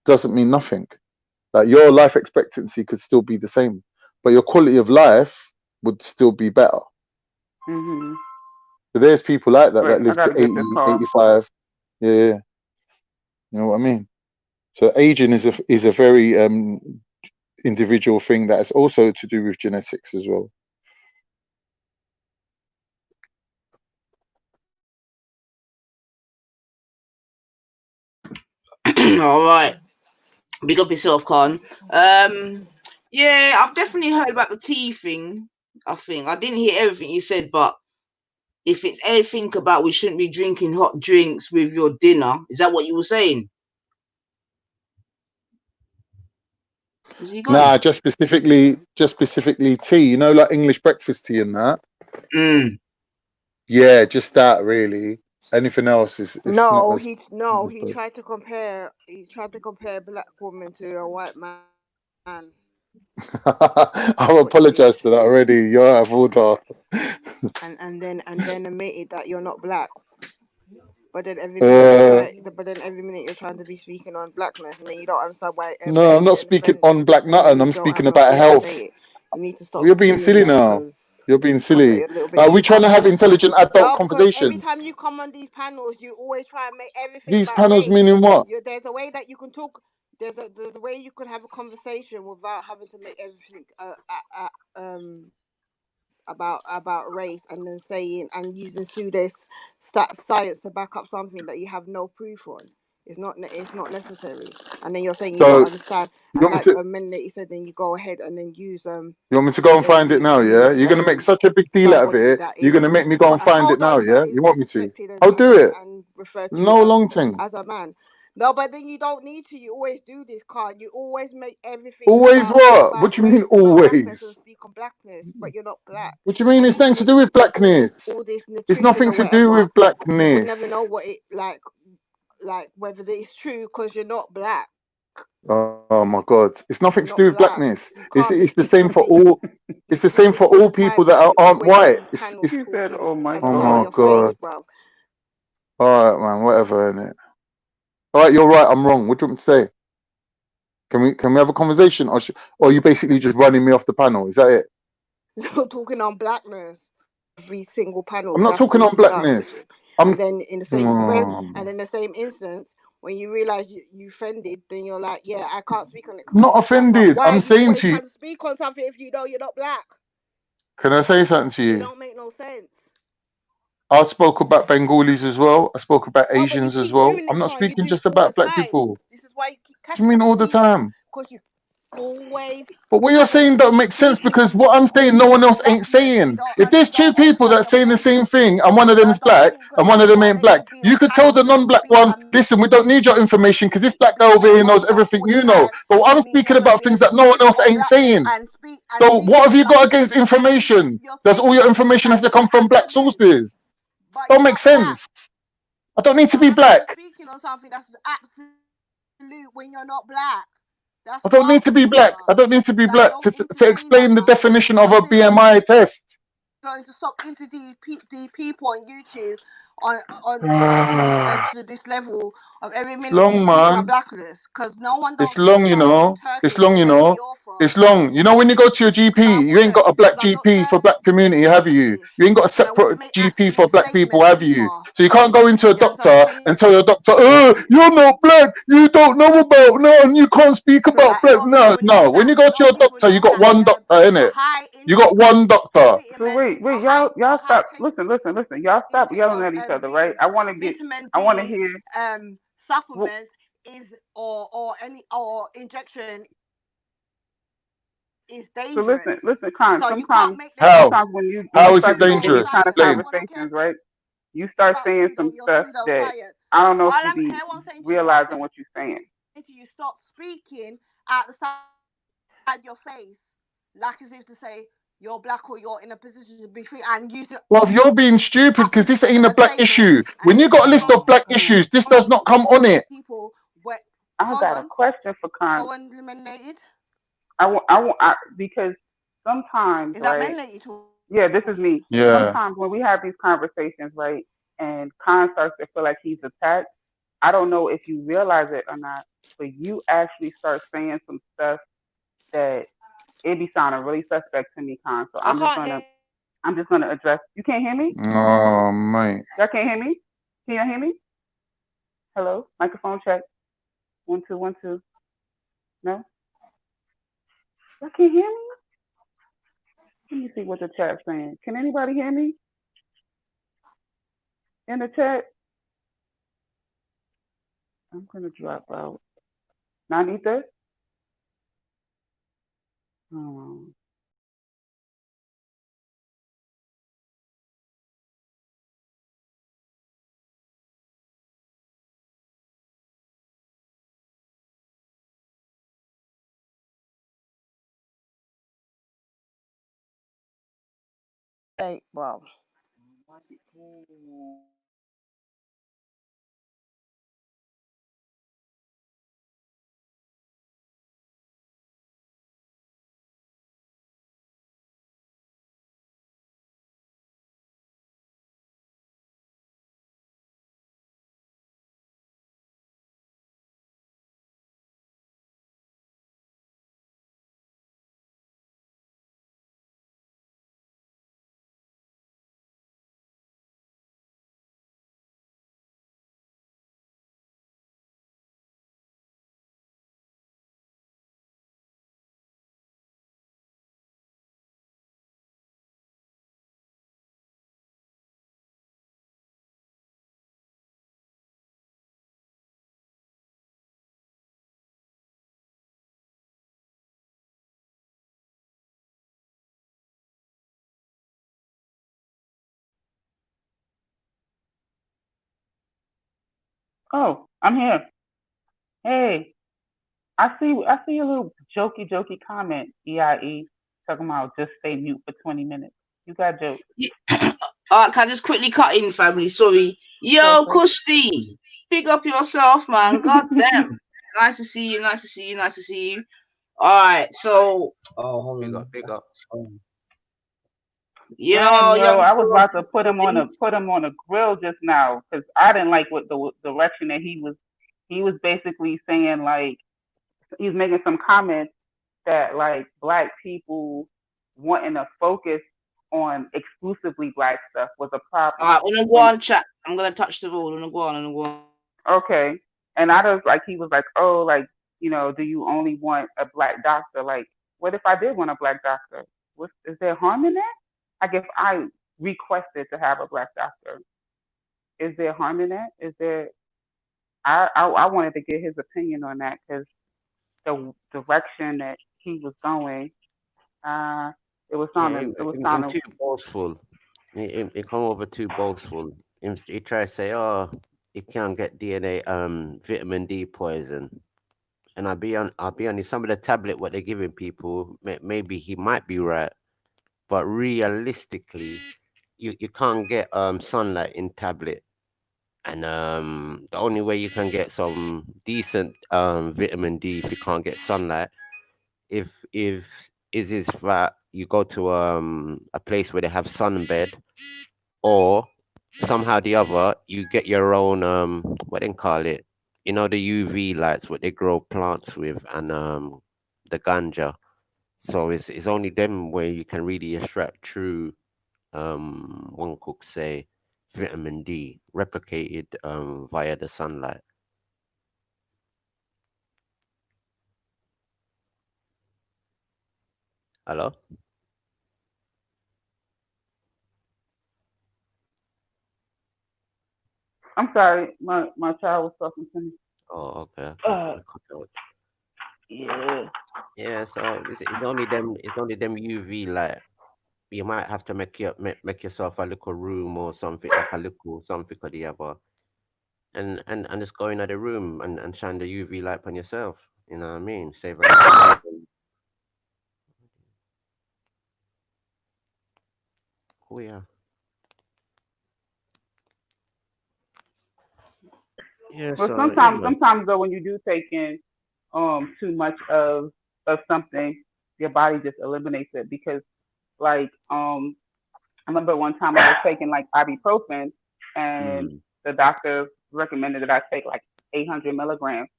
S2: doesn't mean nothing. Like, your life expectancy could still be the same, but your quality of life would still be better. So there's people like that that live to 80, 85. Yeah. You know what I mean? So aging is a very individual thing that is also to do with genetics as well.
S1: All right. Big up yourself, Con. Yeah, I've definitely heard about the tea thing. I think I didn't hear everything you said, but if it's anything about we shouldn't be drinking hot drinks with your dinner, is that what you were saying?
S2: Nah, just specifically tea. You know, like English breakfast tea and that. Yeah, just that really. Anything else is
S12: no. He tried to compare. He tried to compare a black woman to a white man.
S2: I've apologized for that already. You're out of order.
S12: and then admitted that you're not black. But then every minute you're trying to be speaking on blackness, and then you don't understand why.
S2: No, I'm not speaking on black nothing. I'm speaking about health.
S12: You need to stop.
S2: You're being silly now. You're being silly. Are we trying to have intelligent adult conversations?
S12: Every time you come on these panels, you always try and make everything.
S2: These panels meaning what?
S12: There's a way that you can talk. There's a way you can have a conversation without having to make everything about race, and then saying and using pseudo science to back up something that you have no proof on. It's not necessary. And then you're saying you don't understand. And like a minute that you said, then you go ahead and then use
S2: You want me to go and find it now? Yeah, you're gonna make such a big deal out of it. You're gonna make me go and find it now. Yeah, you want me to? I'll do it. No long thing.
S12: As a man. No, but then you don't need to. You always do this, Carl. You always make everything.
S2: Always what? What do you mean always?
S12: Speak on blackness, but you're not black.
S2: What do you mean? It's nothing to do with blackness. It's nothing to do with blackness.
S12: You never know what it like whether it's true because you're not black.
S2: Oh my God! It's nothing to do with blackness. It's the same for all. It's the same for all people that aren't white.
S7: Oh my
S2: God! All right, man. Whatever, innit? All right, you're right. I'm wrong. What do you want me to say? Can we have a conversation, or are you basically just running me off the panel? Is that it?
S12: You're talking on blackness. Every single panel.
S2: I'm not talking on blackness.
S12: And then in the same instance, when you realize you offended, then you're like, yeah, I can't speak on it.
S2: Not offended. I'm saying to you,
S12: trying to speak on something if you know you're not black?
S2: Can I say something to you?
S12: It don't make no sense.
S2: I spoke about Bengalis as well. I spoke about Asians as well. I'm not speaking just about black people.
S12: This is why you keep
S2: What do you mean all the time?
S12: Because you always.
S2: But what you're saying don't make sense, because what I'm saying, no one else ain't saying. If there's two people that saying the same thing and one of them is black and one of them ain't black, you could tell the non-black one, listen, we don't need your information because this black guy over here knows everything you know. But I'm speaking about things that no one else ain't saying. So what have you got against information? Does all your information have to come from black sources? Don't make sense. I don't need to be black.
S12: Speaking on something that's absolute when you're not black.
S2: I don't need to be black. I don't need to be black to explain the definition of a BMI test.
S12: Going to stop interviewing people on YouTube on to this level of every minute
S2: long, man.
S12: Blackness, because no one.
S2: It's long, you know. It's long, you know. It's long. You know, when you go to your GP, you ain't got a black GP for black community, have you? You ain't got a separate GP for black people, have you? So you can't go into a doctor and tell your doctor, oh, you're not black. You don't know about nothing. You can't speak about black. No. When you go to your doctor, you got one doctor, innit? You got one doctor.
S7: So wait, y'all stop. Listen. Y'all stop yelling at each other, right? I want to hear.
S12: Supplements is or injection is dangerous.
S7: So listen, Con.
S12: So
S7: sometimes when you start these kind of
S2: Explain.
S7: conversations, right? You start saying some stuff that I don't know if you be realizing what you're saying.
S12: You stop speaking out the side your face, like as if to say you're black or you're in a position to be free, and use it.
S2: Well, you're being stupid because this ain't a black issue. When you got a list of black issues, this does not come on it.
S12: People,
S7: I got a question for Con.
S12: Eliminated.
S7: I because sometimes,
S12: is
S7: right?
S12: That men that you talk?
S7: Yeah, this is me.
S2: Yeah.
S7: Sometimes when we have these conversations, right, and Con starts to feel like he's attacked, I don't know if you realize it or not, but you actually start saying some stuff that it be sounding really suspect to me, Con. So I'm just gonna address. You can't hear me?
S2: Oh, mate.
S7: Y'all can't hear me? Can y'all hear me? Hello, microphone check. 1 2 1 2. No. Y'all can't hear me? Let me see what the chat's saying. Can anybody hear me? In the chat? I'm gonna drop out. Nanita?
S12: Hey, wow.
S7: Oh, I'm here. Hey, I see a little jokey comment, EIE, talking about just stay mute for 20 minutes. You got jokes.
S1: Can I just quickly cut in, family? Sorry. Yo, Kushti, big up yourself, man. God damn. Nice to see you. All right, so.
S14: Oh, big up.
S1: Yo,
S7: I was about to put him on a grill just now because I didn't like what the direction that he was basically saying, like he's making some comments that like black people wanting to focus on exclusively black stuff was a problem.
S1: All right, I'm gonna go on chat. I'm gonna touch the roll. I'm gonna go on.
S7: Okay. And I was like, he was like, oh, like, you know, do you only want a black doctor? Like, what if I did want a black doctor? Is there harm in that? Like, if I requested to have a black doctor, is there harm in that? Is there? I wanted to get his opinion on that because the direction that he was going, it was sounding. It was
S14: him
S7: sounding.
S14: too boastful. He come over too boastful. He try to say, oh, he can't get DNA, vitamin D poison. And I'll be honest, some of the tablet what they're giving people, maybe he might be right, but realistically, you can't get sunlight in tablet. And the only way you can get some decent vitamin D if you can't get sunlight, if is that you go to a place where they have sunbed, or somehow the other you get your own what they call it, you know, the UV lights what they grow plants with, and the ganja. So it's only them where you can really extract true one could say vitamin D replicated via the sunlight. Hello?
S7: I'm sorry, my child was talking to me.
S14: Oh, okay.
S7: Yeah.
S14: Yeah, so it's only them. It's only them UV light. You might have to make yourself a little room or something, like a little something or the other, and just go in the room and shine the UV light on yourself. You know what I mean? Save a little money. Oh yeah. Yeah.
S7: Well,
S14: So yeah, man.
S7: sometimes though, when you do take in too much of something, your body just eliminates it because, like, I remember one time I was taking like ibuprofen, and the doctor recommended that I take like 800 milligrams,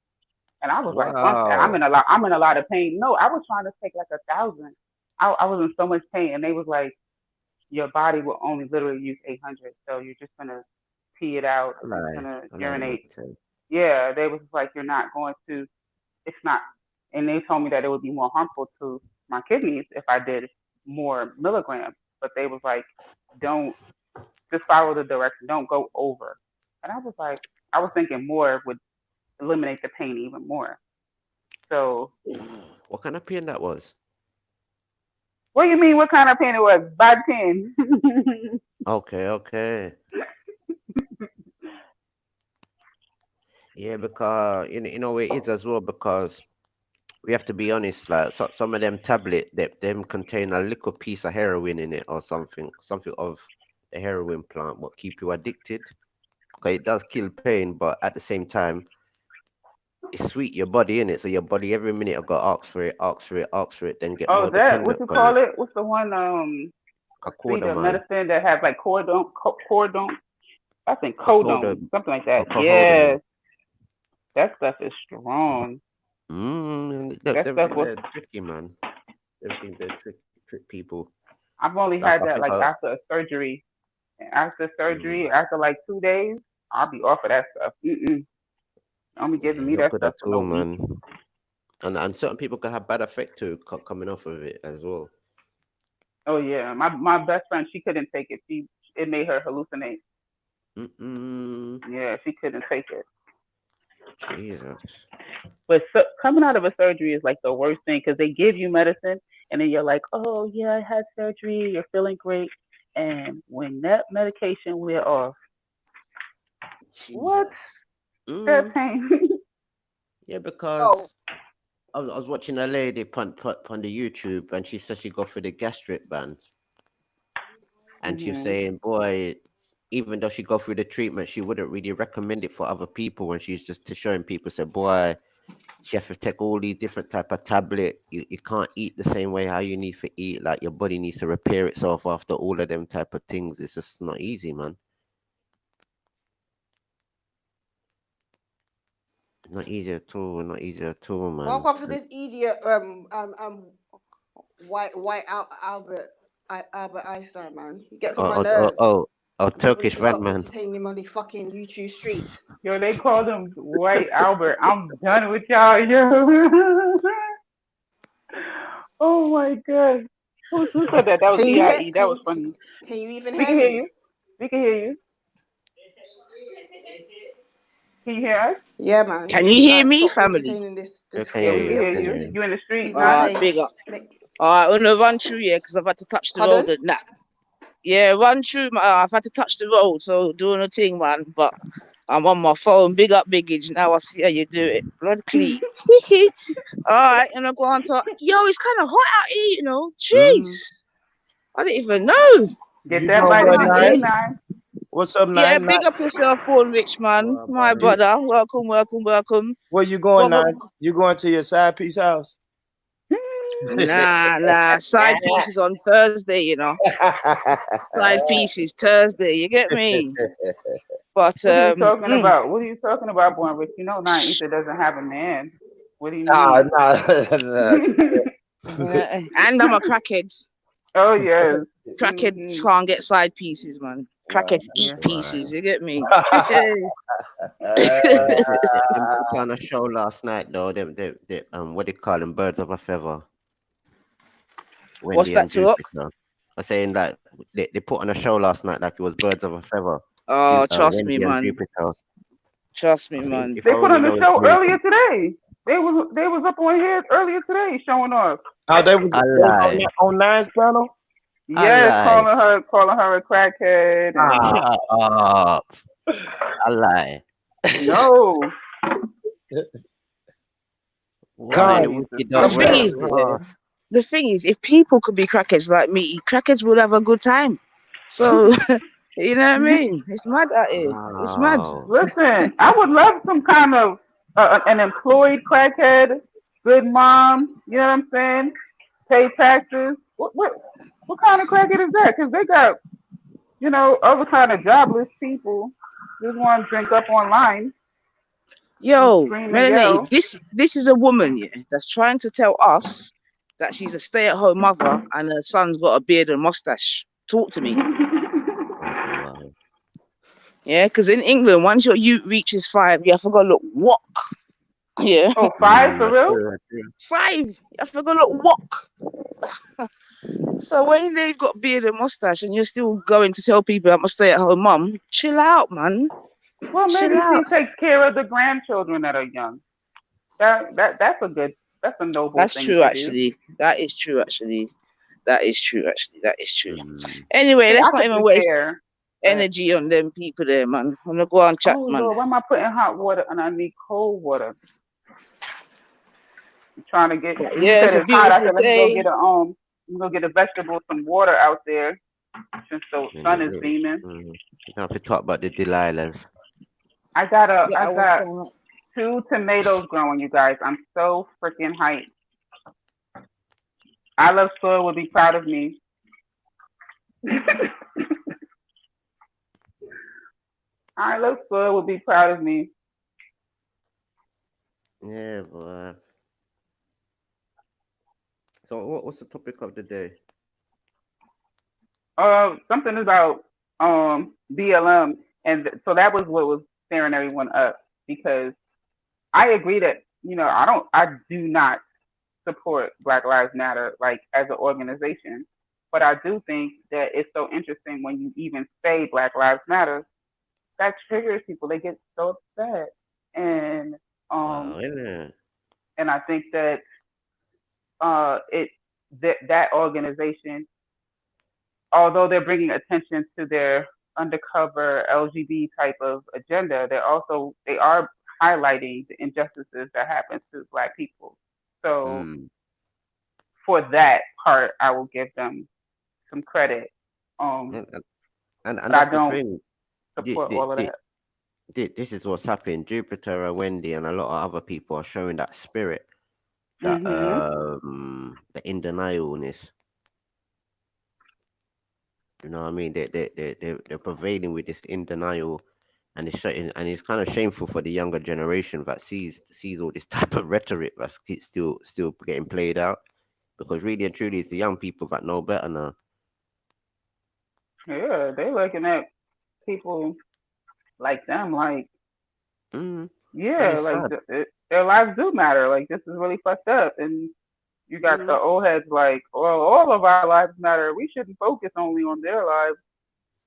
S7: and I was like, "Bump that!
S14: Wow.
S7: I'm in a lot of pain." No, I was trying to take like 1,000. I was in so much pain, and they was like, "Your body will only literally use 800, so you're just gonna pee it out, or you're just gonna
S14: I lie to
S7: urinate."
S14: myself.
S7: Yeah, they was like, "You're not going to. It's not." And they told me that it would be more harmful to my kidneys if I did more milligrams. But they was like, "Don't, just follow the direction. Don't go over." And I was like, I was thinking more would eliminate the pain even more. So,
S14: What kind of pain that was?
S7: what do you mean? What kind of pain it was? Bad pain.
S14: Okay, okay. Yeah, because you know it is as well, because we have to be honest, like some of them tablet that them contain a little piece of heroin in it or something of the heroin plant what keep you addicted. Okay, it does kill pain, but at the same time, it's sweet your body in it. So your body every minute I got ask for it, ask for it, ask for it, then get
S7: Oh,
S14: more
S7: that what
S14: dependent
S7: you
S14: on
S7: call
S14: it.
S7: it? What's the one?
S14: A
S7: See the
S14: cordamine,
S7: medicine that has like cordon. I think
S14: a coda,
S7: codone, something like
S14: a
S7: that.
S14: cohodamine.
S7: Yes, that stuff is strong. That
S14: Them
S7: stuff
S14: thing
S7: was.
S14: they're tricky, man. Them things they're trick people.
S7: I've only
S14: Like
S7: had
S14: I
S7: that
S14: think
S7: like after a surgery. And after
S14: mm,
S7: surgery, after like 2 days, I'll be off of that stuff. Don't be giving
S14: yeah,
S7: me
S14: not
S7: that
S14: good
S7: stuff
S14: at
S7: for no
S14: all,
S7: week.
S14: man. And certain people can have bad effect too coming off of it as well.
S7: Oh yeah, my best friend, she couldn't take it. It made her hallucinate.
S14: Mm-mm.
S7: Yeah, she couldn't take it.
S14: Jesus.
S7: But coming out of a surgery is like the worst thing because they give you medicine and then you're like, oh yeah, I had surgery. You're feeling great, and when that medication wear off, what?
S14: Jesus.
S7: That
S14: Mm.
S7: pain.
S14: Yeah,
S12: Oh,
S14: because I was watching a lady on the YouTube, and she said she got through the gastric ban, and she was
S7: Mhm.
S14: saying, boy, even though she go through the treatment, she wouldn't really recommend it for other people. When she's just to showing people, said, boy, she have to take all these different type of tablet. You can't eat the same way how you need to eat. Like your body needs to repair itself after all of them type of things. It's just not easy, man. Not easy at all. Not easy at all,
S12: what
S14: man.
S12: about for this idiot? White Albert. Albert Einstein, man. He gets on my nerves. People need
S14: Turkish
S12: to stop
S14: man.
S12: entertaining him on the fucking YouTube streets.
S7: Yo, they called him White Albert. I'm done with y'all, yo. Oh my god. Who said that? That was EIE. That was funny.
S12: Can you even
S7: We
S12: hear
S7: can hear
S12: me?
S7: you. We can hear you. Can you hear us?
S12: Yeah, man.
S1: Can you hear me,
S12: stop
S1: family?
S12: entertaining this
S7: Yeah, we can
S12: fool.
S7: hear you. You in the street,
S12: People
S7: man?
S12: saying,
S1: Big up. I'm gonna run through, yeah, because I've had to touch the
S12: Pardon?
S1: road and that. Yeah, run through. I've had to touch the road, so doing a thing, man. But I'm on my phone. Big up, Biggage. Now I see how you do it. Blood clean. All right, and I go on to. Yo, it's kind of hot out here, you know. Jeez, I didn't even know.
S7: Get that vitamin D,
S1: Nine.
S7: man.
S15: What's up,
S1: Yeah,
S15: Nine?
S1: big up yourself, Born Rich, man. My brother. Welcome, welcome, welcome.
S15: Where you going, Nine? You going to your side piece house?
S1: Nah. Side pieces on Thursday, you know. Side pieces Thursday. You get me? But
S7: what are you talking about? What are you talking about, Born Rich? You know, Nine Ether doesn't have a man. What do you mean?
S15: Nah.
S1: And I'm a crackhead.
S7: Oh yes.
S1: Crackheads can't get side pieces, man. Crackheads eat pieces. You get me?
S14: Put on a show last night though. Them what do you call them? Birds of a feather.
S1: What's that to up?
S14: I'm saying that they put on a show last night like it was Birds of a Feather.
S1: Oh, trust me,
S14: Wendy and
S1: man.
S14: Jupiter.
S1: Trust me, man.
S7: They put on the show earlier today. They was up on here earlier today showing off.
S15: Oh, they was on Nine's panel?
S7: Yes, calling her a crackhead.
S14: Shut up. I lie.
S7: No.
S1: The thing is, if people could be crackheads like me, crackheads would have a good time. So, you know what I mean? It's mad at it. It's mad.
S7: Listen, I would love some kind of an employed crackhead, good mom. You know what I'm saying? Pay taxes. What kind of crackhead is that? Because they got, you know, other kind of jobless people just want to drink up online.
S1: Yo, Melanie, this is a woman, yeah, that's trying to tell us that she's a stay-at-home mother and her son's got a beard and mustache. Talk to me. Yeah, because in England, once your youth reaches 5, you have to go look walk. Yeah.
S7: Oh, 5 for real?
S1: 5. You have to go look walk. So when they've got beard and mustache and you're still going to tell people I'm a stay-at-home mum, chill out, man.
S7: Well, maybe she takes care of the grandchildren that are young. That's a noble
S1: That's
S7: thing
S1: true,
S7: to
S1: actually.
S7: do.
S1: That is true, actually. That is true, actually. That is true. Anyway, let's not even waste energy on them people there, man. I'm gonna go and chat, man.
S7: Lord, why am I putting hot water and I need cold water? I'm trying to get.
S1: Yeah, it's a beautiful day.
S7: Let me go get a vegetable, some water out there, since the sun is beaming.
S14: You have to talk about the Delilahs.
S7: I got 2 tomatoes growing, you guys. I'm so freaking hyped. I Love Soil would be proud of me. I Love Soil would be proud of me.
S14: Yeah, boy. So what's the topic of the day?
S7: Something about BLM, and so that was what was staring everyone up, because I agree that, you know, I do not support Black Lives Matter like as an organization, but I do think that it's so interesting when you even say Black Lives Matter, that triggers people. They get so upset, and and I think that that organization, although they're bringing attention to their undercover LGBT type of agenda, they are highlighting the injustices that happen to Black people. So for that part, I will give them some credit.
S14: And
S7: but
S14: that's
S7: I don't
S14: the thing.
S7: support all of that.
S14: This is what's happening. Jupiter and Wendy and a lot of other people are showing that spirit, that the in denialness. You know what I mean? They're prevailing with this in denial, and it's kind of shameful for the younger generation that sees all this type of rhetoric that's still getting played out, because really and truly it's the young people that know better now.
S7: Yeah, they looking at people like them, like,
S14: And
S7: yeah,
S14: it's
S7: like
S14: sad.
S7: their lives do matter. Like, this is really fucked up. And you got the old heads like, well, all of our lives matter. We shouldn't focus only on their lives.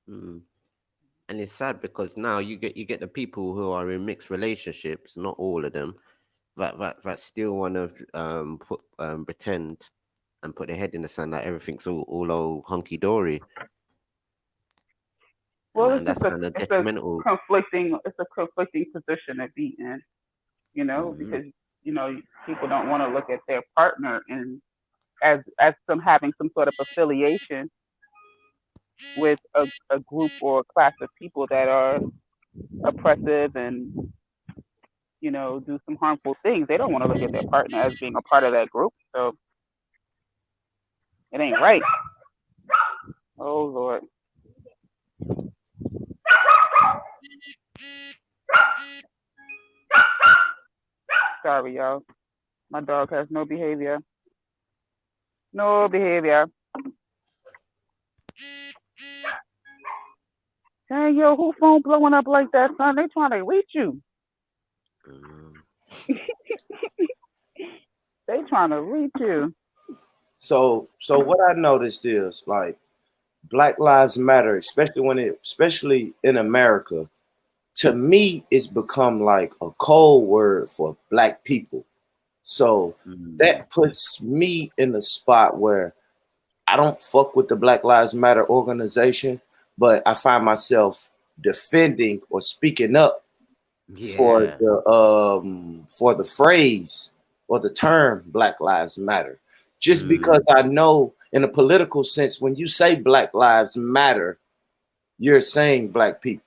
S14: And it's sad because now you get the people who are in mixed relationships, not all of them, that still want to pretend and put their head in the sand like everything's all hunky dory.
S7: Well,
S14: And that's kind of detrimental.
S7: It's a conflicting position to be in, you know, because you know people don't want to look at their partner and as some having some sort of affiliation with a group or a class of people that are oppressive and you know do some harmful things. They don't want to look at their partner as being a part of that group, so it ain't right. Oh Lord. Sorry, y'all. My dog has no behavior. No behavior. Dang, yo, who phone blowing up like that, son? They trying to reach you. They trying to reach you.
S15: So what I noticed is like Black Lives Matter, especially in America, to me, it's become like a code word for Black people. So that puts me in a spot where I don't fuck with the Black Lives Matter organization, but I find myself defending or speaking up for the phrase or the term Black Lives Matter. Just because I know in a political sense, when you say Black Lives Matter, you're saying Black people.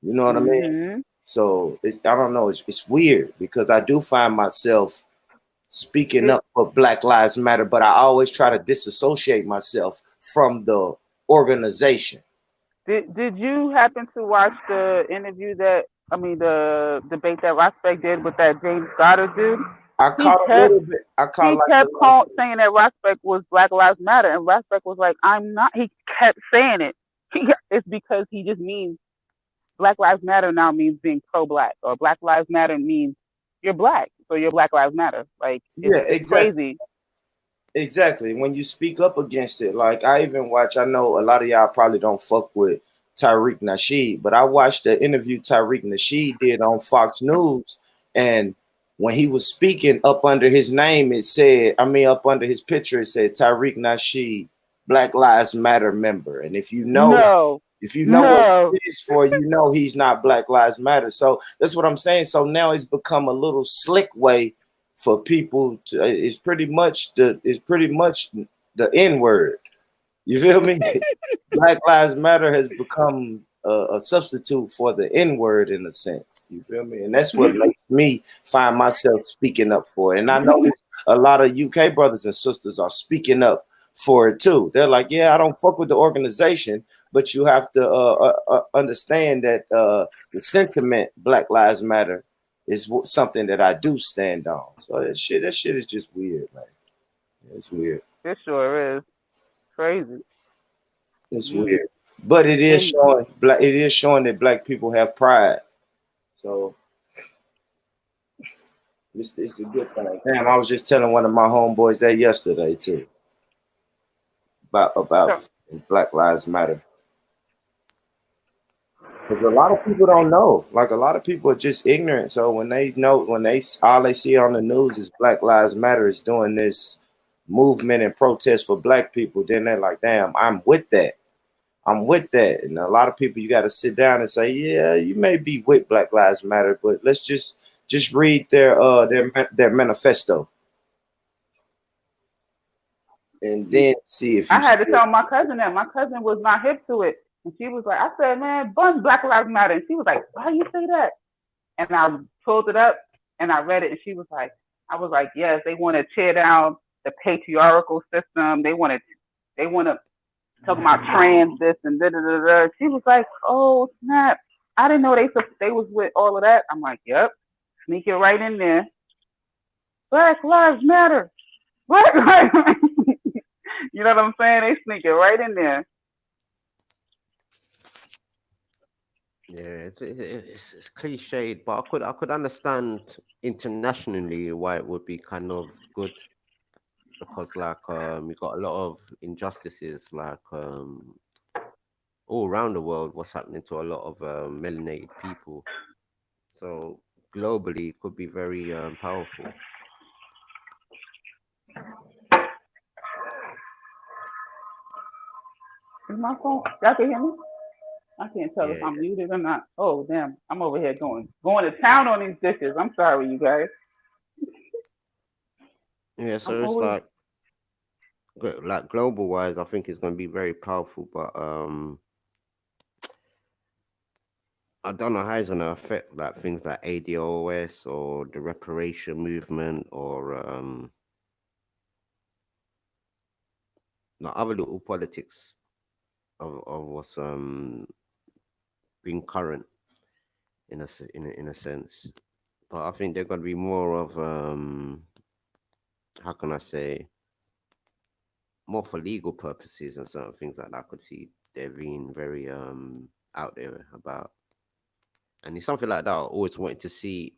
S15: You know what I mean? So I don't know. It's weird because I do find myself speaking up for Black Lives Matter, but I always try to disassociate myself from the organization.
S7: Did you happen to watch the interview the debate that Rospect did with that James Goddard dude?
S15: I caught a little bit.
S7: He kept saying that Rospect was Black Lives Matter, and Rospect was like, "I'm not." He kept saying it. It's because he just means Black Lives Matter now means being pro-Black, or Black Lives Matter means you're Black, so your Black Lives Matter. Like, it's crazy.
S15: Exactly. When you speak up against it, like I even watch, I know a lot of y'all probably don't fuck with Tariq Nasheed, but I watched the interview Tariq Nasheed did on Fox News. And when he was speaking up under his name, up under his picture, it said Tariq Nasheed, Black Lives Matter member. And if you know what it is for, you know he's not Black Lives Matter. So that's what I'm saying. So now it's become a little slick way for people to, it's pretty much the N word. You feel me? Black Lives Matter has become a substitute for the N word in a sense. You feel me? And that's what makes me find myself speaking up for it. And I know a lot of UK brothers and sisters are speaking up for it too. They're like, yeah, I don't fuck with the organization, but you have to understand that the sentiment Black Lives Matter is something that I do stand on. So that shit is just weird, man. It's weird.
S7: It sure is. Crazy.
S15: It's weird. But it is showing that Black people have pride. So it's a good thing. Damn, I was just telling one of my homeboys that yesterday too. About Black Lives Matter. Because a lot of people don't know. Like a lot of people are just ignorant. So when they all they see on the news is Black Lives Matter is doing this movement and protest for Black people, then they're like, damn, I'm with that. And a lot of people, you got to sit down and say, yeah, you may be with Black Lives Matter, but let's just read their manifesto. And then see if
S7: I had to tell my cousin that. My cousin was not hip to it. And she was like, I said, man, bun Black Lives Matter. And she was like, why you say that? And I pulled it up and I read it. And she was like, I was like, yes, they want to tear down the patriarchal system. They want to talk about trans this and da da da da. She was like, oh, snap. I didn't know they was with all of that. I'm like, yep. Sneak it right in there. Black Lives Matter. Black Lives Matter. You know what I'm saying? They sneak it right in there.
S14: Yeah, it's cliched, but I could understand internationally why it would be kind of good, because like you got a lot of injustices like all around the world, what's happening to a lot of melanated people. So globally, it could be very powerful.
S7: Is my phone? Y'all can hear me? I can't tell if
S14: Yeah,
S7: I'm muted or not. Oh damn! I'm over here going to town on these dishes. I'm sorry, you guys.
S14: yeah.
S7: I'm
S14: So it's
S7: always
S14: like global wise, I think it's going to be very powerful, but I don't know how it's going to affect like things like ADOS or the reparation movement or like other little politics of what's being current in a sense. But I think they're going to be more of how can I say, more for legal purposes and certain things like that. I could see they're being very out there about, and it's something like that I always wanted to see.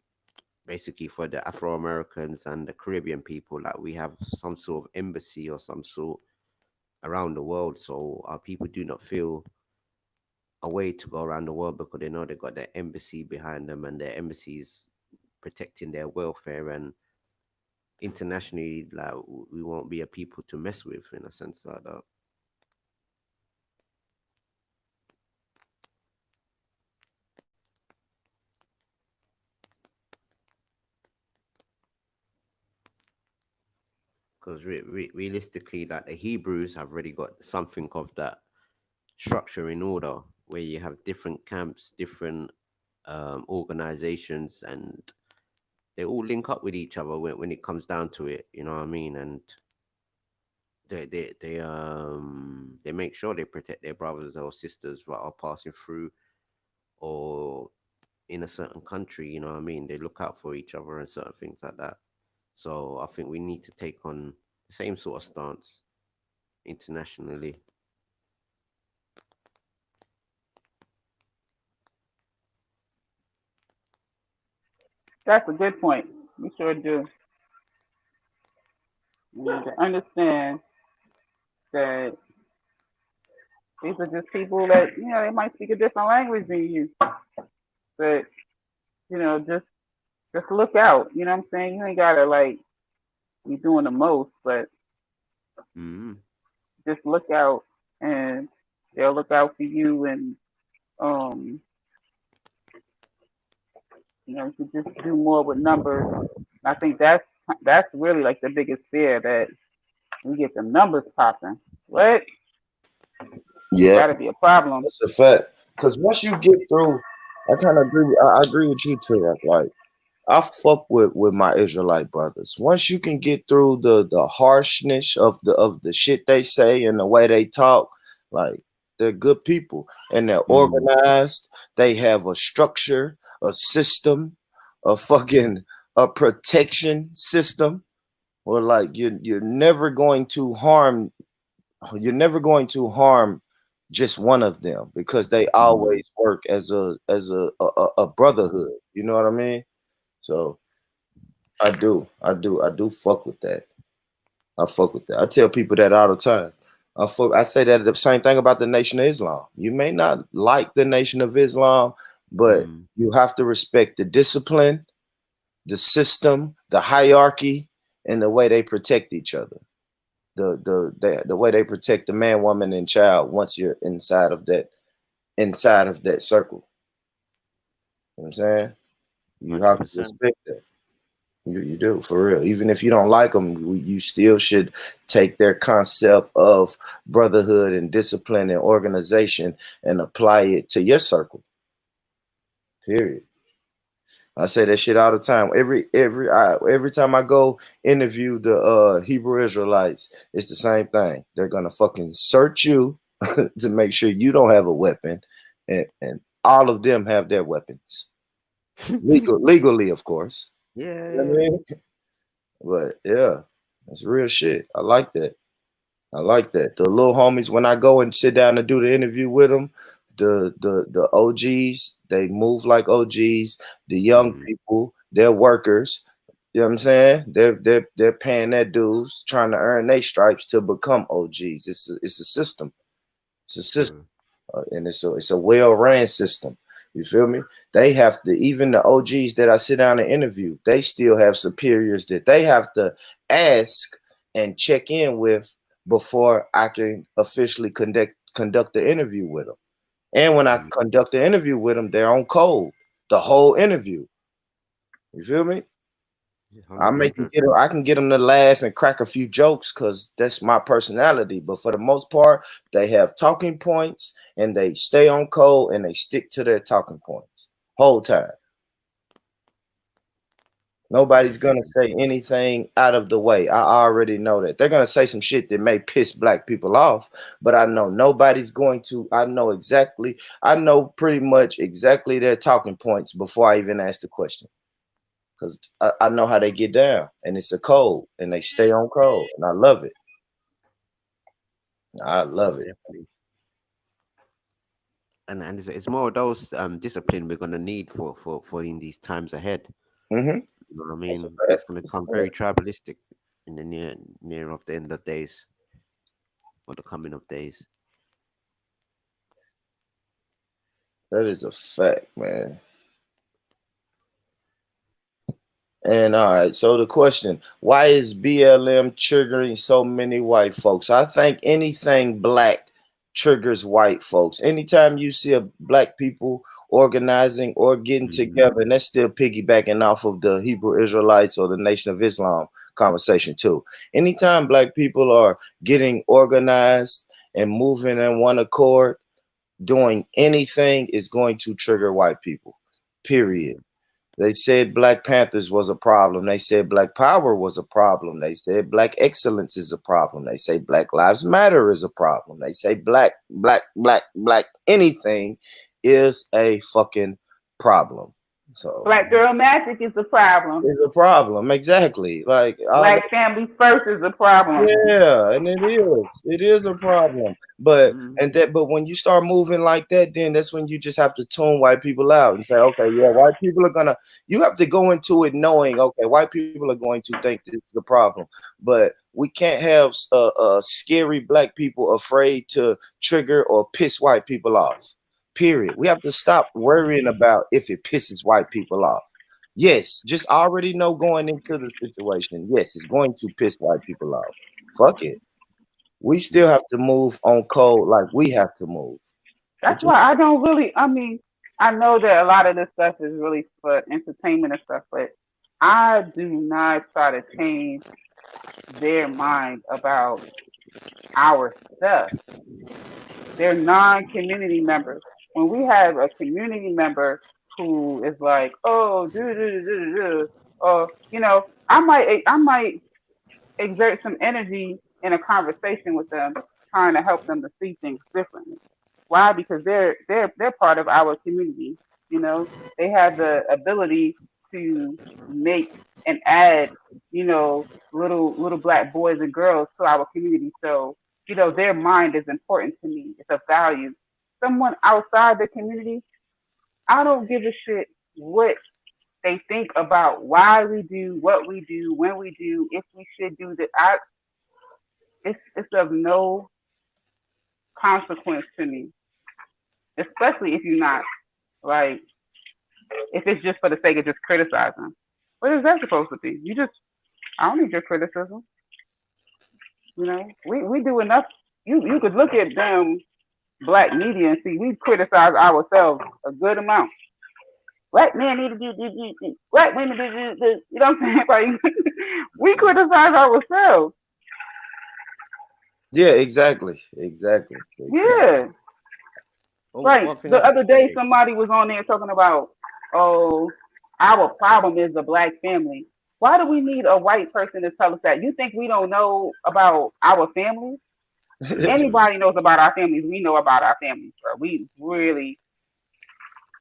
S14: Basically, for the Afro Americans and the Caribbean people, like we have some sort of embassy or some sort around the world, so our people do not feel a way to go around the world because they know they got their embassy behind them and their embassies protecting their welfare, and internationally like we won't be a people to mess with in a sense like that. Because realistically, like the Hebrews have already got something of that structure in order, where you have different camps, different organizations, and they all link up with each other when it comes down to it. You know what I mean? And they make sure they protect their brothers or sisters that are passing through or in a certain country. You know what I mean? They look out for each other and certain things like that. So I think we need to take on the same sort of stance internationally.
S7: that's a good point. We sure do. We need to understand that these are just people that they might speak a different language than you, but just look out. You know what I'm saying? You ain't gotta like be doing the most, but
S14: Mm-hmm.
S7: just look out, and they'll look out for you, and um, you can just do more with numbers. I think that's really like the biggest fear, that we get the numbers popping. What?
S15: Yeah,
S7: That'll be a problem.
S15: that's a fact. Because once you get through, I kind of agree. I agree with you too. Like I fuck with my Israelite brothers. Once you can get through the harshness of the shit they say and the way they talk, like they're good people and they're organized. They have a structure, a system, a fucking a protection system. Or like you're never going to harm. You're never going to harm just one of them because they always work as a brotherhood. You know what I mean? So I do fuck with that. I fuck with that. I tell people that all the time. I say that the same thing about the Nation of Islam. You may not like the Nation of Islam, but you have to respect the discipline, the system, the hierarchy, and the way they protect each other. The way they protect the man, woman, and child once you're inside of that circle. You know what I'm saying? You have to
S14: 100%.
S15: respect that. You do, for real. Even if you don't like them, you still should take their concept of brotherhood and discipline and organization and apply it to your circle. Period. I say that shit all the time. Every time I go interview the Hebrew Israelites, it's the same thing. They're gonna fucking search you to make sure you don't have a weapon, and all of them have their weapons legally, of course.
S14: Yeah,
S15: You know what I mean? But yeah, that's real shit. I like that. I like that. The little homies, when I go and sit down and do the interview with them, the OGs, they move like OGs. The young people, they're workers. You know what I'm saying? They're paying their dues, trying to earn their stripes to become OGs. It's a system. It's a system, and it's a well-ran system. You feel me? They have to, even the OGs that I sit down and interview, they still have superiors that they have to ask and check in with before I can officially conduct the interview with them. And when I conduct the interview with them, they're on code the whole interview. You feel me? I can get them to laugh and crack a few jokes because that's my personality. But for the most part, they have talking points and they stay on code and they stick to their talking points whole time. Nobody's gonna say anything out of the way. I already know that. They're gonna say some shit that may piss black people off, but I know nobody's going to. I know pretty much exactly their talking points before I even ask the question. Because I know how they get down, and it's a code, and they stay on code, and I love it. I love it.
S14: And it's more of those discipline we're gonna need for in these times ahead. You know what I mean? It's gonna become very tribalistic in the near of the end of days, or the coming of days.
S15: That is a fact, man. And all right, so the question, why is BLM triggering so many white folks? I think anything black triggers white folks. Anytime you see a black people organizing or getting together, and that's still piggybacking off of the Hebrew Israelites or the Nation of Islam conversation too. Anytime black people are getting organized and moving in one accord, doing anything is going to trigger white people, period. They said Black Panthers was a problem. They said Black Power was a problem. They said Black Excellence is a problem. They say Black Lives Matter is a problem. They say black, anything is a fucking problem. So
S7: Black Girl Magic is a problem.
S15: It's a problem, exactly. Like
S7: Black Family First is a problem.
S15: Yeah, and it is a problem. But but when you start moving like that, then that's when you just have to tune white people out and say, okay, yeah, white people are gonna. You have to go into it knowing, okay, white people are going to think this is the problem, but we can't have scary black people afraid to trigger or piss white people off. Period. We have to stop worrying about if it pisses white people off. Yes, just already know going into the situation. Yes, it's going to piss white people off. Fuck it. We still have to move on code like we have to move.
S7: That's why I don't really, I mean, I know that a lot of this stuff is really for entertainment and stuff, but I do not try to change their mind about our stuff. They're non-community members. When we have a community member who is like, oh, you know, I might exert some energy in a conversation with them, trying to help them to see things differently. Why? Because they're part of our community. You know, they have the ability to make and add, you know, little black boys and girls to our community. So, you know, their mind is important to me. It's a value. Someone outside the community, I don't give a shit what they think about why we do what we do, when we do, if we should do that. It's of no consequence to me, especially if you're not like, if it's just for the sake of just criticizing. What is that supposed to be? I don't need your criticism. You know, we do enough. You could look at them black media and see we criticize ourselves a good amount. Black men need to do, black women do. You know what I'm saying? Like, we criticize ourselves.
S15: Yeah, exactly.
S7: Yeah. Right. The other day, somebody was on there talking about, oh, our problem is the black family. Why do we need a white person to tell us that? You think we don't know about our families? Anybody knows about our families. We know about our families, bro. We really,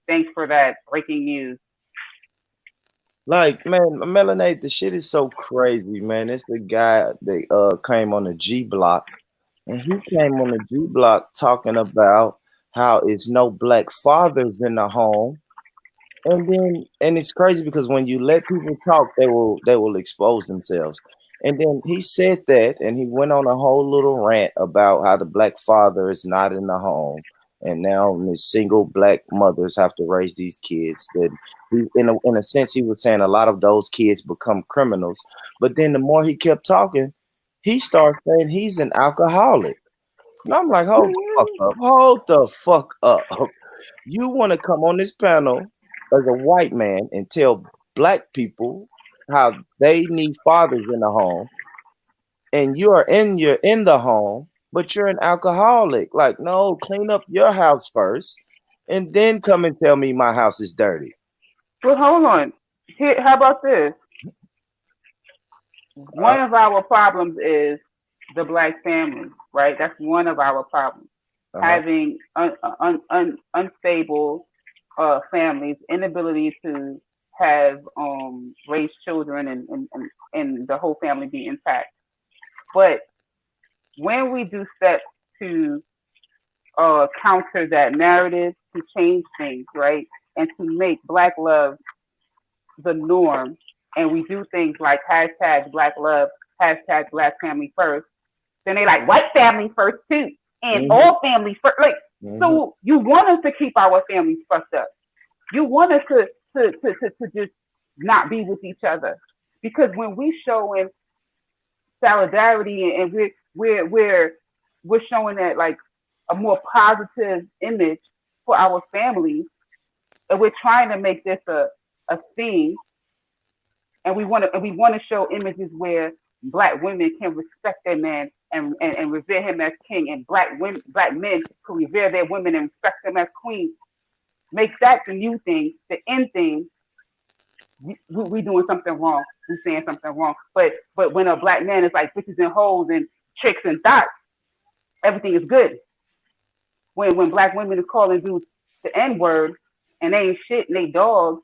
S7: thanks for that breaking news.
S15: Like, man, Melanate, the shit is so crazy, man. It's the guy that came on the G Block, and he came on the G Block talking about how it's no black fathers in the home. And it's crazy because when you let people talk, they will expose themselves. And then he said that, and he went on a whole little rant about how the black father is not in the home, and now the single black mothers have to raise these kids. That he, in a sense, he was saying a lot of those kids become criminals. But then the more he kept talking, he started saying he's an alcoholic. And I'm like, hold the fuck up, hold the fuck up. You want to come on this panel as a white man and tell black people how they need fathers in the home, and you're in the home, but you're an alcoholic. Like, no, clean up your house first, and then come and tell me my house is dirty.
S7: Well, hold on. Here, how about this? One of our problems is the black family, right? That's one of our problems. Having unstable families, inability to have raise children and the whole family be intact. But when we do steps to counter that narrative, to change things, right, and to make black love the norm, and we do things like hashtag black love, hashtag black family first, then they like white family first too, and all families first. Like, so you want us to keep our families fucked up. You want us to just not be with each other, because when we showing solidarity and we're showing that like a more positive image for our families, and we're trying to make this a thing, and we want to show images where black women can respect their man and revere him as king, and black men can revere their women and respect them as queens. Make that the new thing, the end thing. We doing something wrong. We saying something wrong. But when a black man is like bitches and hoes and chicks and dots, everything is good. When black women is calling dudes the N-word and they ain't shit and they dogs,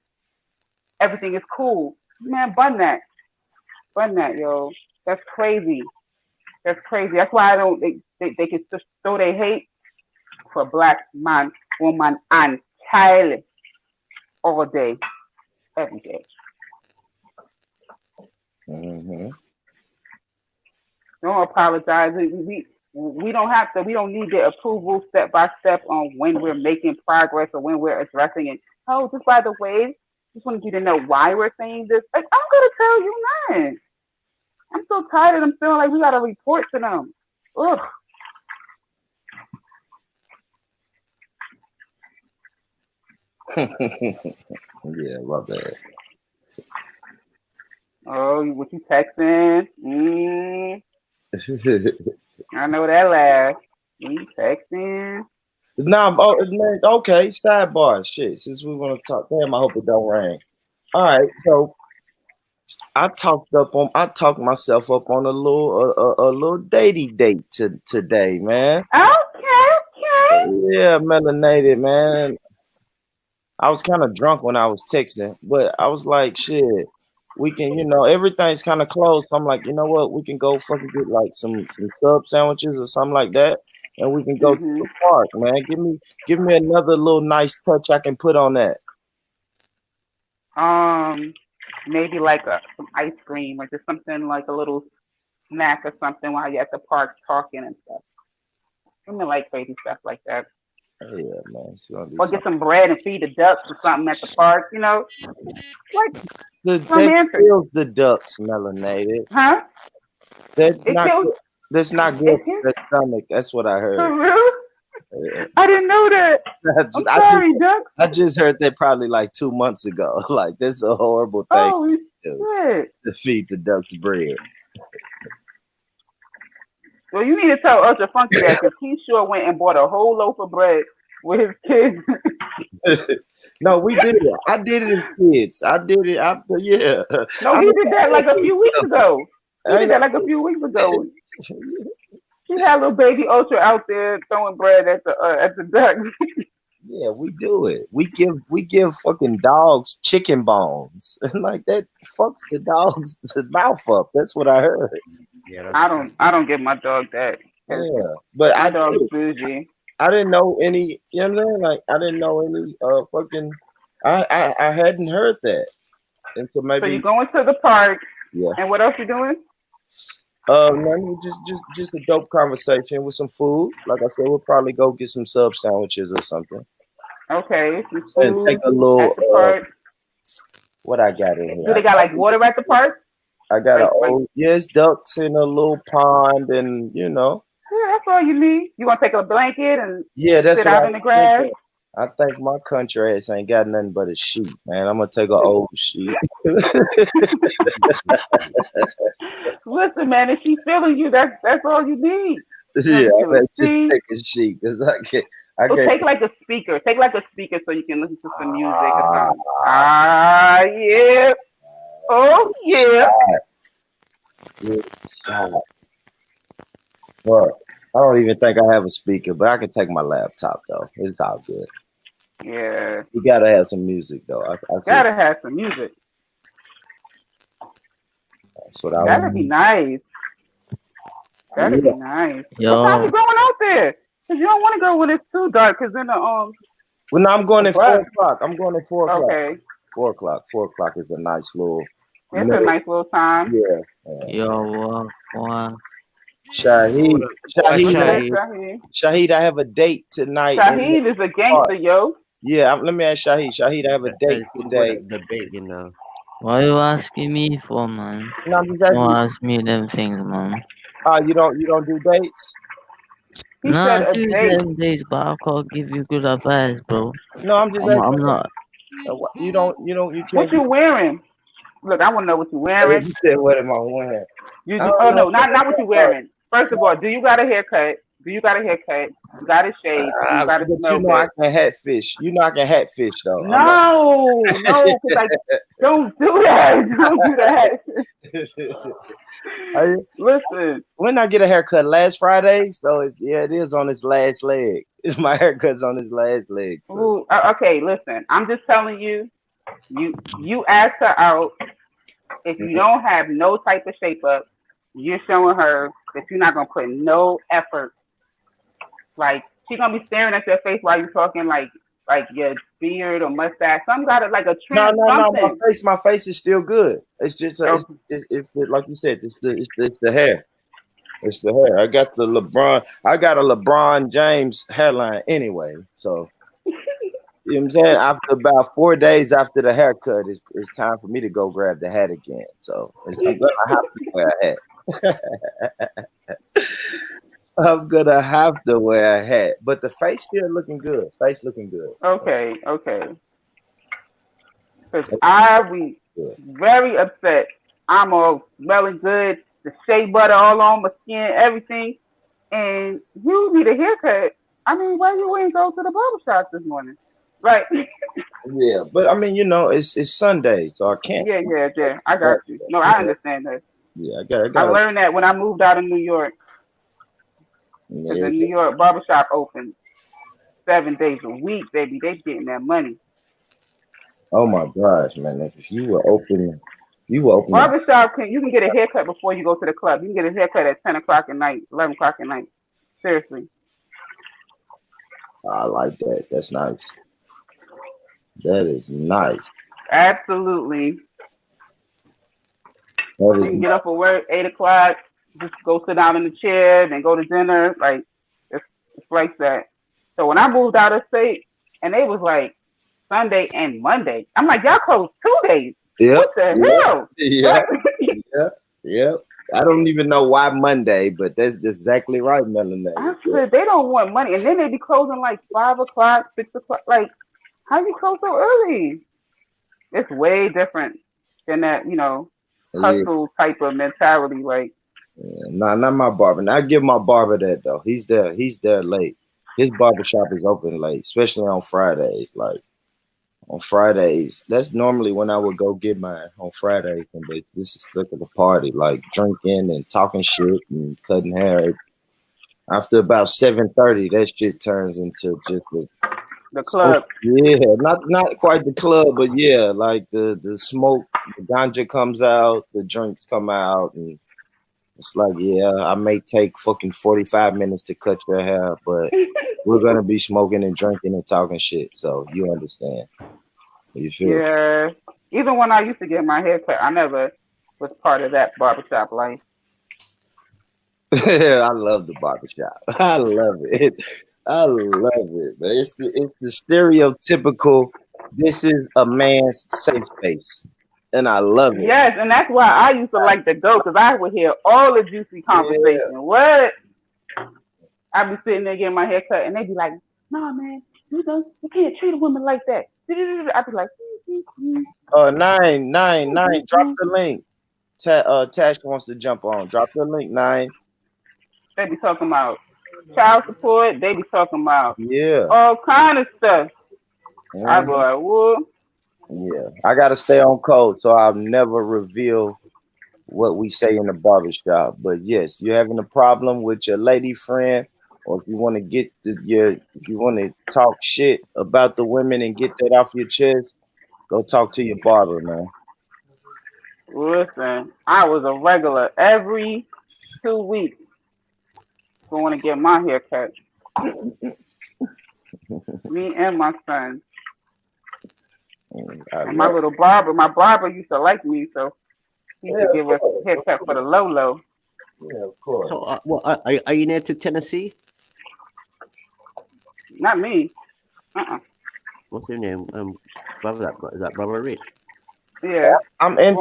S7: everything is cool. Man, bun that, yo. That's crazy. That's crazy. That's why I don't. They can just throw their hate for black man, woman, and child all day, every day. Don't apologize. We don't have to. We don't need the approval step by step on when we're making progress or when we're addressing it. Oh, just by the way, just wanted you to know why we're saying this. Like, I'm gonna tell you, man. I'm so tired of them feeling like we gotta report to them. Ugh.
S15: Yeah, love that.
S7: Oh, what you texting? I know that laugh. You texting?
S15: Nah, okay. Sidebar, shit. Since we want to talk, damn, I hope it don't rain. All right, so I talked myself up on a little datey date today, man.
S7: Okay.
S15: Yeah, melanated, man. I was kind of drunk when I was texting, but I was like, shit, we can, everything's kind of closed. So I'm like, you know what? We can go fucking get like some sub sandwiches or something like that, and we can go to the park, man. Give me another little nice touch I can put on that.
S7: Maybe like some ice cream or just something like a little snack or something while you're at the park talking and stuff. I mean, like crazy stuff like that.
S15: Oh, yeah, man.
S7: Or get some bread and feed the ducks or something at the park, Like
S15: that kills the ducks, melanated.
S7: Huh?
S15: That's not good for their stomach. That's what I heard.
S7: For real? Yeah. I didn't know that. I'm sorry, ducks.
S15: I just heard that probably like 2 months ago. Like, this is a horrible thing to feed the ducks bread.
S7: Well, you need to tell Ultra Funky that, because he sure went and bought a whole loaf of bread with his kids.
S15: No, we did it. I did it as kids. I did it after, yeah.
S7: No, he did that like a few weeks ago. He did that like a few weeks ago. He had little baby Ultra out there throwing bread at the ducks.
S15: Yeah, we do it. We give fucking dogs chicken bones, and like that fucks the dog's mouth up. That's what I heard.
S7: Yeah, I don't give my dog that.
S15: Yeah, but
S7: my dog's bougie.
S15: I didn't know any. You know what I'm saying? Like I didn't know any. Fucking. I hadn't heard that until maybe.
S7: So you're going to the park.
S15: Yeah.
S7: And what else you doing?
S15: No, just a dope conversation with some food. Like I said, we'll probably go get some sub sandwiches or something.
S7: Okay, some
S15: and
S7: food
S15: take a little.
S7: at the park.
S15: What I got in here?
S7: Do they got like water at the park?
S15: I got yes, ducks in a little pond, and
S7: Yeah, that's all you need. You want to take a blanket and
S15: that's
S7: sit out in the grass?
S15: I think my country ass ain't got nothing but a sheet, man. I'm gonna take an old sheet.
S7: Listen, man, if she's feeling you, that's all you need.
S15: Yeah, just take a sheet because I can't.
S7: Take like a speaker. Take like a speaker so you can listen to some music or something. Yeah. Oh yeah.
S15: Well, I don't even think I have a speaker, but I can take my laptop though. It's all good.
S7: Yeah.
S15: You gotta have some music though. I
S7: gotta have some music.
S15: That's what
S7: That'd be nice. That'd be nice.
S1: Yo.
S7: What time you going out there? Cause you don't want to go when it's too dark. Cause then the
S15: Well, no, I'm going at 4 o'clock. I'm going at 4 o'clock.
S7: Okay.
S15: 4 o'clock. 4 o'clock is a nice little.
S7: It's a nice little time.
S15: Yeah.
S1: Yo,
S15: Shahid, I have a date tonight.
S7: Shahid is a gangster, yo.
S15: Yeah, let me ask Shahid. Shahid, I have a date today.
S1: Why you asking me for, man?
S15: No, I'm just asking.
S1: Don't ask me them things, man.
S15: You don't do dates?
S1: I do them dates, but I can't give you good advice, bro.
S15: No, I'm just asking.
S1: I'm not.
S15: You can't.
S7: What you wearing? Look, I want to know what you wearing.
S15: You said, what am I wearing?
S7: No, not what you wearing. First of all, do you got a haircut? You got a shave? You got to smell good.
S15: I can hatfish. I can hatfish though.
S7: No, because don't do that. Don't do that. Listen.
S15: When I get a haircut last Friday, so it is on its last leg. It's my haircut's on its last leg. So.
S7: Ooh, okay, listen. I'm just telling you. You ask her out. If you don't have no type of shape up, you're showing her that you're not gonna put no effort. Like she's gonna be staring at your face while you're talking, like your beard or mustache. Some got it like a trim.
S15: No. My face is still good. It's just it's like you said. It's the hair. It's the hair. I got a LeBron James hairline anyway. So you know what I'm saying? After about 4 days after the haircut, it's time for me to go grab the hat again. So I'm gonna have to wear a hat. I'm gonna have to wear a hat, but the face still looking good. Face looking good.
S7: Okay. Because I be very upset. I'm all smelling good, the shea butter all on my skin, everything, and you need a haircut. I mean, why you ain't go to the barbershop this morning? Right.
S15: Yeah, but I mean, it's Sunday, so I can't.
S7: Yeah. I got you. No, I understand that.
S15: Yeah,
S7: I learned that when I moved out of New York. Because in New York, barbershop open 7 days a week, baby. They getting that money.
S15: Oh my gosh, man! If you were open.
S7: Barbershop you can get a haircut before you go to the club. You can get a haircut at 10 o'clock at night, 11 o'clock at night. Seriously.
S15: I like that. That's nice. That is nice.
S7: Absolutely.
S15: You
S7: can get up for work 8 o'clock, just go sit down in the chair, then go to dinner. Like it's like that. So when I moved out of state, and it was like Sunday and Monday, I'm like, y'all closed 2 days.
S15: Yep.
S7: What the hell?
S15: Yeah. I don't even know why Monday, but that's exactly right, Melanie.
S7: I said they don't want money, and then they be closing like 5 o'clock, 6 o'clock. Like, how you close so early? It's way different than that, hustle type of mentality. Like,
S15: not my barber. Now I give my barber that though. He's there late. His barbershop is open late, especially on Fridays. Like on Fridays, that's normally when I would go get mine on Fridays. And this is like a party, like drinking and talking shit and cutting hair. After about 7:30, that shit turns into just
S7: the club.
S15: Not quite the club, but yeah, like the smoke, the ganja comes out, the drinks come out, and it's like, yeah, I may take fucking 45 minutes to cut your hair, but we're gonna be smoking and drinking and talking shit. So you understand. You feel?
S7: Yeah. Even when I used to get my hair cut, I never was part of that barbershop life.
S15: I love the barbershop. I love it. I love it. But it's the stereotypical. This is a man's safe space, and I love it.
S7: Yes, and that's why I used to like to go because I would hear all the juicy conversation. Yeah. What? I'd be sitting there getting my hair cut, and they'd be like, "No, man, you can't treat a woman like that." I'd be like,
S15: nine. Drop the link. Tash wants to jump on. Drop the link, 9.
S7: They be talking about child support. They be talking about all kind of stuff. I be like, whoa.
S15: Yeah, I gotta stay on code, so I'll never reveal what we say in the barbershop. But yes, you're having a problem with your lady friend, or if you want to if you want to talk shit about the women and get that off your chest, go talk to your barber, man.
S7: Listen, I was a regular every 2 weeks going to get my hair cut. Me and my son. And my little barber, my barber used to like me, so he used to give us a haircut for the low.
S15: Yeah, of course.
S14: So, are you near to Tennessee?
S7: Not me.
S14: What's your name? Brother, is that Brother Rich?
S7: Yeah,
S15: I'm in.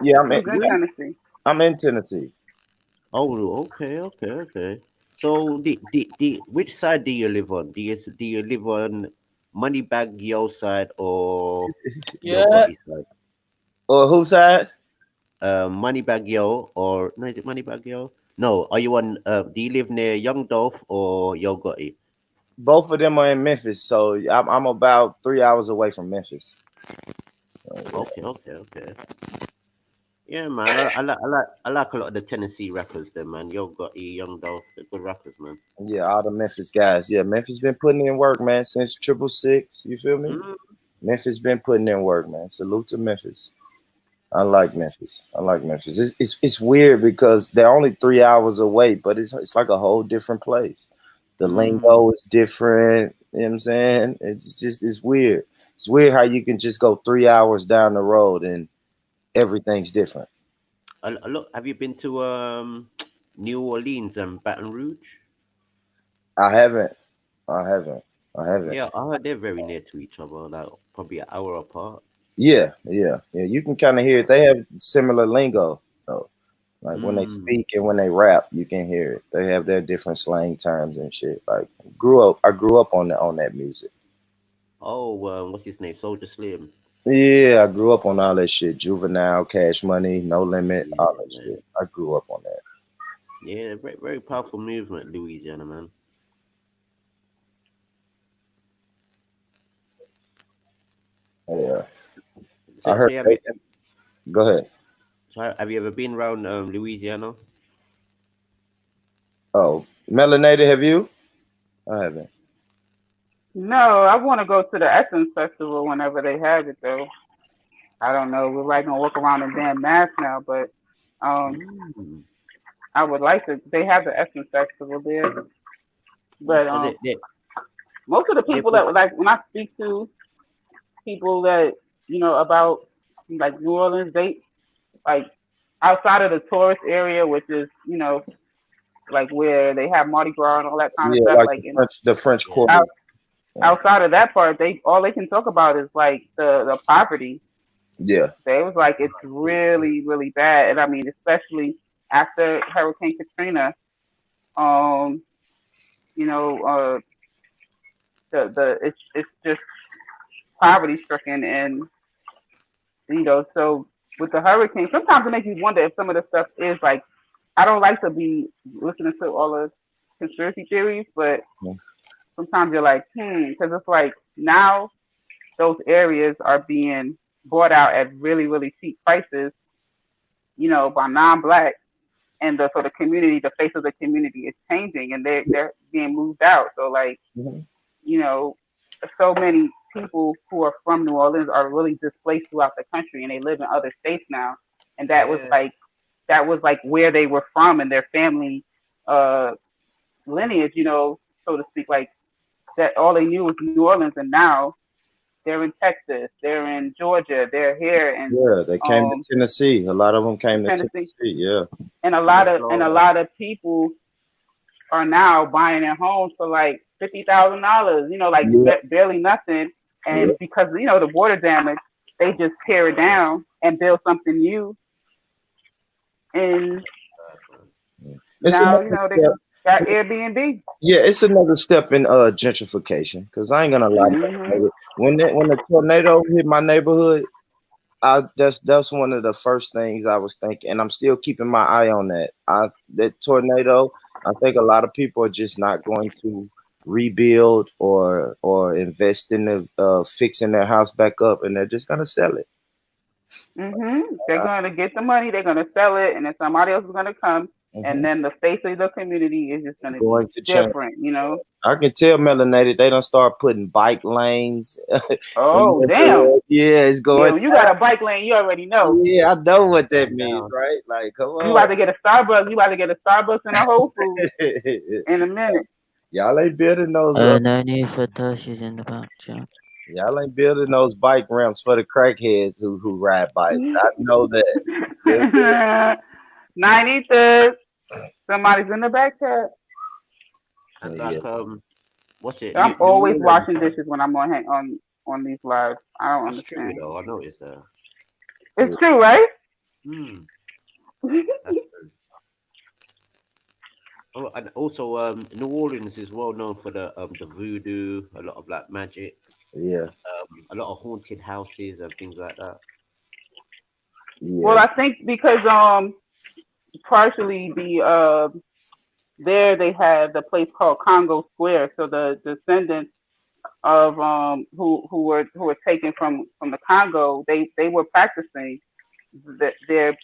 S15: Yeah,
S7: I'm in Tennessee.
S15: I'm in Tennessee.
S14: Oh, okay. So which side do you live on? Do you live on Moneybag Yo side or Yo Gotti side?
S15: Or whose side?
S14: Moneybag Yo or no? Is it Moneybag Yo? No. Are you on? Do you live near Young Dolph or Yo Gotti?
S15: Both of them are in Memphis, so I'm about 3 hours away from Memphis.
S14: Okay. Yeah, man. I like a lot of the Tennessee rappers, there, man. Yo Gotti, Young Dolph, they're good rappers, man.
S15: Yeah, all the Memphis guys. Yeah, Memphis been putting in work, man, since 666. You feel me? Memphis been putting in work, man. Salute to Memphis. I like Memphis. It's weird because they're only 3 hours away, but it's like a whole different place. The lingo is different. You know what I'm saying? It's weird. It's weird how you can just go 3 hours down the road and everything's different.
S14: Look, have you been to New Orleans and Baton Rouge?
S15: I haven't.
S14: Yeah, I heard they're very near to each other, like probably an hour apart.
S15: Yeah. You can kind of hear it. They have similar lingo, though. Like when they speak and when they rap, you can hear it. They have their different slang terms and shit. Like I grew up on that music.
S14: Oh, what's his name? Soulja Slim.
S15: Yeah, I grew up on all that shit. Juvenile, Cash Money, No Limit, all that shit. I grew up on that.
S14: Yeah, very, very powerful movement, Louisiana, man.
S15: Yeah.
S14: So,
S15: I heard. Go ahead.
S14: So have you ever been around Louisiana?
S15: Oh, Melanated, have you? I haven't.
S7: No, I want to go to the Essence Festival whenever they have it, though. I don't know. We're like gonna walk around in damn masks now, but I would like to. They have the Essence Festival there, but most of the people that like when I speak to people that about like New Orleans, they like outside of the tourist area, which is like where they have Mardi Gras and all that kind of stuff.
S15: Like the French Quarter.
S7: Outside of that part, all they can talk about is like the poverty.
S15: Yeah.
S7: They was like it's really, really bad. And I mean, especially after Hurricane Katrina, it's just poverty stricken, and so with the hurricane, sometimes it makes you wonder if some of the stuff is like, I don't like to be listening to all the conspiracy theories, but sometimes you're like, because it's like now those areas are being bought out at really, really cheap prices, by non-black, and so the community, the face of the community is changing, and they're being moved out. So like, so many people who are from New Orleans are really displaced throughout the country, and they live in other states now, and that was like where they were from and their family lineage, so so to speak. Like that, all they knew was New Orleans, and now they're in Texas, they're in Georgia, they're here, and
S15: they came to Tennessee. A lot of them came to Tennessee. Yeah,
S7: and a lot of people are now buying their homes for like $50,000. You know, like barely nothing. And because the water damage, they just tear it down and build something new. And now they got Airbnb.
S15: Yeah, it's another step in gentrification. Because I ain't gonna lie, when the tornado hit my neighborhood, that's one of the first things I was thinking, and I'm still keeping my eye on that. That tornado, I think a lot of people are just not going to rebuild or invest in the fixing their house back up, and they're just gonna sell it.
S7: They're gonna get the money, they're gonna sell it, and then somebody else is gonna come, and then the face of the community is just gonna be different. Change.
S15: I can tell melanated they don't start putting bike lanes.
S7: Oh damn!
S15: Yeah, it's going.
S7: Yeah, when you got a bike lane, you already know.
S15: Yeah, I know what that means, right? Like, come on.
S7: You about to get a Starbucks. You about to get a Starbucks and a Whole Foods in a minute.
S15: Y'all ain't building those.
S16: No need for Toshis in the back, chat.
S15: Y'all ain't building those bike ramps for the crackheads who ride bikes. I know that.
S7: 93rd. Somebody's in the back chat.
S14: And like, what's it?
S7: I'm always washing dishes when I'm on these lives. I don't understand.
S14: True, though. I noticed that.
S7: It's true, right?
S14: That's true. Oh, and also, New Orleans is well known for the voodoo, a lot of black magic.
S15: Yeah.
S14: A lot of haunted houses and things like that.
S7: Yeah. Well, I think because partially there they had the place called Congo Square. So the descendants of who were taken from the Congo, they were practicing their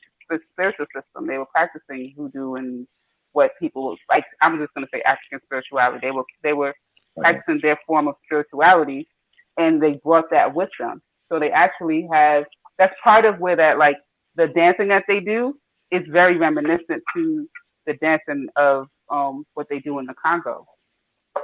S7: spiritual system. They were practicing voodoo and what people like. I'm just going to say African spirituality. They were practicing their form of spirituality, and they brought that with them. So they actually have. That's part of where that like the dancing that they do is very reminiscent to the dancing of what they do in the Congo.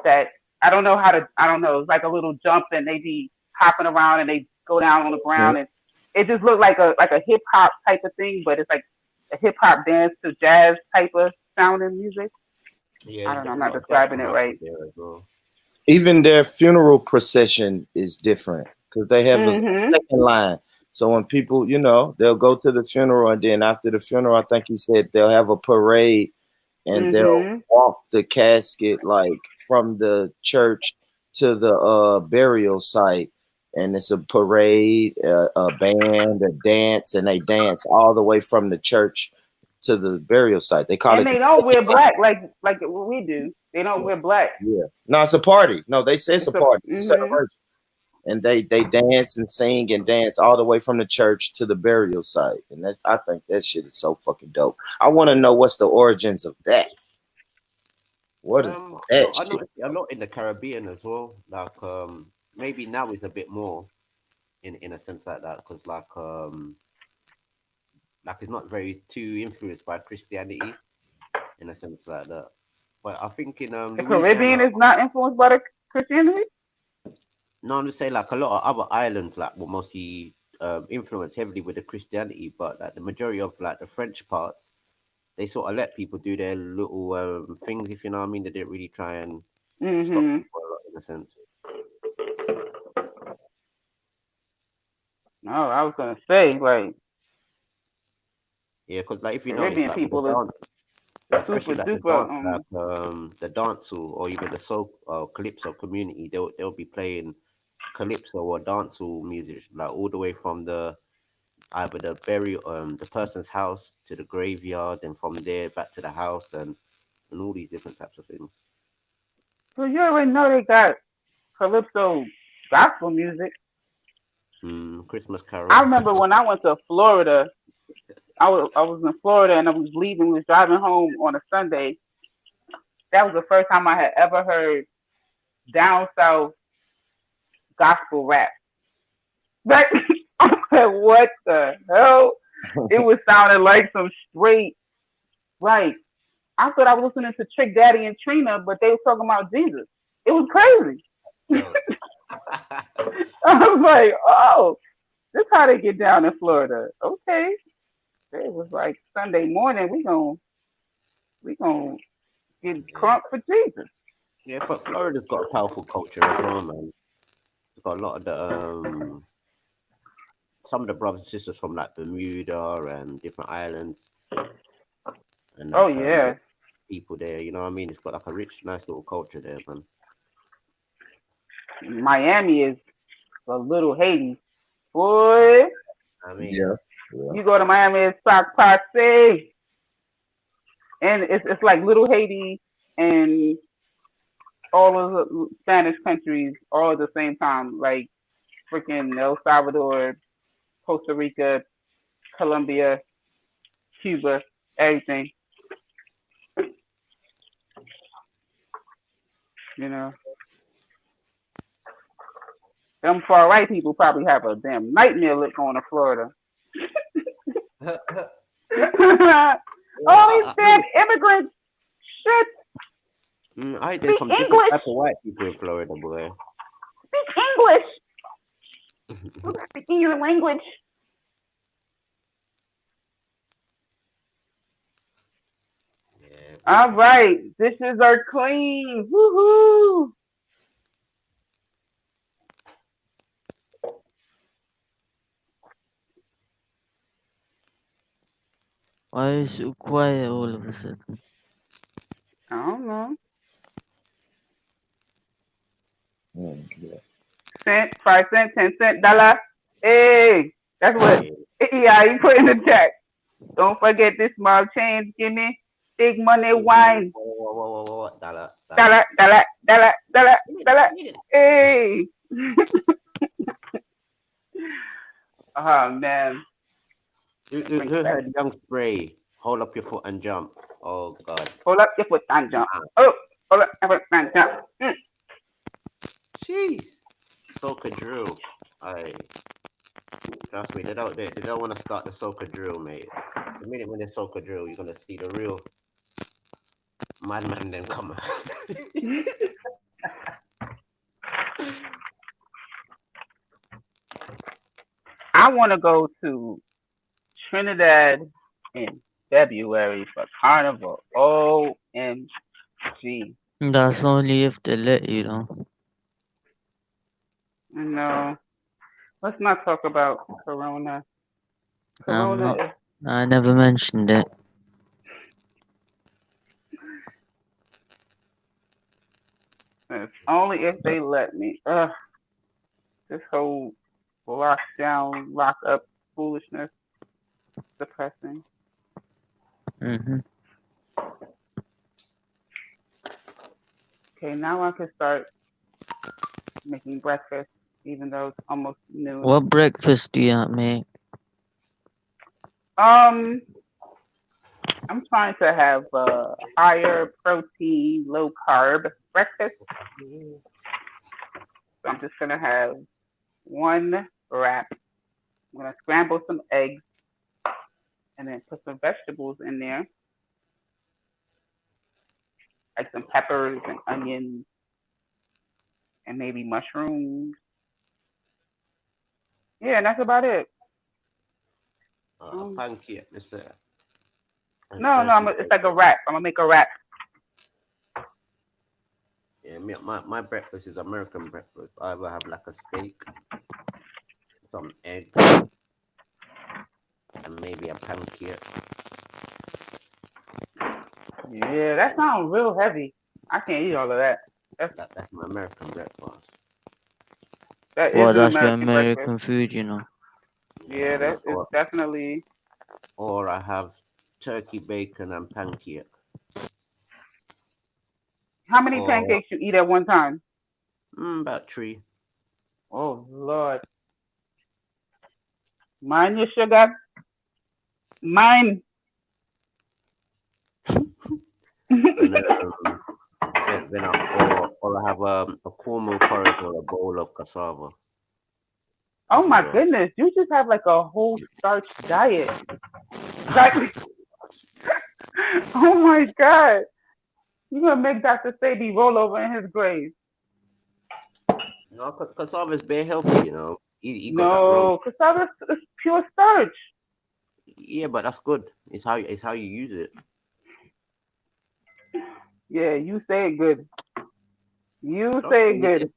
S7: That I don't know. It's like a little jump and they be hopping around and they go down on the ground and it just looked like a hip hop type of thing, but it's like a hip hop dance to jazz type of sounding music.
S14: Yeah,
S7: I don't know. I'm not describing it right.
S15: Even their funeral procession is different because they have a second line. So when people, they'll go to the funeral and then after the funeral, I think he said they'll have a parade and they'll walk the casket like from the church to the burial site. And it's a parade, a band, a dance, and they dance all the way from the church to the burial site. They call it.
S7: And they don't wear black like what we do. They don't wear black.
S15: Yeah. No, it's a party. No, they say it's a party. It's a celebration. And they dance and sing and dance all the way from the church to the burial site. And I think that shit is so fucking dope. I want to know what's the origins of that. What is that shit?
S14: A lot in the Caribbean as well. Like maybe now is a bit more in a sense like that because like it's not very too influenced by Christianity in a sense like that. But I think in
S7: the Caribbean is not influenced by the Christianity.
S14: No, I'm just saying like a lot of other islands like were mostly influenced heavily with the Christianity, but like the majority of like the French parts, they sort of let people do their little things, if you know what I mean. They didn't really try and stop people a lot in a sense.
S7: No, I was gonna say like
S14: because like if you notice like
S7: people
S14: especially like the dancehall or even the soul calypso community, they'll be playing calypso or dancehall music like all the way from either the burial the person's house to the graveyard and from there back to the house and all these different types of things.
S7: So you already know they got calypso gospel music.
S14: Christmas Carol.
S7: I remember when I went to Florida. I was in Florida and I was driving home on a Sunday. That was the first time I had ever heard down south gospel rap. Like, I said, what the hell? It was sounding like some straight, like, I thought I was listening to Trick Daddy and Trina, but they were talking about Jesus. It was crazy. I was like, oh, this how they get down in Florida. Okay. It was like Sunday morning, we gonna get crunk for Jesus.
S14: Yeah, but Florida's got a powerful culture as well, man. It's got a lot of the some of the brothers and sisters from like Bermuda and different islands. And
S7: oh yeah.
S14: People there, you know what I mean? It's got like a rich, nice little culture there, man.
S7: Miami is a little Haiti. Boy.
S14: I mean,
S7: you go to Miami, it's Sock Passe. And it's like little Haiti and all of the Spanish countries all at the same time. Like freaking El Salvador, Costa Rica, Colombia, Cuba, everything. You know. Them far right people probably have a damn nightmare look going to Florida. All these damn immigrants. Shit.
S14: I there's some different type of white people in Florida, boy.
S7: Speak English. Who's speaking your language? Yeah. All right. Dishes are clean. Woohoo.
S16: Why is it quiet all of a sudden?
S7: I don't know. Cent, 5 cent, 10 cent, dollar. Hey, that's what you put in the chat. Don't forget this small change. Give me big money wine.
S14: Dollar.
S7: Hey. Oh man.
S14: Who heard Young Spray? Hold up your foot and jump. Oh God.
S7: Hold up your foot and jump. Oh, hold up your foot and jump.
S14: Jeez. Soca drill. Trust me, they don't want to start the soca drill, mate. The minute when they soca drill, you're gonna see the real madman then come.
S7: I want to go to Trinidad in February for Carnival. OMG.
S16: That's only if they let you know.
S7: No. Let's not talk about Corona.
S16: I never mentioned it.
S7: It's only if they let me. This whole lockdown, lock up foolishness, depressing. Okay, now I can start making breakfast, even though it's almost noon.
S16: What breakfast do you make?
S7: I'm trying to have a higher protein, low carb breakfast. So I'm just gonna have one wrap. I'm gonna scramble some eggs and then put some vegetables in there, like some peppers and onions and maybe mushrooms. Yeah, and that's about it.
S14: Pancake, Mr.
S7: No, it's like a wrap. I'm gonna make a wrap.
S14: Yeah, my breakfast is American breakfast. I will have like a steak, some eggs, and maybe a pancake.
S7: Yeah, that sounds real heavy. I can't eat all of that.
S14: That's my American breakfast.
S7: That
S16: Well,
S7: is
S16: that's
S7: an
S16: your
S7: American
S16: American
S7: breakfast.
S16: food, you know.
S7: Yeah, that is definitely.
S14: Or I have turkey, bacon, and pancake.
S7: How many pancakes you eat at one time?
S14: About 3.
S7: Oh Lord. Mind your sugar. Mine.
S14: Then I have a cornmeal porridge or a bowl of cassava.
S7: Oh my goodness, you just have like a whole starch diet. Like, Oh my God. You're going to make Dr. Sabi roll over in his grave.
S14: No, cassava's bare healthy, you know. He got that wrong.
S7: No, cassava is pure starch.
S14: Yeah, but that's good. It's how you use it.
S7: Yeah, you say it good. You
S14: Trust
S7: say it
S14: me,
S7: good.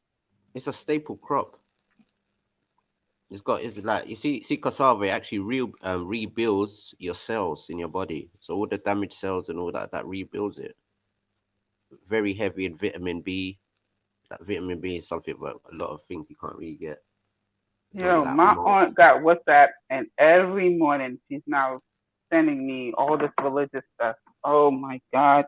S14: it's a staple crop. It's like you see cassava actually rebuilds your cells in your body. So all the damaged cells and all that rebuilds it. Very heavy in vitamin B. That vitamin B is something that a lot of things you can't really get. Something
S7: Yo,
S14: like
S7: my
S14: malt.
S7: aunt got WhatsApp, and every morning she's now sending me all this religious stuff. Oh my God.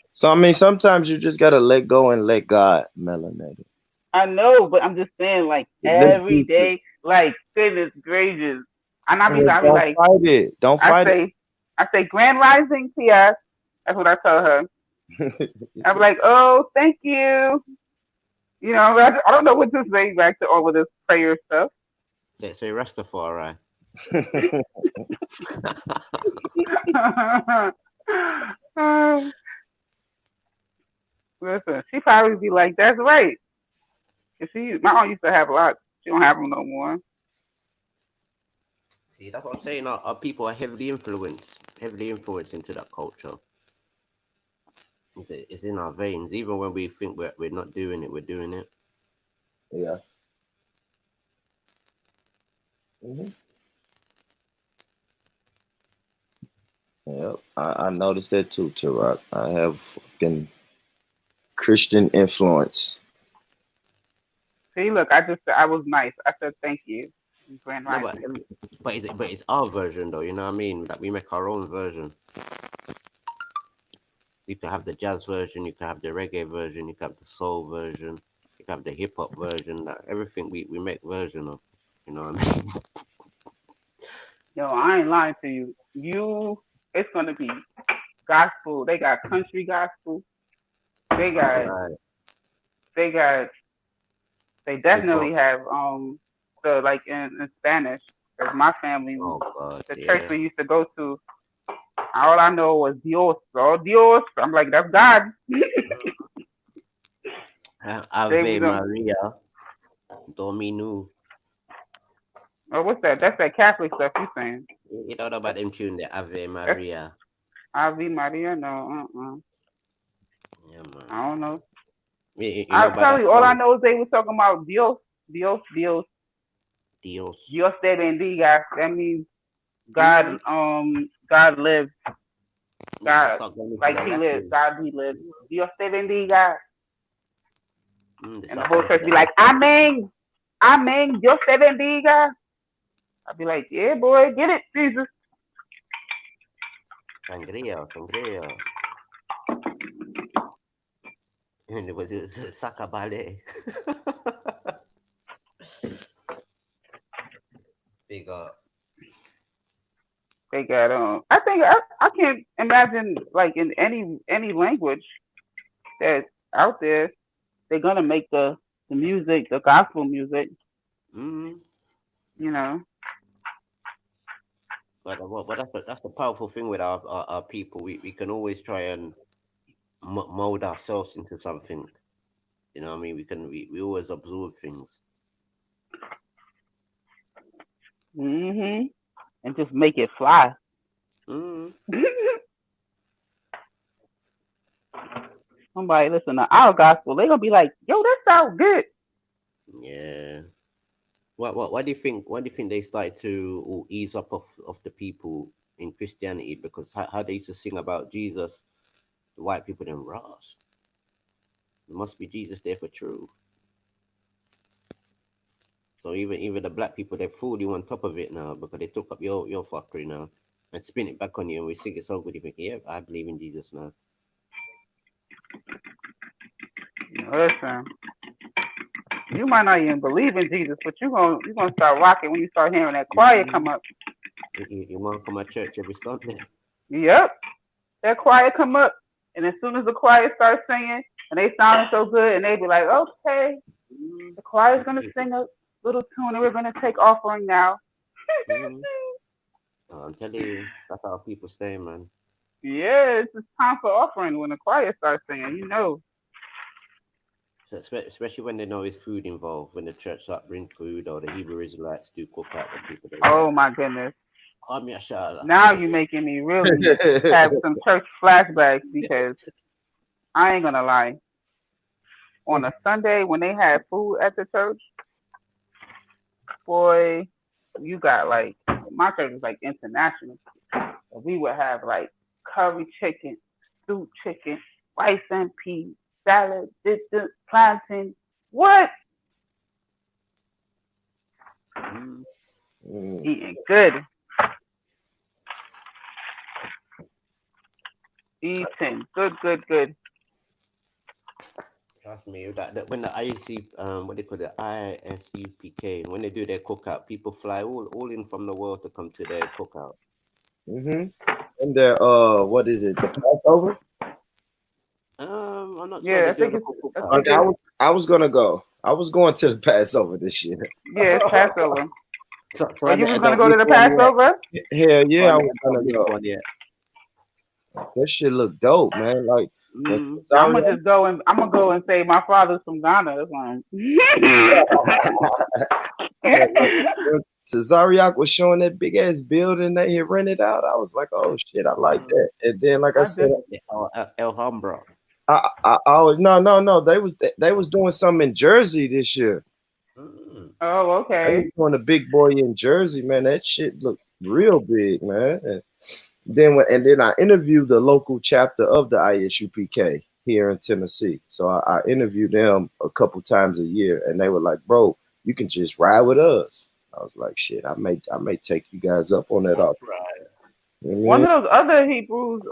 S15: So I mean, sometimes you just gotta let go and let God, melanated.
S7: I know, but I'm just saying, like
S15: Just
S7: every
S15: do this.
S7: day, like goodness gracious. And I be
S15: Don't
S7: like,
S15: fight it. Don't fight
S7: I say, Grand Rising, TS. That's what I tell her. I be like, oh, thank you. You know, I don't know what to say back to all of this prayer stuff.
S14: Say Rastafari.
S7: Listen, she probably be like, that's right. My aunt used to have a lot. She don't have them no more.
S14: See, that's what I'm saying. Our people are heavily influenced into that culture. It's in our veins. Even when we think we're not doing it, we're doing it.
S15: Yeah. Mm-hmm. Yep. I noticed that too, Tarak. I have fucking Christian influence.
S7: See, look, I was nice. I said thank you. Grand
S14: No,
S7: Rising.
S14: but it's our version though. You know what I mean? Like we make our own version. You can have the jazz version, you can have the reggae version, you can have the soul version, you can have the hip hop version. Like everything we make version of. You know what I mean?
S7: Yo, I ain't lying to you. It's gonna be gospel. They got country gospel. They got.
S14: Right.
S7: They definitely have the like in Spanish. Cause my family, the church we used to go to, all I know was Dios, oh Dios. I'm like, that's God.
S14: Ave Maria, Domino.
S7: Oh, what's that? That's that Catholic stuff you saying.
S14: You don't know about them tune, the Ave Maria.
S7: Ave Maria, no,
S14: Yeah, man.
S7: I don't know.
S14: You
S7: I
S14: know
S7: tell you, all I know is they were talking about Dios. Dios te bendiga. That means God, God lives. God, like he lives. God, he lives. Dios te bendiga. And the whole church be like, Amen. Amen. Dios te bendiga. I'd be like, yeah, boy, get it, Jesus.
S14: Sangria. And it was Sakabale. Big up.
S7: They got I think I can't imagine like in any language that's out there they're gonna make the music, the gospel music.
S14: Mm-hmm.
S7: You know.
S14: But that's the powerful thing with our people. We can always try and mold ourselves into something. You know what I mean? We always absorb things.
S7: And just make it fly. Somebody listen to our gospel, they gonna be like, yo, that sounds good.
S14: Yeah. Why do you think they started to ease up of the people in Christianity? Because how they used to sing about Jesus, the white people then rust. There must be Jesus there for true. So even the black people, they fooled you on top of it now because they took up your fuckery now and spin it back on you, and we sing it so good you think, yeah, I believe in Jesus now.
S7: Listen, you might not even believe in Jesus, but you're gonna start rocking when you start hearing that choir come up.
S14: You want to come to church every Sunday?
S7: Yep, that choir come up, and as soon as the choir starts singing, and they sounding so good, and they be like, okay, the choir's gonna sing a little tune, and we're gonna take offering now.
S14: I'm telling you, that's how people stay, man.
S7: Yeah, it's just time for offering when the choir starts singing, you know.
S14: So especially when they know there's food involved, when the church start bring food or the Hebrew Israelites do cook out, the people they
S7: Oh my goodness.
S14: Mashallah.
S7: Now you're making me really have some church flashbacks because I ain't gonna lie. On a Sunday when they had food at the church, boy, you got like my church is like international. We would have like curry chicken, stew chicken, rice and peas, salad, plantain. What? Eating good. Eating good, good, good.
S14: Trust me, that when the IC what they call it, ISUPK, when they do their cookout, people fly all in from the world to come to their cookout.
S15: And their what is it? The Passover?
S14: I'm not sure
S7: Yeah,
S14: they
S7: I
S14: do
S7: think
S14: the
S7: it's. I
S14: cookout.
S7: think it's.
S15: I was gonna go. I was going to the Passover this year.
S7: Yeah, it's Passover.
S14: So
S7: Oh, you was
S14: I
S7: gonna
S14: don't
S7: go to
S14: miss
S7: the
S14: one yet.
S7: Passover?
S15: Hell yeah, I
S14: I
S15: was gonna
S14: don't miss
S15: go.
S14: one yet.
S15: That shit look dope, man. Like when
S7: I'm
S15: Cesario,
S7: gonna just go and I'm gonna go and say my father's from Ghana. That's why.
S15: when Cesariak was showing that big ass building they had rented out, I was like, oh shit, I like that. And then, like I said,
S14: Alhambra.
S15: I always no. They was doing something in Jersey this year.
S7: Oh,
S15: They
S7: okay.
S15: was doing a big boy in Jersey, man. That shit looked real big, man. And then I interviewed the local chapter of the ISUPK here in Tennessee. So I interviewed them a couple times a year, and they were like, "Bro, you can just ride with us." I was like, "Shit, I may take you guys up on that offer."
S7: One of those other Hebrews,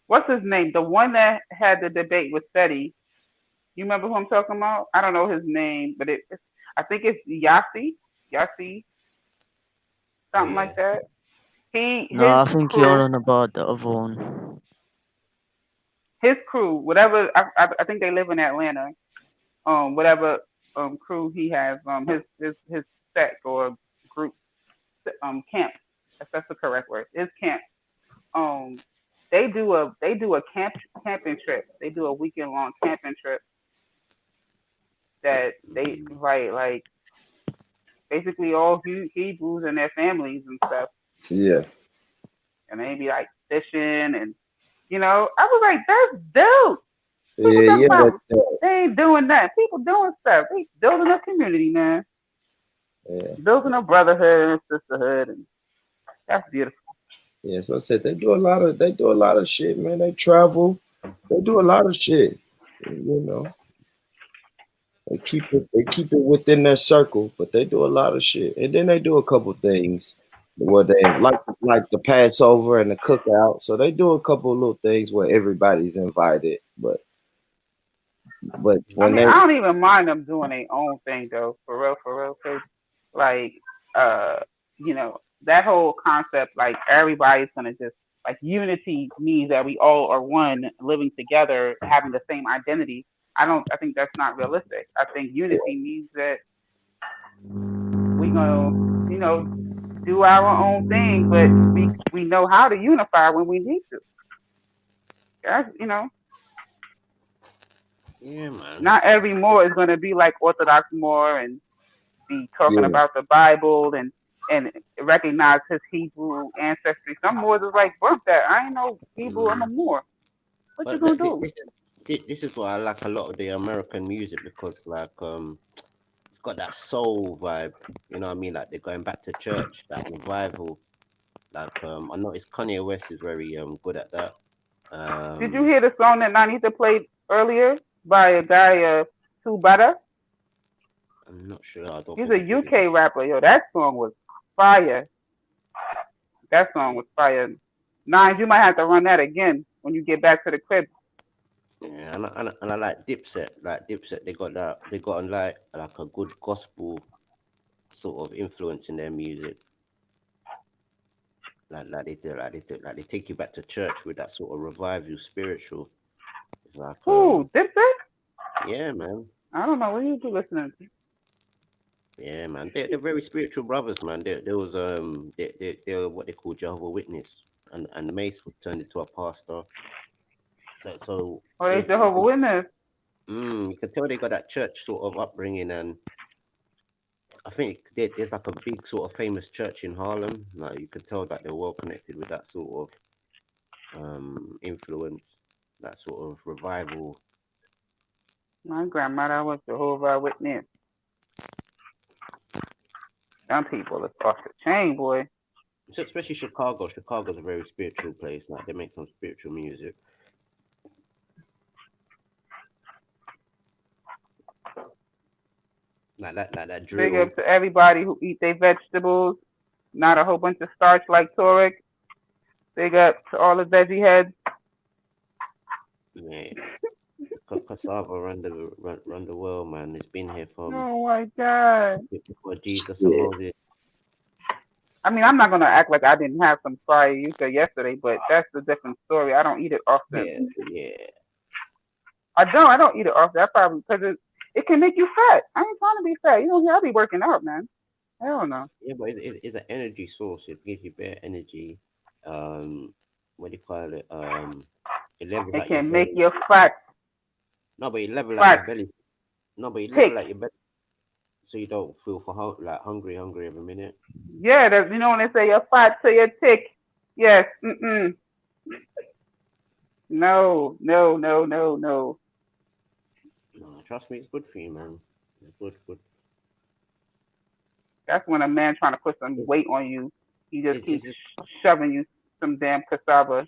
S7: what's his name? The one that had the debate with Seti. You remember who I'm talking about? I don't know his name, but I think it's Yasi, something like that.
S16: No,
S7: His
S16: I think you're
S7: crew,
S16: on about the other one.
S7: whatever. I think they live in Atlanta. Whatever crew he has, his sect or group, camp. If that's the correct word. His camp. Um, they do a camping trip. They do a weekend long camping trip that they invite like basically all Hebrews and their families and stuff.
S15: Yeah.
S7: And they be like fishing and I was like, that's dope. People talk
S15: Yeah.
S7: about they ain't doing that. People doing stuff. They building a community, man.
S15: Yeah.
S7: Building a brotherhood and sisterhood, and that's beautiful.
S15: Yeah, so I said they do a lot of shit, man. They travel, they do a lot of shit. You know, they keep it within their circle, but they do a lot of shit. And then they do a couple things where they like the Passover and the cookout. So they do a couple of little things where everybody's invited. But
S7: I
S15: when
S7: mean, I don't even mind them doing their own thing though, for real. Cause like, that whole concept, like everybody's gonna just like unity means that we all are one, living together, having the same identity. I think that's not realistic. I think unity means that we gonna, do our own thing, but we know how to unify when we need to. That's,
S14: Yeah, man.
S7: not every Moor is gonna be like Orthodox Moor and be talking about the Bible and recognize his Hebrew ancestry. Some Moors is like, fuck that. I ain't no Hebrew. I'm a Moor. What you gonna do?
S14: This is why I like a lot of the American music because like it's got that soul vibe. You know what I mean? Like they're going back to church, that revival. Like I noticed Kanye West is very good at that.
S7: Did you hear the song that Nanita played earlier by a guy, Subada?
S14: I'm not sure. I don't
S7: He's
S14: think I
S7: a
S14: did.
S7: UK rapper. Yo, that song was fire. That song was fire. Nines, you might have to run that again when you get back to the crib.
S14: Yeah, and I like Dipset. Like Dipset, they got that. They got like a good gospel sort of influence in their music. Like they take you back to church with that sort of revival, spiritual. It's like
S7: Dipset?
S14: yeah, man.
S7: I don't know. What you listening to?
S14: Yeah, man. They're very spiritual brothers, man. There was they're what they call Jehovah Witness, and the mace turned into a pastor. So
S7: Oh, they
S14: they
S7: Jehovah Witness.
S14: you can tell they got that church sort of upbringing, and I think there's like a big sort of famous church in Harlem. Like you could tell that they're well connected with that sort of influence, that sort of revival.
S7: My grandmother was Jehovah Witness. Some people is off the chain, boy.
S14: So especially Chicago. Chicago's a very spiritual place. Like they make some spiritual music. Like that
S7: Big
S14: drill.
S7: up to everybody who eat their vegetables, not a whole bunch of starch like Torek. Big up to all the veggie heads.
S14: Yeah. Cassava run the world, man. It's been here from
S7: Oh my God.
S14: before Jesus and Moses.
S7: I mean, I'm not gonna act like I didn't have some fried yuca yesterday, but that's a different story. I don't eat it often.
S14: Yeah.
S7: I don't eat it often. I probably because it can make you fat. I ain't trying to be fat. You know, I'll be working out, man. Hell no.
S14: Yeah, but it's an energy source. It gives you better energy. What do you call it? It level
S7: It
S14: out your
S7: can make
S14: belly.
S7: you fat.
S14: No, but it level out your
S7: Fat.
S14: belly. No, but it
S7: Thick.
S14: level out your belly, so you don't feel like hungry every minute.
S7: Yeah, that's when they say you're fat, so you're thick. Yes. No.
S14: No, trust me, it's good for you, man. It's good.
S7: That's when a man trying to put some weight on you, he just
S14: Is
S7: keeps
S14: it?
S7: shoving you some damn cassava.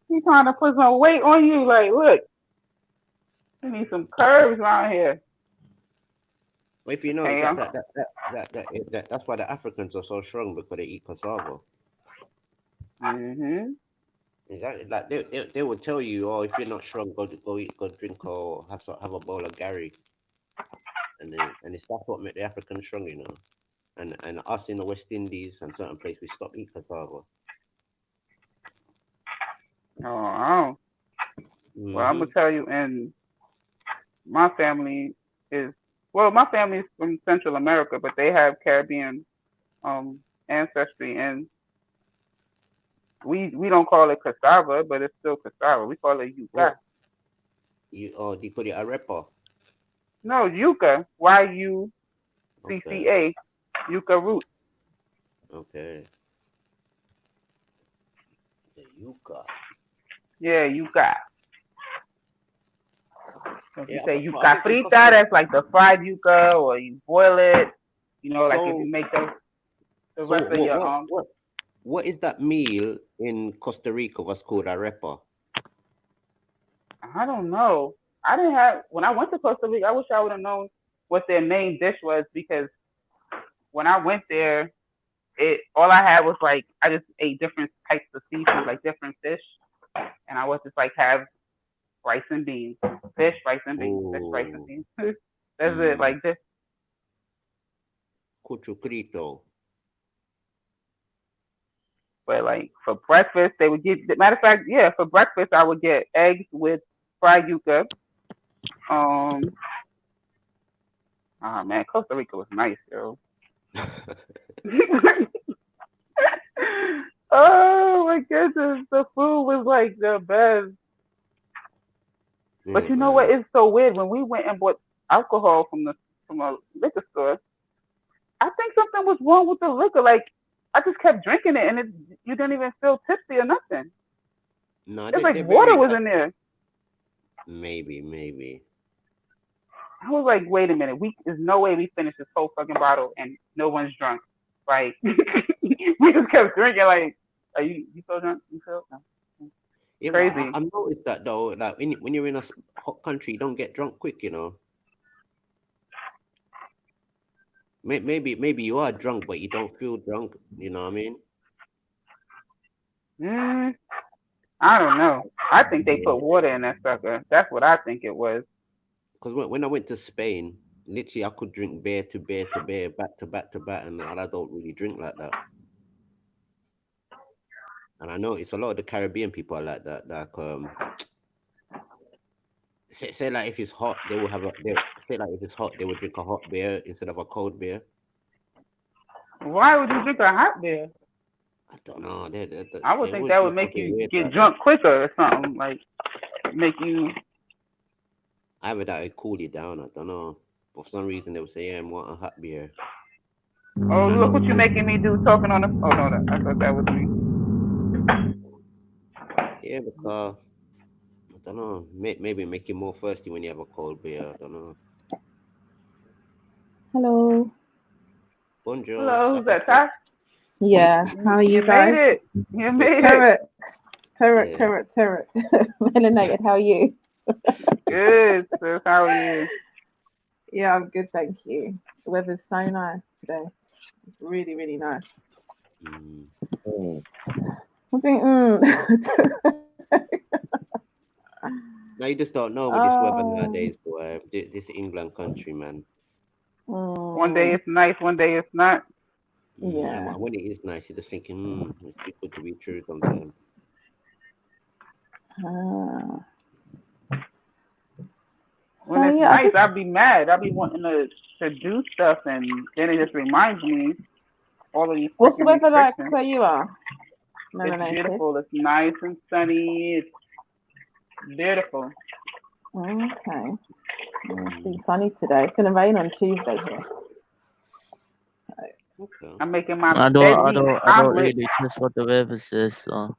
S7: He trying to put some weight on you. Like, look, you need some curves around here.
S14: Well, if you know
S7: Hey,
S14: that's why the Africans are so strong, because they eat cassava. Exactly. Like they would tell you, oh, if you're not strong, go drink or have a bowl of Gary, and it's that's what make the Africans strong, you know. And us in the West Indies and certain places, we stop eating cassava.
S7: Oh. Well, I'm gonna tell you, and my family my family is from Central America, but they have Caribbean ancestry, and we don't call it cassava, but it's still cassava. We call it yuca.
S14: Do you call it arepa?
S7: No, yuca. Yucca. Yuca root.
S14: Okay. The yuca.
S7: Yeah, yuca. So if you
S14: Yeah,
S7: say
S14: but
S7: yuca frita, that's like the fried yuca, or you boil it. You know, like if you make the rest of your
S14: what is that meal in Costa Rica what's called arepa?
S7: I don't know. I didn't have when I went to Costa Rica. I wish I would have known what their main dish was, because when I went there, all I had was like I just ate different types of seafood, like different fish, and I was just like have rice and beans, fish, rice and beans, fish, rice and beans. That's it, like this.
S14: Cuchucrito.
S7: But like for breakfast, they would give. Matter of fact, yeah, for breakfast I would get eggs with fried yuca. Oh man, Costa Rica was nice, yo. Oh my goodness, the food was like the best. But you know what? It's so weird. When we went and bought alcohol from a liquor store, I think something was wrong with the liquor. Like I just kept drinking it, and you didn't even feel tipsy or nothing.
S14: No,
S7: it's like water was in there.
S14: Maybe.
S7: I was like, wait a minute. There's no way we finished this whole fucking bottle and no one's drunk. Like we just kept drinking. Like, are you so drunk? You feel? No.
S14: Yeah, crazy. I've noticed that though. Like when you're in a hot country, you don't get drunk quick, you know. Maybe you are drunk, but you don't feel drunk. You know what I mean?
S7: I don't know. I think they put water in that sucker. That's what I think it was.
S14: Because when I went to Spain, literally I could drink beer to beer to beer, back to back to back, and I don't really drink like that. And I know it's a lot of the Caribbean people are like that. Like say like if it's hot, they will have say like if it's hot, they will drink a hot beer instead of a cold beer.
S7: Why would you drink a hot beer?
S14: I don't know.
S7: I would think that would make you get drunk quicker or something, like make you.
S14: Either that would cool you down. I don't know. For some reason, they would say, "Yeah, I want a hot beer."
S7: Oh, look what you're making me do, talking on the. Oh no, I thought that was me.
S14: Yeah, because I don't know. Maybe make you more thirsty when you have a cold beer. I don't know.
S1: Hello.
S14: Bonjour.
S7: Hello, who's that, Ty?
S1: Yeah, how are you guys?
S7: Made it. You made
S1: Tarek.
S7: it.
S1: Tarek. Melanated, how are you?
S7: Good, sis. How are you?
S1: Yeah, I'm good, thank you. The weather's so nice today. It's really, really nice. I'm doing.
S14: No, you just don't know with this weather nowadays, boy. This England country, man.
S7: One day it's nice, one day it's not.
S1: Yeah.
S14: And when it is nice, you're just thinking, it's too good to be true sometimes.
S7: When it's nice, I'll be mad. I'll be wanting to do stuff, and then it just reminds me all of these.
S1: What's the weather like where you are?
S7: It's beautiful. It's nice and sunny. It's beautiful.
S1: Okay. It's been sunny today. It's going to rain on Tuesday here. So.
S7: I'm making my
S16: I don't really trust what the weather says. So.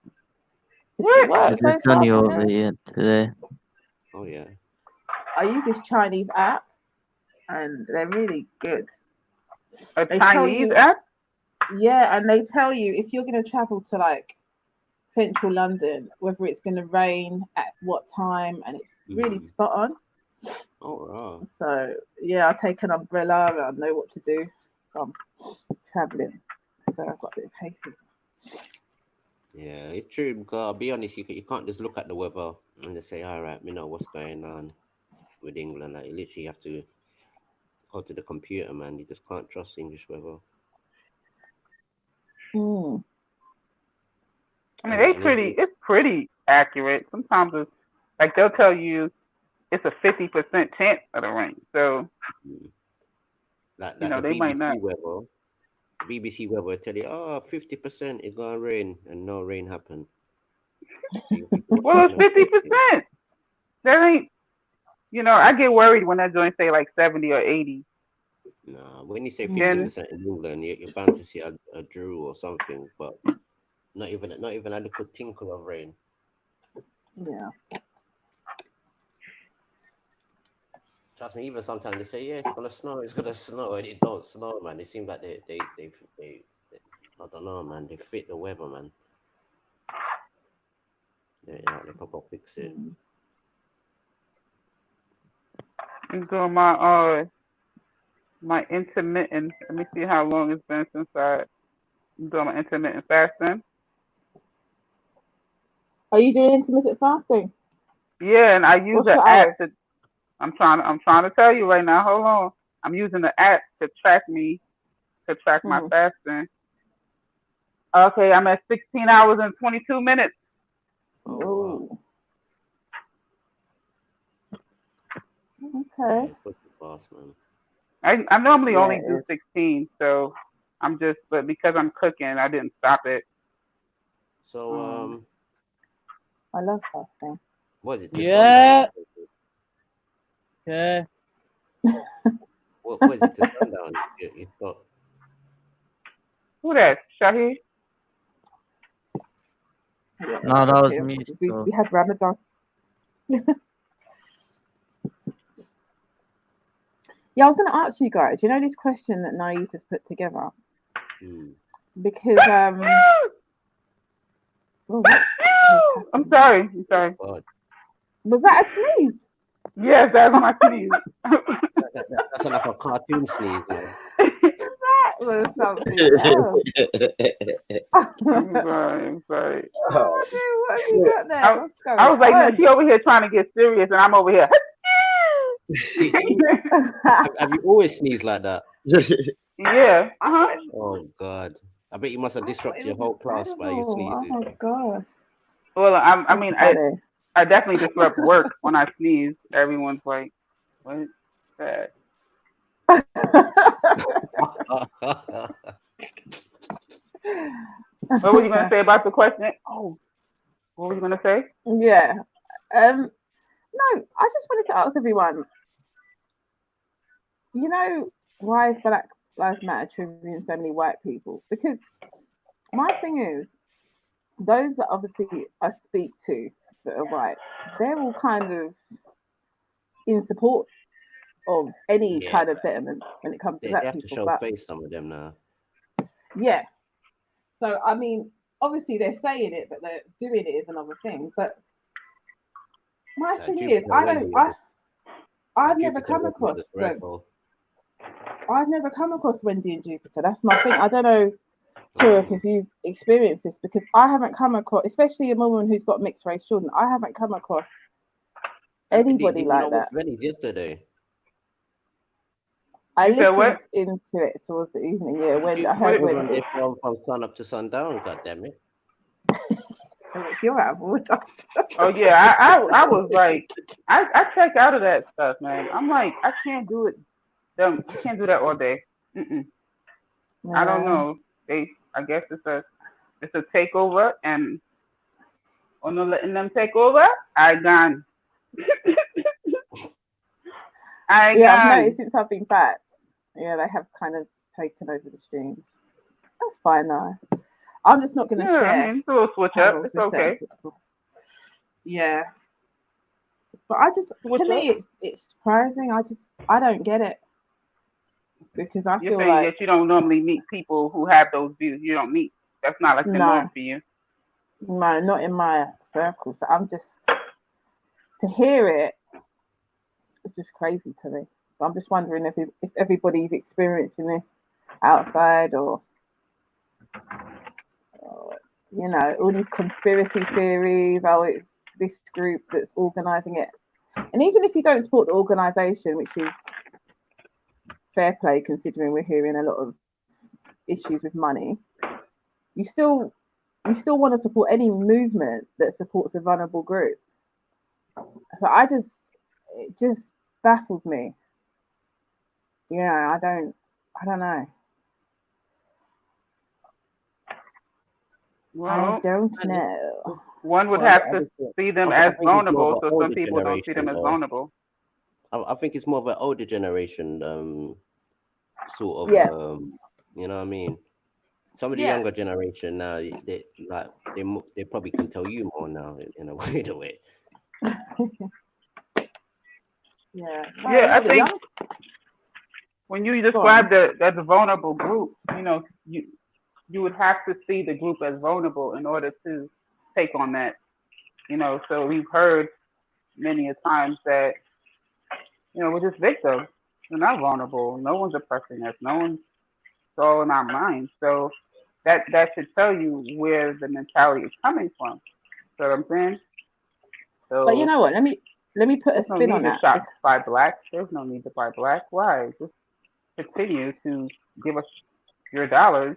S16: It's sunny over here today.
S14: Oh yeah.
S1: I use this Chinese app, and they're really good.
S7: They Chinese app?
S1: Yeah, and they tell you if you're going to travel to like central London, whether it's going to rain at what time, and it's really spot on.
S14: Oh, wow.
S1: So yeah, I take an umbrella and I know what to do. I'm traveling, so I've got a bit of patience.
S14: Yeah, it's true. Because I'll be honest, you can't just look at the weather and just say, "All right, we know what's going on with England." Like, you literally have to go to the computer, man. You just can't trust English weather.
S7: I mean, it's pretty accurate. Sometimes it's like they'll tell you it's a 50% chance of the rain. So,
S14: like
S7: you know,
S14: the
S7: they
S14: BBC
S7: might not.
S14: weather. BBC weather will tell you, 50% it's gonna rain, and no rain happened.
S7: Well, it's 50%. That ain't. You know, I get worried when that joint say like 70 or 80.
S14: Nah, when you say 50% in England, you're bound to see a drew or something, but not even a little tinkle of rain.
S1: Yeah.
S14: Trust me, even sometimes they say, "Yeah, it's gonna snow," and it don't snow, man. It seems like they I don't know, man. They fit the weather, man. They probably fix it.
S7: I'm doing my intermittent. Let me see how long it's been since I'm doing my intermittent fasting.
S1: Are you doing intermittent fasting?
S7: Yeah, and I use the app to. I'm trying to tell you right now. Hold on. I'm using the app to track my fasting. Okay, I'm at 16 hours and 22 minutes.
S1: Oh. Okay.
S7: I normally only do 16, so but because I'm cooking, I didn't stop it.
S14: So
S1: I love fasting.
S14: What is it?
S16: Yeah. Yeah.
S14: What is it? To sundown? You got.
S7: Who that? Shahid?
S16: No, that was me.
S1: We had Ramadan. Yeah, I was going to ask you guys. You know this question that Naif has put together, because
S7: I'm sorry.
S1: Was that a sneeze?
S7: Yes, that's my sneeze.
S14: That's like a cartoon sneeze, man.
S1: That was something else.
S7: I'm sorry.
S1: What have you got there?
S7: I was like, no, she over here trying to get serious, and I'm over here.
S14: Have you always sneezed like that?
S7: Yeah.
S14: Oh God! I bet you must have disrupted your whole class by your sneezing.
S1: Oh my gosh.
S7: Well, I mean, I definitely disrupt work when I sneeze. Everyone's like, "What is that?" What were you gonna say about the question? Oh, what were you gonna say?
S1: Yeah. No, I just wanted to ask everyone. You know, why is Black Lives Matter triggering so many white people? Because my thing is, those that obviously I speak to that are white, they're all kind of in support of any kind of betterment when it comes to
S14: They
S1: black
S14: have to
S1: people.
S14: show
S1: But
S14: face, some of them now.
S1: yeah, so I mean, obviously they're saying it, but they're doing it is another thing. But my thing is, I've never come across them. I've never come across Wendy and Jupiter. That's my thing. I don't know, Turek, if you've experienced this, because I haven't come across, especially a woman who's got mixed race children, I haven't come across anybody like that.
S14: Yesterday.
S1: I listened into it towards the evening, yeah, when I heard Wendy.
S14: From sun up to sundown, goddammit.
S1: Turek, you're out of order.
S7: Oh yeah, I was like, I check out of that stuff, man. I'm like, I can't do it. I can't do that all day. Mm-mm. I don't know. I guess it's a takeover, and on no letting them take over, I gone.
S1: I've noticed since I've been back. Yeah, they have kind of taken over the streams. That's fine though. I'm just not going to share.
S7: I mean, it's a little switch up. It's okay.
S1: Yeah. But I just, to me, it's surprising. I don't get it. Because I feel like
S7: that you don't normally meet people who have those views. You don't meet. That's not like the norm for you.
S1: No, not in my circle. So I'm just, to hear it, it's just crazy to me. I'm just wondering if everybody's experiencing this outside or you know, all these conspiracy theories. Oh, it's this group that's organising it. And even if you don't support the organisation, which is fair play considering we're hearing a lot of issues with money, you still want to support any movement that supports a vulnerable group. So it just baffles me. Yeah, I don't know.
S7: Well,
S1: I don't know.
S7: One would have to see them as vulnerable, so some people don't see them as vulnerable.
S14: I think it's more of an older generation, sort of, you know what I mean? Some of the younger generation now, they probably can tell you more now in a weird way.
S1: Yeah,
S7: I think when you describe as a vulnerable group, you know, you would have to see the group as vulnerable in order to take on that. You know, so we've heard many a times that, you know, we're just victims. We're not vulnerable. No one's oppressing us. No one's all in our minds. So that should tell you where the mentality is coming from. You know what I'm saying? So,
S1: but you know what? Let me put a spin on that.
S7: There's no need to shop by black. There's no need to buy black. Why? Just continue to give us your dollars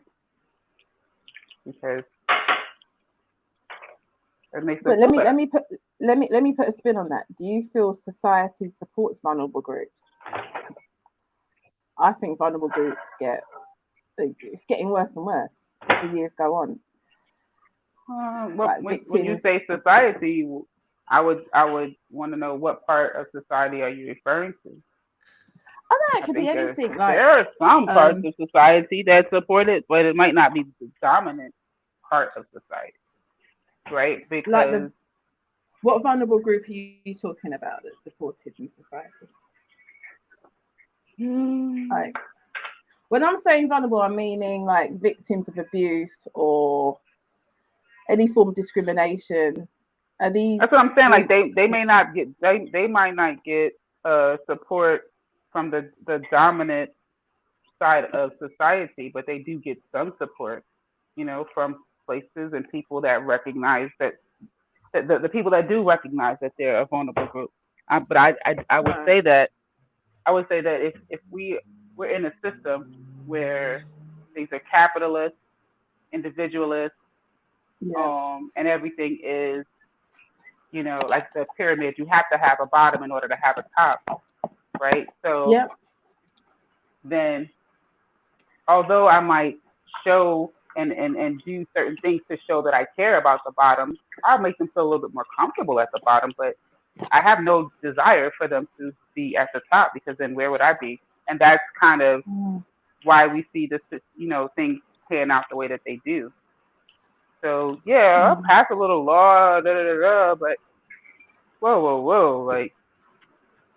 S7: because it makes us.
S1: But let me put a spin on that. Do you feel society supports vulnerable groups? I think vulnerable groups it's getting worse and worse as the years go on.
S7: When you say society, I would want to know what part of society are you referring to?
S1: I don't know. It could be anything.
S7: There are some parts of society that support it, but it might not be the dominant part of society, right? Because
S1: what vulnerable group are you talking about that's supported in society? Like, when I'm saying vulnerable, I'm meaning like victims of abuse or any form of discrimination. Are these?
S7: That's what I'm saying. Like they may not get they might not get support from the dominant side of society, but they do get some support, you know, from places and people that recognize that the people that do recognize that they're a vulnerable group. But I would say that if we're in a system where things are capitalist, individualist, and everything is You know, like the pyramid, you have to have a bottom in order to have a top, right? So
S1: Yep.
S7: then, although I might show and do certain things to show that I care about the bottom, I'll make them feel a little bit more comfortable at the bottom, but I have no desire for them to be at the top, because then where would I be? And that's kind of why we see this, you know, things pan out the way that they do. So yeah, I'll pass a little law, but whoa, like,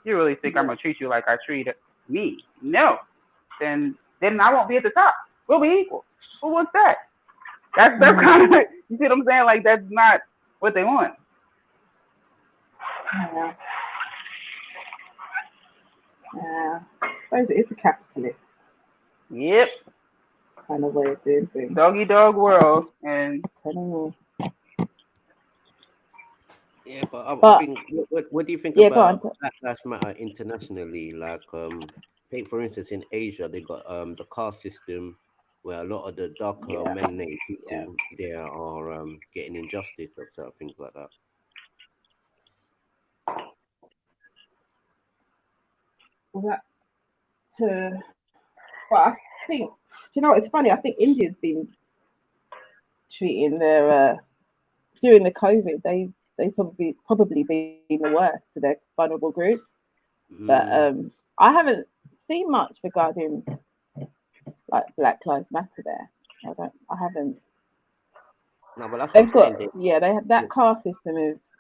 S7: you really think I'm gonna treat you like I treat me? No. Then I won't be at the top. We'll be equal. Who wants that? That's kind of, you see what I'm saying? Like, that's not what they want.
S1: Yeah. Yeah. I suppose it is a capitalist.
S7: Yep.
S1: Kind of way of doing things.
S7: Doggy dog world, and
S1: telling you.
S14: Yeah, but I think, what do you think
S1: Yeah,
S14: about Black Lives Matter internationally? Like, take for instance in Asia, they got the caste system where a lot of the darker melanated people there are getting injustice or certain things like that.
S1: Was that to? Well, I think, do you know what? It's funny. I think India's been treating their during the COVID. They probably been the worst to their vulnerable groups. But I haven't seen much regarding like Black Lives Matter there. I haven't.
S14: No, but that's
S1: they've got
S14: saying,
S1: they have that caste system is.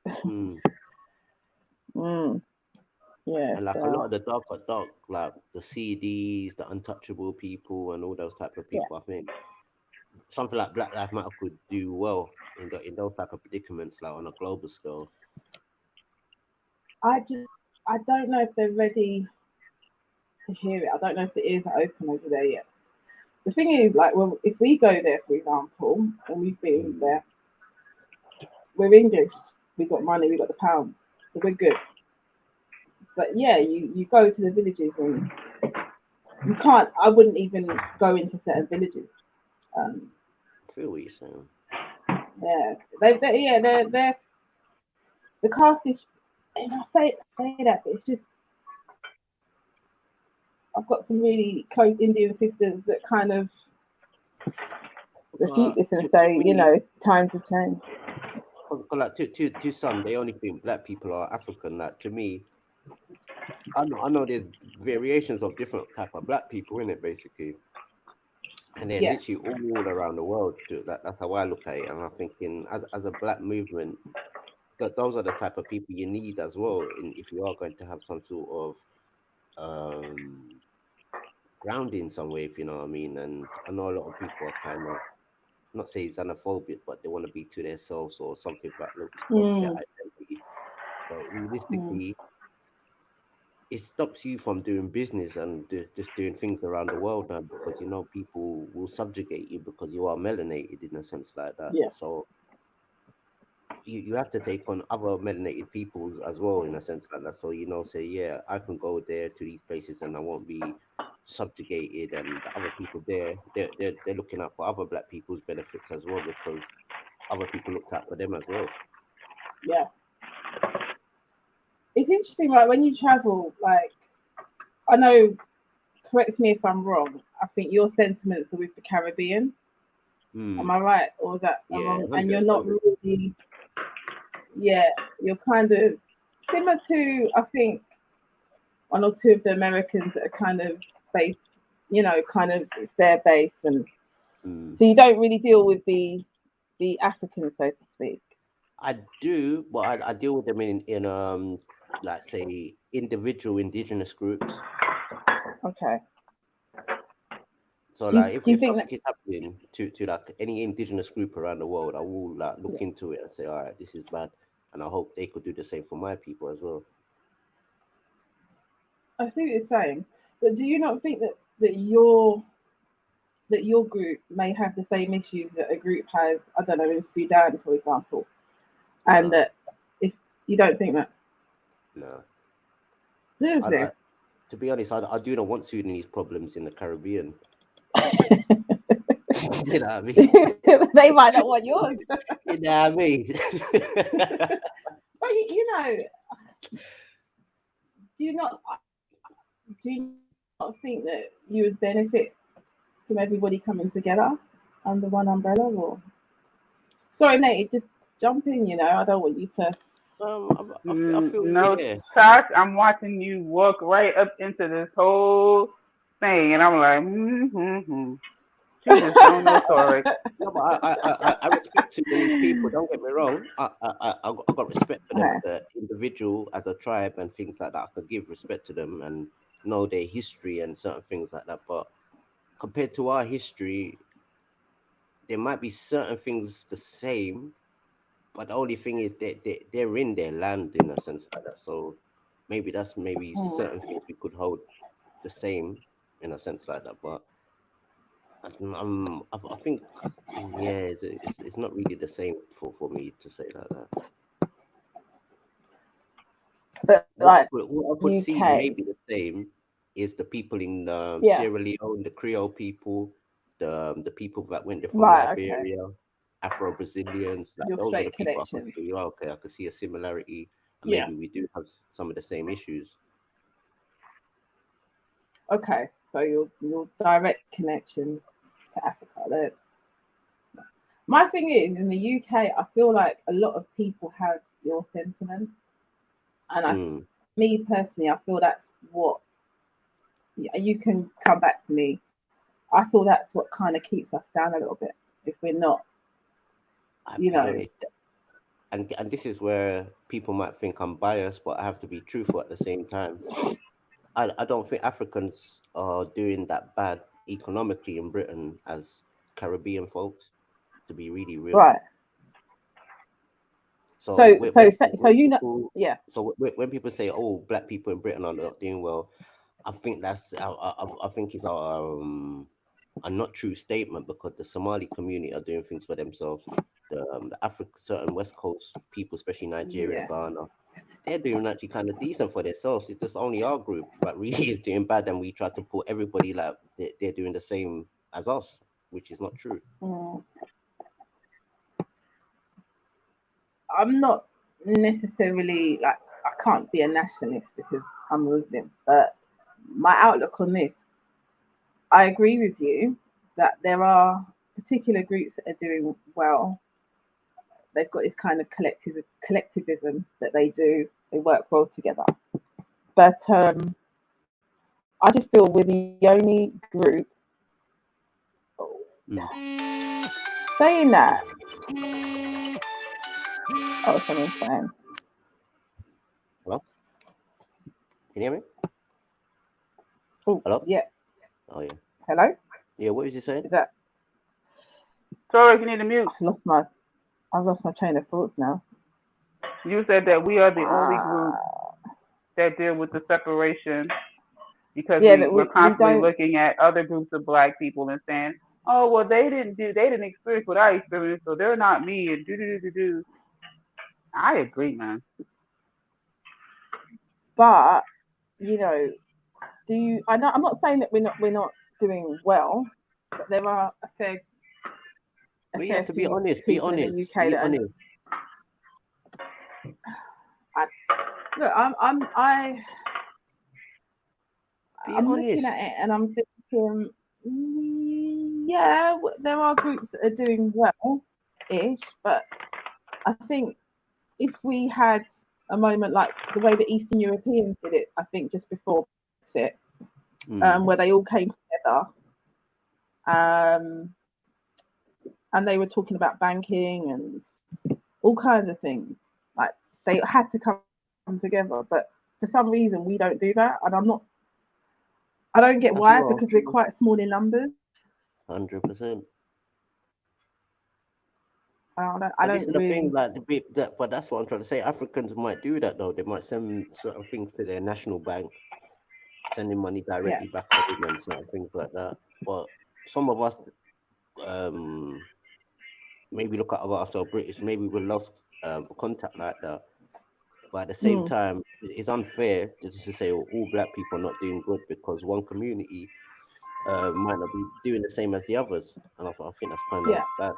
S1: Yeah,
S14: and like a lot of the dark, like the CDs, the untouchable people, and all those type of people, I think something like Black Lives Matter could do well in those type of predicaments, like on a global scale.
S1: I don't know if they're ready to hear it. I don't know if the ears are open over there yet. The thing is, like, well, if we go there, for example, and we've been there, we're English, we've got money, we've got the pounds, so we're good. But yeah, you go to the villages and you can't. I wouldn't even go into certain villages.
S14: I feel what you're saying.
S1: Yeah, they're the caste is. And I say that, but it's just I've got some really close Indian sisters that kind of refute this and say, you know, times have changed.
S14: Like to some, they only think Black people are African. Like to me, I know there's variations of different type of Black people in it, basically, and they're literally all around the world. That's how I look at it, and I'm thinking, as a Black movement, that those are the type of people you need as well. If you are going to have some sort of grounding somewhere, if you know what I mean. And I know a lot of people are kind of, not say xenophobic, but they want to be to themselves or something that looks close to their identity. But realistically, it stops you from doing business and just doing things around the world now, because you know people will subjugate you because you are melanated in a sense like that. So you have to take on other melanated peoples as well in a sense like that. So, you know, say, yeah, I can go there to these places and I won't be subjugated, and the other people there, they're looking out for other Black people's benefits as well, because other people looked out for them as well.
S1: Yeah. It's interesting, like when you travel, like, I know, correct me if I'm wrong, I think your sentiments are with the Caribbean. Am I right? Or is that wrong? And you're not really, you're kind of similar to, I think, one or two of the Americans that are kind of based, you know, kind of it's their base, and so you don't really deal with the Africans, so to speak.
S14: I do, but I deal with them in like say individual indigenous groups.
S1: Okay.
S14: So like if something is happening to like any indigenous group around the world, I will like look into it and say, all right, this is bad, and I hope they could do the same for my people as well.
S1: I see what you're saying, but do you not think that your group may have the same issues that a group has, I don't know, in Sudan, for example, and that if you don't think that?
S14: No.
S1: Seriously?
S14: To be honest, I do not want Sudanese problems in the Caribbean. You know what I mean?
S1: They might not want yours.
S14: You know what I mean?
S1: you know, do you not think that you would benefit from everybody coming together under one umbrella? Or sorry, Nate, just jump in. You know, I don't want you to.
S14: I feel
S7: No,
S14: yeah.
S7: Tosh, I'm watching you walk right up into this whole thing, and I'm like, She just don't know sorry.
S14: No, but I respect too many people. Don't get me wrong. I got respect for them as an individual, as a tribe, and things like that. I could give respect to them and know their history and certain things like that. But compared to our history, there might be certain things the same, but the only thing is they're in their land in a sense like that. So maybe certain things we could hold the same in a sense like that. But I think it's not really the same for me to say like that.
S1: But
S14: what I could see maybe the same is the people in Sierra Leone, the Creole people, the people that went there from Liberia, Afro-Brazilians, like
S1: Your
S14: those are the
S1: straight
S14: people I could
S1: connections.
S14: see. Okay, I could see a similarity, and
S1: Yeah.
S14: maybe we do have some of the same issues.
S1: Okay, so your direct connection to Africa. My thing is, in the UK, I feel like a lot of people have your sentiment, and me personally, I feel that's what you can come back to me. I feel that's what kind of keeps us down a little bit if we're not,
S14: And this is where people might think I'm biased, but I have to be truthful at the same time. I don't think Africans are doing that bad economically in Britain as Caribbean folks, to be really real.
S1: Right. So you know, yeah.
S14: So when people say, "Oh, black people in Britain are not doing well," I think that's I think it's a not true statement, because the Somali community are doing things for themselves. The certain West Coast people, especially Nigeria, Ghana, they're doing actually kind of decent for themselves. It's just only our group that really is doing bad, and we try to put everybody like they're doing the same as us, which is not true.
S1: I'm not necessarily like, I can't be a nationalist because I'm Muslim, but my outlook on this, I agree with you that there are particular groups that are doing well. They've got this kind of collectivism that they do. They work well together. But I just feel we're the only group. Saying that. Oh, someone's saying.
S14: Hello? Can you hear me?
S1: Oh,
S14: hello?
S1: Yeah.
S14: Oh, yeah.
S1: Hello?
S14: Yeah, what was you saying?
S1: Is that?
S7: Sorry, you need to mute.
S1: I've lost my train of thoughts now.
S7: You said that we are the only group that deal with the separation, because we're constantly looking at other groups of black people and saying, "Oh, well, they didn't experience what I experienced, so they're not me." And do. I agree, man.
S1: But you know, I'm not saying that we're not doing well, but there are a fair
S14: We have to be
S1: few
S14: honest.
S1: people in the UK
S14: Be
S1: that
S14: honest.
S1: I'm looking at it and I'm thinking, yeah, there are groups that are doing well-ish, but I think if we had a moment like the way the Eastern Europeans did it, I think just before Brexit, where they all came together, and they were talking about banking and all kinds of things. Like they had to come together, but for some reason we don't do that, and I don't get why, because we're quite small in numbers.
S14: 100%.
S1: I don't
S14: this is
S1: really.
S14: The thing, like but that's what I'm trying to say. Africans might do that though. They might send certain things to their national bank, sending money directly back home and certain things like that. But some of us, maybe look at ourselves British, maybe we lost contact like that. But at the same time, it's unfair just to say all black people are not doing good because one community might not be doing the same as the others, and I think that's kind of bad.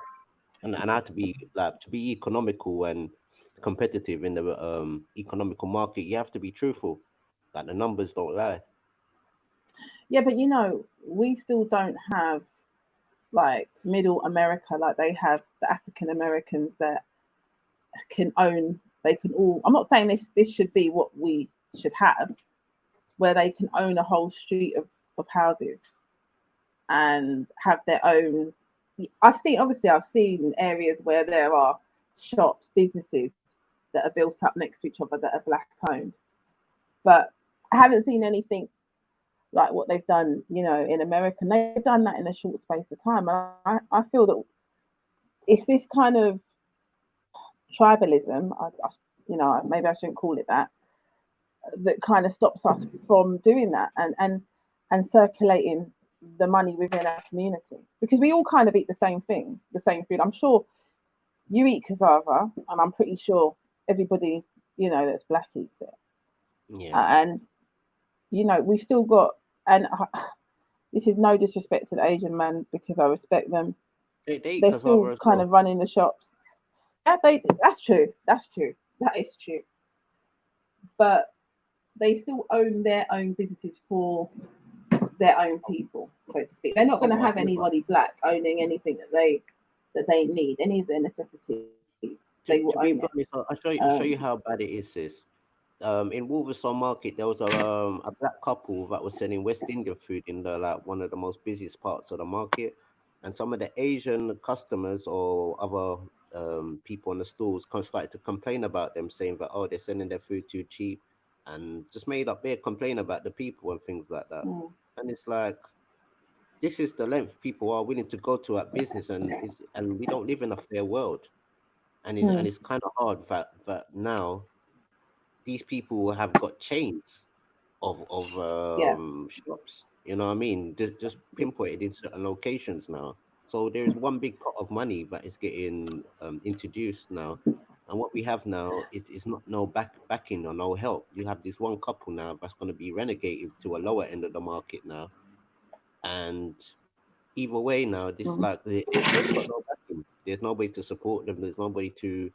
S14: And I have to be economical and competitive in the economical market, you have to be truthful. Like the numbers don't lie.
S1: Yeah, but you know, we still don't have like middle America like they have, the African Americans that can own, they can all, I'm not saying this should be what we should have, where they can own a whole street of houses and have their own. I've seen areas where there are shops, businesses that are built up next to each other that are black owned, but I haven't seen anything like what they've done, you know, in America. And they've done that in a short space of time. And I feel that it's this kind of tribalism, you know, maybe I shouldn't call it that, that kind of stops us from doing that and circulating the money within our community, because we all kind of eat the same thing, the same food. I'm sure you eat cassava, and I'm pretty sure everybody, you know, that's black eats it.
S14: Yeah.
S1: And you know, we've still got, and this is no disrespect to the Asian man because I respect them. They're still kind of running the shops. Yeah, that's true. That's true. That is true. But they still own their own businesses for their own people, so to speak. They're not going to have anybody black owning anything that they need, any of their necessities. They will own it.
S14: I'll show you how bad it is, sis. In Wolverhampton Market, there was a black couple that was selling West Indian food in the like one of the most busiest parts of the market, and some of the Asian customers or other people on the stalls started to complain about them, saying that they're selling their food too cheap, and just made up their complaint about the people and things like that. And it's like, this is the length people are willing to go to at business, and we don't live in a fair world, and it's kind of hard that now these people have got chains of shops. You know what I mean? Just pinpointed in certain locations now. So there is one big pot of money that is getting introduced now, and what we have now is not no backing or no help. You have this one couple now that's going to be renegated to a lower end of the market now, and either way now, this like they've got no backing. There's nobody to support them. There's nobody to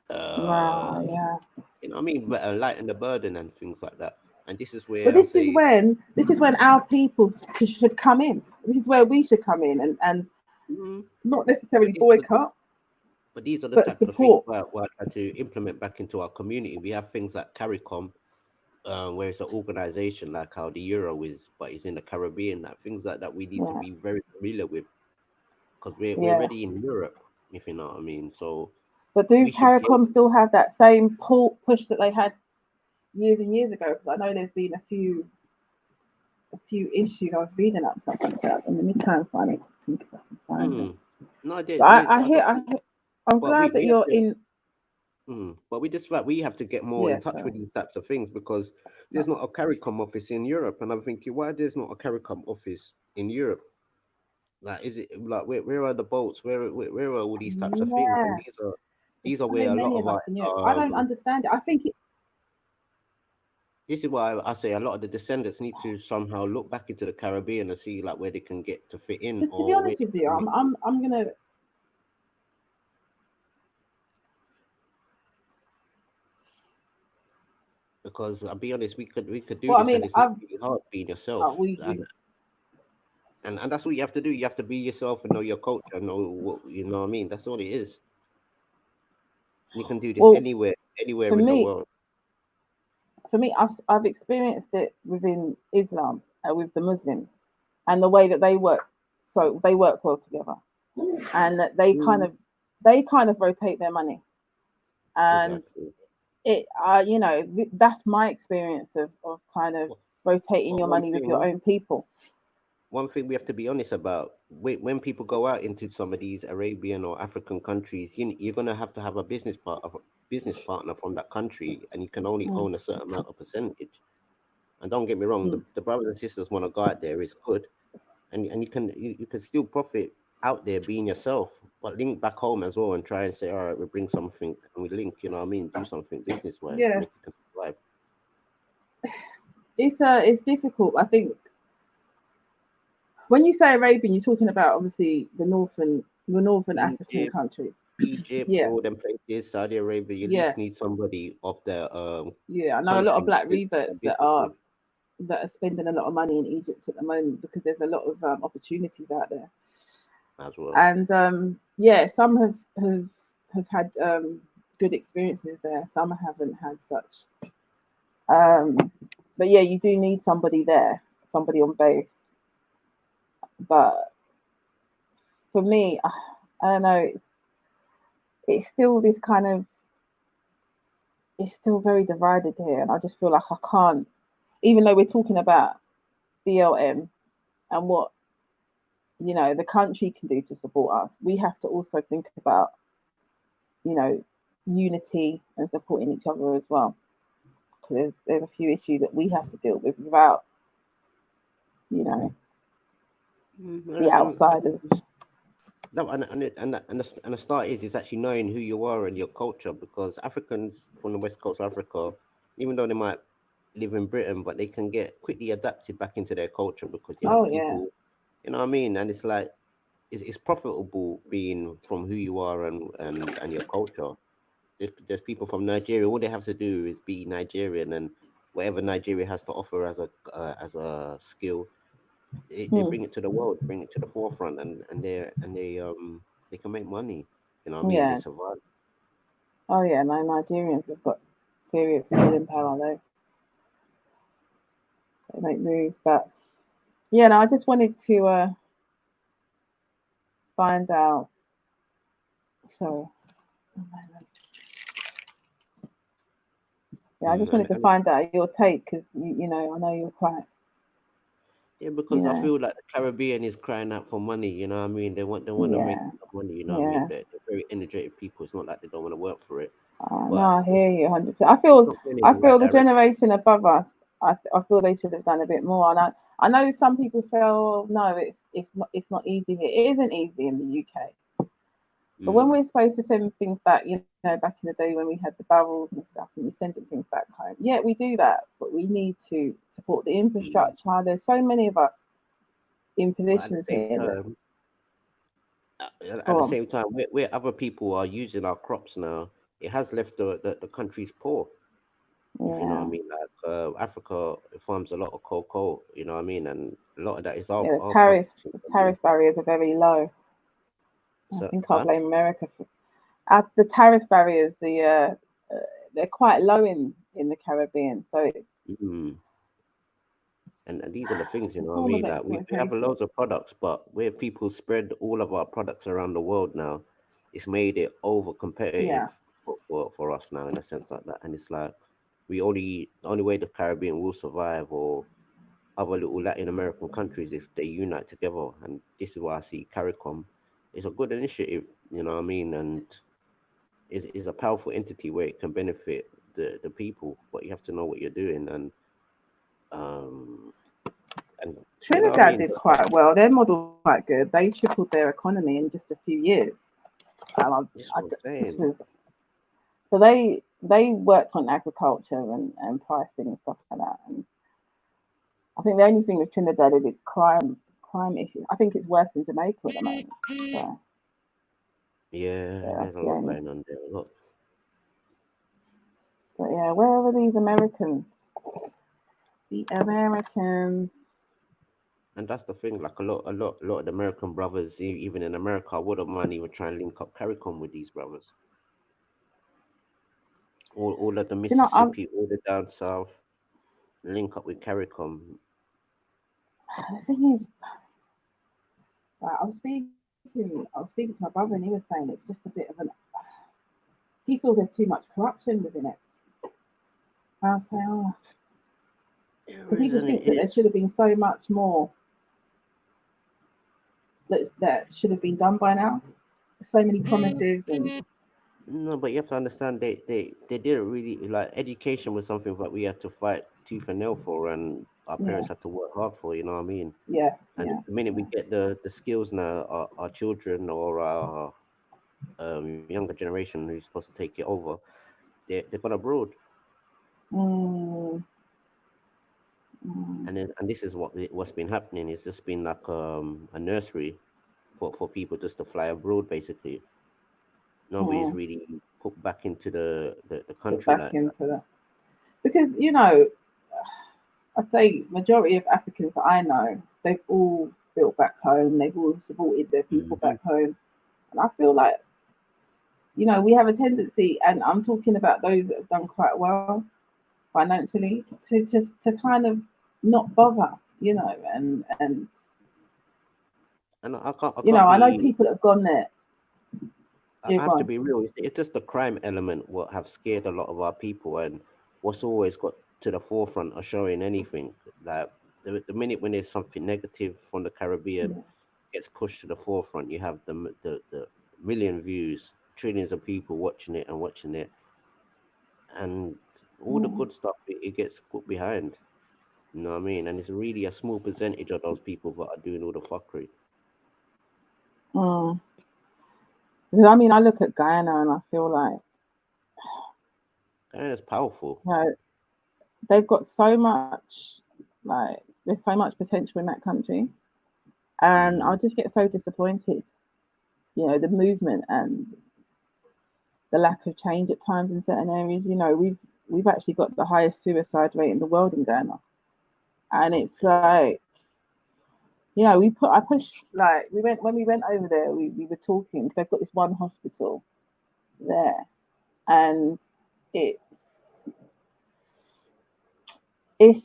S1: Wow, yeah.
S14: you know what I mean, but lighten the burden and things like that. And this is where
S1: But this is when our people should come in. This is where we should come in and not necessarily boycott.
S14: But these are the types of things that we're trying to implement back into our community. We have things like CARICOM, where it's an organization like how the Euro is, but it's in the Caribbean. That things like that we need to be very familiar with, because we're already in Europe, if you know what I mean. So,
S1: but do CARICOM still have that same push that they had years and years ago? Because I know there's been a few issues. I was reading up something like that, and let me try and find it. See if I can find it.
S14: No, I did.
S1: I'm glad that you're in.
S14: But we have to get more in touch with these types of things, because there's not a CARICOM office in Europe, and I'm thinking, why there's not a CARICOM office in Europe? Like, is it like where are the boats? Where are all these types of things? And these are where a lot of
S1: I don't understand it. I think
S14: this is why I say a lot of the descendants need to somehow look back into the Caribbean and see like where they can get to fit in.
S1: Because to be honest with you, I'm gonna.
S14: Because I'll be honest, we could do this, and it's not really hard being yourself. And that's what you have to do. You have to be yourself and know your culture, know what you know what I mean. That's all it is. You can do this anywhere in the world.
S1: For me, I've experienced it within Islam, with the Muslims, and the way that they work. So they work well together, and that they kind of rotate their money, and it you know, that's my experience of kind of rotating your money with your own people.
S14: One thing we have to be honest about, when people go out into some of these Arabian or African countries, you're going to have a business partner from that country, and you can only own a certain amount of percentage. And don't get me wrong, the brothers and sisters want to go out there, is good, and you can still profit out there being yourself, but link back home as well and try and say, all right, we bring something and we link, you know what I mean, do something business wise, make it survive.
S1: It's difficult. I think when you say Arabian, you're talking about obviously the northern African countries.
S14: Egypt,
S1: Yeah,
S14: all them places, Saudi Arabia. You at
S1: yeah,
S14: least need somebody of the
S1: yeah. I know a lot of
S14: country
S1: black
S14: to
S1: reverts
S14: be supportive.
S1: that are spending a lot of money in Egypt at the moment because there's a lot of opportunities out there.
S14: As well.
S1: And yeah, some have had good experiences there. Some haven't had such. Um, but yeah, you do need somebody there, somebody on base. But for me, I don't know. It's still this kind of. It's still very divided here, and I just feel like I can't. Even though we're talking about BLM and what the country can do to support us, we have to also think about unity and supporting each other as well, because there's a few issues that we have to deal with without the outsiders.
S14: No, and the start is actually knowing who you are and your culture, because Africans from the west coast of Africa, even though they might live in Britain, but they can get quickly adapted back into their culture because you have
S1: Oh yeah,
S14: people, you know what I mean, and it's like it's profitable being from who you are and your culture. There's people from Nigeria. All they have to do is be Nigerian, and whatever Nigeria has to offer as a skill, they bring it to the world, bring it to the forefront, and they can make money. You know what I mean? They
S1: yeah.
S14: survive.
S1: Oh yeah. No, Nigerians have got serious pulling power though. They make moves, but yeah. No, I just wanted to find out. Sorry. Yeah, I just wanted to
S14: And
S1: find out your take because I know you're quite.
S14: yeah, because I
S1: You
S14: feel like the Caribbean is crying out for money. You know what I mean? They want to make
S1: Yeah,
S14: money. You know what I mean?
S1: yeah.
S14: They're very energetic people. It's not like they don't want to work for it,
S1: No,
S14: but
S1: I hear you 100%. I
S14: it's
S1: feel,
S14: not going in
S1: I
S14: the right
S1: feel the
S14: direction.
S1: generation above us. I feel they should have done a bit more. And I know some people say, "Oh no, it's not easy here." It isn't easy in the UK. But when we're supposed to send things back, back in the day when we had the barrels and stuff, and you're sending things back home. Yeah, we do that, but we need to support the infrastructure. There's so many of us in
S14: But at the
S1: positions
S14: same
S1: here that
S14: time,
S1: go on.
S14: where other people are using our crops now, it has left the countries poor. If you know what I
S1: Yeah,
S14: mean, like Africa farms a lot of cocoa. You know what I mean, and a lot of that is our
S1: yeah.
S14: our products. You
S1: The
S14: know what I mean?
S1: tariff barriers are very low. I
S14: So,
S1: think I'll
S14: huh?
S1: blame America for the tariff barriers. They're quite low in the Caribbean, so
S14: Mm. And these are the things,
S1: it's
S14: you
S1: a
S14: know what I
S1: form of
S14: mean? Like we have
S1: exploitation.
S14: loads of products, but where people spread all of our products around the world now, it's made it over competitive
S1: Yeah,
S14: for us now in a sense like that. And it's like the only way the Caribbean will survive, or other little Latin American countries, if they unite together. And this is why I see CARICOM is a good initiative, you know what I mean? And is a powerful entity where it can benefit the people, but you have to know what you're doing um and you know what I
S1: Trinidad
S14: mean?
S1: did quite well. Their model's quite good. They tripled their economy in just a few years.
S14: This is what I'm
S1: This
S14: saying.
S1: was so they worked on agriculture and pricing and stuff like that. And I think the only thing with Trinidad is its crime issue. I think it's worse than Jamaica at the moment. So
S14: Yeah,
S1: yeah,
S14: there's
S1: that's
S14: a
S1: the
S14: lot
S1: only.
S14: going on there. A lot.
S1: But yeah, where are these Americans? The Americans.
S14: And that's the thing, like a lot of the American brothers, even in America, I wouldn't mind even trying to link up CARICOM with these brothers. All of the
S1: Do you know?
S14: Mississippi, all the down south, link up with CARICOM.
S1: The thing is, I was speaking to my brother, and he was saying it's just a bit of an. He feels there's too much corruption within it. And I was saying, oh, because he just
S14: Isn't
S1: thinks that there
S14: it?
S1: should have been so much more that should have been done by now. So many promises and
S14: No, but you have to understand they didn't really like education was something that we had to fight tooth and nail for, and our
S1: yeah,
S14: parents had to work hard for. You know what I mean?
S1: yeah,
S14: And
S1: yeah,
S14: the minute we
S1: yeah.
S14: get the skills now, our children or our younger generation who's supposed to take it over, they're gone abroad.
S1: Mm, mm.
S14: And this is what's been happening. It's just been like a nursery for people just to fly abroad, basically. Nobody's really put back into the country
S1: put back
S14: like
S1: into that. Because, you know, I'd say majority of Africans that I know, they've all built back home. They've all supported their people back home. And I feel like, you know, we have a tendency, and I'm talking about those that have done quite well financially, to just to kind of not bother, you know, and
S14: I can't
S1: you know, I know people that have gone there.
S14: I have to be real. It's just the crime element what have scared a lot of our people, and what's always got to the forefront of showing anything. Like the minute when there's something negative from the Caribbean gets pushed to the forefront, you have the million views, trillions of people watching it, and all the good stuff it gets put behind. You know what I mean? And it's really a small percentage of those people that are doing all the fuckery.
S1: Because I mean, I look at Guyana and I feel like
S14: Guyana's powerful.
S1: You know, they've got so much, like, there's so much potential in that country, and I just get so disappointed. You know, the movement and the lack of change at times in certain areas. You know, we've actually got the highest suicide rate in the world in Ghana, and it's like, you know, I pushed, like, when we went over there, we were talking. They've got this one hospital there, and it's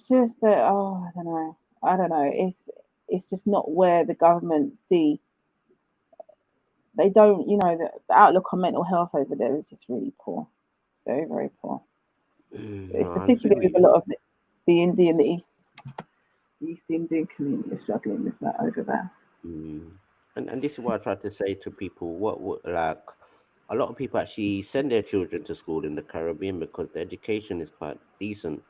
S1: just that, I don't know. It's just not where the government see. They don't, you know, the outlook on mental health over there is just really poor. It's very, very poor. It's particularly with a lot of the East Indian community is struggling with that over there.
S14: And this is what I try to say to people. What like a lot of people actually send their children to school in the Caribbean because the education is quite decent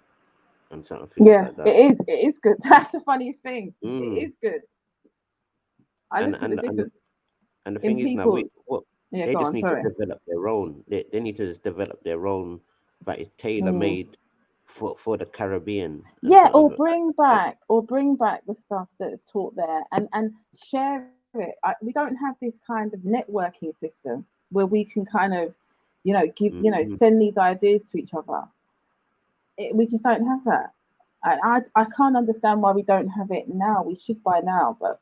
S14: and certain things like that.
S1: It is good. That's the funniest thing. It is good. I look at the difference.
S14: And the thing is now, they just need
S1: sorry.
S14: to develop their own. They need to just develop their own that is tailor made for the Caribbean.
S1: Or bring back the stuff that's taught there and share it. We don't have this kind of networking system where we can kind of, you know, give, you know, send these ideas to each other. We just don't have that. And I can't understand why we don't have it now. We should by now, but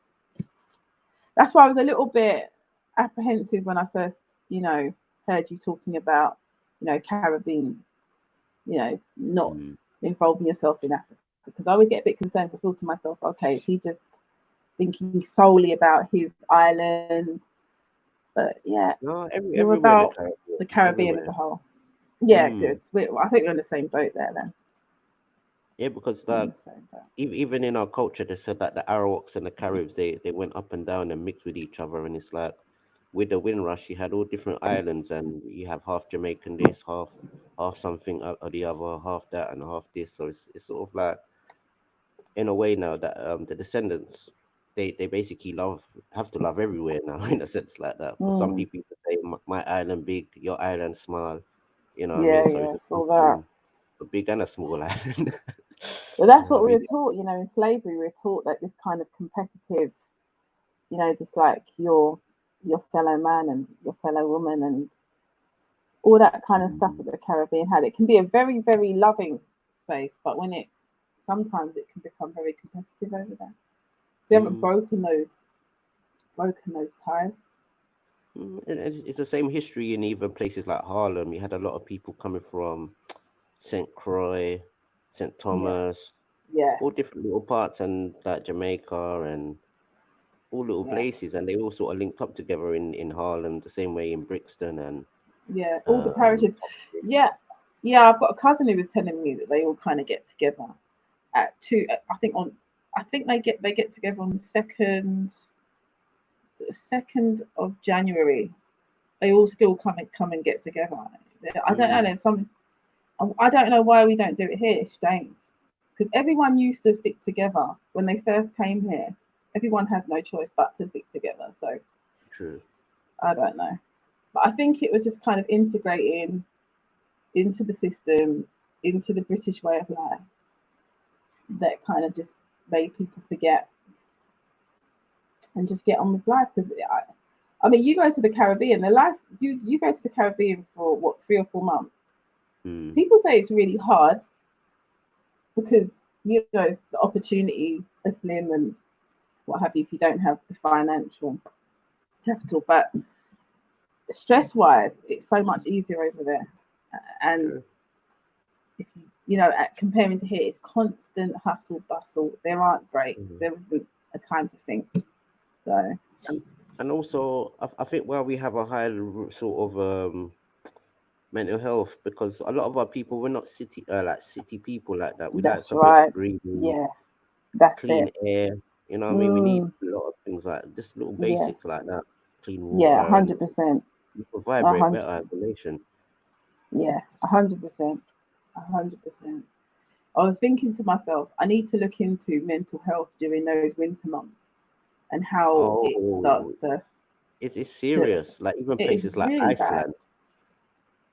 S1: that's why I was a little bit apprehensive when I first, you know, heard you talking about, you know, Caribbean, you know, not involving yourself in Africa, because I would get a bit concerned. I feel to myself, okay, is he just thinking solely about his island? But yeah, you're about the Caribbean as a whole. Yeah, good. I think we're on the same boat there then.
S14: Yeah, because like even in our culture, they said that the Arawaks and the Caribs, they went up and down and mixed with each other, and it's like with the Windrush, you had all different islands, and you have half Jamaican this, half something or the other, half that and half this. So it's sort of like in a way now that the descendants they basically have to love everywhere now in a sense like that. For some people to say my island big, your island small, you know what I mean? So it's a big and a small island.
S1: Well, that's what we were taught, you know, in slavery. We were taught that this kind of competitive, you know, just like your fellow man and your fellow woman and all that kind of stuff that the Caribbean had. It can be a very, very loving space, but sometimes it can become very competitive over there. So you haven't broken those ties.
S14: It's the same history in even places like Harlem. You had a lot of people coming from St. Croix, St. Thomas, all different little parts, and like Jamaica and all little places, and they all sort of linked up together in Harlem, the same way in Brixton and
S1: all the parishes. I've got a cousin who was telling me that they all kind of get together at 2. I think they get together on the 2nd of January. They all still come and get together. I don't know. There's some. I don't know why we don't do it here. It's strange because everyone used to stick together when they first came here. Everyone had no choice but to stick together. So I don't know, but I think it was just kind of integrating into the system, into the British way of life, that kind of just made people forget and just get on with life. Because I mean, you go to the Caribbean, you go to the Caribbean for what, 3 or 4 months. People say it's really hard because, you know, the opportunities are slim and what have you if you don't have the financial capital. But stress-wise, it's so much easier over there. And if you know, comparing to here, it's constant hustle bustle. There aren't breaks. There isn't a time to think. So.
S14: And also, I think where we have a high sort of mental health, because a lot of our people, we're not city people like that. We like
S1: That's
S14: something
S1: right.
S14: breathing,
S1: Yeah, that's
S14: clean air. You know what I mean? We need a lot of things like just little basics like that. Clean
S1: Yeah,
S14: water.
S1: 100%.
S14: You can vibrate better isolation.
S1: Yeah, 100%. 100%. I was thinking to myself, I need to look into mental health during those winter months and how it starts to.
S14: It's serious. Like even
S1: It is
S14: places like
S1: really bad.
S14: Iceland.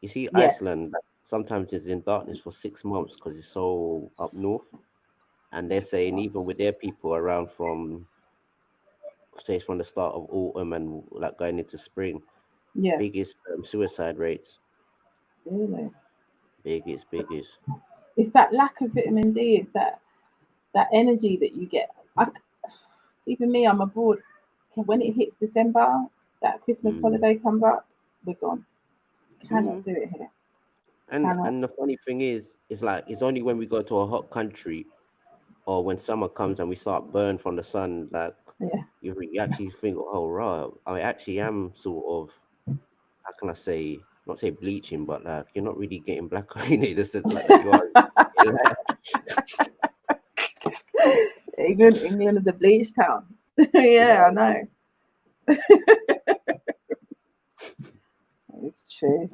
S14: You see,
S1: Yeah.
S14: Iceland sometimes is in darkness for 6 months because it's so up north, and they're saying even with their people around from, say, from the start of autumn and like going into spring,
S1: Yeah.
S14: biggest suicide rates.
S1: Really?
S14: Biggest.
S1: It's that lack of vitamin D. It's that energy that you get. Even me, I'm abroad. When it hits December, that Christmas holiday comes up, we're gone. Cannot do it here.
S14: And the funny thing is like it's only when we go to a hot country or when summer comes and we start burn from the sun, like you actually think, oh right, I actually am sort of, how can I say, not say bleaching, but like you're not really getting blacker in the sense like that you are.
S1: England is a bleach town. Yeah, I know. It's true.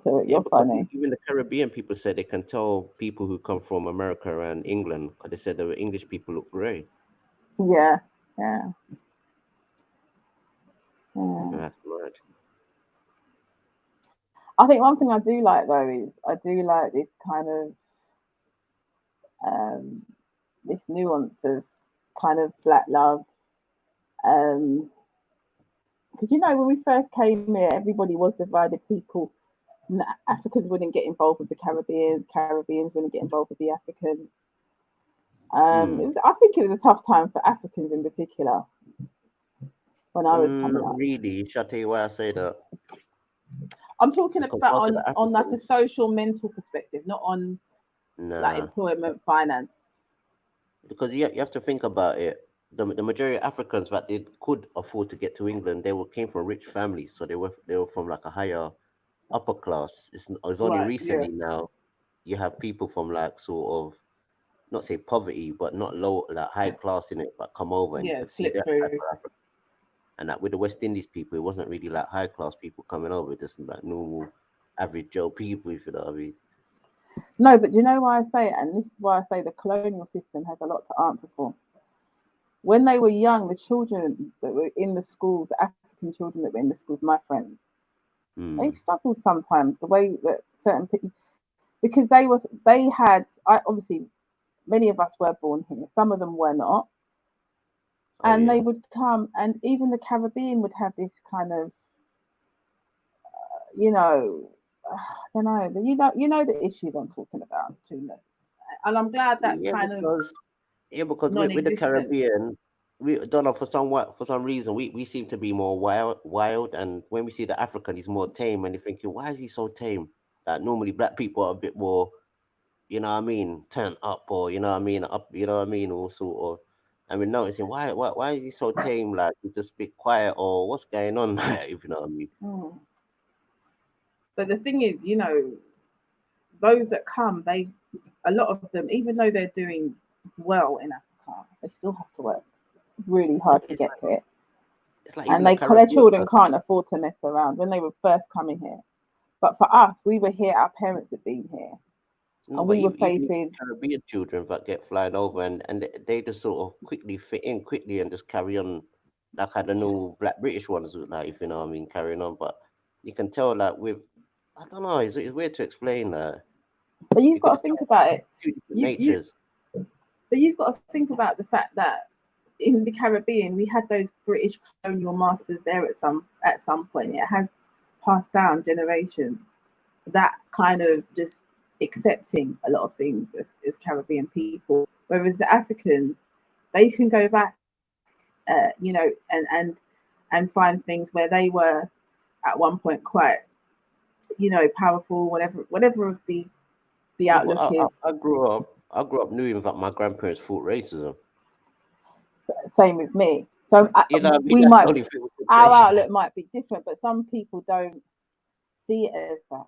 S1: So you're funny.
S14: Even the Caribbean people said they can tell people who come from America and England because they said the English people look grey.
S1: Yeah.
S14: That's mad.
S1: I think one thing I do like though is I do like this kind of this nuance of kind of black love. Because you know when we first came here, everybody was divided. People, Africans wouldn't get involved with the Caribbeans wouldn't get involved with the Africans. I think it was a tough time for Africans in particular when I was coming up.
S14: Really? Shall I tell you why I say that?
S1: I'm talking about on like a social mental perspective, not on like employment finance.
S14: Because you have to think about it. The majority of Africans that they could afford to get to England, they came from rich families, so they were from like a higher upper class. It's only recently now you have people from like sort of, not say poverty, but not low, like high class in it, but come over and you can see that type of Africa. And that with the West Indies people, it wasn't really like high class people coming over, just like normal average Joe people, if you know what I mean.
S1: No, but do you know why I say it? And this is why I say the colonial system has a lot to answer for. When they were young, the children that were in the schools, the African children that were in the schools, my friends, they struggled sometimes the way that certain people, because they had, obviously, many of us were born here. Some of them were not. And they would come, and even the Caribbean would have this kind of, you know, I don't know, you know the issues I'm talking about, Tuna. And I'm glad that's
S14: because with the Caribbean, we don't know, for some reason we seem to be more wild, and when we see the African, he's more tame, and you're thinking, why is he so tame? Like normally black people are a bit more, you know what I mean, turned up, or you know what I mean, or sort of. And we're noticing why is he so tame? Like he's just a bit quiet, or what's going on? If you know what I mean.
S1: But the thing is, you know, those that come, a lot of them, even though they're doing well in Africa, they still have to work really hard to get here. And their children can't afford to mess around when they were first coming here. But for us, we were here, our parents had been here. And we were facing
S14: Caribbean children that get flying over and they just sort of quickly fit in quickly and just carry on, like I don't know, Black British ones, like, if you know what I mean, carrying on. But you can tell, like, I don't know, it's weird to explain that.
S1: But you've got to think about it.
S14: Natures.
S1: But you've got to think about the fact that in the Caribbean, we had those British colonial masters there at some point. It has passed down generations. That kind of just accepting a lot of things as Caribbean people, whereas the Africans, they can go back, you know, and find things where they were at one point quite, you know, powerful, whatever the outlook is.
S14: I grew up knowing that my grandparents fought racism.
S1: Same with me. So
S14: you know,
S1: we might, our outlook might be different, but some people don't see it as that.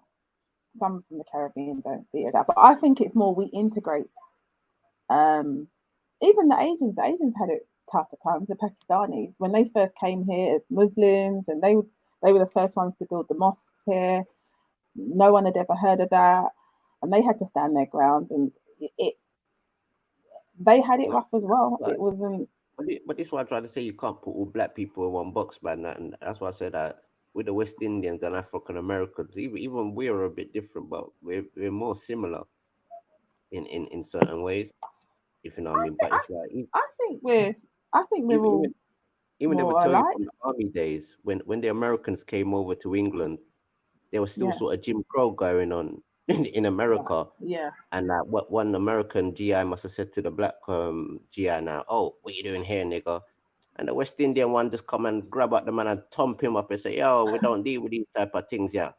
S1: Some from the Caribbean don't see it as that. But I think it's more we integrate. Even the Asians had it tough at times. The Pakistanis, when they first came here as Muslims, and they were the first ones to build the mosques here. No one had ever heard of that, and they had to stand their ground. And they had it rough as well. It wasn't.
S14: But this is what I try to say. You can't put all black people in one box, man. And that's why I said that with the West Indians and African Americans, even we are a bit different, but we're more similar in certain ways, if you know what I mean. But it's like
S1: I think we're all
S14: even they
S1: more
S14: were telling
S1: alike.
S14: from the army days when the Americans came over to England, there was still sort of Jim Crow going on in America.
S1: Yeah.
S14: And what one American GI must have said to the black GI now, "Oh, what you doing here, nigga?" And the West Indian one just come and grab at the man and thump him up and say, "Yo, we don't deal with these type of things, yeah."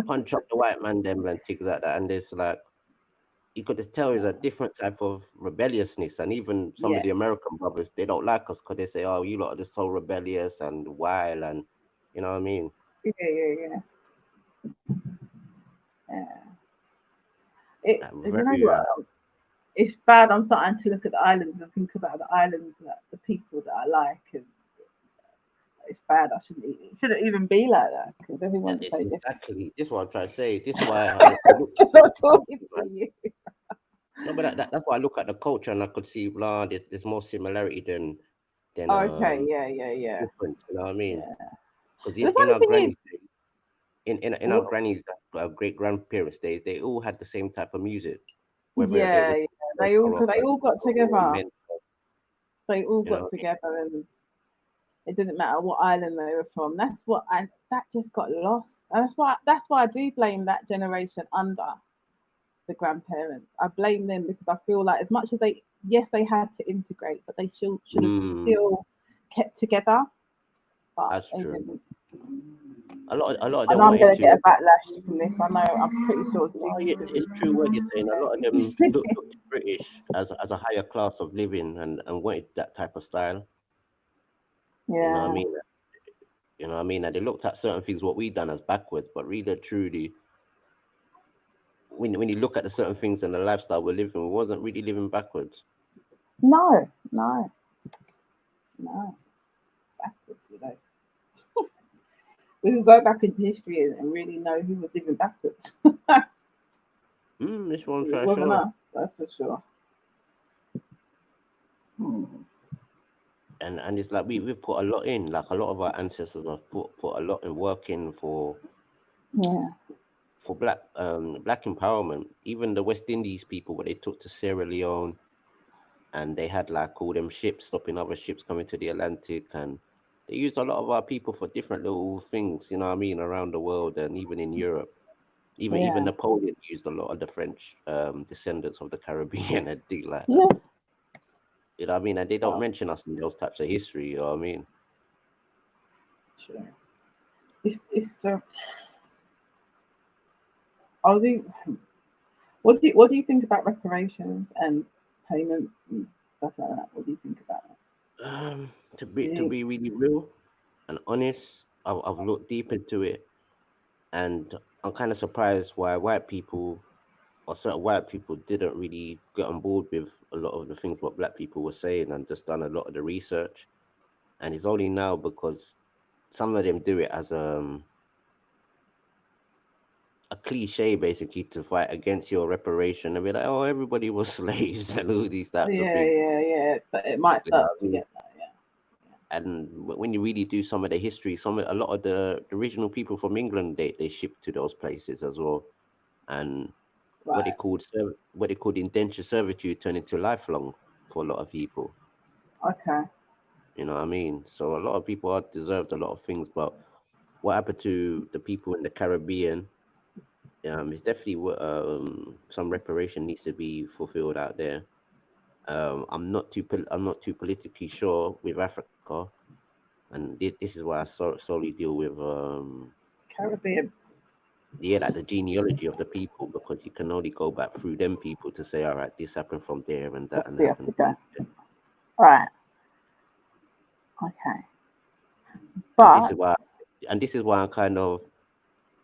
S14: Punch up the white man, them and things like that. And it's like you could just tell there's a different type of rebelliousness. And even some of the American brothers, they don't like us because they say, "Oh, you lot are just so rebellious and wild," and you know what I mean?
S1: Yeah. You know what? It's bad. I'm starting to look at the islands and think about the islands, that the people that I like, and it's bad. It shouldn't even be like that because everyone's so different.
S14: Exactly. This is what I'm trying to say. This is why I look
S1: I'm talking to you.
S14: No, but that's why I look at the culture and I could see, there's more similarity than
S1: Okay, yeah.
S14: difference. You know what I mean? Because
S1: The
S14: in
S1: funny
S14: our
S1: thing
S14: grannies, in our grannies, our great grandparents' days, they all had the same type of music.
S1: Yeah, they all got together. They all
S14: You know
S1: got
S14: what I mean?
S1: together, and it didn't matter what island they were from. That just got lost. And that's why I do blame that generation under the grandparents. I blame them because I feel like as much as they had to integrate, but they should have still kept together. But
S14: that's
S1: they
S14: true.
S1: didn't.
S14: A lot of
S1: I
S14: them
S1: know I'm going
S14: wanted
S1: to get a backlash from this. I know. I'm pretty sure.
S14: It's true what you're saying. A lot of them looked at British as a higher class of living and wanted that type of style.
S1: Yeah.
S14: You know what I mean? You know what I mean? And they looked at certain things what we done as backwards, but really truly, when you look at the certain things and the lifestyle we're living, we wasn't really living backwards.
S1: No. Backwards, you know. We could go back into history and really know who was living backwards.
S14: This one for
S1: It wasn't
S14: sure.
S1: us, that's for sure.
S14: And it's like we've put a lot in. Like a lot of our ancestors have put a lot in working for black empowerment. Even the West Indies people, what they took to Sierra Leone, and they had like all them ships stopping other ships coming to the Atlantic, and they used a lot of our people for different little things, you know what I mean, around the world and even in Europe. Even Napoleon used a lot of the French descendants of the Caribbean and things like that. You know what I mean? And they don't mention us in those types of history, you know what I mean?
S1: Sure. It's I was even, what do you think about reparations and payments and stuff like that? What do you think about it?
S14: To be really real and honest, I've looked deep into it, and I'm kind of surprised why white people or certain white people didn't really get on board with a lot of the things what black people were saying and just done a lot of the research. And it's only now because some of them do it as a cliche, basically, to fight against your reparation and be like, "Oh, everybody was slaves," and all these types of things.
S1: Yeah. So it might start to get that,
S14: And when you really do some of the history, a lot of the original people from England, they shipped to those places as well, and what they called indentured servitude turned into lifelong for a lot of people.
S17: Okay.
S14: You know what I mean? So a lot of people are deserved a lot of things, but what happened to the people in the Caribbean? It's definitely some reparation needs to be fulfilled out there. I'm not too politically sure with Africa, and this is why I solely deal with
S17: Caribbean.
S14: Yeah, like the genealogy of the people, because you can only go back through them people to say, all right, this happened from there and that and
S17: We have
S14: happened.
S17: to go. Right. Okay. But
S14: and this is why I'm kind of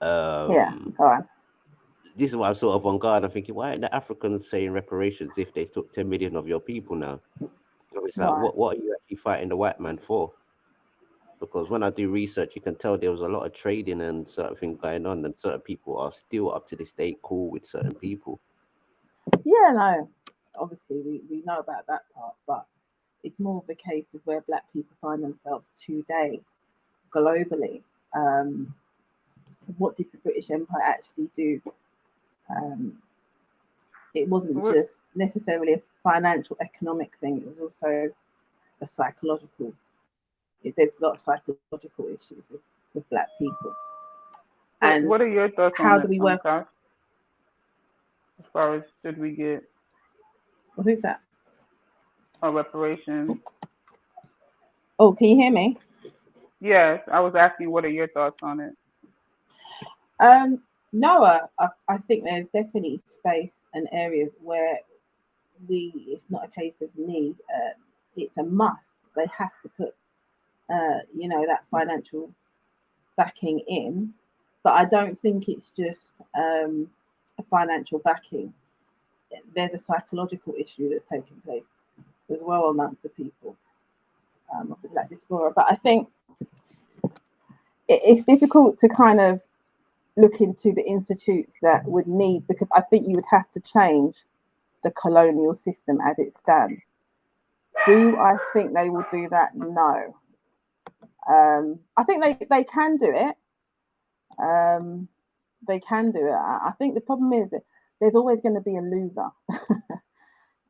S17: yeah, go on.
S14: This is why I'm sort of on guard. I'm thinking, why aren't the Africans saying reparations if they took 10 million of your people now? So it's like,
S17: Right.
S14: what are you actually fighting the white man for? Because when I do research, you can tell there was a lot of trading and certain things going on, and certain people are still up to this day cool with certain people.
S17: Yeah, no. Obviously, we know about that part, but it's more of a case of where Black people find themselves today, globally. What did the British Empire actually do? It wasn't just necessarily a financial, economic thing. It was also a psychological. There's a lot of psychological issues with Black people. And
S7: what are your thoughts on
S17: how do we work?
S7: As far as should we get?
S17: Well, who's that?
S7: Reparations.
S17: Oh, can you hear me?
S7: Yes, I was asking, what are your thoughts on it?
S17: Noah, I think there's definitely space and areas where it's not a case of need, it's a must. They have to put, that financial backing in, but I don't think it's just a financial backing. There's a psychological issue that's taking place as well amongst the people of the Black diaspora. But I think it's difficult to kind of look into the institutes that would need, because I think you would have to change the colonial system as it stands. Do I think they will do that? No. I think they can do it. They can do it. I think the problem is that there's always going to be a loser,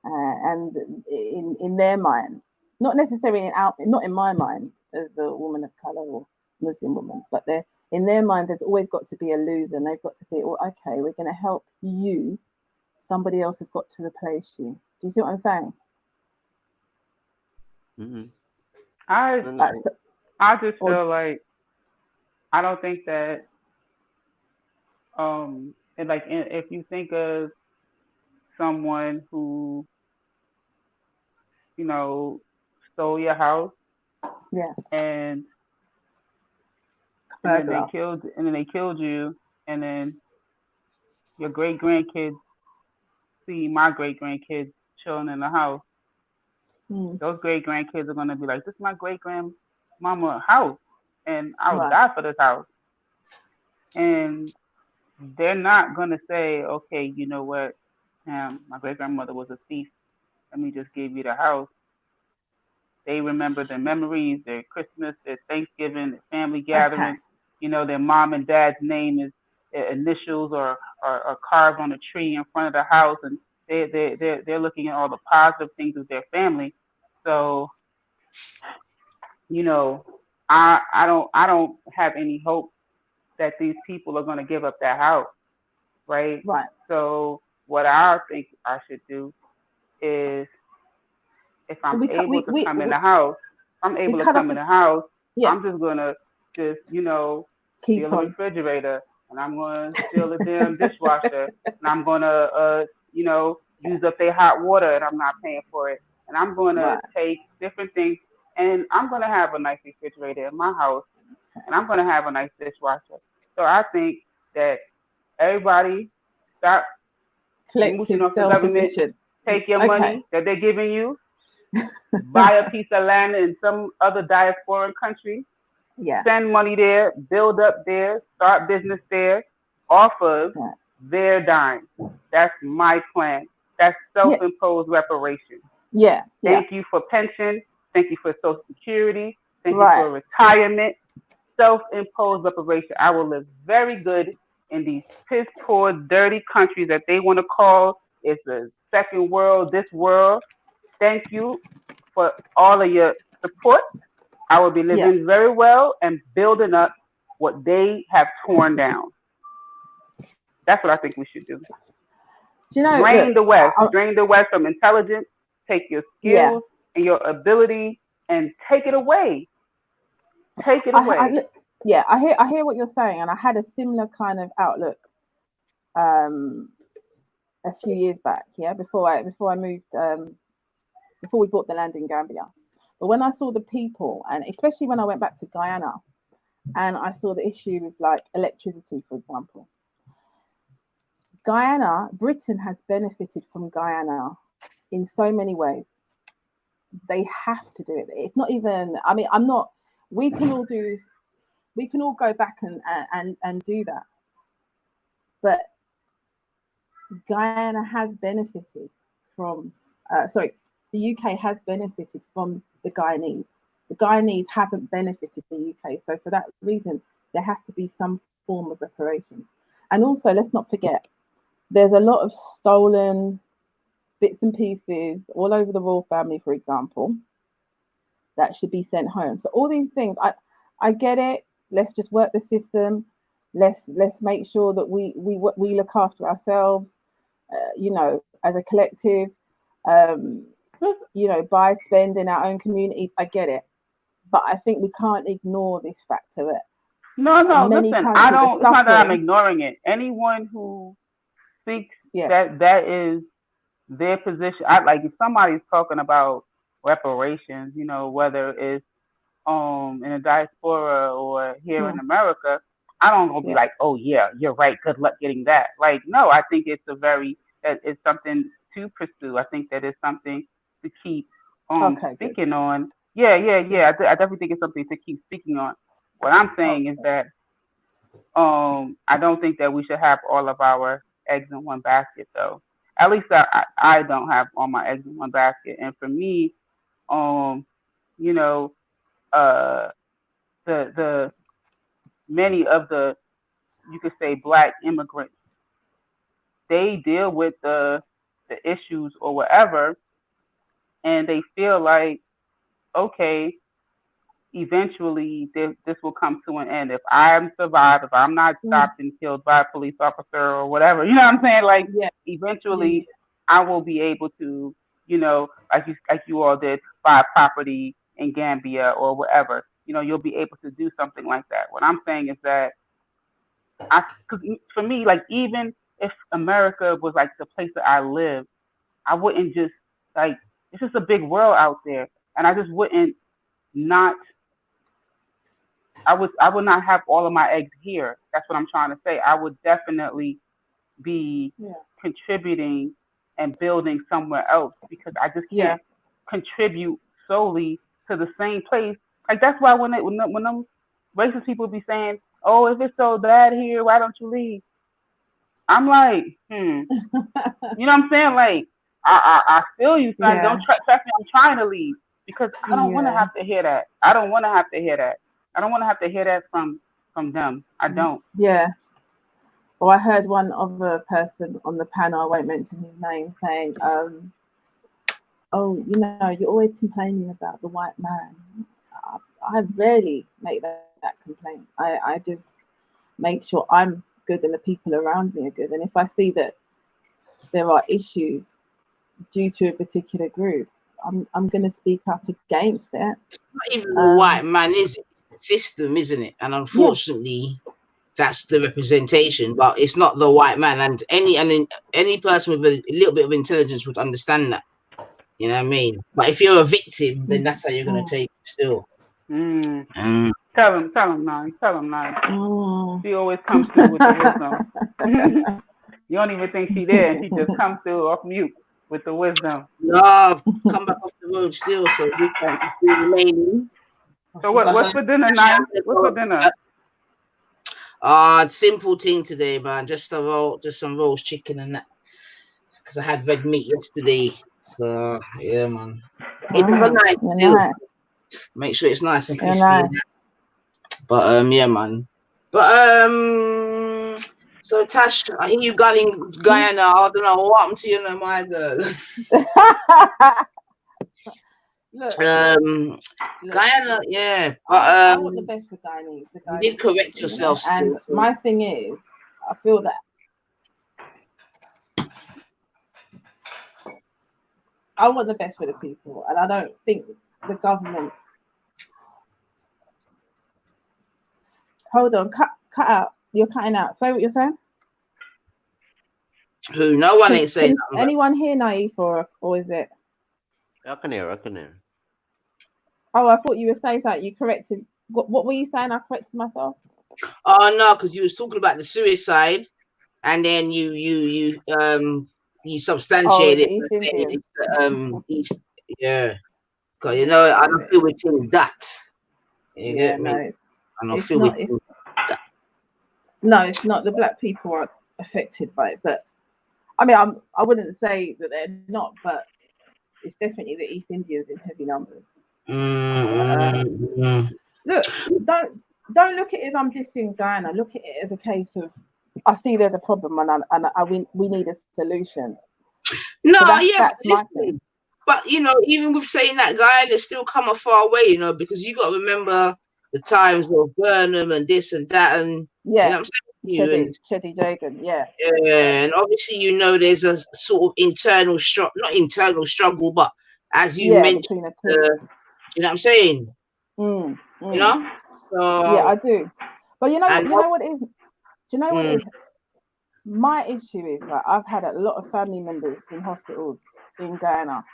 S17: and in their minds, not necessarily not in my mind as a woman of color or Muslim woman, but in their mind, there's always got to be a loser, and they've got to think, well, okay, we're going to help you. Somebody else has got to replace you. Do you see what I'm saying?
S14: Mm-hmm.
S7: I just feel like I don't think that and like if you think of someone who stole your house,
S17: yeah,
S7: and then they killed you, and then your great grandkids see my great grandkids chilling in the house. Those great grandkids are gonna be like, this is my great grandmama house, and I would die for this house. And they're not gonna say, okay, you know what, my great grandmother was a thief, let me just give you the house. They remember their memories, their Christmas, their Thanksgiving, their family gathering. Okay. Their mom and dad's name is initials or carved on a tree in front of the house, and they're looking at all the positive things of their family. So, I don't have any hope that these people are going to give up that house, right?
S17: Right.
S7: So what I think I should do is, if I'm able to come in the house, I'm just gonna steal a refrigerator, and I'm gonna steal a damn dishwasher, and I'm gonna use up their hot water, and I'm not paying for it, and I'm gonna take different things, and I'm gonna have a nice refrigerator in my house, and I'm gonna have a nice dishwasher. So I think that everybody stop mooching off the government. Take your money that they're giving you, buy a piece of land in some other diasporic country, send money there, build up there, start business there, off of their dime. That's my plan. That's self-imposed reparation.
S17: Yeah.
S7: Thank you for pension. Thank you for Social Security. Thank you for retirement. Self-imposed reparation. I will live very good in these piss poor, dirty countries that they want to call it's the second world, this world. Thank you for all of your support. I will be living very well and building up what they have torn down. That's what I think we should do.
S17: You know,
S7: drain the West from intelligence, take your skills and your ability and take it away. Take it away.
S17: I hear what you're saying, and I had a similar kind of outlook a few years back, before I moved, before we bought the land in Gambia. But when I saw the people, and especially when I went back to Guyana and I saw the issue with like electricity, for example, Guyana, Britain has benefited from Guyana in so many ways. They have to do it. It's not even, I mean, we can all go back and do that. But Guyana has benefited from, the UK has benefited from the Guyanese. The Guyanese haven't benefited the UK. So for that reason, there has to be some form of reparations. And also, let's not forget, there's a lot of stolen bits and pieces all over the royal family, for example, that should be sent home. So all these things, I get it. Let's just work the system. Let's make sure that we look after ourselves, as a collective, by spending our own communities. I get it. But I think we can't ignore this factor that
S7: No, listen, I don't, it's not that I'm ignoring it. Anyone who thinks that is their position, if somebody's talking about reparations, whether it's in the diaspora or here in America, I don't gonna be like, oh yeah, you're right, good luck getting that. No, I think it's it's something to pursue. I think that it's something to keep speaking on. Yeah. I definitely think it's something to keep speaking on. What I'm saying is that I don't think that we should have all of our eggs in one basket, though. At least I don't have all my eggs in one basket. And for me, the many of the, you could say, Black immigrants, they deal with the issues or whatever, and they feel like, okay, eventually this will come to an end. If I'm survived, if I'm not stopped and killed by a police officer or whatever, you know what I'm saying? Eventually I will be able to, like you all did, buy property in Gambia or whatever. You'll be able to do something like that. What I'm saying is that because for me, even if America was like the place that I live, I wouldn't just it's just a big world out there, and I just wouldn't not. I would not have all of my eggs here. That's what I'm trying to say. I would definitely be contributing and building somewhere else, because I just can't contribute solely to the same place. That's why when them racist people be saying, "Oh, if it's so bad here, why don't you leave?" I'm like, you know what I'm saying? I feel you, son. Don't trust me. I'm trying to leave because I don't want to have to hear that. I don't want to have to hear that. I don't want to have to hear that from them. I don't.
S17: Yeah. Well, I heard one other person on the panel, I won't mention his name, saying, "Oh, you're always complaining about the white man." I rarely make that complaint. I just make sure I'm good and the people around me are good. And if I see that there are issues due to a particular group, I'm going to speak up against it.
S1: It's not even the white man, it's the system, isn't it? And unfortunately, that's the representation. But it's not the white man. And any person with a little bit of intelligence would understand that. You know what I mean? But if you're a victim, then that's how you're going to take it still.
S7: Tell him, man. Tell him, man. She always comes through with the wisdom. You don't even think she there, and she just comes through off mute with the wisdom.
S1: Love, come back off the road still, so we can still remaining.
S7: So what's for dinner, Nine? What's for dinner?
S1: Simple thing today, man. Just some roast chicken and that. Because I had red meat yesterday. So yeah, man. It's nice still. Make sure it's nice and crispy. Nice. But yeah, man. But so Tash, I hear you got in Guyana. I don't know what happened to you, my girl. Guyana, yeah, but
S17: I want the best for Guyanese.
S1: You did correct yourself,
S17: and my thing is, I feel that I want the best for the people, and I don't think the government. Hold on, cut out. You're cutting out. Say what you're saying.
S1: Who? No one ain't saying
S17: nothing. Anyone here naive or is it?
S14: I can hear.
S17: Oh, I thought you were saying that you corrected. What were you saying? I corrected myself.
S1: Oh no, because you was talking about the suicide, and then you substantiated East, yeah. Because you know I don't feel with him that. You get me? I don't feel with him that.
S17: No, it's not. The black people are affected by it, but I mean, I wouldn't say that they're not, but it's definitely the East Indians in heavy numbers. Look, don't look at it as I'm dissing Guyana. Look at it as a case of I see there's a problem and we need a solution.
S1: No, that's my thing. But you know, even with saying that, Guyana's still come a far way, you know, because you got to remember the times of Burnham and this and that, and you know what I'm saying?
S17: Chetty Jagan, yeah.
S1: Yeah, and obviously, you know, there's a sort of internal struggle, not internal struggle, but as you mentioned, you know what I'm saying? You know? So,
S17: yeah, I do. But you know what it is? Do you know what it is? My issue is that I've had a lot of family members in hospitals in Guyana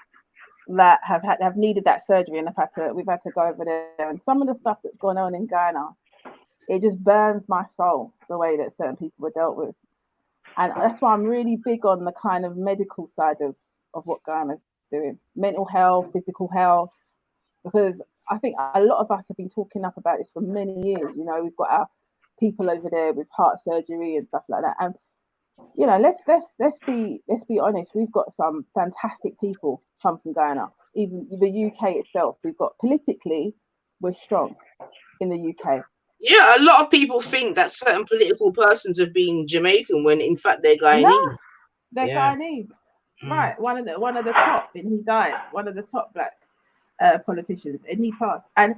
S17: that have needed that surgery, and we've had to go over there. And some of the stuff that's going on in Guyana, it just burns my soul the way that certain people were dealt with. And that's why I'm really big on the kind of medical side of what Guyana's doing. Mental health, physical health, because I think a lot of us have been talking up about this for many years. You know, we've got our people over there with heart surgery and stuff like that. And you know, let's be honest. We've got some fantastic people come from Guyana. Even the UK itself, we've got politically, we're strong in the UK.
S1: Yeah, a lot of people think that certain political persons have been Jamaican when in fact they're Guyanese.
S17: No, they're Guyanese. Right, one of the top, and he died. One of the top black politicians, and he passed. And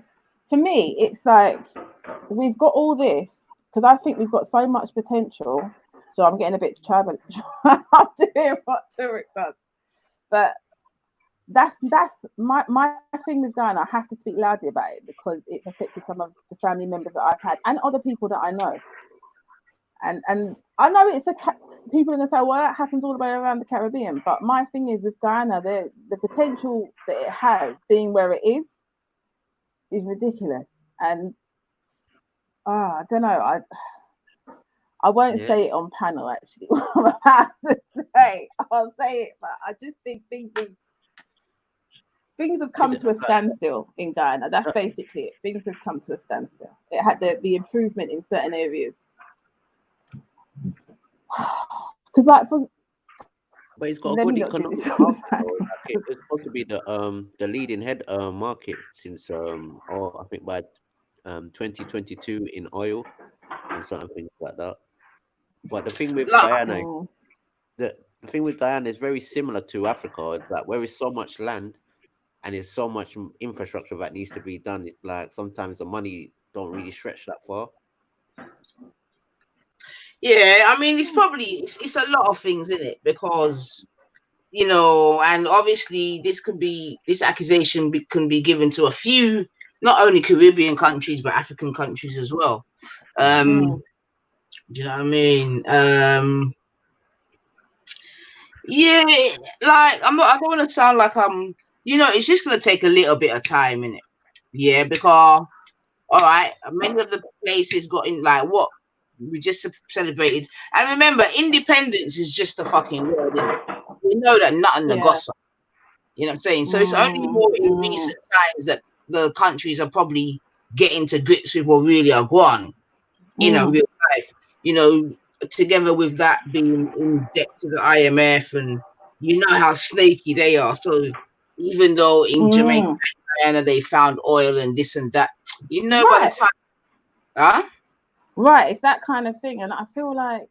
S17: for me, it's like we've got all this because I think we've got so much potential. So I'm getting a bit tribal. I'm doing what Turek does, but that's my thing with Guyana. I have to speak loudly about it because it's affected some of the family members that I've had and other people that I know. And I know it's people are gonna say, well, that happens all the way around the Caribbean. But my thing is with Guyana, the potential that it has, being where it is ridiculous. And I don't know. I won't say it on panel. Actually, what I'm about to say, I'll say it, but I just think things have come to a standstill in Guyana. That's basically it. Things have come to a standstill. It had the improvement in certain areas. Because
S14: but it's got a good economic market. It's supposed to be the leading head market since I think by 2022 in oil and certain things like that. But the thing with Guyana, the thing with Guyana is very similar to Africa. Is that where is so much land and there's so much infrastructure that needs to be done. It's like sometimes the money don't really stretch that far.
S1: Yeah, I mean, it's a lot of things in it because, you know, and obviously this accusation can be given to a few, not only Caribbean countries but African countries as well. Do you know what I mean? Yeah, like I don't want to sound like you know, it's just gonna take a little bit of time in it. Yeah, because all right, many of the places got in like what we just celebrated. And remember, independence is just a fucking word. We know that nothing the gossip. You know what I'm saying? So it's only more in recent times that the countries are probably getting to grips with what really are going on in a real life. You know, together with that being in debt to the IMF, and you know how snaky they are. So even though in Jamaica and Guyana they found oil and this and that, you know, by the time,
S17: right, it's that kind of thing, and I feel like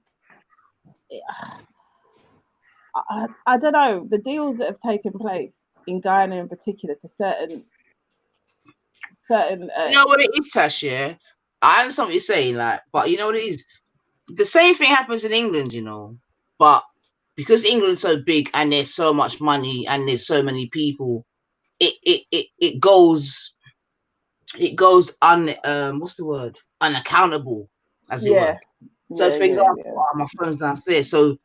S17: I don't know, the deals that have taken place in Guyana in particular to certain.
S1: You know what it is, Tash? Yeah, I understand what you're saying, like, but you know what it is. The same thing happens in England, you know, but because England's so big and there's so much money and there's so many people, it goes what's the word? Unaccountable, as it were. So, for example, my phone's downstairs. So,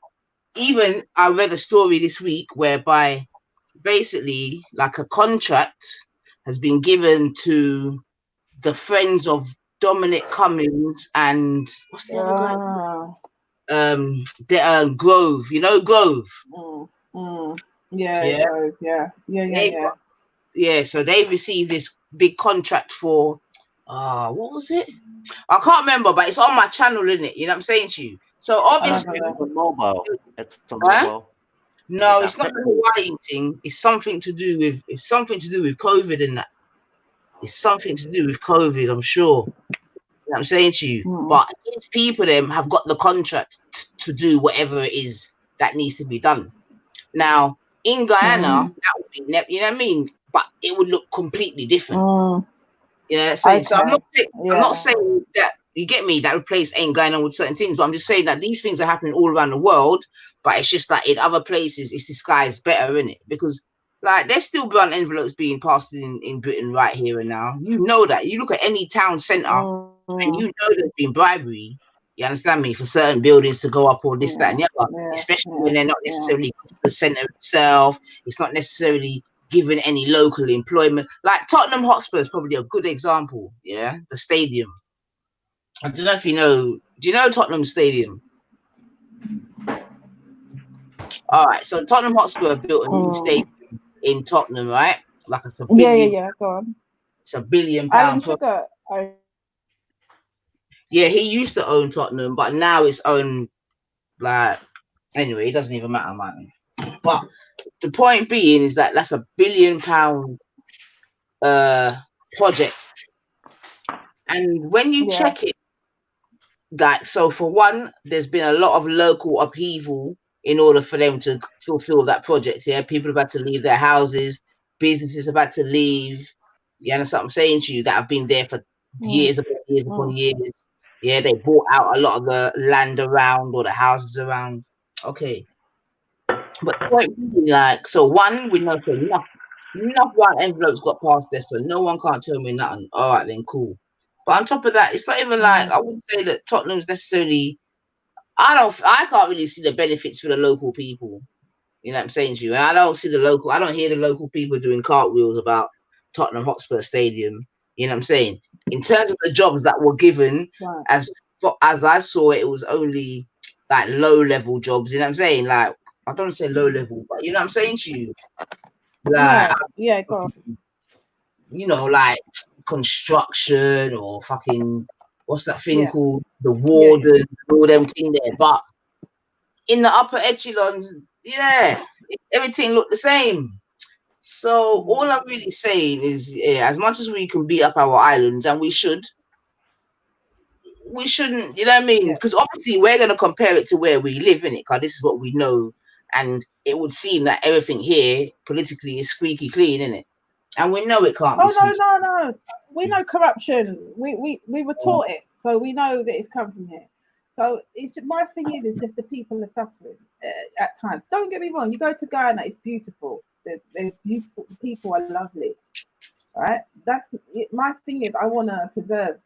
S1: even I read a story this week whereby basically, like, a contract has been given to the friends of Dominic Cummings and what's the other guy? Grove. You know Grove.
S17: Grove.
S1: Yeah. So they received this big contract for what was it? I can't remember, but it's on my channel, isn't it? You know what I'm saying to you? So obviously,
S14: mobile.
S1: No, it's not the Hawaii thing. It's something to do with COVID and that. It's something to do with COVID, I'm sure. You know what I'm saying to you. But these people them have got the contract to do whatever it is that needs to be done. Now, in Guyana, that would be you know what I mean? But it would look completely different. Yeah, so I'm not saying that, you get me, that place ain't going on with certain things, but I'm just saying that these things are happening all around the world, but it's just that in other places it's disguised better, isn't it? Because like there's still brown envelopes being passed in Britain right here and now. You know that. You look at any town centre and you know there's been bribery. You understand me? For certain buildings to go up or this, that, and the other, especially when they're not necessarily the centre itself. It's not necessarily given any local employment. Like Tottenham Hotspur is probably a good example. Yeah, the stadium. I don't know if you know. Do you know Tottenham Stadium? All right, so Tottenham Hotspur built a new stadium in Tottenham, right? Like it's a billion.
S17: Go on.
S1: It's £1 billion. Yeah, he used to own Tottenham, but now it's owned, like, anyway, it doesn't even matter, man. But the point being is that that's £1 billion project, and when you check it, like, so for one, there's been a lot of local upheaval in order for them to fulfill that project. Yeah, people have had to leave their houses, businesses have had to leave. You understand what I'm saying to you? That have been there for years upon years. Yeah, they bought out a lot of the land around or the houses around. Okay, but like, so one, we know for enough white envelopes got past there, so no one can't tell me nothing. All right, then cool. But on top of that, it's not even like, I wouldn't say that Tottenham's necessarily. I can't really see the benefits for the local people. You know what I'm saying to you? And I don't hear the local people doing cartwheels about Tottenham Hotspur Stadium. You know what I'm saying? In terms of the jobs that were given, as I saw it, it was only like low level jobs. You know what I'm saying? Like, I don't want to say low level, but you know what I'm saying to you? Like,
S17: go on.
S1: You know, like construction or fucking, what's that thing called? The warden, all them thing there. But in the upper echelons, everything looked the same. So all I'm really saying is, as much as we can beat up our islands, and we shouldn't, you know what I mean? Because obviously we're going to compare it to where we live, in it, because this is what we know. And it would seem that everything here politically is squeaky clean, isn't it? And we know it can't be squeaky.
S17: No. We know corruption. We were taught it, so we know that it's come from here. So it's just, my thing is just the people are suffering at times. Don't get me wrong. You go to Guyana, it's beautiful. They're beautiful. The people are lovely, right? That's my thing is I want to preserve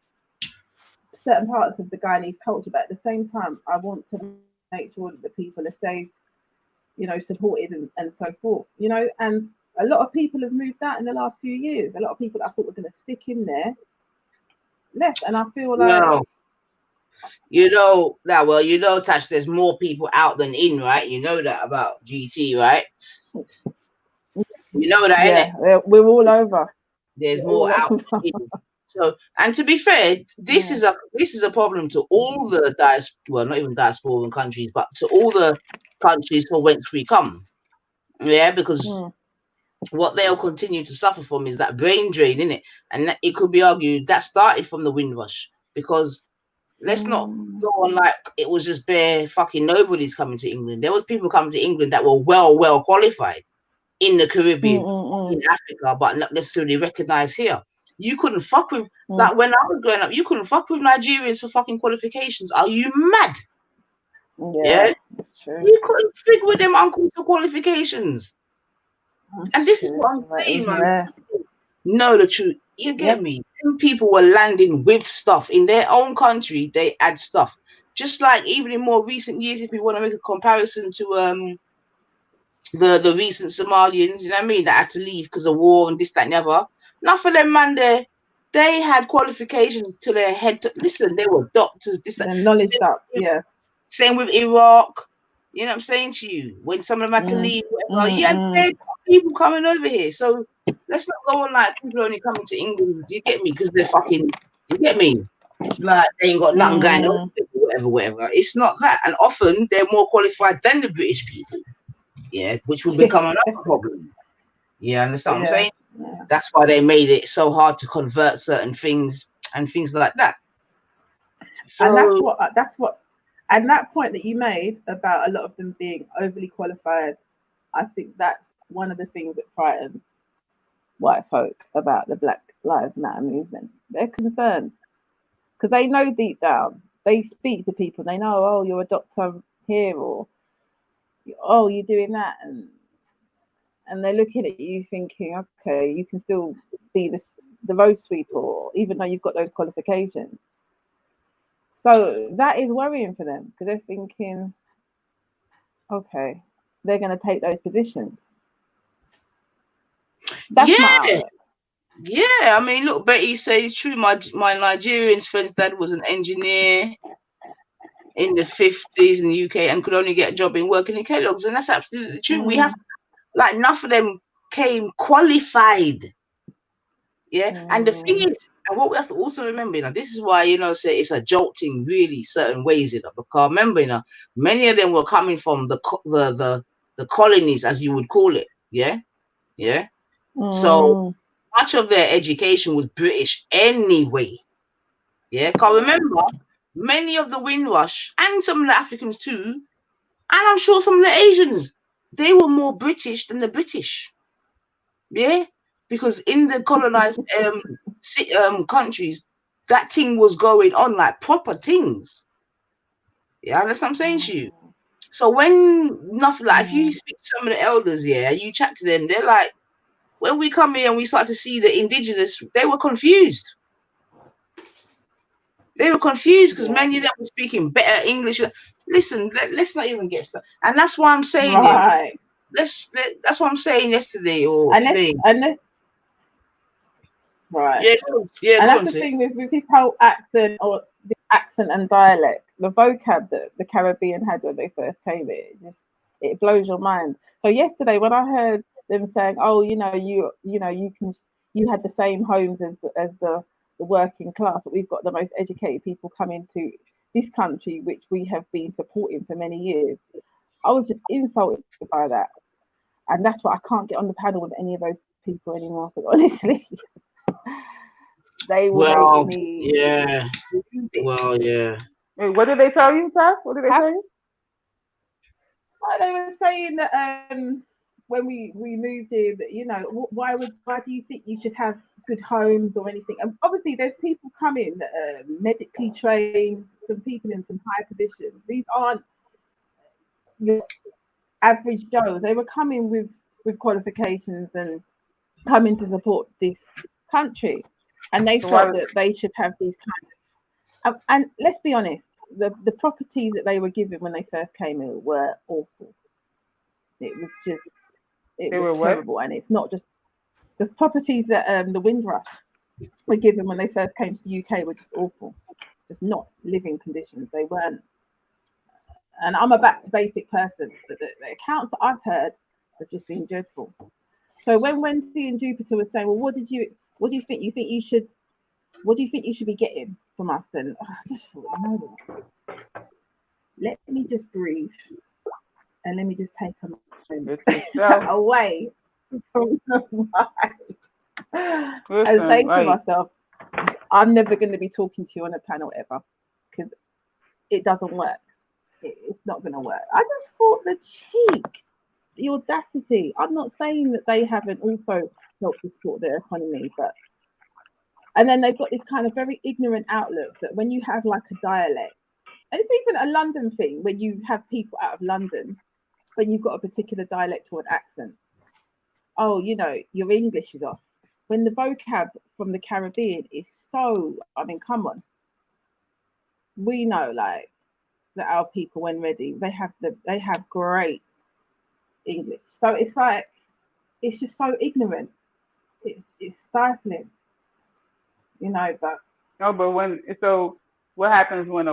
S17: certain parts of the Guyanese culture, but at the same time, I want to make sure that the people are safe, supported and so forth, and a lot of people have moved out in the last few years. A lot of people I thought were going to stick in there left, and I feel like
S1: Tash, there's more people out than in, right? You know that about GT, right? You know that, innit?
S17: We're all over.
S1: There's more out than in. So, and to be fair, this is a problem to all the not even diasporan countries, but to all the countries from whence we come. Yeah, because what they'll continue to suffer from is that brain drain, innit? And it could be argued that started from the Windrush, because let's not go on like it was just bare fucking nobody's coming to England. There was people coming to England that were well qualified. in the Caribbean, in Africa, but not necessarily recognized here. You couldn't fuck with, like when I was growing up, you couldn't fuck with Nigerians for fucking qualifications. Are you mad?
S17: Yeah, that's true.
S1: You couldn't fig with them uncles for qualifications. And this is what I'm saying, man. Know the truth. You get me? Them people were landing with stuff in their own country. They add stuff. Just like even in more recent years, if we want to make a comparison to the recent Somalians, you know what I mean, that had to leave because of war and this, that, and the other. Not for them, man. They had qualifications to their head. Listen, they were doctors. This, that.
S17: Knowledge up, yeah.
S1: Same with Iraq. You know what I'm saying to you? When some of them had to leave, whatever, you had people coming over here. So let's not go on like people only coming to England. You get me? Because they're fucking. You get me? Like they ain't got nothing going on, whatever. It's not that, and often they're more qualified than the British people. Yeah, which will become another problem. Yeah, understand what I'm saying?
S17: Yeah.
S1: That's why they made it so hard to convert certain things and things like that. So,
S17: and that's what, and that point that you made about a lot of them being overly qualified, I think that's one of the things that frightens white folk about the Black Lives Matter movement. They're concerned because they know deep down, they speak to people, they know, oh, you're a doctor here, or oh, you're doing that, and they're looking at you thinking, okay, you can still be the road sweeper, even though you've got those qualifications. So that is worrying for them because they're thinking, okay, they're going to take those positions. That's my outlook.
S1: Yeah, I mean, look, Betty says it's true. My Nigerian friend's dad was an engineer in the 50s in the UK and could only get a job working in Kellogg's, and that's absolutely true. We have, like, enough of them came qualified. Yeah, and the thing is, and what we have to also remember, you know, this is why, you know, say it's a jolting really certain ways, you know, because remember, you know, many of them were coming from the colonies, as you would call it. Yeah. So much of their education was British anyway. Yeah, because remember, many of the Windrush and some of the Africans too, and I'm sure some of the Asians, they were more British than the British. Yeah, because in the colonized countries, that thing was going on like proper things. Yeah, that's what I'm saying to you. So when nothing, like if you speak to some of the elders, yeah, you chat to them, they're like, when we come here and we start to see the indigenous, they were confused. They were confused because many of them were speaking better English. Listen, let's not even get started. And that's why I'm saying,
S17: right.
S1: That's what I'm saying yesterday or today.
S17: Right.
S1: Yeah,
S17: and that's the thing with this whole accent or the accent and dialect, the vocab that the Caribbean had when they first came here, it blows your mind. So yesterday when I heard them saying, oh, you had the same homes as the working class, but we've got the most educated people coming to this country, which we have been supporting for many years. I was just insulted by that. And that's why I can't get on the panel with any of those people anymore, honestly. They will make me.
S1: Yeah. Well, yeah.
S7: Wait, what did they tell you, Tess? What did they tell you?
S17: They were saying that when we moved here, that, you know, why do you think you should have good homes or anything? And obviously, there's people coming that are medically trained, some people in some high positions. These aren't your average Joes. They were coming with qualifications and coming to support this country, and they felt that they should have these kind of. And let's be honest, the properties that they were given when they first came here were awful. It was terrible, and it's not just the properties that the Windrush were given when they first came to the UK were just awful, just not living conditions. They weren't. And I'm a back to basic person, but the accounts that I've heard have just been dreadful. So when Wendy and Jupiter were saying, well, what do you think? What do you think you should be getting from us? And I just thought, no, let me just breathe and let me just take a moment away from the mic and say to myself, I'm never going to be talking to you on a panel ever, because it doesn't work. It's not going to work. I just thought the cheek the audacity. I'm not saying that they haven't also helped to support their economy, but and then they've got this kind of very ignorant outlook that when you have like a dialect, and it's even a London thing, when you have people out of London, when you've got a particular dialect or an accent, oh, you know, your English is off. When the vocab from the Caribbean is so, I mean, come on. We know like that our people, when ready, they have great English. So it's like, it's just so ignorant. It's stifling, you know, but
S7: no, but what happens when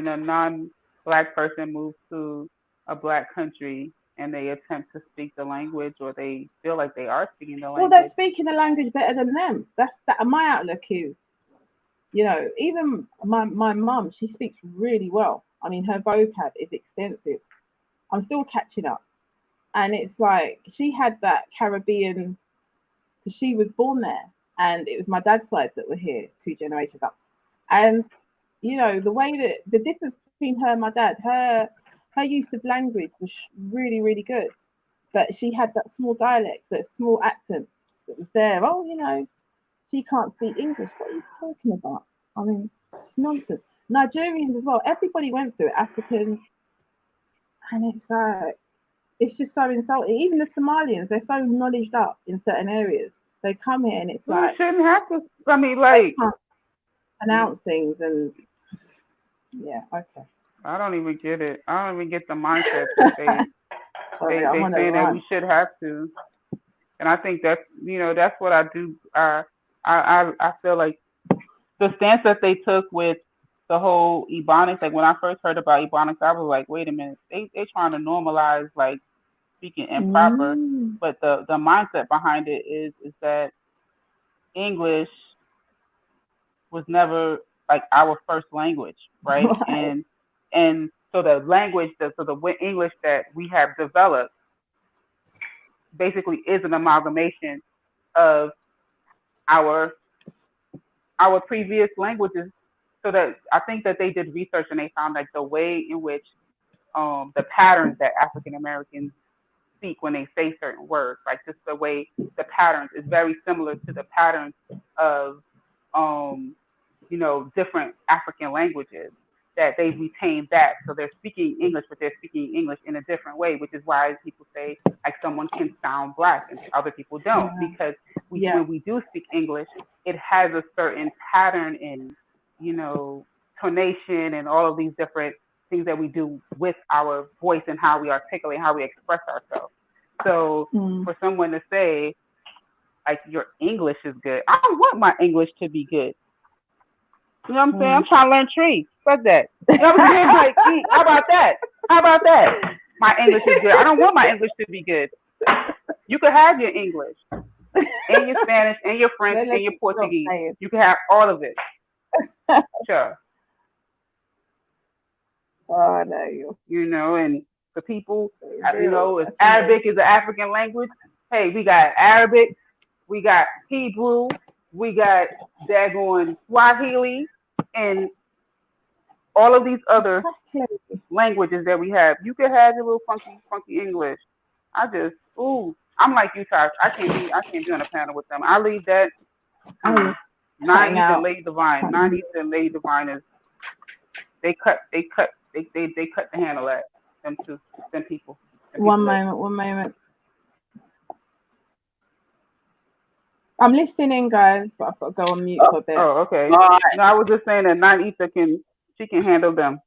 S7: a non-black person moves to a black country and they attempt to speak the language, or they feel like they are speaking the language?
S17: Well, they're speaking the language better than them. That's that. My outlook is, you know, even my mum, she speaks really well. I mean, her vocab is extensive. I'm still catching up, and it's like she had that Caribbean because she was born there, and it was my dad's side that were here 2 generations up, and you know the way that the difference between her and my dad, her use of language was really, really good, but she had that small dialect, that small accent that was there. Oh, you know, she can't speak English. What are you talking about? I mean, it's nonsense. Nigerians as well. Everybody went through it. Africans, and it's like it's just so insulting. Even the Somalians, they're so knowledged up in certain areas. They come here and it's
S7: well,
S17: like
S7: you shouldn't have to. I mean, like
S17: announce things and yeah, okay.
S7: I don't even get it. I don't even get the mindset that they say that we should have to. And I think that's, you know, that's what I do. I feel like the stance that they took with the whole Ebonics, like when I first heard about Ebonics, I was like, wait a minute, they trying to normalize like speaking improper, but the mindset behind it is that English was never like our first language, right? And so the language, the English that we have developed basically is an amalgamation of our previous languages. So that I think that they did research and they found like the way in which the patterns that African Americans speak when they say certain words, like just the way the patterns is very similar to the patterns of you know, different African languages, that they've retained that. So they're speaking English, but they're speaking English in a different way, which is why people say like someone can sound black and other people don't, because when we do speak English, it has a certain pattern in, you know, tonation and all of these different things that we do with our voice and how we articulate, how we express ourselves. So for someone to say like your English is good, I don't want my English to be good. You know what I'm saying? I'm trying to learn tree. Fuck that. You know what I'm saying? Like, how about that? How about that? My English is good. I don't want my English to be good. You could have your English and your Spanish and your French and your Portuguese. You can have all of it. Sure.
S17: Oh, no, you.
S7: You know, and for people, you know, if Arabic is an African language, hey, we got Arabic, we got Hebrew, we got daggone Swahili, and all of these other languages that we have. You could have your little funky English. I'm like you, Tosh. I can't be on a panel with them. I leave that. 90s and Lady Divine. 90s and Lady Divine is they cut the handle at them two, them people.
S17: One moment. I'm listening, guys, but I've got to go on mute for a bit.
S7: Oh, okay. Right. No, I was just saying that 9ether can handle them.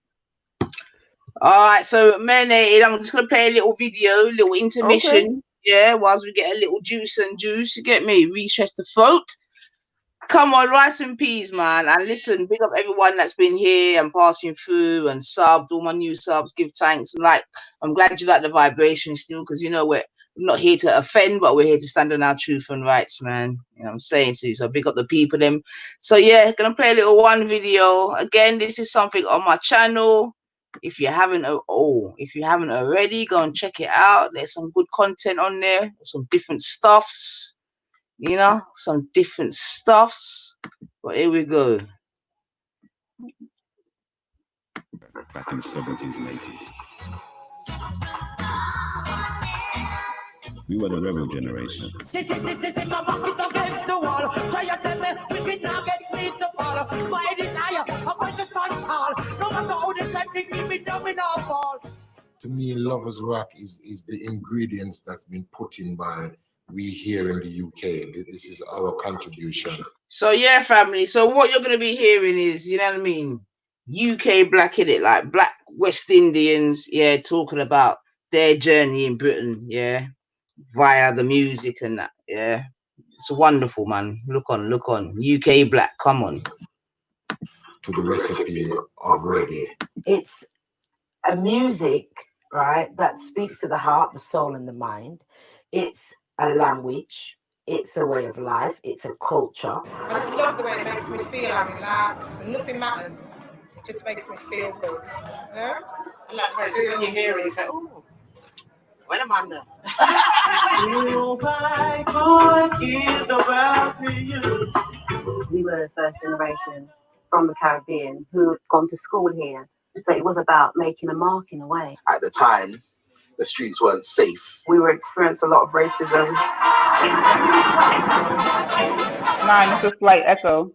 S1: All right, so marinated. I'm just gonna play a little video, little intermission. Okay. Yeah, whilst we get a little juice. You get me? Refresh the throat. Come on, rice and peas, man. And listen, big up everyone that's been here and passing through and subbed, all my new subs, give thanks. Like, I'm glad you like the vibration still, because you know we're not here to offend, but we're here to stand on our truth and rights, man. You know what I'm saying to you. So big up the people, them. So yeah, gonna play a little one video. Again, this is something on my channel. If you haven't already, go and check it out. There's some good content on there, some different stuffs. You know, some different stuffs. But here we go.
S18: Back in the 70s and 80s, We were the rebel generation.
S19: My back is against the wall. Try to tell me we can not get me to fall. My desire, I'm going to stand tall. No matter how they try to keep me down, we not fall.
S20: To me, Lovers Rock is the ingredients that's been put in by we here in the UK. This is our contribution.
S1: So yeah, family. So what you're gonna be hearing is, you know what I mean, UK black in it, like black West Indians, yeah, talking about their journey in Britain, yeah, via the music and that, yeah. It's wonderful, man. Look on, UK black. Come on.
S20: To the recipe of reggae.
S21: It's a music, right, that speaks to the heart, the soul, and the mind. It's a language. It's a way of life. It's a culture.
S22: I just love the way it makes me feel. I relax, and nothing matters. It just makes me feel good, you know? And that's why when you hear it, you say, "Oh, wait a minute."
S19: If I could give the world to you.
S23: We were the first generation from the Caribbean who had gone to school here. So it was about making a mark in a way.
S24: At the time, the streets weren't safe.
S23: We were experiencing a lot of racism.
S7: Mine is a slight echo.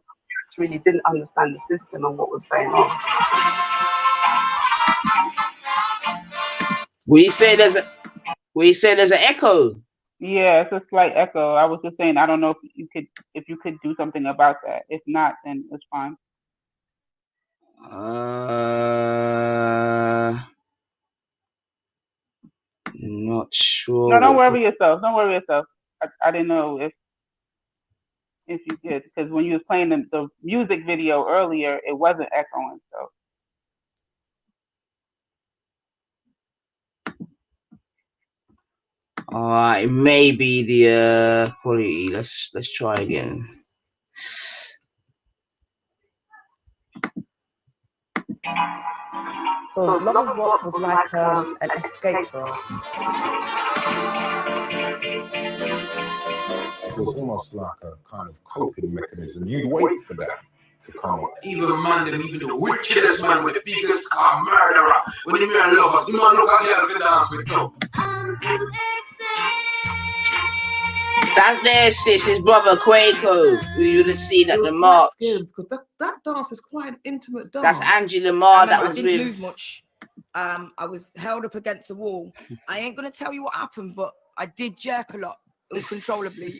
S23: Really didn't understand the system and what was going on.
S1: We say there's an echo.
S7: Yeah, it's a slight echo. I was just saying, I don't know if you could do something about that. If not, then it's fine.
S1: Not sure.
S7: No, don't worry yourself. Don't worry yourself. I didn't know if you did, because when you was playing the music video earlier, it wasn't echoing. So.
S1: It may be the quality. Let's try again.
S23: So Lovers Rock was like an escape for us.
S20: It was almost like a kind of coping mechanism. You'd wait for that to come.
S25: Even the wickedest man with the biggest car, murderer, when the mirror lovers, the man look at girl for dance with club.
S1: That there, sis, his brother Quaco, who you would have seen at the march.
S26: Because that dance is quite an intimate dance.
S1: That's Angie Lamar that was
S26: I didn't
S1: with.
S26: move much. I was held up against the wall. I ain't gonna tell you what happened, but I did jerk a lot uncontrollably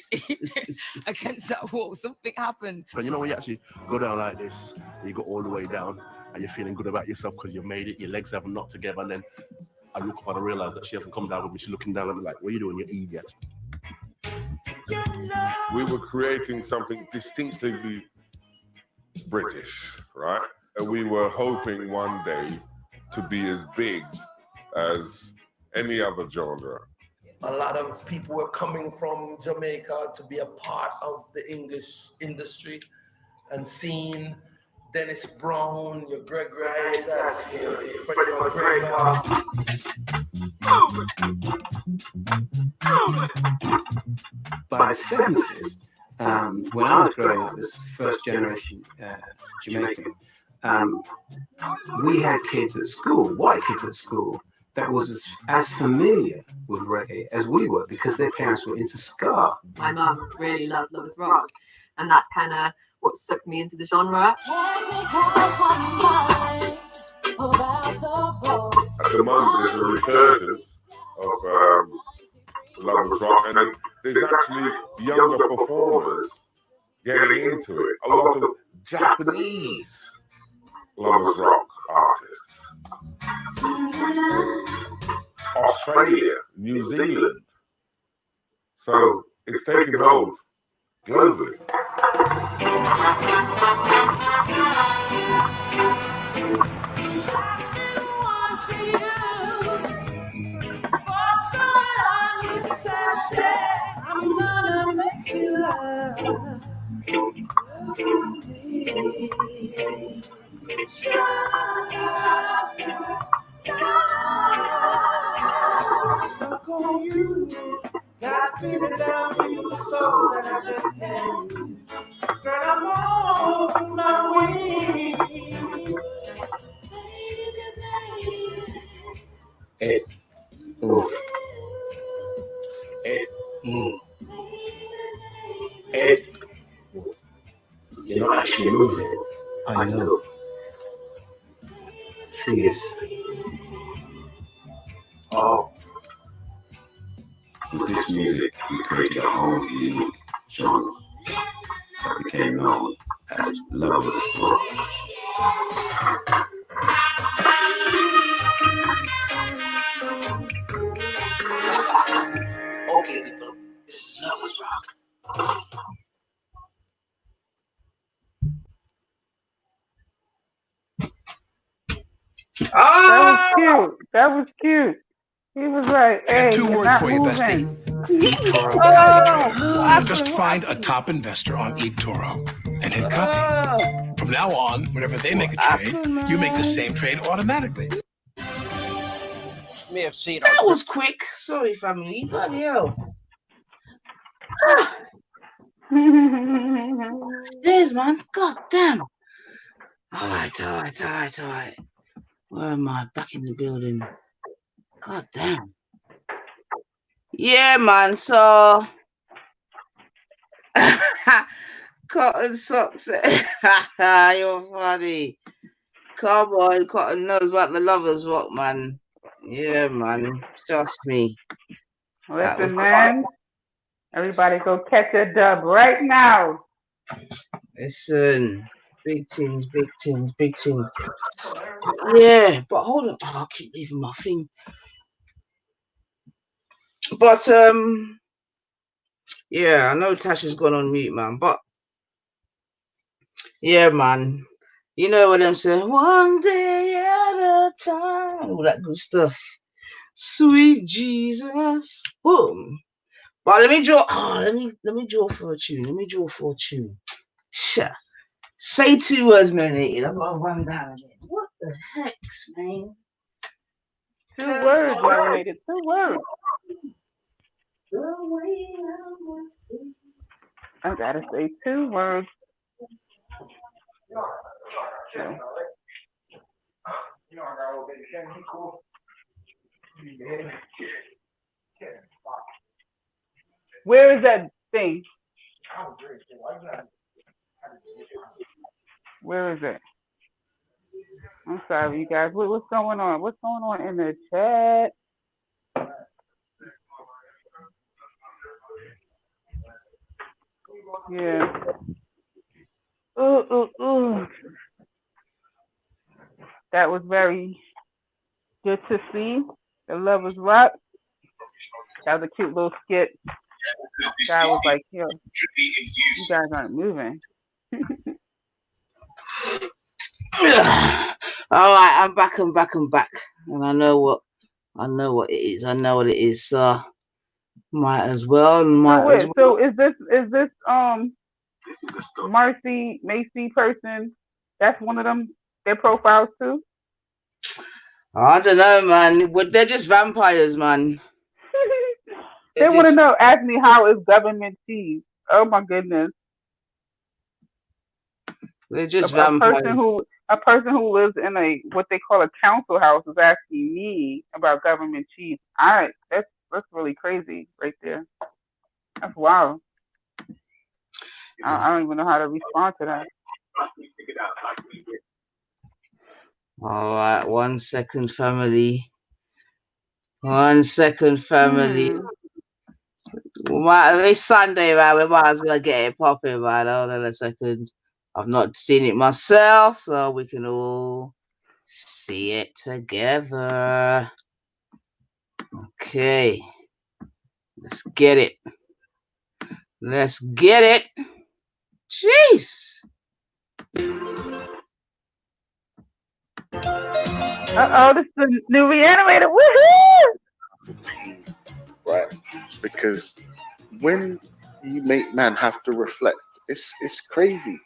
S26: against that wall. Something happened.
S27: But you know when you actually go down like this, you go all the way down, and you're feeling good about yourself because you made it. Your legs haven't knocked together, and then I look up and I realize that she hasn't come down with me. She's looking down at me like, "What are you doing, you idiot?"
S28: We were creating something distinctively British, right? And we were hoping one day to be as big as any other genre.
S25: A lot of people were coming from Jamaica to be a part of the English industry and seeing Dennis Brown, your Gregory Isaacs, your Freddie McGregor.
S29: By the 70s, when I was growing up, this first generation Jamaican, we had kids at school, white kids at school, that was as familiar with reggae as we were because their parents were into ska.
S23: My mum really loved Lovers Rock, and that's kind of what sucked me into the genre.
S28: At the moment, there's a resurgence of Lovers Rock, and there's actually younger performers getting into it. A lot of Japanese Lovers Rock artists. Australia, New Zealand. So it's taking hold globally.
S19: I'm gonna make you love. Stuck on you, got feeling down in your soul that I just can't lose. Girl, I'm on my way.
S29: Ed, you're not actually moving. I know. Thing is,
S3: Oh. With this music, we created a whole unique genre that became known as lovers rock.
S29: okay, people, this is lovers rock.
S7: That was cute. That was cute. He was like, hey, you're not moving.
S19: Just find a top investor on eToro and hit copy. From now on, whenever they make a trade, you make the same trade automatically.
S1: That was quick. Sorry, family. Bloody hell. There's man. God damn. All right. Where am I? Back in the building. God damn. Yeah, man. So Cotton socks. You're funny. Come on, Cotton knows about the lovers rock, man. Yeah, man. Trust me.
S7: Listen, man. Everybody go catch a dub right now.
S1: Listen. Big things. Yeah, but hold on. Oh, I keep leaving my thing. But yeah, I know Tasha's gone on mute, man. But yeah, man. You know what I'm saying? One day at a time. All that good stuff. Sweet Jesus. Boom. But let me draw. Let me draw for a tune. Sure. Say 2 words, melanated. I've got to run down again. What the heck's, man?
S7: 2 words, melanated. 2 words. I gotta say 2 words. Okay. Where is that thing? Where is it? I'm sorry, you guys. What's going on? What's going on in the chat? Yeah. Ooh. That was very good to see. The lovers rock. That was a cute little skit. Guy was like, yo, you guys aren't moving.
S1: All right, I'm back. And I know what it is. So might as well.
S7: So is this Marcy Macy person? That's one of them. Their profiles too.
S1: I don't know, man. They're just vampires, man.
S7: They want to know. Ask me how is government cheese? Oh my goodness.
S1: They're just vampires.
S7: A person who lives in a what they call a council house is asking me about government cheese. That's really crazy right there. That's wild. I don't even know how to respond to that.
S1: All right, 1 second, family. 1 second, family. It's Sunday, man. We might as well get it popping, man. Hold on a second. I've not seen it myself, so we can all see it together. Okay. Let's get it. Jeez.
S7: This is the new Reanimator. Woohoo!
S2: Right. Because when you make man have to reflect, it's crazy.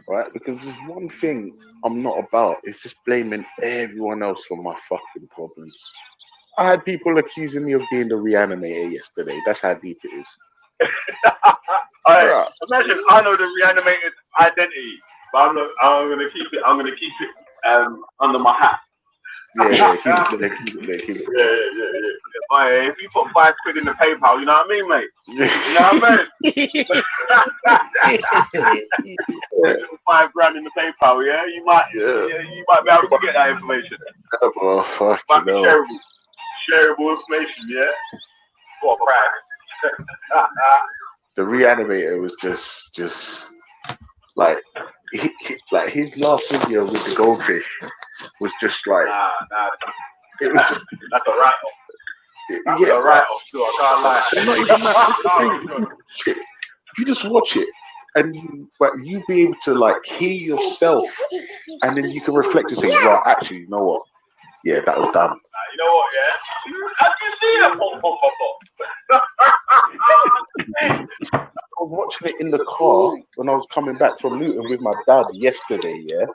S2: Right? Because there's one thing I'm not about, it's just blaming everyone else for my fucking problems. I had people accusing me of being the reanimator yesterday. That's how deep it is.
S28: Alright, imagine I know the reanimated identity, but I'm gonna keep it under my hat.
S2: Yeah, keep it there, keep it there, keep it there.
S4: Yeah. But if you put £5 in the PayPal, you know what I mean, mate? You know what I mean? £5 in the PayPal, yeah? You might be able to get that information.
S2: Oh, fuck,
S4: Might be shareable information, yeah? What price?
S2: The Reanimator was just like like his last video with the goldfish was just like it was just
S4: that's a write-off. That was a write-off too, I can't lie.
S2: Not even that. If you just watch it and you be able to like hear yourself, and then you can reflect and say, right, actually, you know what? Yeah, that was dumb.
S4: You know what, yeah? I can see that pop.
S2: I was watching it in the car when I was coming back from Luton with my dad yesterday, yeah?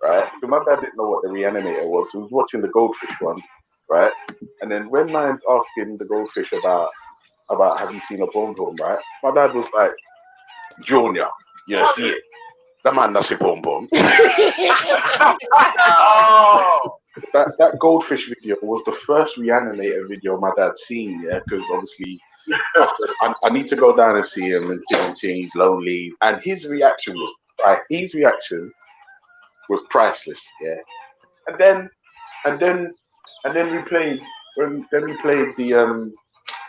S2: Right? So my dad didn't know what the Reanimator was. He was watching the goldfish one, right? And then when Nine's asking the goldfish about have you seen a bomb, right? My dad was like, Junior, you know, see it. The man that's a bomb. That goldfish video was the first Reanimator video my dad's seen, yeah, because obviously I need to go down and see him and he's lonely. And his reaction was priceless, yeah. And then we played the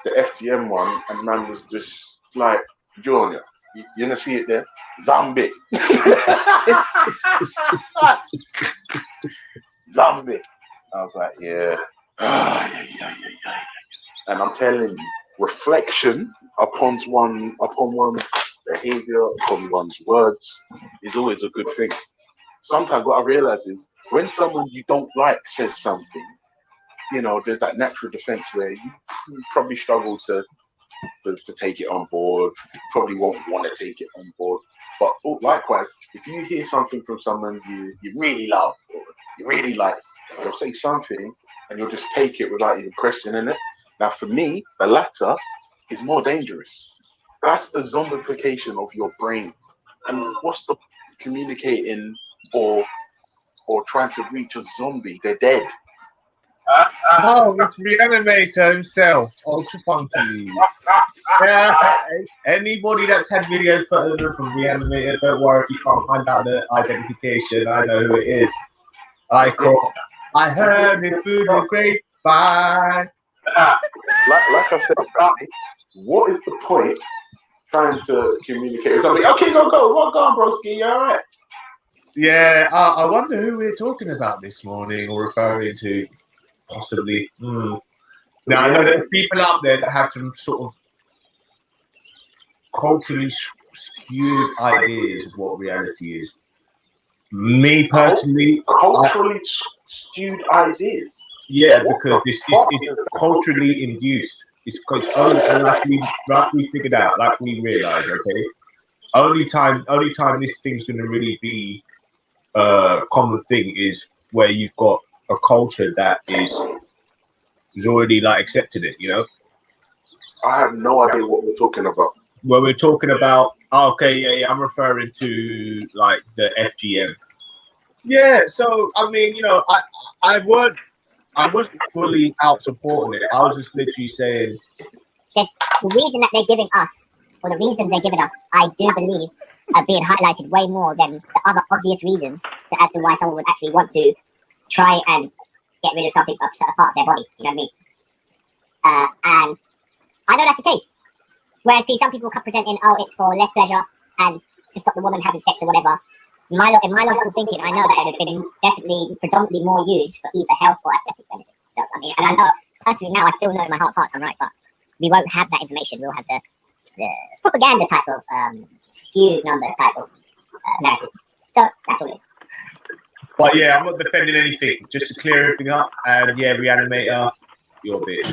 S2: FGM one, and man was just like, Junior, you gonna see it there? Zombie. Zombie. I was like, yeah. And I'm telling you, reflection upon one's behavior, upon one's words is always a good thing. Sometimes what I realize is when someone you don't like says something, you know, there's that natural defense where you probably struggle to take it on board, probably won't want to take it on board. But likewise, if you hear something from someone you really love or you really like, they'll say something and you'll just take it without even questioning it. Now, for me, the latter is more dangerous. That's the zombification of your brain. And what's the communicating or trying to reach a zombie? They're dead.
S5: Oh, it's Reanimator himself, Ultra Funky. Anybody that's had videos put over from Reanimator, don't worry if you can't find out the identification. I know who it is. I heard it through the grapevine.
S2: Like I said, what is the point trying to communicate with something? Okay, go. What on, broski? You all right?
S5: Yeah, I wonder who we're talking about this morning or referring to. Possibly. Now, I know there's people out there that have some sort of culturally skewed ideas of what reality is. Me personally,
S2: culturally skewed ideas.
S5: Yeah, because it's culturally induced. It's only like we figured out, like we realized. Okay, only time this thing's going to really be a common thing is where you've got a culture that is already like accepted it, you know.
S2: I have no idea what we're talking about.
S5: Well, we're talking about yeah, I'm referring to like the FGM. Yeah, so I mean, you know, I wasn't fully out supporting it. I was just literally saying
S6: there's the reason that they're giving us, or the reasons they're giving us, I do believe are being highlighted way more than the other obvious reasons as to why someone would actually want to try and get rid of something, a part of their body. Do you know what I mean? And I know that's the case. Whereas some people kept presenting, it's for less pleasure and to stop the woman having sex or whatever. In my logical thinking, I know that it would have been definitely predominantly more used for either health or aesthetic benefit. So I mean, and I know personally now, I still know in my heart of hearts I'm right, but we won't have that information. We'll have the propaganda type of skewed number type of narrative. So that's all it is.
S5: But yeah, I'm not defending anything. Just to clear everything up, and yeah, Reanimator, your bitch.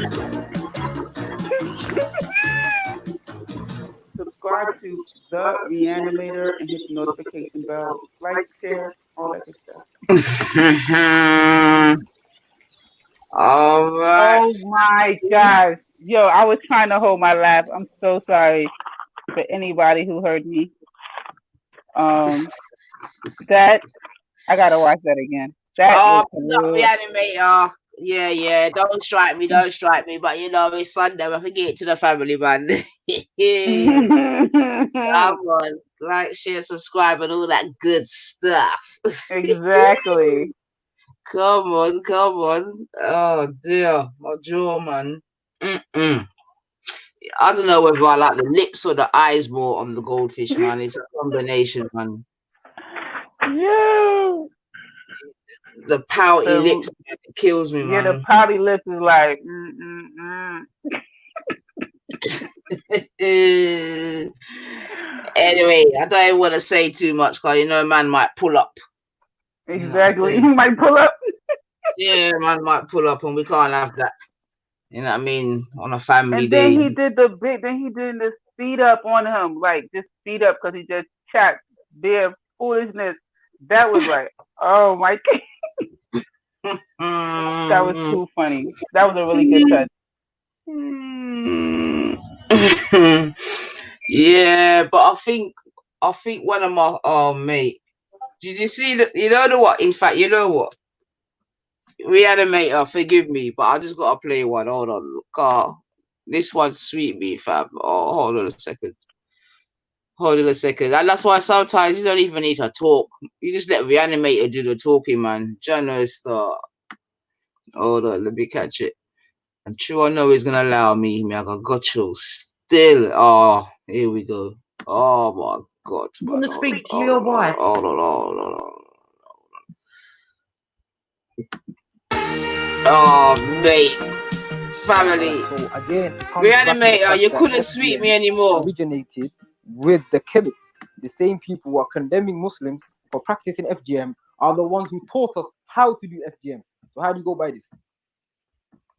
S7: Subscribe to The Reanimator and hit the notification bell. Like, share, all that good stuff.
S1: All right.
S7: Oh my gosh. Yo, I was trying to hold my laugh. I'm so sorry for anybody who heard me. That I gotta watch that again. That
S1: Oh,
S7: is
S1: not
S7: good.
S1: reanimator. Yeah. Don't strike me. But you know, it's Sunday. I forget it to the family, man. Come on, like, share, subscribe, and all that good stuff.
S7: Exactly.
S1: Come on. Oh dear, my jaw, man. Mm-mm. I don't know whether I like the lips or the eyes more on the goldfish, man. It's a combination, man.
S7: Yeah.
S1: The pouty
S7: The
S1: lips kills me,
S7: yeah, the
S1: man.
S7: pouty lips is like.
S1: Anyway, I don't even want to say too much because you know, a man might pull up. You know what I'm
S7: Exactly.
S1: saying?
S7: He might pull up.
S1: Yeah, man might pull up, and we can't have that. You know what I mean? On a family
S7: And then
S1: day.
S7: he did the big. Then he did the speed up on him, like just speed up because he just chat their foolishness. That was like, oh my god, that was too funny. That was a really good touch.
S1: Yeah, but I think one of my mate. Did you see that? You know what? In fact, you know what? Reanimator, forgive me, but I just gotta play one. Hold on, car. This one's sweet, me fam. Oh, hold on a second. And that's why sometimes you don't even need to talk. You just let Reanimator do the talking, man. Jano start. Hold on, let me catch it. I'm sure I know he's gonna allow me. I got you still. Oh, here we go. Oh my god,
S8: You
S1: man.
S8: want to speak to your wife?
S1: Hold on. Oh, mate. Family.
S9: So again, it comes back to the
S1: Reanimator,
S9: fact
S1: you
S9: that
S1: couldn't sweep me
S9: FGM
S1: anymore.
S9: originated with the killers. The same people who are condemning Muslims for practicing FGM are the ones who taught us how to do FGM. So how do you go by this?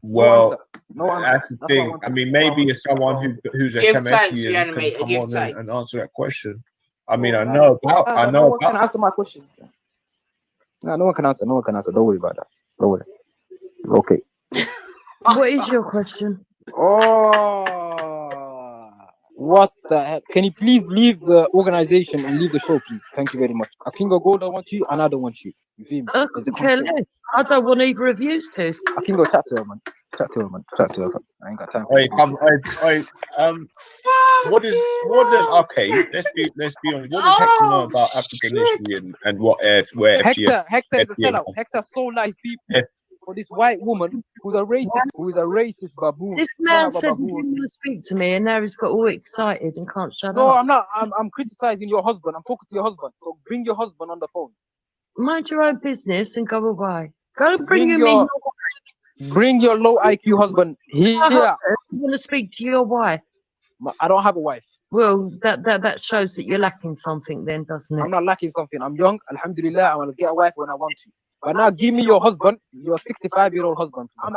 S5: Well,
S9: No answer.
S5: that's the thing. I mean, maybe as someone who's a
S1: Give thanks,
S5: Kemetian can
S1: Reanimator.
S5: come
S1: Give
S5: on
S1: thanks.
S5: and answer that question. I mean, I
S9: No
S5: know
S9: one can
S5: about.
S9: answer my questions. No one can answer. Don't worry about that. Don't worry. Okay.
S8: What is your question?
S9: Oh, what the heck? Can you please leave the organization and leave the show, please? Thank you very much. Akingo Gold, I want you, and I don't want you. You feel me? There's a consent.
S8: I don't want either of you to.
S9: Akingo, chat to her, man. Chat to her. I ain't got time for
S5: Wait, what does okay? Let's be honest. What does Hector know about African history and where FGM?
S9: Hector is a sellout. Hector sold out his people for this white woman who's a racist baboon.
S8: This man said he didn't want to speak to me, and now he's got all excited and can't shut
S9: No,
S8: up.
S9: I'm not. I'm criticizing your husband. I'm talking to your husband. So bring your husband on the phone.
S8: Mind your own business and go away. Go and bring your
S9: low IQ husband here.
S8: You want to speak to your wife?
S9: I don't have a wife.
S8: Well, that shows that you're lacking something, then, doesn't it?
S9: I'm not lacking something. I'm young. Alhamdulillah, I want to get a wife when I want to. But now, give me your husband, your 65-year-old husband. I'm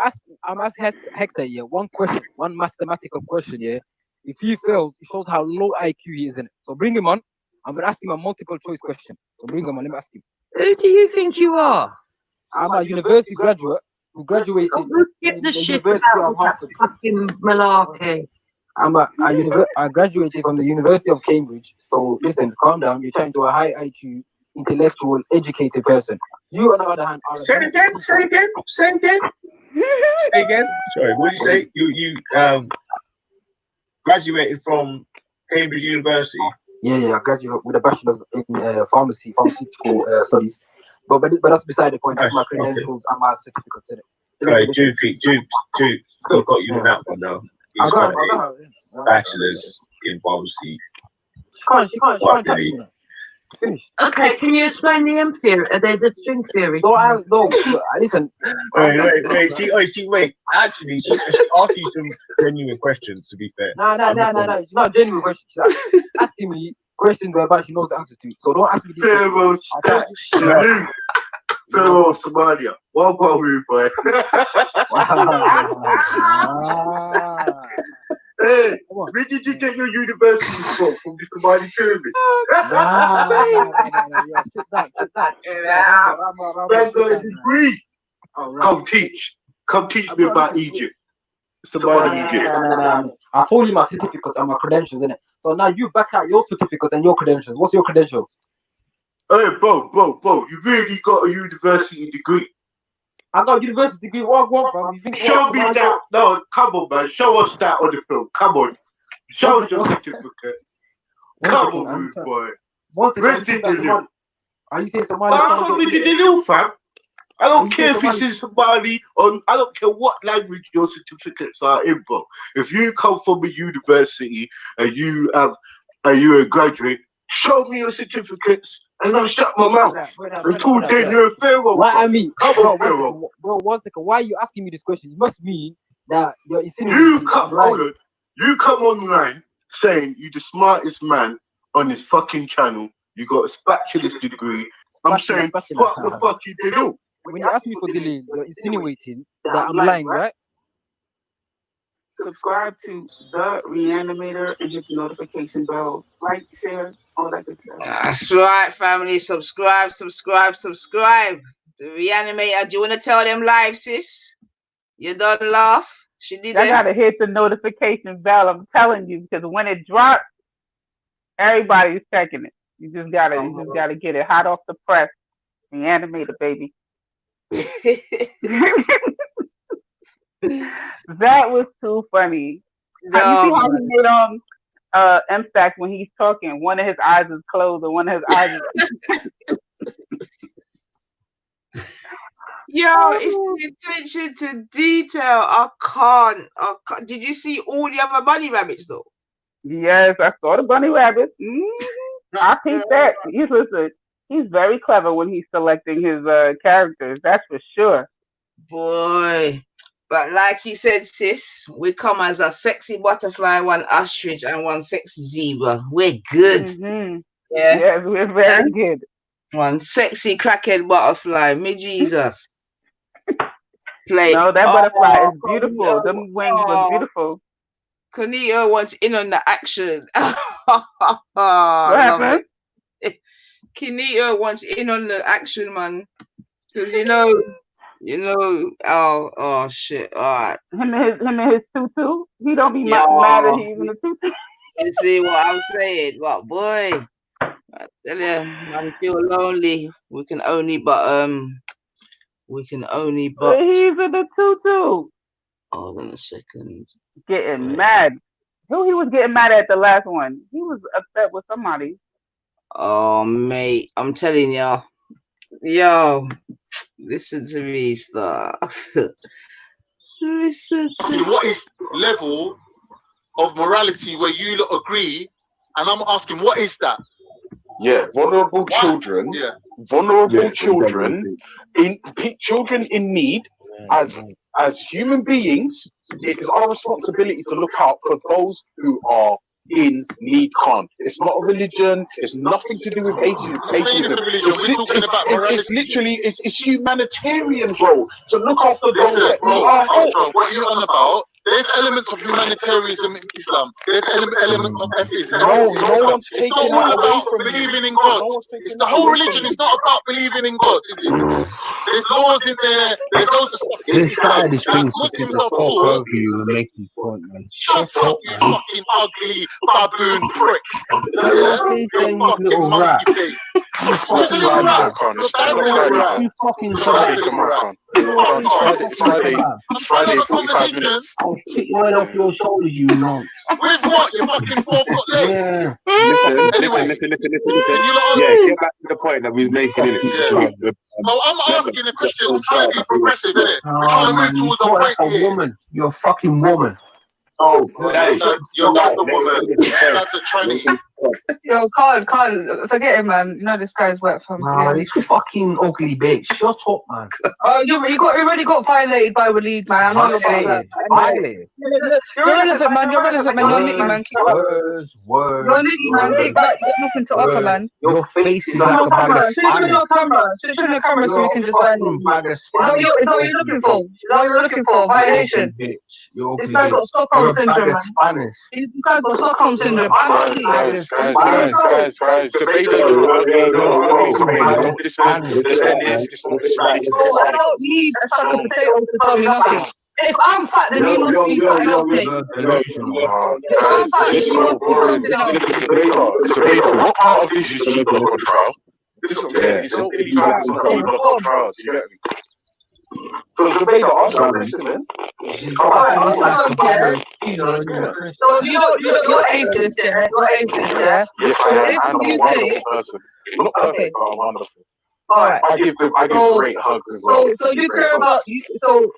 S9: asking Hector here one question, one mathematical question here. If he fails, it shows how low IQ he is in it. So bring him on. I'm gonna ask him a multiple choice question. So bring him on. Let me ask him.
S8: Who do you think you are?
S9: I'm a university graduate who graduated in the University of Hartford.
S8: Fucking malarkey.
S9: I graduated from the University of Cambridge. So listen, calm down. You're trying to a high IQ, intellectual, educated person. You, on the other hand, are
S5: Say again. Say again. Sorry, what did you say? You graduated from Cambridge University.
S9: Yeah, I graduated with a bachelor's in pharmaceutical studies. But that's beside the point. That's my credentials and my certificates in it.
S5: Sorry, Duke, still got you on that one though.
S9: I got it.
S5: Bachelor's in pharmacy.
S9: She can't touch me. Finish.
S8: Okay, can you explain the M theory? The string theory?
S9: No, listen.
S5: Wait. Actually, she asked you some genuine questions, to be fair.
S9: No. It's not genuine questions. She's asking me questions whereby she knows the answers to. So don't ask me these questions.
S24: Pharaoh Somalia. Welcome, rude boy. Hey, where did you get your university from? From the Somali pyramid?
S9: Sit down.
S24: Man's got a degree. Come teach me about Egypt. Somali Egypt.
S9: I told you my certificates and my credentials, innit? So now you back out your certificates and your credentials. What's your credentials?
S24: Hey, bro, you really got a university degree.
S9: I got a university degree. What, fam? You think
S24: Show me that. No, come on, man. Show us that on the film. Come on. Show us your certificate. Come on, rude boy. Where's the Delu?
S9: Are you saying Somali?
S24: I'm from the Delu, fam. I don't care if it's in Somali or I don't care what language your certificates are in, bro. If you come from a university and you're a graduate, show me your certificates and I'll shut my mouth. Until then, you're a pharaoh.
S9: What I mean,
S24: come
S9: bro,
S24: on, pharaoh.
S9: Bro, 1 second. Why are you asking me this question? It must mean that you're
S24: You come online saying you're the smartest man on this fucking channel. You got a spatula's degree. I'm saying, fuck the fuck you do.
S9: When you ask me for delay, you're insinuating that I'm lying, right?
S7: Subscribe to the Reanimator and hit the notification bell. Like, share, all that good stuff.
S1: That's right, family. Subscribe. The Reanimator. Do you want to tell them live, sis? You don't laugh. She did.
S7: I gotta hit the notification bell. I'm telling you, because when it drops, everybody's checking it. You just gotta get it hot off the press. Reanimator, baby. That was too funny.
S1: No,
S7: you see how he made M-Stack when he's talking, one of his eyes is closed and one of his eyes is
S1: Yo, it's the attention to detail. I can't. Did you see all the other bunny rabbits though?
S7: Yes, I saw the bunny rabbits. I think that he's very clever when he's selecting his characters, that's for sure.
S1: Boy. But like you said, sis, we come as a sexy butterfly, one ostrich, and one sexy zebra. We're good.
S7: Mm-hmm.
S1: Yeah.
S7: Yes, we're very good.
S1: One sexy crackhead butterfly. Me Jesus.
S7: No, that butterfly is beautiful. Them wings look beautiful.
S1: Kanito wants in on the action.
S7: What happened?
S1: Kanito wants in on the action, man. Because you know, oh shit. All right.
S7: Him and his tutu. He don't be mad that he's in the tutu.
S1: You see what I'm saying? What boy? I tell you, I feel lonely. We can only but.
S7: He's in the tutu.
S1: Hold on a second.
S7: Getting mad. Who he was getting mad at the last one? He was upset with somebody.
S1: Oh mate, I'm telling y'all. Yo, listen to me, star. Listen to
S24: what is level of morality where you lot agree, and I'm asking, what is that?
S2: Yeah, vulnerable children.
S24: Yeah.
S2: Vulnerable children children in need as human beings. It is our responsibility to look out for those who are in need. It's not a religion. It's nothing to do with atheism. It's literally it's humanitarian, bro. To look after those that
S24: bro, what are you on about? There's elements of humanitarianism in Islam. There's elements of atheism.
S2: No one's taking
S24: it's not all about believing in God. It's the whole religion is not about believing in God, is it? There's laws in there. There's loads of stuff.
S5: This guy is being
S24: Muslims
S5: to
S24: are
S5: talk
S24: poor.
S5: over you and make his point, man.
S24: Shut up, you fucking ugly baboon prick.
S5: You little rat. You fucking rat. You fucking rat.
S24: It's Friday, 45 minutes.
S5: I'll kick your head off your shoulders, you nonce.
S24: With what? You fucking 4-foot legs?
S5: Yeah.
S27: Listen. Yeah, get back to the point that we was making, innit?
S24: No, I'm asking a question. I'm trying to be progressive, innit? We're trying to move towards a point here.
S5: Woman. You're a fucking woman.
S24: Oh, you're not the woman. That's a tranny.
S10: Yo, Carl, forget it, man. You know this guy's wet from.
S5: Nah, this fucking ugly bitch. Shut up, man.
S10: Oh, you already got violated by Waleed, man. I know about that.
S5: Violated.
S10: You're relevant, man. You're nitty, man. You're nitty, man. Kick back. You got nothing to offer, man.
S5: Your face is like a bag of
S10: Switch on your camera so we can just find you. Is that what you're looking for? Is that what you're looking for? Violation. This guy got Stockholm syndrome, man. This guy got Stockholm syndrome. I'm ugly.
S2: Guys, the baby don't listen.
S10: I don't need a sack of potatoes to tell me nothing. If I'm fat, then you must be something else, mate. If I'm fat, then you must be something else.
S2: What part of this is Jamaica on trial? This is what I'm saying. It's not really trying to people are proud. You get me? So debate the arsenal, man.
S10: So you're atheist, yeah? You're atheist, yeah?
S2: Yes,
S10: So
S2: I am.
S10: if
S2: I'm a
S10: the
S2: wonderful
S10: UK,
S2: person. Not perfect, but I'm wonderful.
S10: all right.
S2: I give great hugs as well.
S10: So you care about so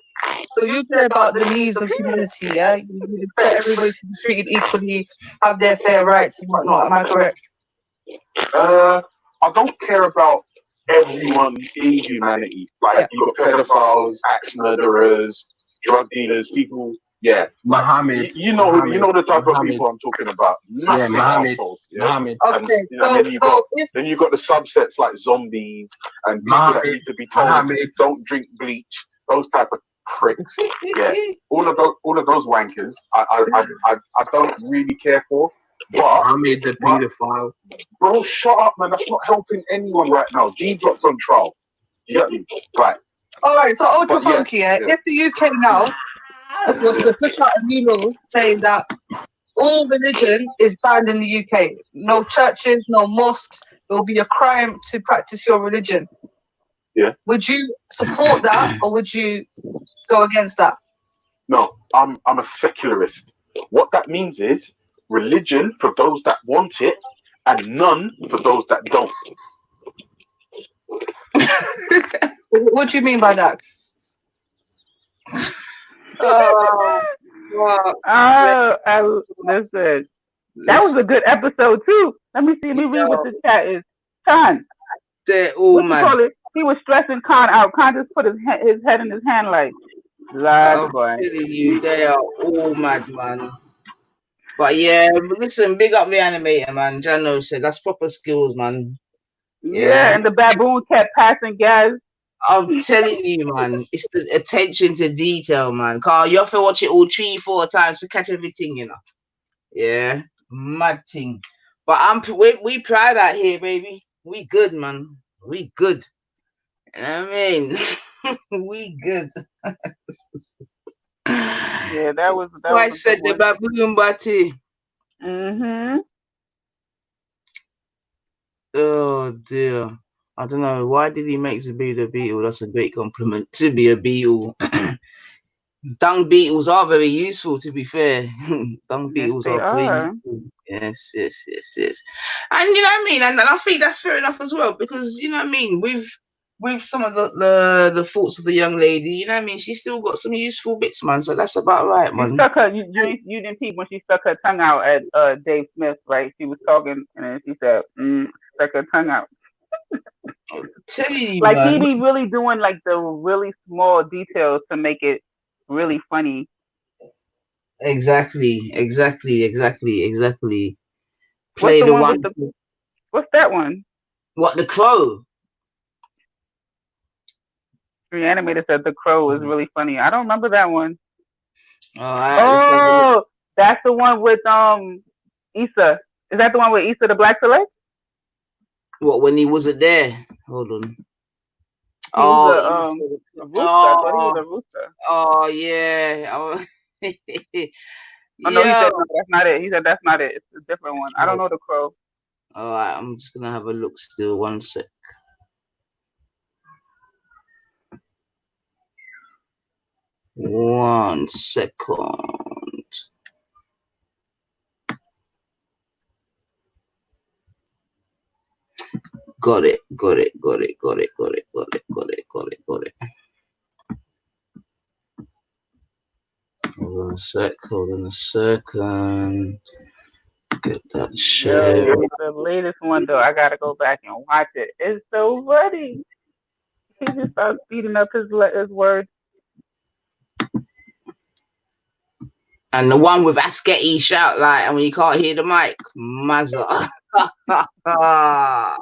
S10: you care about the needs of humanity, yeah? You expect everybody to be treated equally, have their fair rights and whatnot. Am I correct?
S2: I don't care about everyone in humanity. Like you got pedophiles, axe murderers, drug dealers, people. Yeah,
S29: Muhammad.
S2: You know the type of people I'm talking about. Massive assholes. Yeah.
S29: Muhammad.
S2: And, then you got the subsets like zombies and people that need to be told don't drink bleach. Those type of pricks. Yeah, all of those wankers. I don't really care for. But
S29: Muhammad the pedophile.
S2: Bro, shut up, man. That's not helping anyone right now. G Block's on trial. You get me? Right.
S10: All right, so Ultra Funky, yeah. If the UK now was to push out a new law saying that all religion is banned in the UK, no churches, no mosques, it will be a crime to practice your religion.
S2: Yeah.
S10: Would you support that or would you go against that?
S2: No, I'm a secularist. What that means is religion for those that want it and none for those that don't.
S10: What do you mean by that?
S7: Listen. That was a good episode too. Let me see. Let me read what the chat is. Khan.
S1: They're all
S7: What you
S1: mad.
S7: call it? He was stressing Khan out. Khan just put his head in his hand like, lad,
S1: I'm
S7: boy.
S1: telling you, they are all mad, man. But yeah, listen, big up the animator, man. Jano said that's proper skills, man.
S7: Yeah, and the baboon kept passing gas.
S1: I'm telling you, man, it's the attention to detail, man. Carl, you have to watch it all 3-4 times to catch everything, you know. Yeah, mad thing. But we proud out here, baby. We good, man. We good. You know what I mean? We good.
S7: Yeah, that was.
S1: I said the baboon batty. Oh dear. I don't know. Why did he make to be the beetle? That's a great compliment. To be a beetle. Dung beetles are very useful, to be fair. Dung beetles
S7: they
S1: are very
S7: are.
S1: useful. Yes. And you know what I mean? And I think that's fair enough as well, because you know what I mean, with some of the thoughts of the young lady, you know what I mean, she's still got some useful bits, man. So that's about right, man.
S7: She stuck her. You didn't peep when she stuck her tongue out at Dave Smith, right? She was talking and then she said, stuck her tongue out.
S1: Tell you,
S7: like
S1: man.
S7: he be really doing like the really small details to make it really funny.
S1: Exactly.
S7: What's the one with the? What's that one?
S1: What, the Crow?
S7: The animator said the Crow is really funny. I don't remember that one.
S1: Oh,
S7: that's the one with Issa. Is that the one with Issa the Black Select?
S1: What, when he wasn't there? Hold on.
S7: He was a rooster. I thought he was a rooster.
S1: Oh yeah.
S7: Oh no, he said no, that's not it. He said that's not it. It's a different one. I don't know the Crow.
S1: All right, I'm just gonna have a look still. 1 sec. One second. Got it. Hold on a second. Get that shit.
S7: The latest one though, I gotta go back and watch it. It's so funny. He just starts speeding up his words.
S1: And the one with Asketti shout like, and when you can't hear the mic, Mazza. Swear.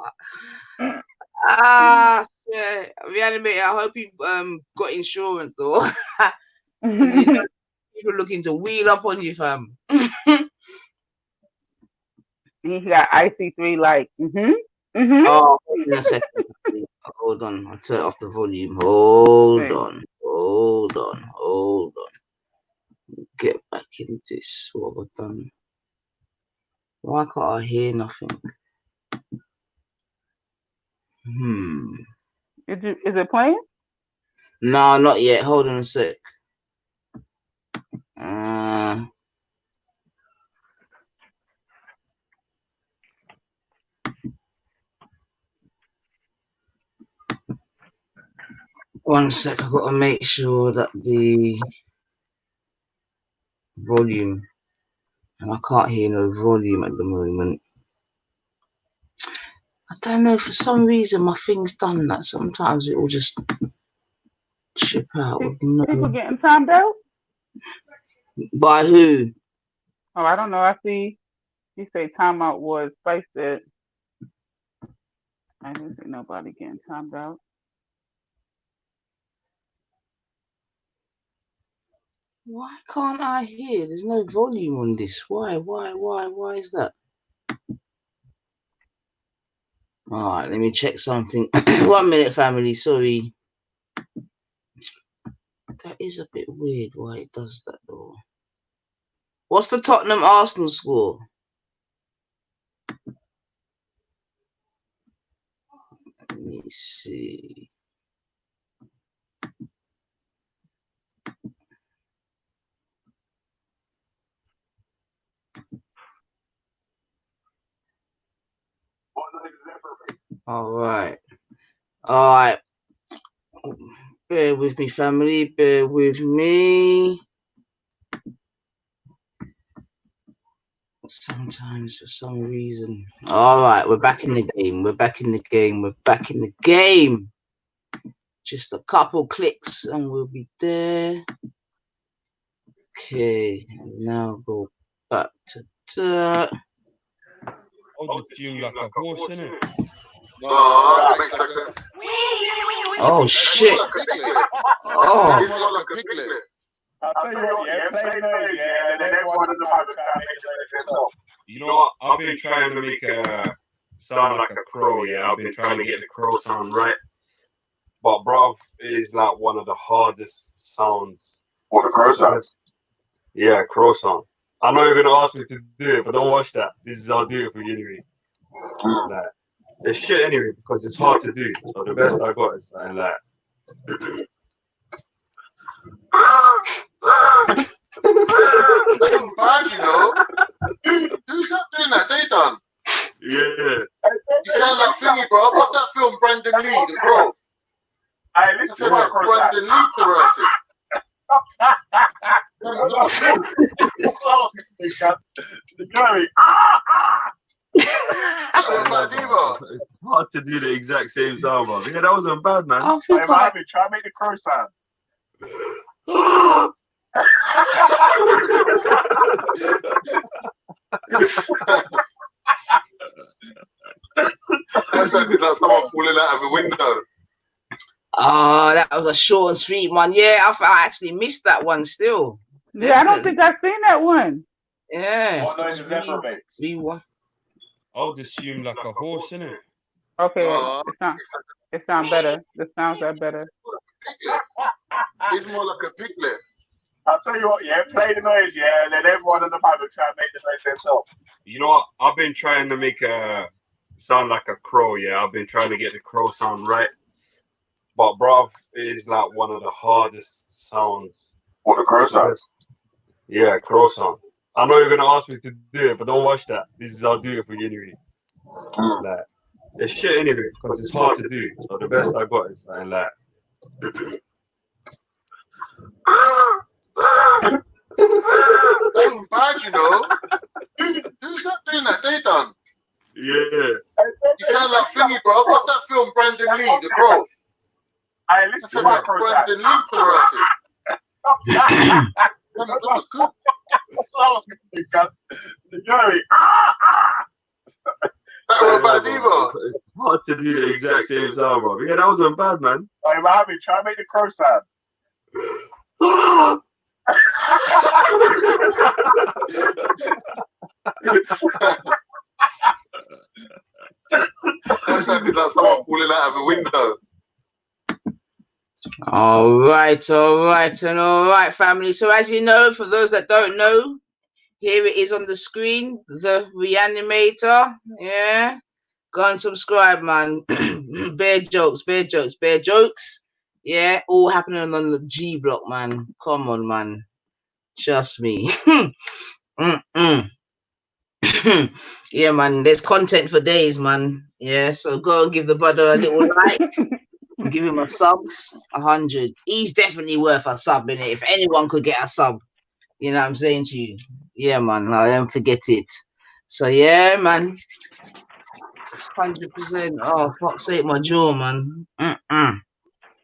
S1: Reanimator, I hope you got insurance or you know, people looking to wheel up on you, fam.
S7: He got IC3 like,
S1: Oh, in a second. Hold on. I'll turn off the volume. Hold on. Get back in this. What have I done? Why can't I hear nothing?
S7: Is it playing?
S1: No, not yet. Hold on a sec. One sec. I've got to make sure that the volume, and I can't hear no volume at the moment. I don't know, for some reason my thing's done that. Sometimes it will just chip out with no.
S7: People getting timed out?
S1: By who?
S7: Oh, I don't know. I see you say timeout was Spice said. I didn't see nobody getting timed out.
S1: Why can't I hear? There's no volume on this. Why is that? All right, let me check something. 1 minute, family. Sorry. That is a bit weird why it does that though. What's the Tottenham Arsenal score? Let me see. All right. Bear with me, family. Bear with me. Sometimes, for some reason. All right, we're back in the game. We're back in the game. We're back in the game. Just a couple clicks and we'll be there. Okay, now go back to that.
S11: Oh, the tune like a horse, innit?
S20: No, makes like a.
S1: Oh shit! Oh.
S20: It's more like a piglet.
S4: I'll tell you what, yeah, play the noise, yeah, and then everyone in the back try to make it up.
S27: You know what? I've been trying to make a sound like a crow, yeah. I've been trying to get the crow sound right. But bruv, it is like one of the hardest sounds.
S24: What, the crow sound?
S27: Yeah, crow sound. I know you're gonna ask me to do it, but don't watch that. This is I'll do it for you anyway. Like, it's shit anyway because it's hard to do. So the best I got is something like.
S20: That ain't bad, you know. Who's that doing that? They done.
S27: Yeah.
S20: You sound like thingy, bro. What's that film? Brandon Lee, the crow.
S4: Hey, listen to
S20: like Brandon Lee directed.
S27: It's hard to do the exact same sound, bro. Yeah, that wasn't bad, man.
S4: Hey, Mohammed, try to make the crow sound.
S20: That sounded like someone falling out of a window.
S1: Oh, that was a short and sweet one. Yeah, I actually missed that one still.
S7: Definitely. Yeah, I don't think I've seen that one.
S1: Yeah.
S4: What noise is that for, mate?
S11: I'll assume like a horse, innit?
S7: Okay, it sounds better. The sounds are better.
S20: It's more like a piglet.
S4: I'll tell you what, yeah, play the noise, yeah, and then everyone in the back will try and make the noise themselves.
S27: You know what? I've been trying to make a sound like a crow, yeah. I've been trying to get the crow sound right. But bruv, it is like one of the hardest sounds.
S24: What, the crow sound?
S27: Yeah, crow sound. I know you're gonna ask me to do it, but don't watch that. This is I'll do it for you anyway. Like, it's shit anyway because it's hard to do. So the best I got is something like.
S20: That ain't bad, you know. Who's that doing that? They done.
S27: Yeah.
S20: You sound like thingy, bro. What's that film? Brandon Lee, the crow.
S4: Hey, listen to my crow sound.
S20: Brandon Lee directed. That was good. That was bad either.
S27: It's hard to do the exact same sound, bro. Yeah, that wasn't bad, man.
S4: Hey, Mohammed, try to make the crow sound.
S20: That sounded like someone falling out of a window.
S1: All right, family. So as you know, for those that don't know, here it is on the screen, the Reanimator. Yeah. Go and subscribe, man. Bare jokes. Yeah, all happening on the G block, man. Come on, man. Trust me. Yeah, man. There's content for days, man. Yeah, so go and give the brother a little like. And give him a subs, 100. He's definitely worth a sub, innit? If anyone could get a sub, you know what I'm saying to you? Yeah, man. I don't forget it. So yeah, man. 100%. Oh, fuck's sake, my jaw, man.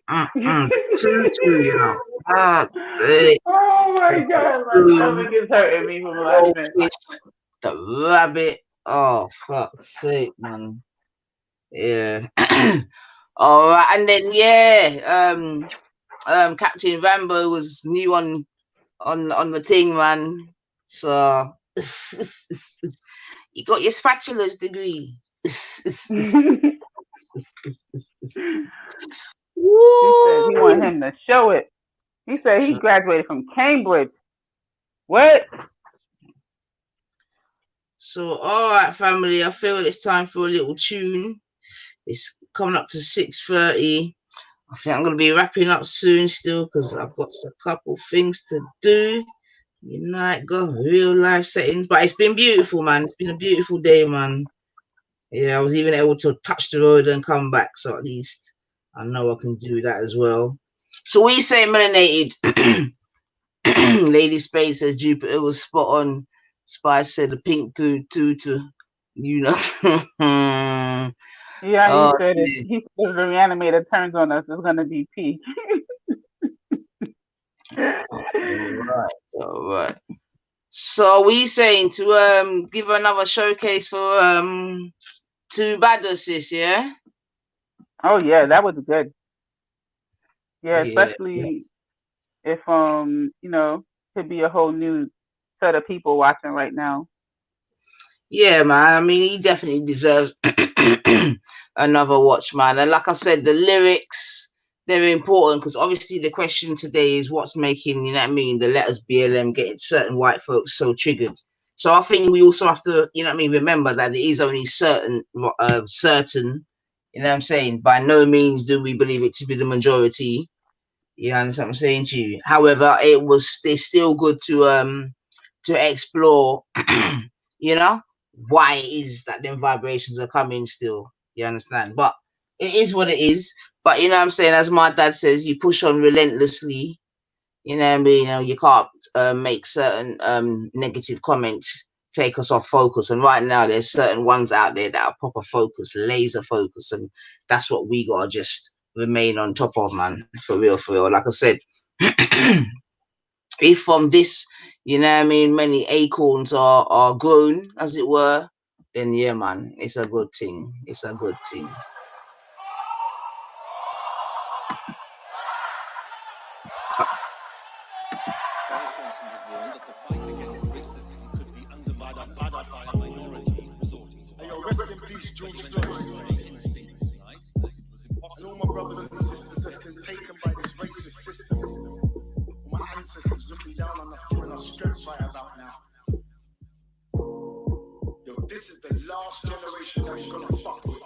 S1: True, you know. Ah, dang.
S7: Oh my god, my stomach is hurting me from laughing.
S1: The rabbit. Oh, fuck's sake, man. Yeah. All right, and then Captain Rambo was new on the thing, man. So you got your spatula's degree.
S7: He said he wanted him to show it. He said he graduated from Cambridge. What?
S1: So, all right, family. I feel it's time for a little tune. It's coming up to 6:30. I think I'm gonna be wrapping up soon, still, because I've got a couple things to do. You know, got real life settings, but it's been beautiful, man. It's been a beautiful day, man. Yeah, I was even able to touch the road and come back, so at least I know I can do that as well. So we say melanated. Lady Space says Jupiter was spot on. Spice said the pink tutu, you know.
S7: Yeah, he said it. He said if the reanimator turns on us, it's gonna be P.
S1: All right. So we saying to give another showcase for two badasses, yeah?
S7: Oh yeah, that was good. Yeah, especially if you know, could be a whole new set of people watching right now.
S1: Yeah, man. I mean, he definitely deserves another watch, man. And like I said, the lyrics, they're important because obviously the question today is what's making, you know what I mean, the letters BLM getting certain white folks so triggered. So I think we also have to, you know what I mean, remember that it is only certain, you know what I'm saying? By no means do we believe it to be the majority. You understand what I'm saying to you? However, it's still good to explore, you know, why it is that them vibrations are coming still. You understand? But it is what it is. But you know what I'm saying, as my dad says, you push on relentlessly. You know what I mean? You know, you can't make certain negative comments take us off focus. And right now there's certain ones out there that are proper focus, laser focus, and that's what we gotta just remain on top of, man. For real, for real. Like I said, if from this, you know what I mean, many acorns are grown, as it were, then yeah, man, it's a good thing. It's a good thing.
S12: Rest in peace, George Floyd. And all my brothers and sisters that's been taken by this racist system. My ancestors looking down on us, giving us strength right about now. Yo, this is the last generation that we're gonna fuck with.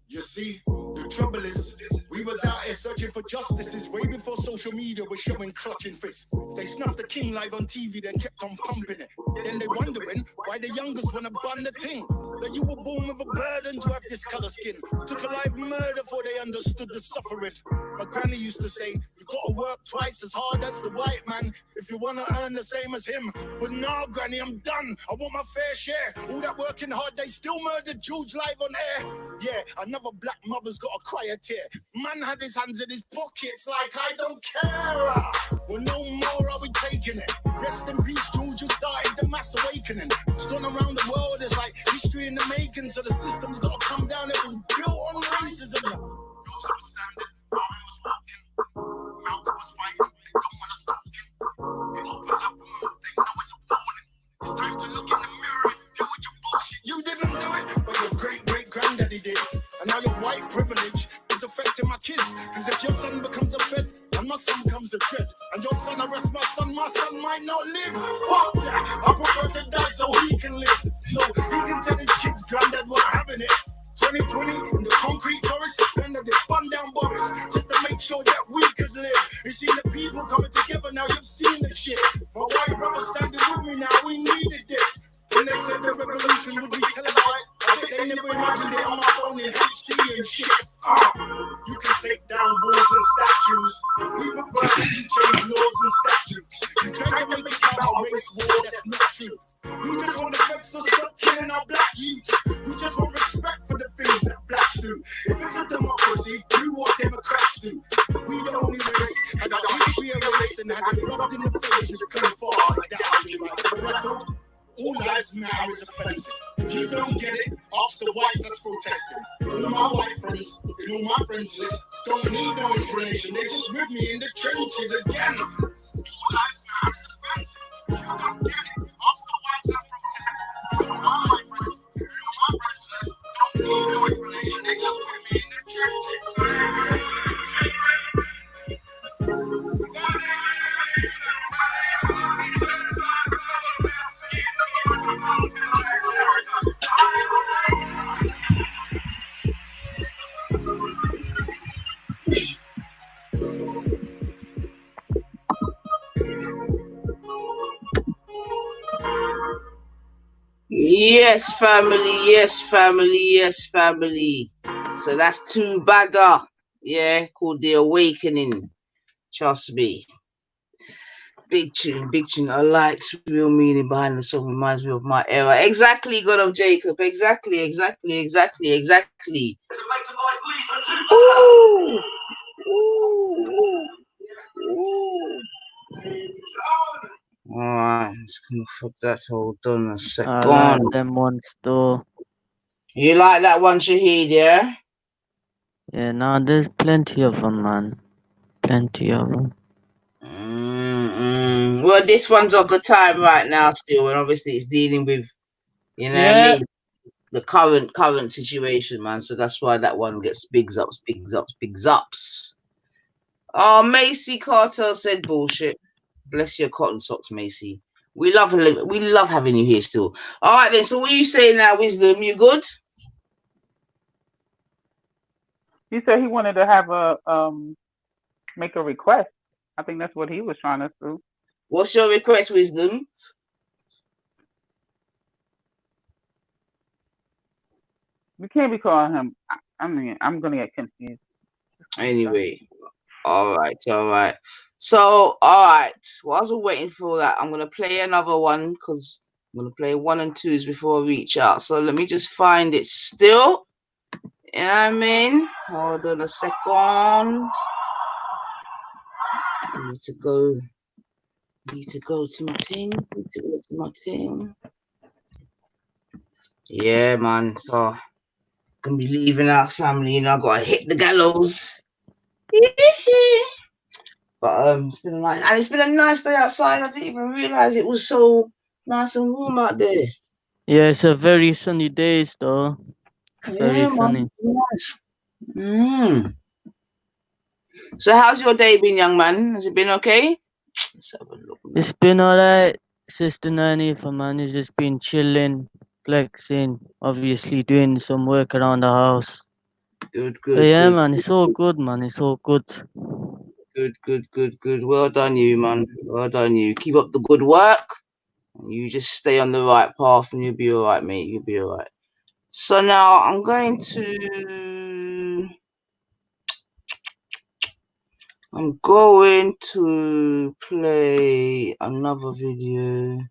S12: You see, the trouble is, we was out here searching for justices way before social media was showing clutching fists. They snuffed the king live on TV, then kept on pumping it. Then they wondering why the youngest wanna bun the thing. That you were born with a burden to have this color skin. Took a live murder before they understood the suffering. My granny used to say, you gotta work twice as hard as the white man if you wanna earn the same as him. But now, granny, I'm done. I want my fair share. All that working hard, they still murdered George live on air. Yeah, another black mother's got a cry a tear. Man had his hands in his pockets like I don't care. Well, no more are we taking it. Rest in peace, George, you started the mass awakening. It's gone around the world, it's like history in the making. So the system's got to come down. It was built on racism. Rose was standing, Marvin was walking, Malcolm was fighting, they don't want us talking. It opens up womb, they know it's a warning. It's time to look in the mirror and deal with your bullshit. You didn't do it, but your great-great-granddaddy did. And now your white privilege is affecting my kids. Because if your son becomes a fed, and my son becomes a dread, and your son arrests my son might not live. Fuck that, I prefer to die so he can live. So he can tell his kids granddad wasn't having it. down in HD and shit. You can take down walls and statues. We prefer if you change laws and statutes. You try to make it about a race war, that's not true. We just want the feds to stop killing our black youths. We just want respect for the things that blacks do. If it's a democracy, do what Democrats do. We the only race had our history erased and had it rubbed in the face with come far like that. For the record, all lives matter is offensive. If you don't get it, ask the whites that's protesting. All my white friends and all my friends list don't need no explanation. They're just with me in the trenches again. All lives matter is offensive. If you don't get it, ask the whites that's protesting. All my white friends and all my friends list don't need no explanation. They're just with me in the trenches.
S1: Yes, family. Yes, family. Yes, family. So that's Too Badder. Yeah, called The Awakening. Trust me. Big tune, big tune. I like real meaning behind the song. Reminds me of my era. Exactly, God of Jacob. Exactly, exactly, exactly, exactly. Ooh. Ooh. Ooh. Alright, let's come fuck that. Hold on a second.
S13: I like them ones though.
S1: You like that one, Shahid, yeah?
S13: Yeah, no, there's plenty of them, man. Plenty of them.
S1: Well, this one's a good time right now still, and obviously it's dealing with, you know what I mean, the current situation, man. So that's why that one gets bigs ups. Oh, Macy Cartel said bullshit. Bless your cotton socks, Macy. We love having you here still. All right then. So what are you saying now, Wisdom? You good?
S7: He said he wanted to have a make a request. I think that's what he was trying to do.
S1: What's your request, Wisdom?
S7: We can't be calling him. I mean, I'm gonna get confused.
S1: Anyway, all right. So, all right. Whilst we're waiting for that, I'm gonna play another one because I'm gonna play 1 and 2s before I reach out. So let me just find it still. You know what I mean? Hold on a second. I need to go to my thing. Yeah, man. Oh, gonna be leaving our family, I gotta hit the gallows. But it's been a nice day outside. I didn't even realize it was so nice and warm out there.
S13: Yeah, it's a very sunny day, though. Very sunny.
S1: Nice. So how's your day been, young man? Has it been okay? Let's have a look.
S13: It's been alright, Sister Nanny, for man. It's just been chilling, flexing, obviously doing some work around the house.
S1: Good.
S13: But yeah, man, it's all good, man. It's all good.
S1: Good. Well done, you, man. Well done, you. Keep up the good work. You just stay on the right path and you'll be alright, mate. You'll be alright. So now I'm going to play another video.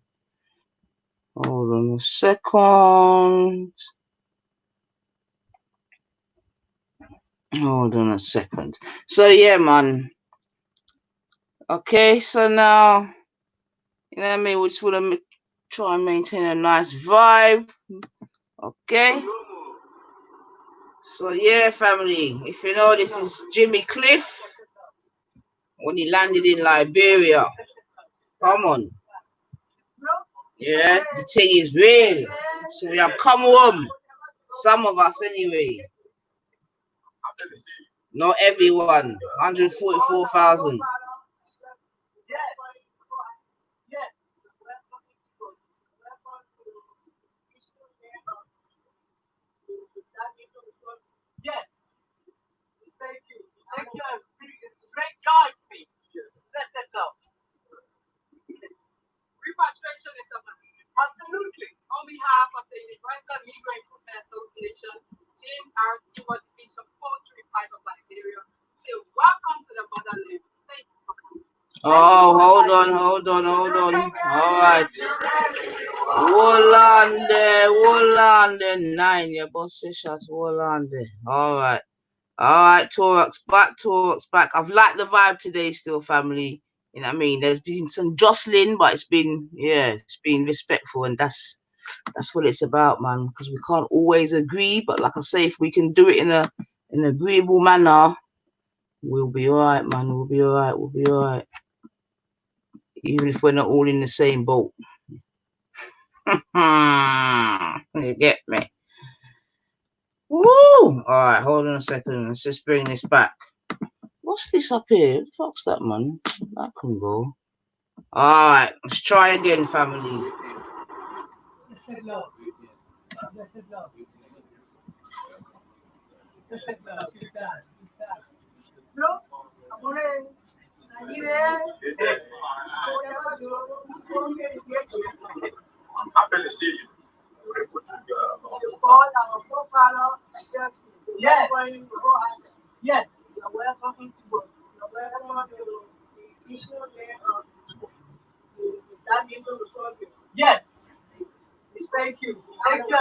S1: Hold on a second. So yeah, man. Okay, so now, you know what I mean? We just want to try and maintain a nice vibe. Okay. So yeah, family. If you know, this is Jimmy Cliff when he landed in Liberia. Come on. Yeah, the thing is real. So we have come home. Some of us anyway. Not everyone. 144,000.
S19: Yes. Thank you. Thank you. It's a great joy to me. Blessed love. Repatriation is a must. Absolutely. On behalf of the Universal Migrant Association, James
S14: our Steward Division 435 of Liberia. Say, welcome to the motherland. Thank you for coming.
S1: Oh, hold on. All right. Hold on there. 9. Your boss says shut. Hold on there. All right. Torux back. I've liked the vibe today still, family. You know what I mean? There's been some jostling, but it's been respectful, and that's what it's about, man. Because we can't always agree, but like I say, if we can do it in an agreeable manner, we'll be alright, man. We'll be alright. Even if we're not all in the same boat. You get me? Woo! Alright, hold on a second. Let's just bring this back. What's this up here? What the fuck's that, man? That can go. Alright, let's try again, family.
S12: I'm going to see you.
S19: Yes. Yes. You're welcome into work. You're welcome to the traditional day of that neighborhood program. Yes. Thank you. Thank you.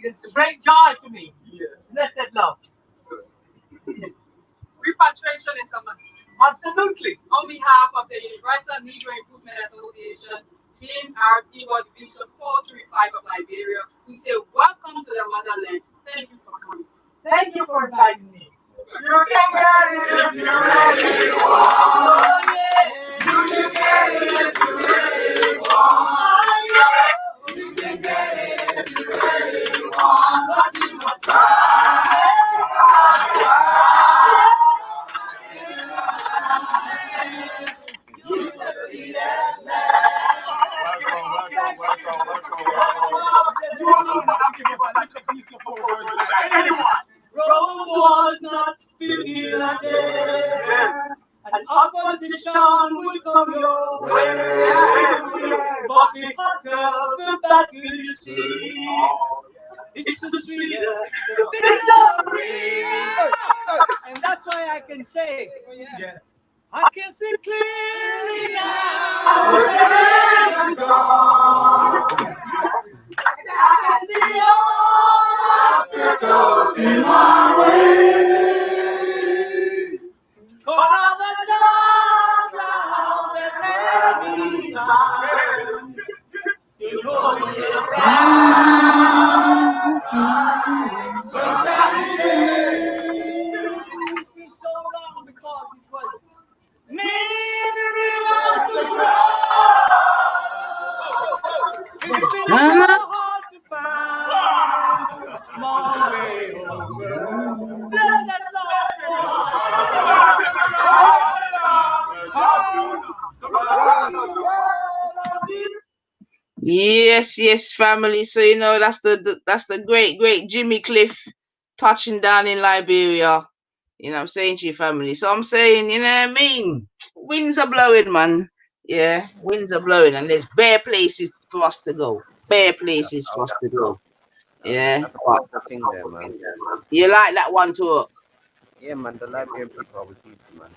S19: It's a great joy to me. Yes. Blessed love.
S14: Repatriation is a must.
S19: Absolutely.
S14: On behalf of the Universal Negro Improvement Association, James R. Stewart Division 435 of Liberia, we say welcome to the motherland. Thank you for coming.
S19: Thank you for inviting me.
S12: You can get it if you really want.
S19: Oh, yeah.
S12: You can get it if you really want. You can get it if you really want. But you must try. You succeed at
S19: Rome was not 15 a day. An opposition would come your way. But the hotter the battle you see, it's the sweeter the victory. And that's why I can say, yes, I can see clearly now.
S12: the pain is gone. I can see all obstacles in my way.
S19: Call out the dark cloud that led me blind. You know it's a bright sunshiny day. It took me so long because it was memory was the cross. It's been so hard to find my way home. Blessed
S1: Yes, family. So you know that's the great Jimmy Cliff touching down in Liberia. You know what I'm saying to you, family. So I'm saying, you know what I mean? Winds are blowing, man. Yeah, winds are blowing, and there's bare places for us to go. Bare places for us to go. Yeah,
S15: That's a
S1: but
S15: powerful thing there, man.
S1: you like that one too?
S15: Yeah, man, the Liberian people are with people, man.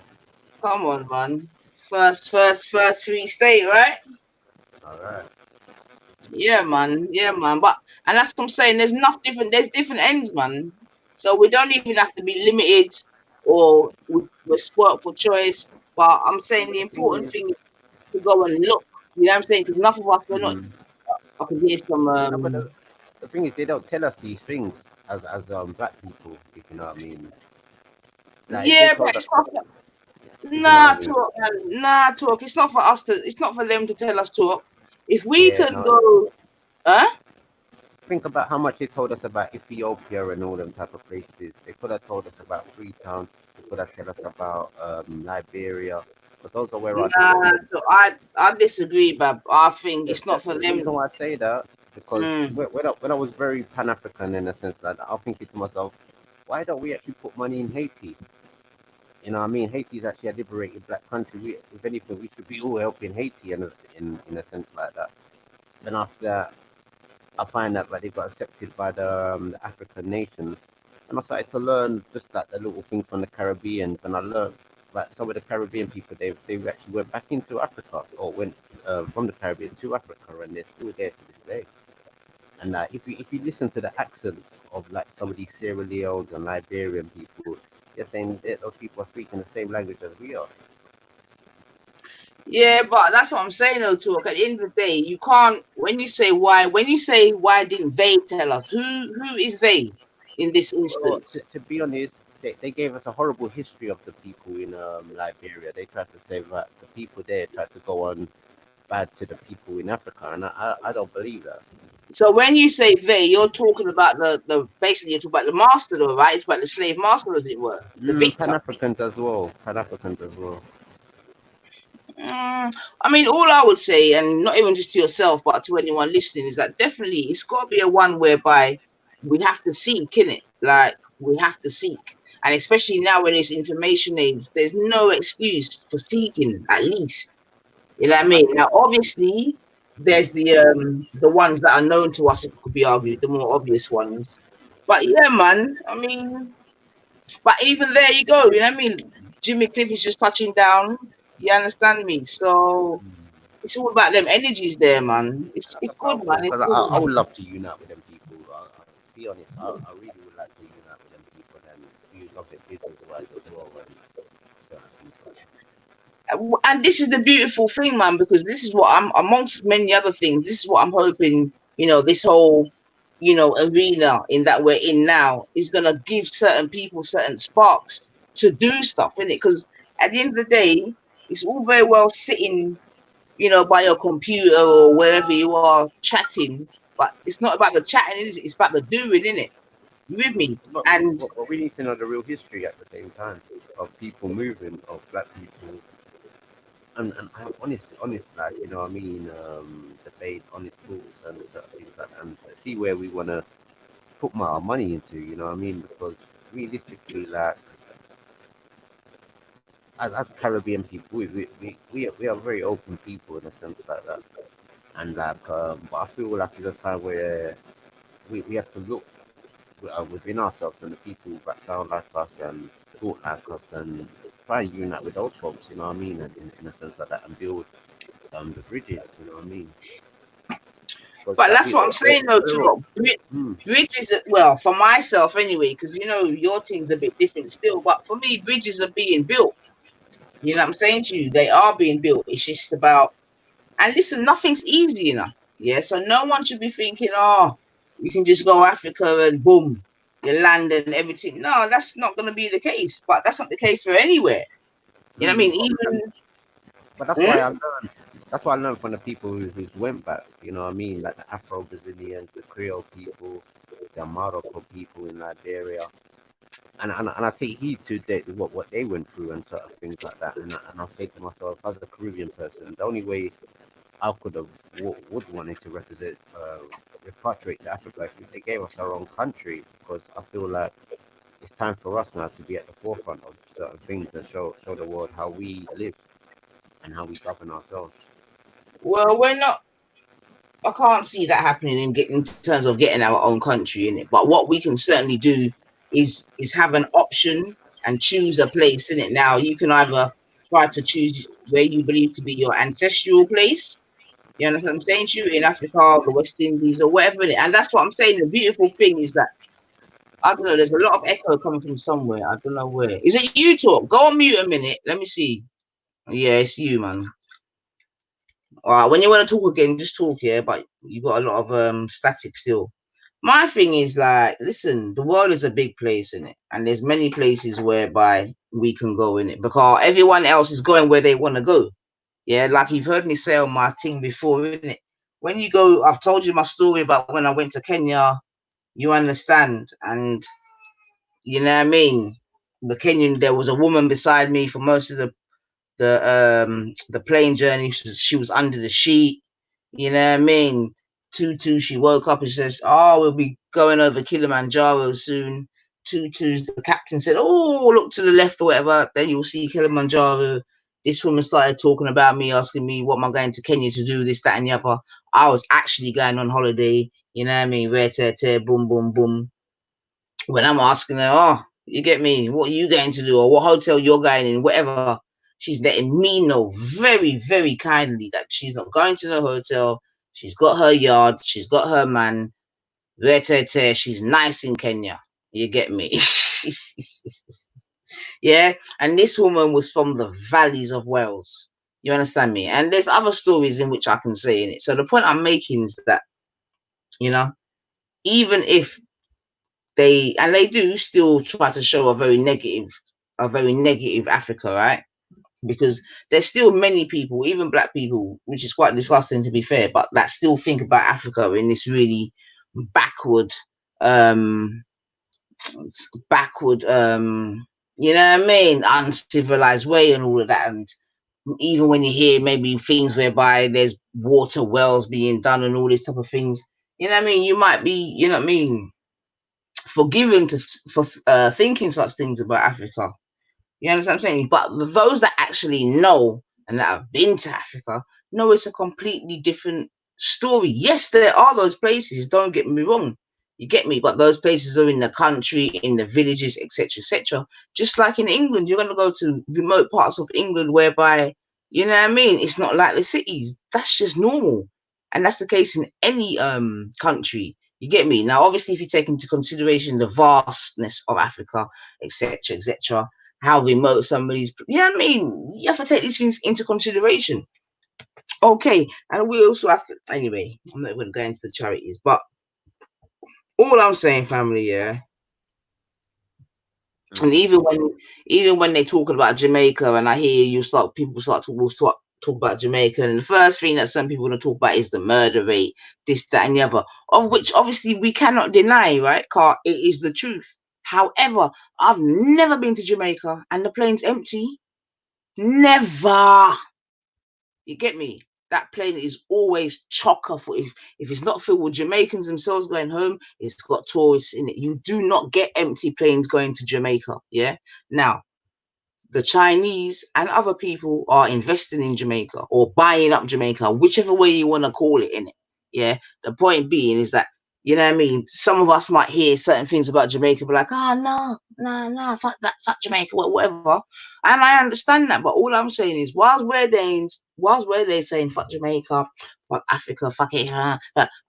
S1: Come on, man. First free state, right?
S15: All right.
S1: Yeah, man. But and that's what I'm saying. There's different ends, man. So we don't even have to be limited or we're spoiled for choice. But I'm saying the
S15: The thing
S1: important
S15: is,
S1: thing is to go and look. You know what I'm saying? Because enough of us we're not.
S15: mm,
S1: I can hear some.
S15: no, but the thing is, they don't tell us these things as black people, if you know what I mean. Like, if they
S1: Yeah, but
S15: told us,
S1: it's not.
S15: if you know what I mean.
S1: Talk. It's not for us to. It's not for them to tell us talk. If we
S15: Yeah,
S1: can
S15: no.
S1: go, huh?
S15: Think about how much they told us about Ethiopia and all them type of places. They could have told us about Freetown. They could have told us about Liberia. But those are where our
S1: Nah,
S15: descendants.
S1: so I disagree, Bab. I think it's not for
S15: The
S1: them.
S15: reason why I say that because
S1: Mm.
S15: when I was very Pan African in a sense, like I'm thinking to myself, why don't we actually put money in Haiti? You know what I mean? Haiti is actually a liberated black country. If anything, we should be all helping Haiti in a sense like that. Then after that, I find that like they got accepted by the African nations. And I started to learn just like the little things from the Caribbean, and I learned like some of the Caribbean people, they actually went back into Africa or went from the Caribbean to Africa, and they're still there to this day. And if you listen to the accents of like some of these Sierra Leones and Liberian people, they're saying that those people are speaking the same language as we are.
S1: Yeah, but that's what I'm saying though, talk. At the end of the day, you can't when you say why didn't they tell us? Who is they in this
S15: Well,
S1: instance?
S15: to be honest, they gave us a horrible history of the people in Liberia. They tried to say that the people there tried to go on bad to the people in Africa, and I don't believe that.
S1: So when you say they, you're talking about the basically you're talking about the master though, right? It's about the slave master, as it were, the
S15: Pan
S1: victor.
S15: Africans as well. Pan Africans as well.
S1: I mean, all I would say, and not even just to yourself, but to anyone listening, is that definitely it's got to be a one whereby we have to seek, innit? Like we have to seek, and especially now when it's information age, there's no excuse for seeking. At least, you know what I mean. Now, obviously, there's the ones that are known to us. It could be argued the more obvious ones, but yeah, man. I mean, but even there, you go. You know what I mean? Jimmy Cliff is just touching down. You understand me? So it's all about them energies there, man. It's
S15: That's
S1: good,
S15: powerful
S1: man. It's
S15: because
S1: good.
S15: I would love to unite with them people. To be honest, I really would like to unite with them people and do something business wise as well. And certain things like that.
S1: And this is the beautiful thing, man, because this is what I'm amongst many other things. This is what I'm hoping. This whole arena in that we're in now is gonna give certain people certain sparks to do stuff in it. Because at the end of the day, it's all very well sitting by your computer or wherever you are chatting, but it's not about the chatting, is it? It's about the doing, isn't it? You with me? And
S15: But we need to know the real history at the same time of people moving, of black people, and have honest, like what I mean, debate, honest talks, and certain things like that, and see where we want to put our money into. You know what I mean? Because realistically, like as Caribbean people, we are very open people in a sense like that, and like, but I feel like it's a time where we have to look within ourselves and the people that sound like us and thought like us and try and unite with those folks, you know what I mean, and in a sense like that, and build the bridges, you know what I mean? Because
S1: but
S15: like
S1: that's what I'm saying though
S15: we're all,
S1: too. Bridges, well, for myself anyway, because your thing's a bit different still. But for me, bridges are being built. You know what I'm saying to you? They are being built. It's just about, and listen, nothing's easy enough. Yeah, so no one should be thinking, oh, you can just go Africa and boom, you land and everything. No, that's not going to be the case. But that's not the case for anywhere. You know what I mean? Even
S15: but that's why I learned. That's why I learned from the people who went back. You know what I mean? Like the Afro Brazilians, the Creole people, the Morocco people in Liberia, and I take heed to what they went through and sort of things like that. And I say to myself, as a Caribbean person, the only way I could have would wanted to represent repatriate to Africa if they gave us our own country, because I feel like it's time for us now to be at the forefront of certain things and show the world how we live and how we govern ourselves.
S1: well, we're not. I can't see that happening in terms of getting our own country in it. But what we can certainly do is have an option and choose a place in it. Now you can either try to choose where you believe to be your ancestral place. You understand what I'm saying to you? In Africa, the West Indies, or whatever. And that's what I'm saying. The beautiful thing is that I don't know. There's a lot of echo coming from somewhere. I don't know where. Is it you talk? Go on mute a minute. Let me see. Yeah, it's you, man. All right, when you want to talk again, just talk, yeah. But you got a lot of static still. My thing is like, listen, the world is a big place in it, and there's many places whereby we can go in it because everyone else is going where they want to go. Yeah, like you've heard me say on my thing before, isn't it? When you go, I've told you my story about when I went to Kenya. You understand, and you know what I mean. The Kenyan, there was a woman beside me for most of the plane journey. She was under the sheet. You know what I mean? Tutu, she woke up and says, "Oh, we'll be going over Kilimanjaro soon." Tutu's the captain said, "Oh, look to the left or whatever. Then you'll see Kilimanjaro." This woman started talking about me, asking me what am I going to Kenya to do, this, that, and the other. I was actually going on holiday. You know what I mean? Rare, tear, tear, boom, boom, boom. when I'm asking her, oh, you get me, what are you going to do, or what hotel you're going in, whatever, she's letting me know very, very kindly that she's not going to the hotel. She's got her yard, she's got her man, she's nice in Kenya. You get me? Yeah. And this woman was from the valleys of Wales. You understand me? And there's other stories in which I can say in it. So the point I'm making is that, you know, even if they do still try to show a very negative Africa, right? Because there's still many people, even black people, which is quite disgusting to be fair, but that still think about Africa in this really backward, um, backward, you know what I mean, uncivilized way and all of that. And even when you hear maybe things whereby there's water wells being done and all these type of things, you know what I mean, you might be, you know what I mean, forgiven for thinking such things about Africa. You understand what I'm saying? But those that actually know and that have been to Africa know it's a completely different story. Yes, there are those places, don't get me wrong. You get me? But those places are in the country, in the villages, etc., etc. Just like in England, you're going to go to remote parts of England whereby, you know what I mean, it's not like the cities. That's just normal. And that's the case in any country. You get me? Now, obviously, if you take into consideration the vastness of Africa, etc., etc., how remote somebody's, you know what I mean? You have to take these things into consideration. Okay, and we also have to, anyway, I'm not going to go into the charities, but all I'm saying, family, yeah, and even when they talk about Jamaica, and I hear people start talk about Jamaica, and the first thing that some people want to talk about is the murder rate, this, that, and the other, of which obviously we cannot deny, right? Car, it is the truth. However, I've never been to Jamaica, and the plane's empty. Never. You get me? That plane is always chocker for if it's not filled with Jamaicans themselves going home, it's got tourists in it. You do not get empty planes going to Jamaica. Yeah. Now, the Chinese and other people are investing in Jamaica or buying up Jamaica, whichever way you want to call it in it. Yeah. The point being is that, you know what I mean? Some of us might hear certain things about Jamaica, but like, oh no, fuck that, fuck Jamaica, whatever. And I understand that, but all I'm saying is, whilst we're there saying fuck Jamaica, fuck Africa, fuck it,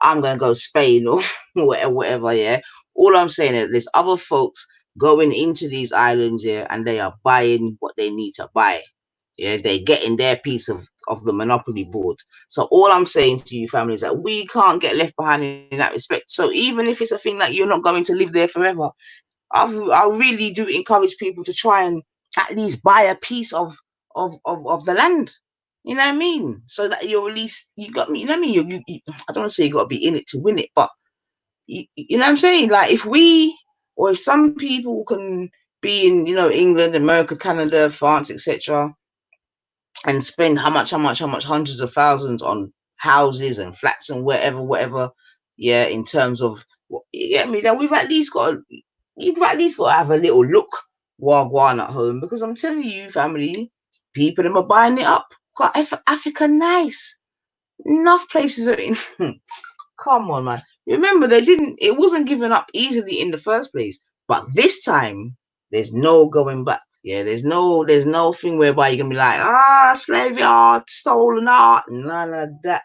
S1: I'm gonna go Spain or whatever, yeah. All I'm saying is there's other folks going into these islands here and they are buying what they need to buy. Yeah, they're getting their piece of the monopoly board. So all I'm saying to you, family, is that we can't get left behind in that respect. So even if it's a thing that you're not going to live there forever, I really do encourage people to try and at least buy a piece of the land. You know what I mean? So that you're at least, you got me. You know what I mean? I don't want to say you got to be in it to win it, but you know what I'm saying? Like if we or if some people can be in, you know, England, America, Canada, France, etc., and spend how much, hundreds of thousands on houses and flats and whatever, yeah, in terms of you get me, then you've at least got to have a little look wagwan at home, because I'm telling you, family, people them are buying it up. Got Africa nice. Enough places are in. Come on, man. Remember, it wasn't given up easily in the first place. But this time, there's no going back. Yeah, there's no thing whereby you can be like, slave yard, stolen art, none of that.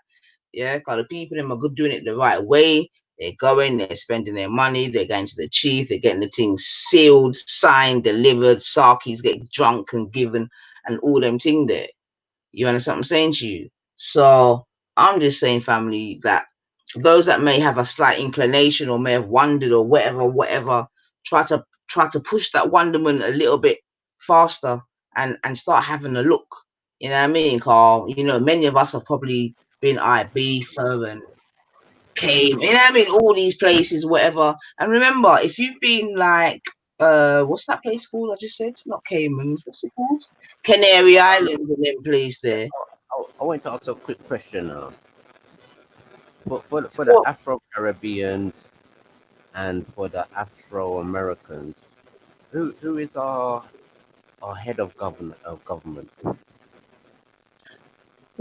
S1: Yeah, because the people them are good doing it the right way. They're going, they're spending their money, they're going to the chief, they're getting the thing sealed, signed, delivered, Sarkies get drunk and given, and all them thing there. You understand what I'm saying to you? So I'm just saying, family, that those that may have a slight inclination or may have wondered or whatever, try to push that wonderment a little bit faster and start having a look. You know what I mean, Carl? You know, many of us have probably been Ibiza and came, you know what I mean, all these places, whatever. And remember, if you've been like what's that place called? I just said not Cayman, what's it called? Canary Islands and them place there.
S15: I want to ask a quick question. For the Afro Caribbeans and for the Afro Americans, who is our head of government?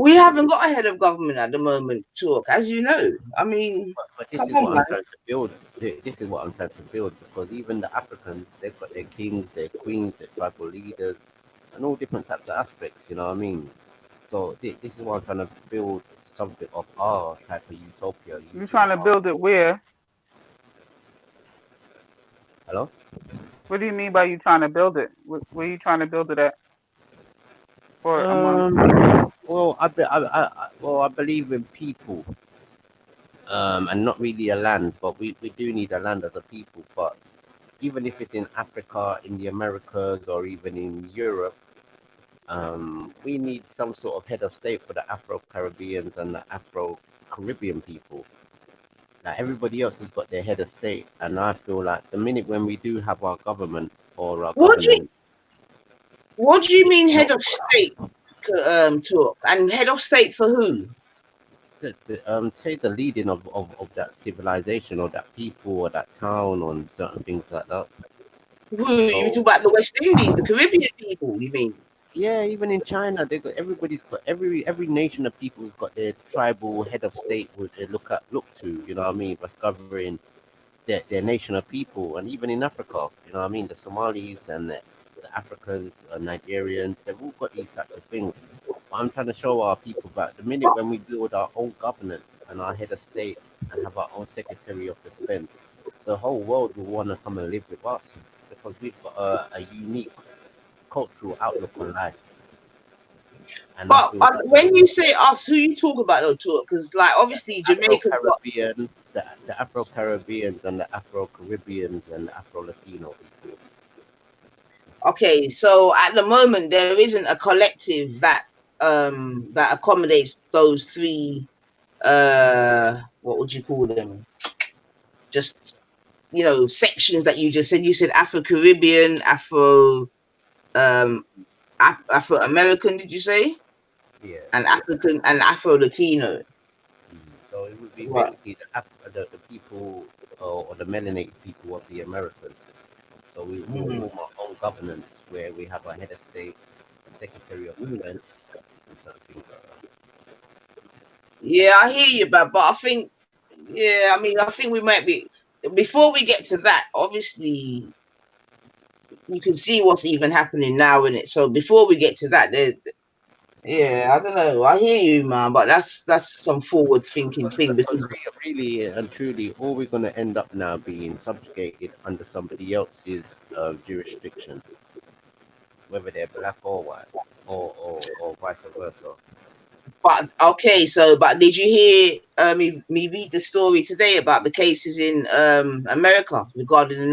S1: We haven't got a head of government at the moment, talk, as you know. I mean,
S15: But this
S1: come
S15: is
S1: on,
S15: what
S1: man.
S15: I'm trying to build. This is what I'm trying to build because even the Africans, they've got their kings, their queens, their tribal leaders, and all different types of aspects. You know what I mean? So this is what I'm trying to build something of our type of utopia
S7: You
S15: using
S7: trying to
S15: our.
S7: build it where?
S15: Hello.
S7: What do you mean by you trying to build it? Where you trying to build it at? For among
S15: Well, I believe in people, and not really a land, but we do need a land as a people. But even if it's in Africa, in the Americas, or even in Europe, we need some sort of head of state for the Afro-Caribbeans and the Afro-Caribbean people. Like everybody else has got their head of state, and I feel like the minute when we do have our government or our
S1: What do you
S15: governance,
S1: What do you mean
S15: not
S1: head of state? Talk and head of state for who?
S15: say the leading of that civilization or that people or that town on certain things like that.
S1: Who you talk
S15: So
S1: about the West Indies, the Caribbean people? You mean?
S15: yeah, even in China, they got everybody's got every nation of people's got their tribal head of state would they look to. You know what I mean? That's governing their nation of people, and even in Africa, you know what I mean? The Somalis and the Africans, Nigerians, they've all got these types of things. But I'm trying to show our people that the minute when we build our own governance and our head of state and have our own Secretary of Defense, the whole world will want to come and live with us because we've got a unique cultural outlook on life. And I
S1: But
S15: feel like
S1: when you say us, who you talk about though, talk? Because like obviously
S15: Afro
S1: Jamaica's got.
S15: Caribbean, the Afro Caribbeans and the Afro Caribbeans and the Afro Latino people.
S1: Okay, so at the moment there isn't a collective that accommodates those three. What would you call them? Just sections that you just said. You said Afro Caribbean, um Afro American. Did you say?
S15: Yeah.
S1: And African and Afro Latino.
S15: So it would be
S1: Right.
S15: basically the people or the melanated people of the Americas. So we will
S1: Mm-hmm.
S15: form our own governance where we have a head of state, a secretary of defense, and something like that.
S1: Yeah, I hear you, but I think, yeah, I mean, I think we might be before we get to that. Obviously, you can see what's even happening now in it. So before we get to that, yeah, I don't know. I hear you, man, but that's some forward thinking thing
S15: Because
S1: because
S15: really and truly, all we're going to end up now being subjugated under somebody else's jurisdiction, whether they're black or white, or vice versa.
S1: But okay, so but did you hear me read the story today about the cases in America regarding the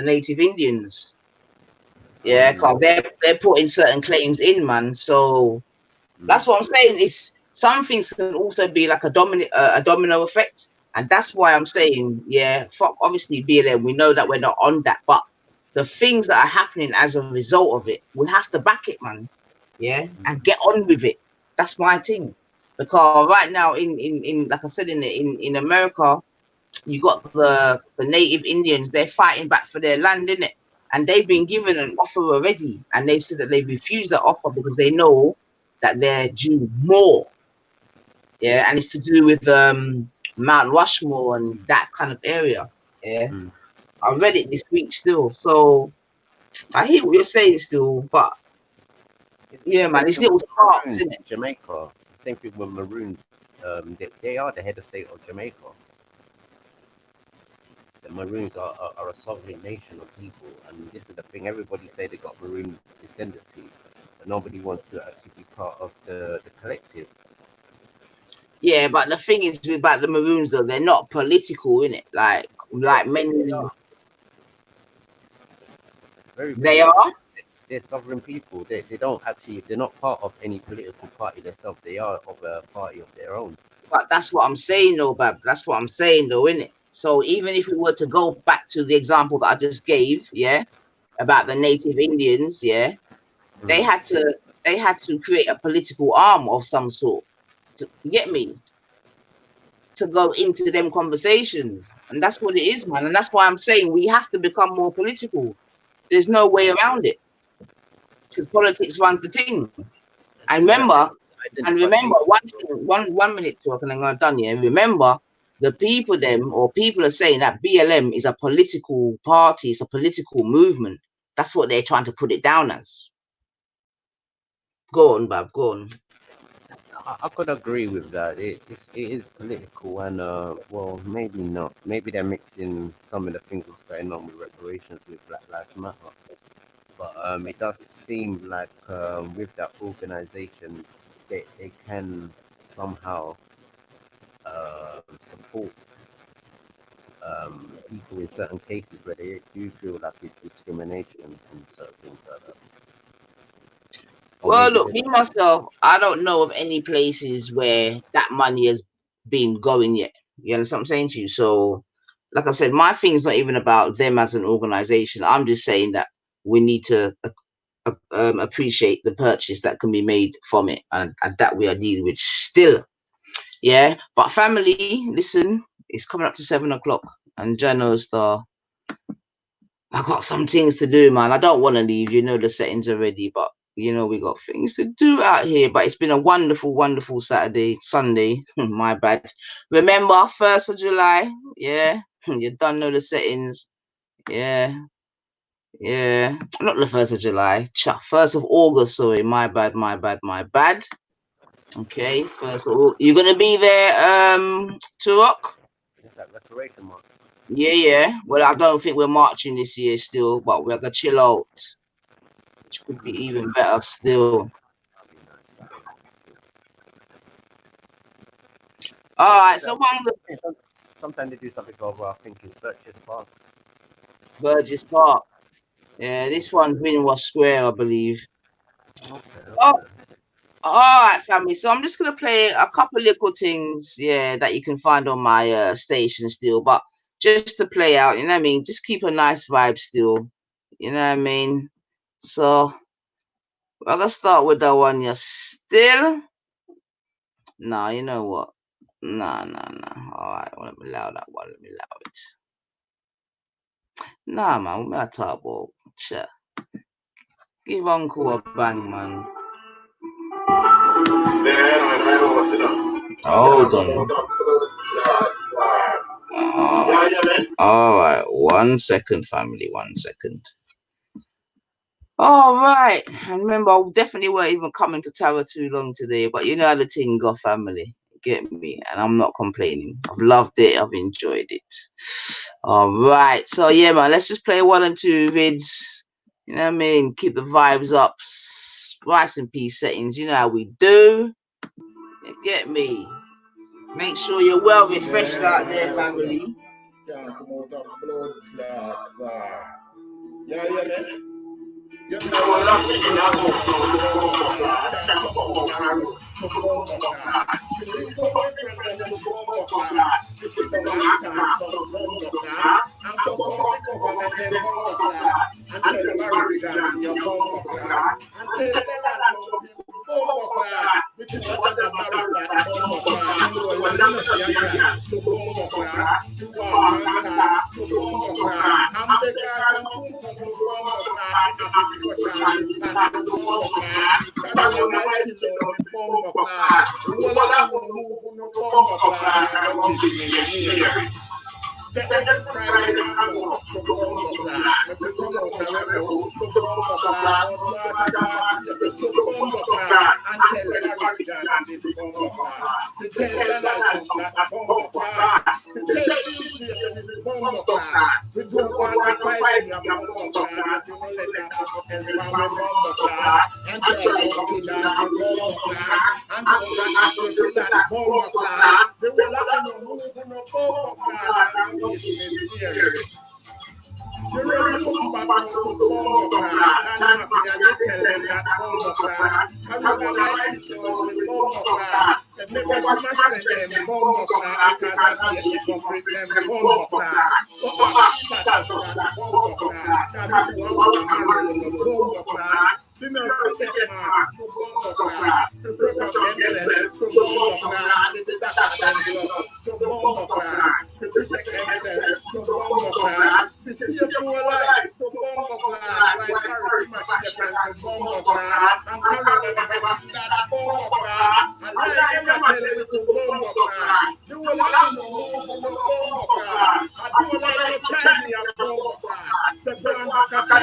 S1: native Indians? Yeah, cause they're putting certain claims in, man. So that's what I'm saying. Is some things can also be like a domino effect, and that's why I'm saying, yeah, fuck. Obviously, BLM. We know that we're not on that, but the things that are happening as a result of it, we have to back it, man. Yeah, and get on with it. That's my thing. Because right now, in like I said, in America, you got the native Indians. They're fighting back for their land, innit? And they've been given an offer already, and they've said that they refused the offer because they know that they're due more. Yeah, and it's to do with Mount Rushmore and that kind of area. Yeah, I read it this week still, so I hear what you're saying still, but
S15: It's
S1: yeah,
S15: the
S1: man,
S15: same
S1: it's
S15: thing with
S1: little
S15: the
S1: sparks,
S15: Maroons
S1: isn't it?
S15: in Jamaica. The same thing with Maroons. They are the head of state of Jamaica. The Maroons are a sovereign nation of people, and this is the thing. Everybody say they got Maroon descendancy, but nobody wants to actually be part of the collective.
S1: Yeah, but the thing is about the Maroons though, they're not political, in it. Like
S15: They
S1: many,
S15: are very
S1: they
S15: political.
S1: are.
S15: They're sovereign people. They don't actually. They're not part of any political party themselves. They are of a party of their own.
S1: But that's what I'm saying though, Bab. That's what I'm saying though, innit? So even if we were to go back to the example that I just gave, yeah, about the native Indians, yeah, they had to they had to create a political arm of some sort. You get me? To go into them conversations. And that's what it is, man. And that's why I'm saying we have to become more political. There's no way around it. Because politics runs the thing. And
S15: Yeah,
S1: remember, And remember, one minute talk, and I'm done here. Remember, the people are saying that BLM is a political party, it's a political movement. That's what they're trying to put it down as. Go on, Bab, go on.
S15: I could agree with that. It is political, and well, maybe not. Maybe they're mixing some of the things that's going on with reparations with Black Lives Matter. But it does seem like with that organization, they can somehow support people in certain cases where they do feel like it's discrimination and certain things like that.
S1: Well, look, me myself, I don't know of any places where that money has been going yet. You understand what I'm saying to you? So, like I said, my thing's not even about them as an organization. I'm just saying that we need to appreciate the purchase that can be made from it, and that we are dealing with still. Yeah, but family, listen, it's coming up to 7 o'clock, and Jano's I got some things to do, man. I don't want to leave. You know the settings already, but you know we got things to do out here. But it's been a wonderful, wonderful Sunday. My bad. Remember, 1st of July. Yeah, you don't know the settings. Yeah, yeah. Not the 1st of July. 1st of August. Sorry, my bad. Okay, 1st of August. You gonna be there, Turok?
S15: It's that reparation mark.
S1: Yeah. Well, I don't think we're marching this year still, but we're gonna chill out, which could be even better still. All right, so
S15: sometimes they do something over. I think it's
S1: Burgess Park. Yeah, this one's Winworth Square, I believe. Oh, all right, family. So I'm just gonna play a couple little things, yeah, that you can find on my station still, but just to play out, you know what I mean? Just keep a nice vibe still, you know what I mean? So we're gonna start with that one. You're still. Nah, you know what? Nah. All right, let me allow that one. Let me allow it. Nah, man, we not talk about. Sure. Give Uncle a bang, man. Hold on. All right, 1 second, family. 1 second. All right. And remember, I definitely weren't even coming to Tower too long today, but you know how the thing go, family. Get me? And I'm not complaining. I've loved it. I've enjoyed it. All right. So, yeah, man, let's just play 1 and 2 vids. You know what I mean? Keep the vibes up. Rice and peace settings. You know how we do. Get me? Make sure you're well refreshed out there, family.
S20: Can't come out of blood clots, yeah, man. You know,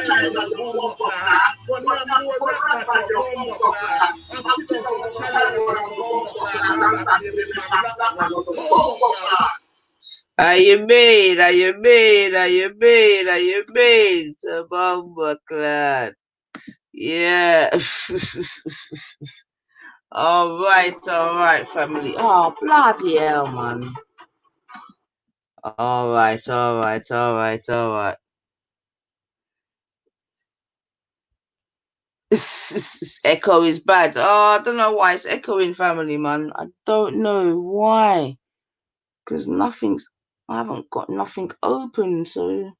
S28: child and bomb clock. When them boy rap that your bomb clock. And sit down for Charlie and a bomb clock and start blaming my black man. Bomb clock.
S1: How you mean? How you mean? How you mean? How you mean? It's a bomber clad. Yeah. all right, family. Oh, bloody hell, man. All right. Echo is bad. Oh, I don't know why it's echoing, family, man. I don't know why. Because I haven't got nothing open, so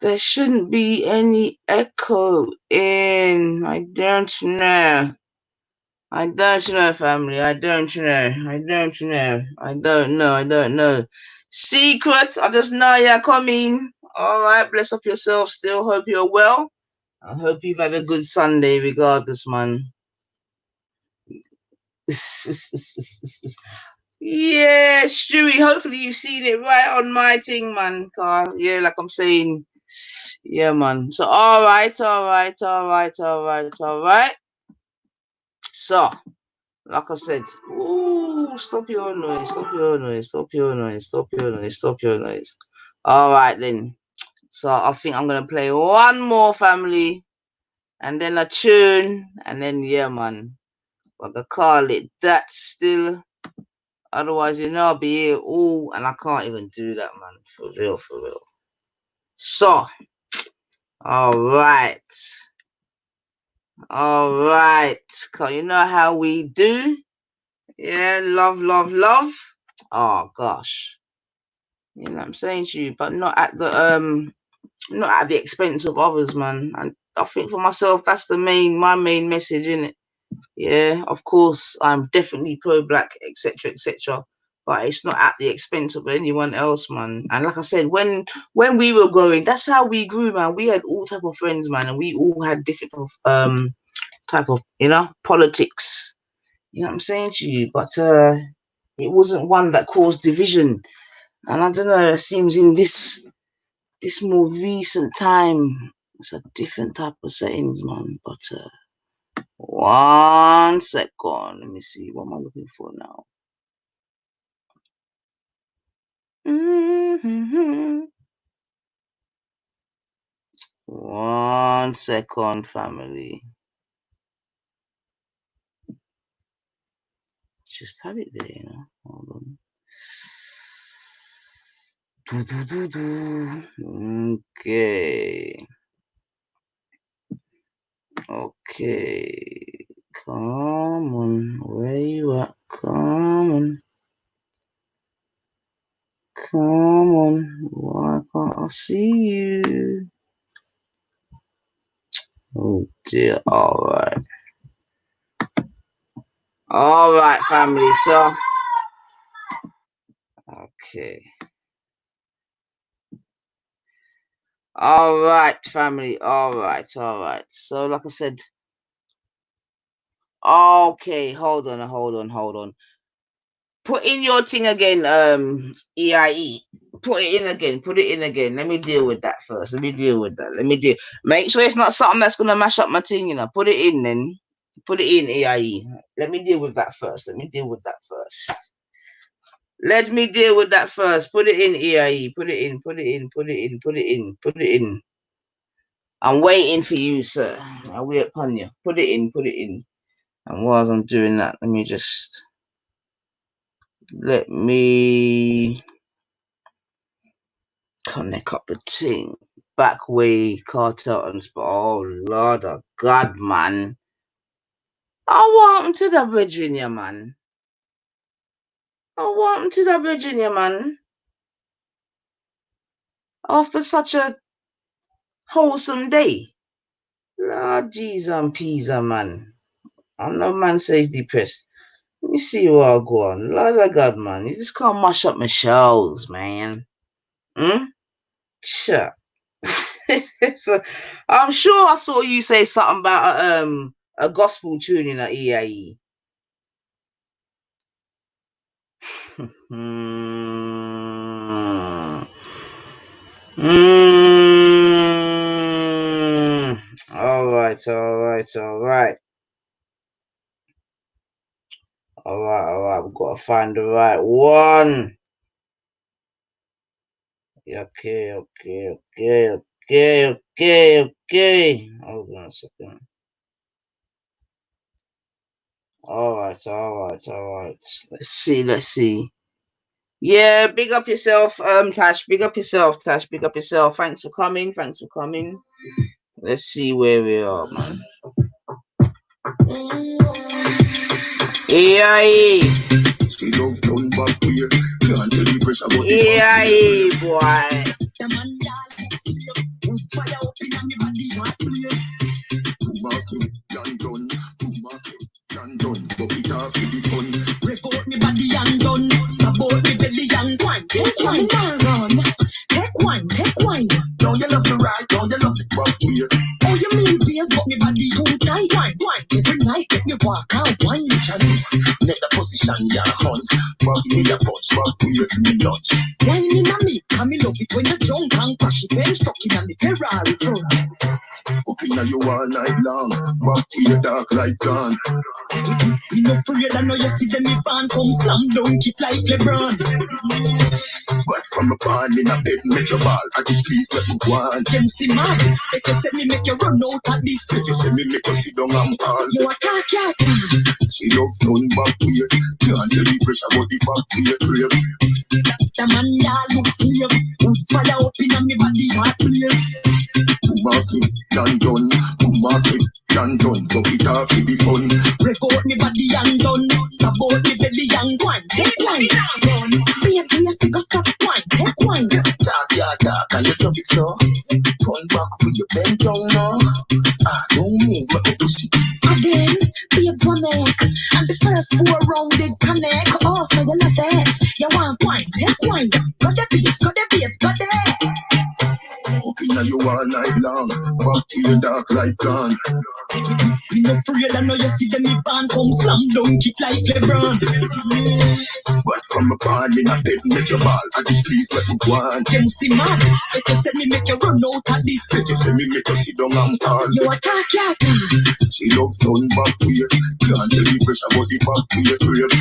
S1: there shouldn't be any echo in. I don't know. I don't know, family. I don't know. Secret. I just know you're coming. All right. Bless up yourself. Still hope you're well. I hope you've had a good Sunday, regardless, man. Yeah, Stewie. Hopefully you've seen it right on my thing, man. Yeah, like I'm saying. Yeah, man. So, all right. So, like I said, ooh, stop your noise. All right, then. So, I think I'm going to play one more, family, and then a tune, and then, yeah, man. I can call it that still. Otherwise, I'll be here all, and I can't even do that, man. For real. So, all right. Cause you know how we do. Yeah, love. Oh gosh. You know what I'm saying to you, but not at the expense of others, man. And I think for myself, that's my main message, innit? Yeah, of course, I'm definitely pro-black, etc. But it's not at the expense of anyone else, man. And like I said, when we were growing, that's how we grew, man. We had all type of friends, man, and we all had different type of politics. You know what I'm saying to you? But it wasn't one that caused division. And I don't know. It seems in this more recent time, it's a different type of settings, man. But 1 second. Let me see. What am I looking for now? 1 second, family. Just have it there, Hold on. Okay. Come on. Where you at? Come on. Why can't I see you? Oh dear. All right, family. So, okay. All right, family. All right. So, like I said, okay. Hold on. Put in your thing again, EIE. Put it in again. Let me deal with that first. Make sure it's not something that's gonna mash up my thing, Put it in then. Put it in, EIE. Let me deal with that first. Let me deal with that first. Put it in, EIE. Put it in. I'm waiting for you, sir. I'll wait upon you. Put it in. And whilst I'm doing that, let me connect up the thing. Back way, cartel and spot. Oh, Lord of God, man. I want to the Virginia, man. After such a wholesome day. Lord Jesus and Pisa, man. I know man says depressed. Let me see what I'll go on. Lord of God, man. You just can't mash up my shells, man. Sure. I'm sure I saw you say something about a gospel tune in at EAE. right, all right, all right. All right. We've got to find the right one. Okay. Hold on a second. All right. Let's see. Yeah, big up yourself, Tash. Big up yourself. Thanks for coming. Let's see where we are, man. EIE.
S12: She loves done back here. Can't tell the pressure about the
S1: EIE, boy.
S12: The man would fire up in me body hot play. Too massive, done. Too massive, done. But it off with the fun. Report me body and done. Support me belly and wine. Take wine. Don't you love the ride? Don't you love the back here? Oh, you mean beers, but me body too tight. Wine. Every night let me walk out. Wine. Let the position ya hunt. Back me a punch. Back here for me lunch. Wine in a me. Come me love it when you're drunk and crash it. Then struck in a me Ferrari front. Cooking at you all night long. Back to your dark like gone. Me no afraid, I know you see them me band come slam dunk it like LeBron. But from a band in a bed, make your ball. I can please let me go on. Them see mad. Let you say me make you run out of this. Let you say me make you sit down and call. You a cat. She loves none back here. Can't tell the pressure about the back here. Crave. The man ya look slave. Would fire up in a me body hot place. Too massive, done. Too massive, done. But it off with the fun. Report me body and done. Support me belly and wine. Take wine. Babes, we have to go stop wine. Take wine. Talk, and you love it so. Turn back with your bend down now. Don't move, let me push it. Again, babes one neck. And the first 4 round did connect. Oh, so you love that. You want wine, take wine. Got the beats, got that. Hooking at you all night long. Back to your dark like gone. Me no afraid, I know you see them me band come slam dunk it like LeBron. But from a band in a bed, make your ball. I can please let me go on. Them see mad. Let you say me make you run out of this. Let you say me make you sit down and call. You a cat. She loves done back here. Can't tell the pressure about the back here. Crave.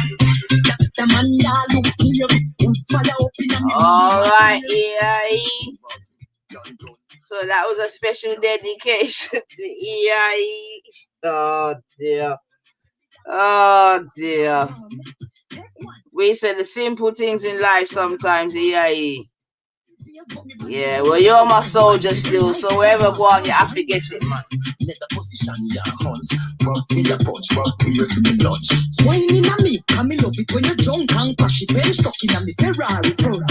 S12: The man ya look slave. Would fire up in a me.
S1: All right, EIE. So that was a special dedication to EIE. Oh dear. We say the simple things in life sometimes, EIE. Yeah, well, you're my soldier still, so wherever go on, you have to get it, man.
S12: Let the position ya hunt. Back me a punch, back here for me lunch. Wine in a me, come me love it when you're drunk and crash it. Then struck in a me Ferrari front.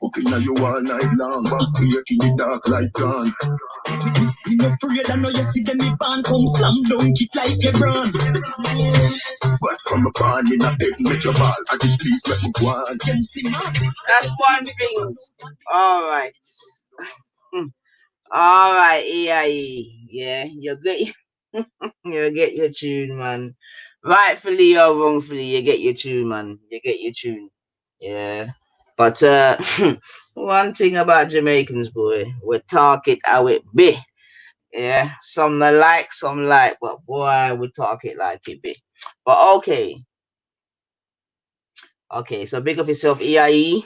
S12: Cooking at you all night long. Back here in the dark like gone. Me no afraid, I know you see them me band come slam dunk it like LeBron. But from a band in a bed, make your ball. I can please let me go on.
S1: That's one thing. All right. All right, EIE. Yeah, you'll get you'll get your tune, man. Rightfully or wrongfully, you get your tune, man. You get your tune. Yeah. But one thing about Jamaicans, boy, we talk it how it be. Yeah. Some not like, some like, but boy, we talk it like it be. But okay. Okay, so big up yourself, EIE.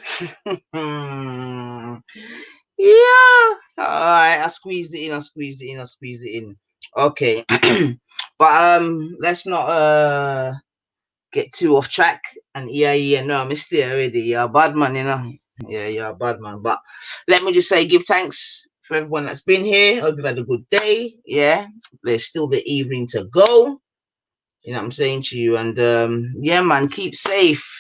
S1: Yeah. All right. I squeezed it in. Okay. But let's not get too off track. And yeah, no, I missed it already. You're a bad man, you know. Yeah, you're a bad man. But let me just say, give thanks for everyone that's been here. Hope you've had a good day. Yeah. There's still the evening to go. You know what I'm saying to you. And yeah, man, keep safe.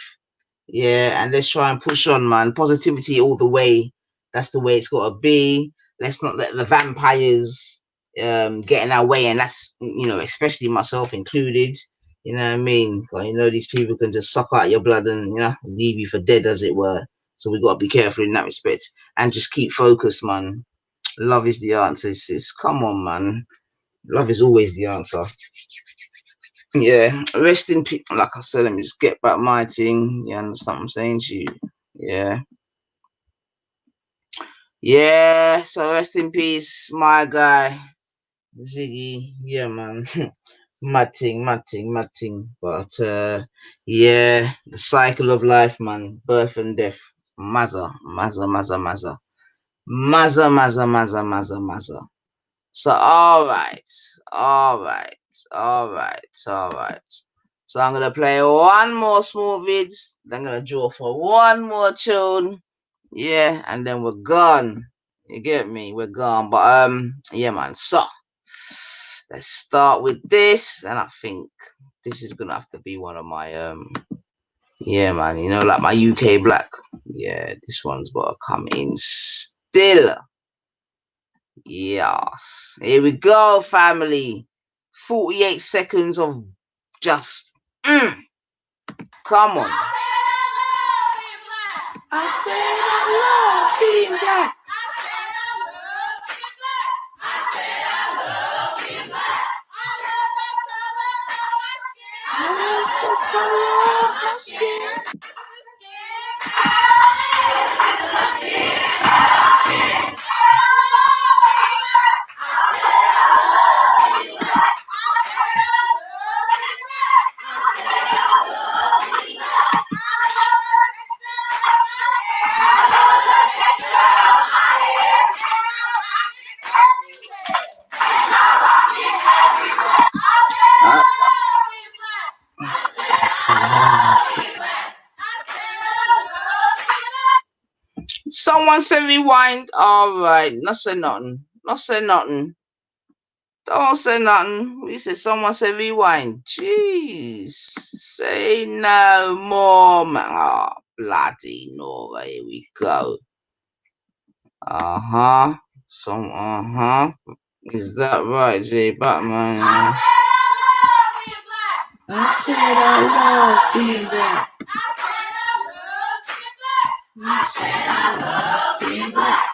S1: Yeah, and let's try and push on, man. Positivity all the way. That's the way it's got to be. Let's not let the vampires get in our way, and that's, you know, especially myself included. You know what I mean? 'Cause, you know, these people can just suck out your blood and, you know, leave you for dead, as it were. So we got to be careful in that respect and just keep focused, man. Love is the answer. Come on, man. Love is always the answer. Yeah, rest in peace. Like I said, let me just get back my thing. You understand what I'm saying to you? Yeah. So rest in peace, my guy. Ziggy, yeah, man. Mad thing. But yeah, the cycle of life, man. Birth and death. Mazza. So all right. So I'm gonna play one more small vid. Then I'm gonna draw for one more tune. Yeah, and then we're gone. You get me? We're gone. But yeah, man. So let's start with this, and I think this is gonna have to be one of my yeah, man. You know, like my UK black. Yeah, this one's gotta come in still. Yes. Here we go, family. 48 seconds of just come on. I said I love being black. I love the color of my skin. Someone said rewind. All right, not say nothing. Don't say nothing. We said someone said rewind. Jeez, say no more, man. Oh, bloody no. Here we go. Is that right, J Batman? I said I love being black. I said I love being black.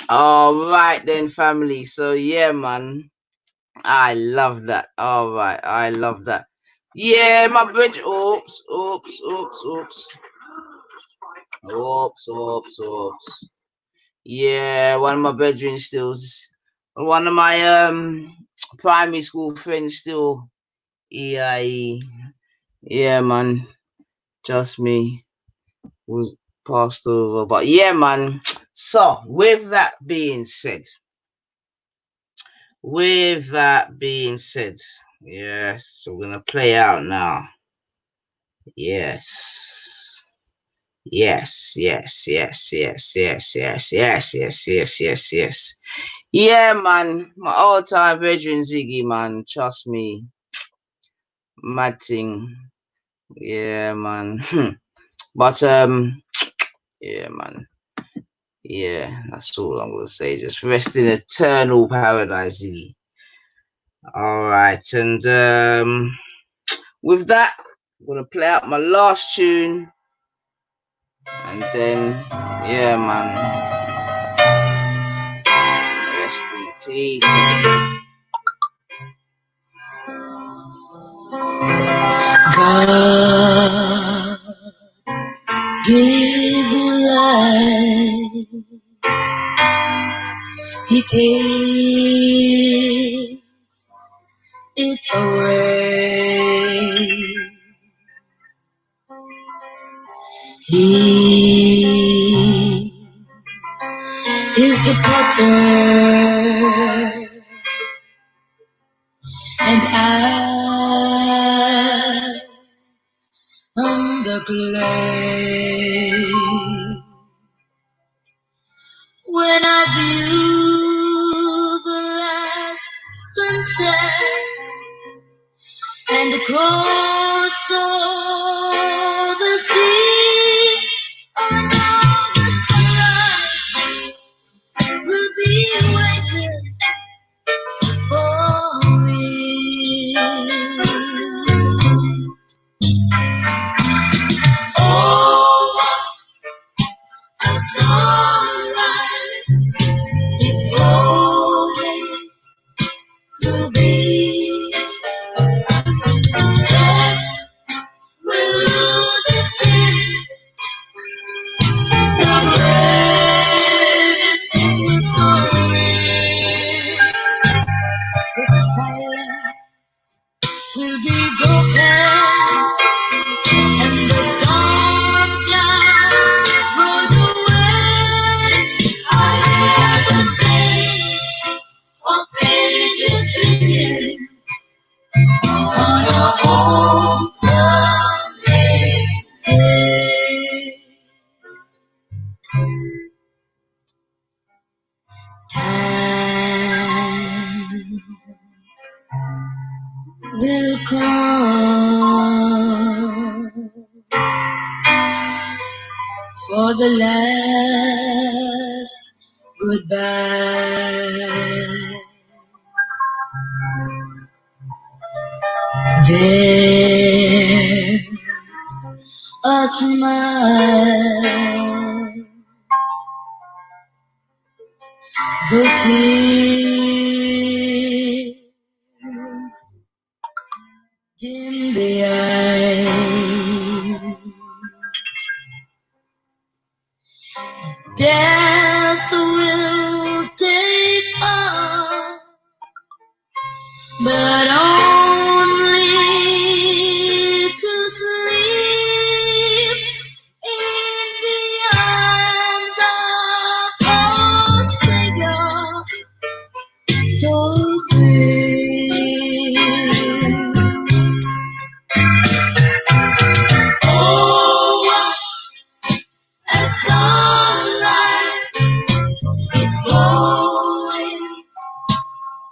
S1: All right then, family. So yeah, man, I love that. All right, I love that. Yeah, my bridge. Oops. Yeah, one of my bedroom stills. One of my primary school friends still. EIE. Yeah, man. Just me was passed over. But yeah, man. So with that being said. Yeah, so we're gonna play out now. Yes. Yeah, man. My all-time veteran Ziggy, man. Trust me. Mad thing. Yeah, man. But yeah, man. Yeah, that's all I'm gonna say. Just rest in eternal paradise, Ziggy. Alright, and with that, I'm gonna play out my last tune. And then, yeah, man. Rest in peace. God gives life. He takes it away. He is the potter, and I am the clay. When I view the last sunset and the cross of will come for the last goodbye. There's a smile, the tears in the eyes. Death will take us, but only to sleep in the arms of our Savior, so sweet. Oh, what a sunlight it's going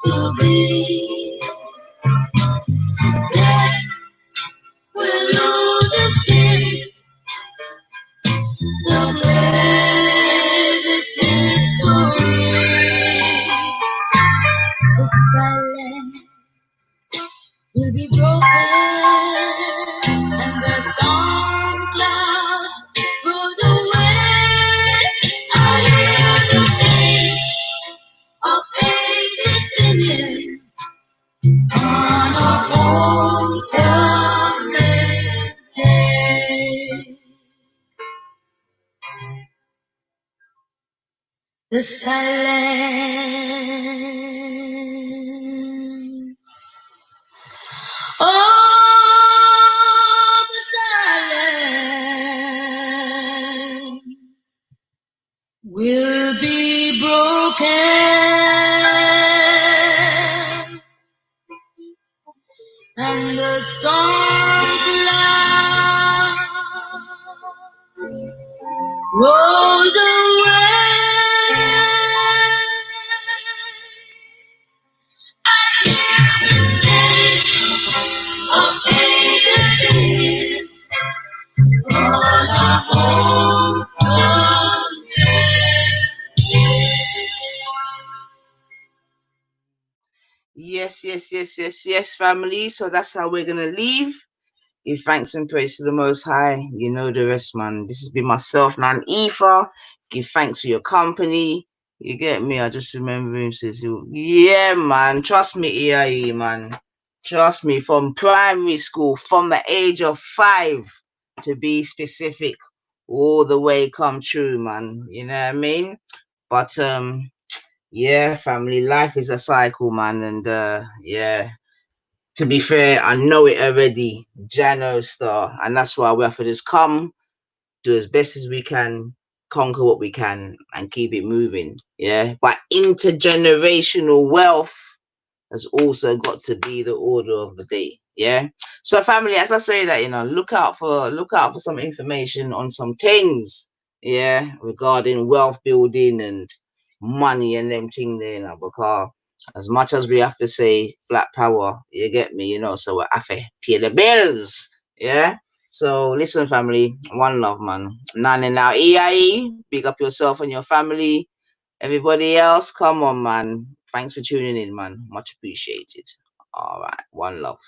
S1: to be. Death will lose its sting, the grave its victory. The silence will be broken, and the storm clouds rolled away. I hear the saints of ages singing on a homecoming day. The silence, oh, the silence will be broken, and the storm clouds rolled away. I hear the saints of ages singing on a homecoming.
S3: Yes, family. So that's how we're gonna leave. Give thanks and praise to the Most High. You know the rest, man. This has been myself, Nan Aoife. Give thanks for your company. You get me? I just remember him says, yeah, man. Trust me, EIE, man. Trust me, from primary school, from the age of 5, to be specific, all the way come true, man. You know what I mean? But yeah, family, life is a cycle, man, and yeah. To be fair, I know it already. Jano star, and that's why we have to just come, do as best as we can, conquer what we can, and keep it moving. Yeah, but intergenerational wealth has also got to be the order of the day. Yeah. So family, as I say that, look out for some information on some things, yeah, regarding wealth building and money and them thing there, because as much as we have to say black power, you get me, so we have to pay the bills. Yeah. So listen, family, one love, man. None now EIE, big up yourself and your family. Everybody else, come on, man. Thanks for tuning in, man. Much appreciated. All right. One love.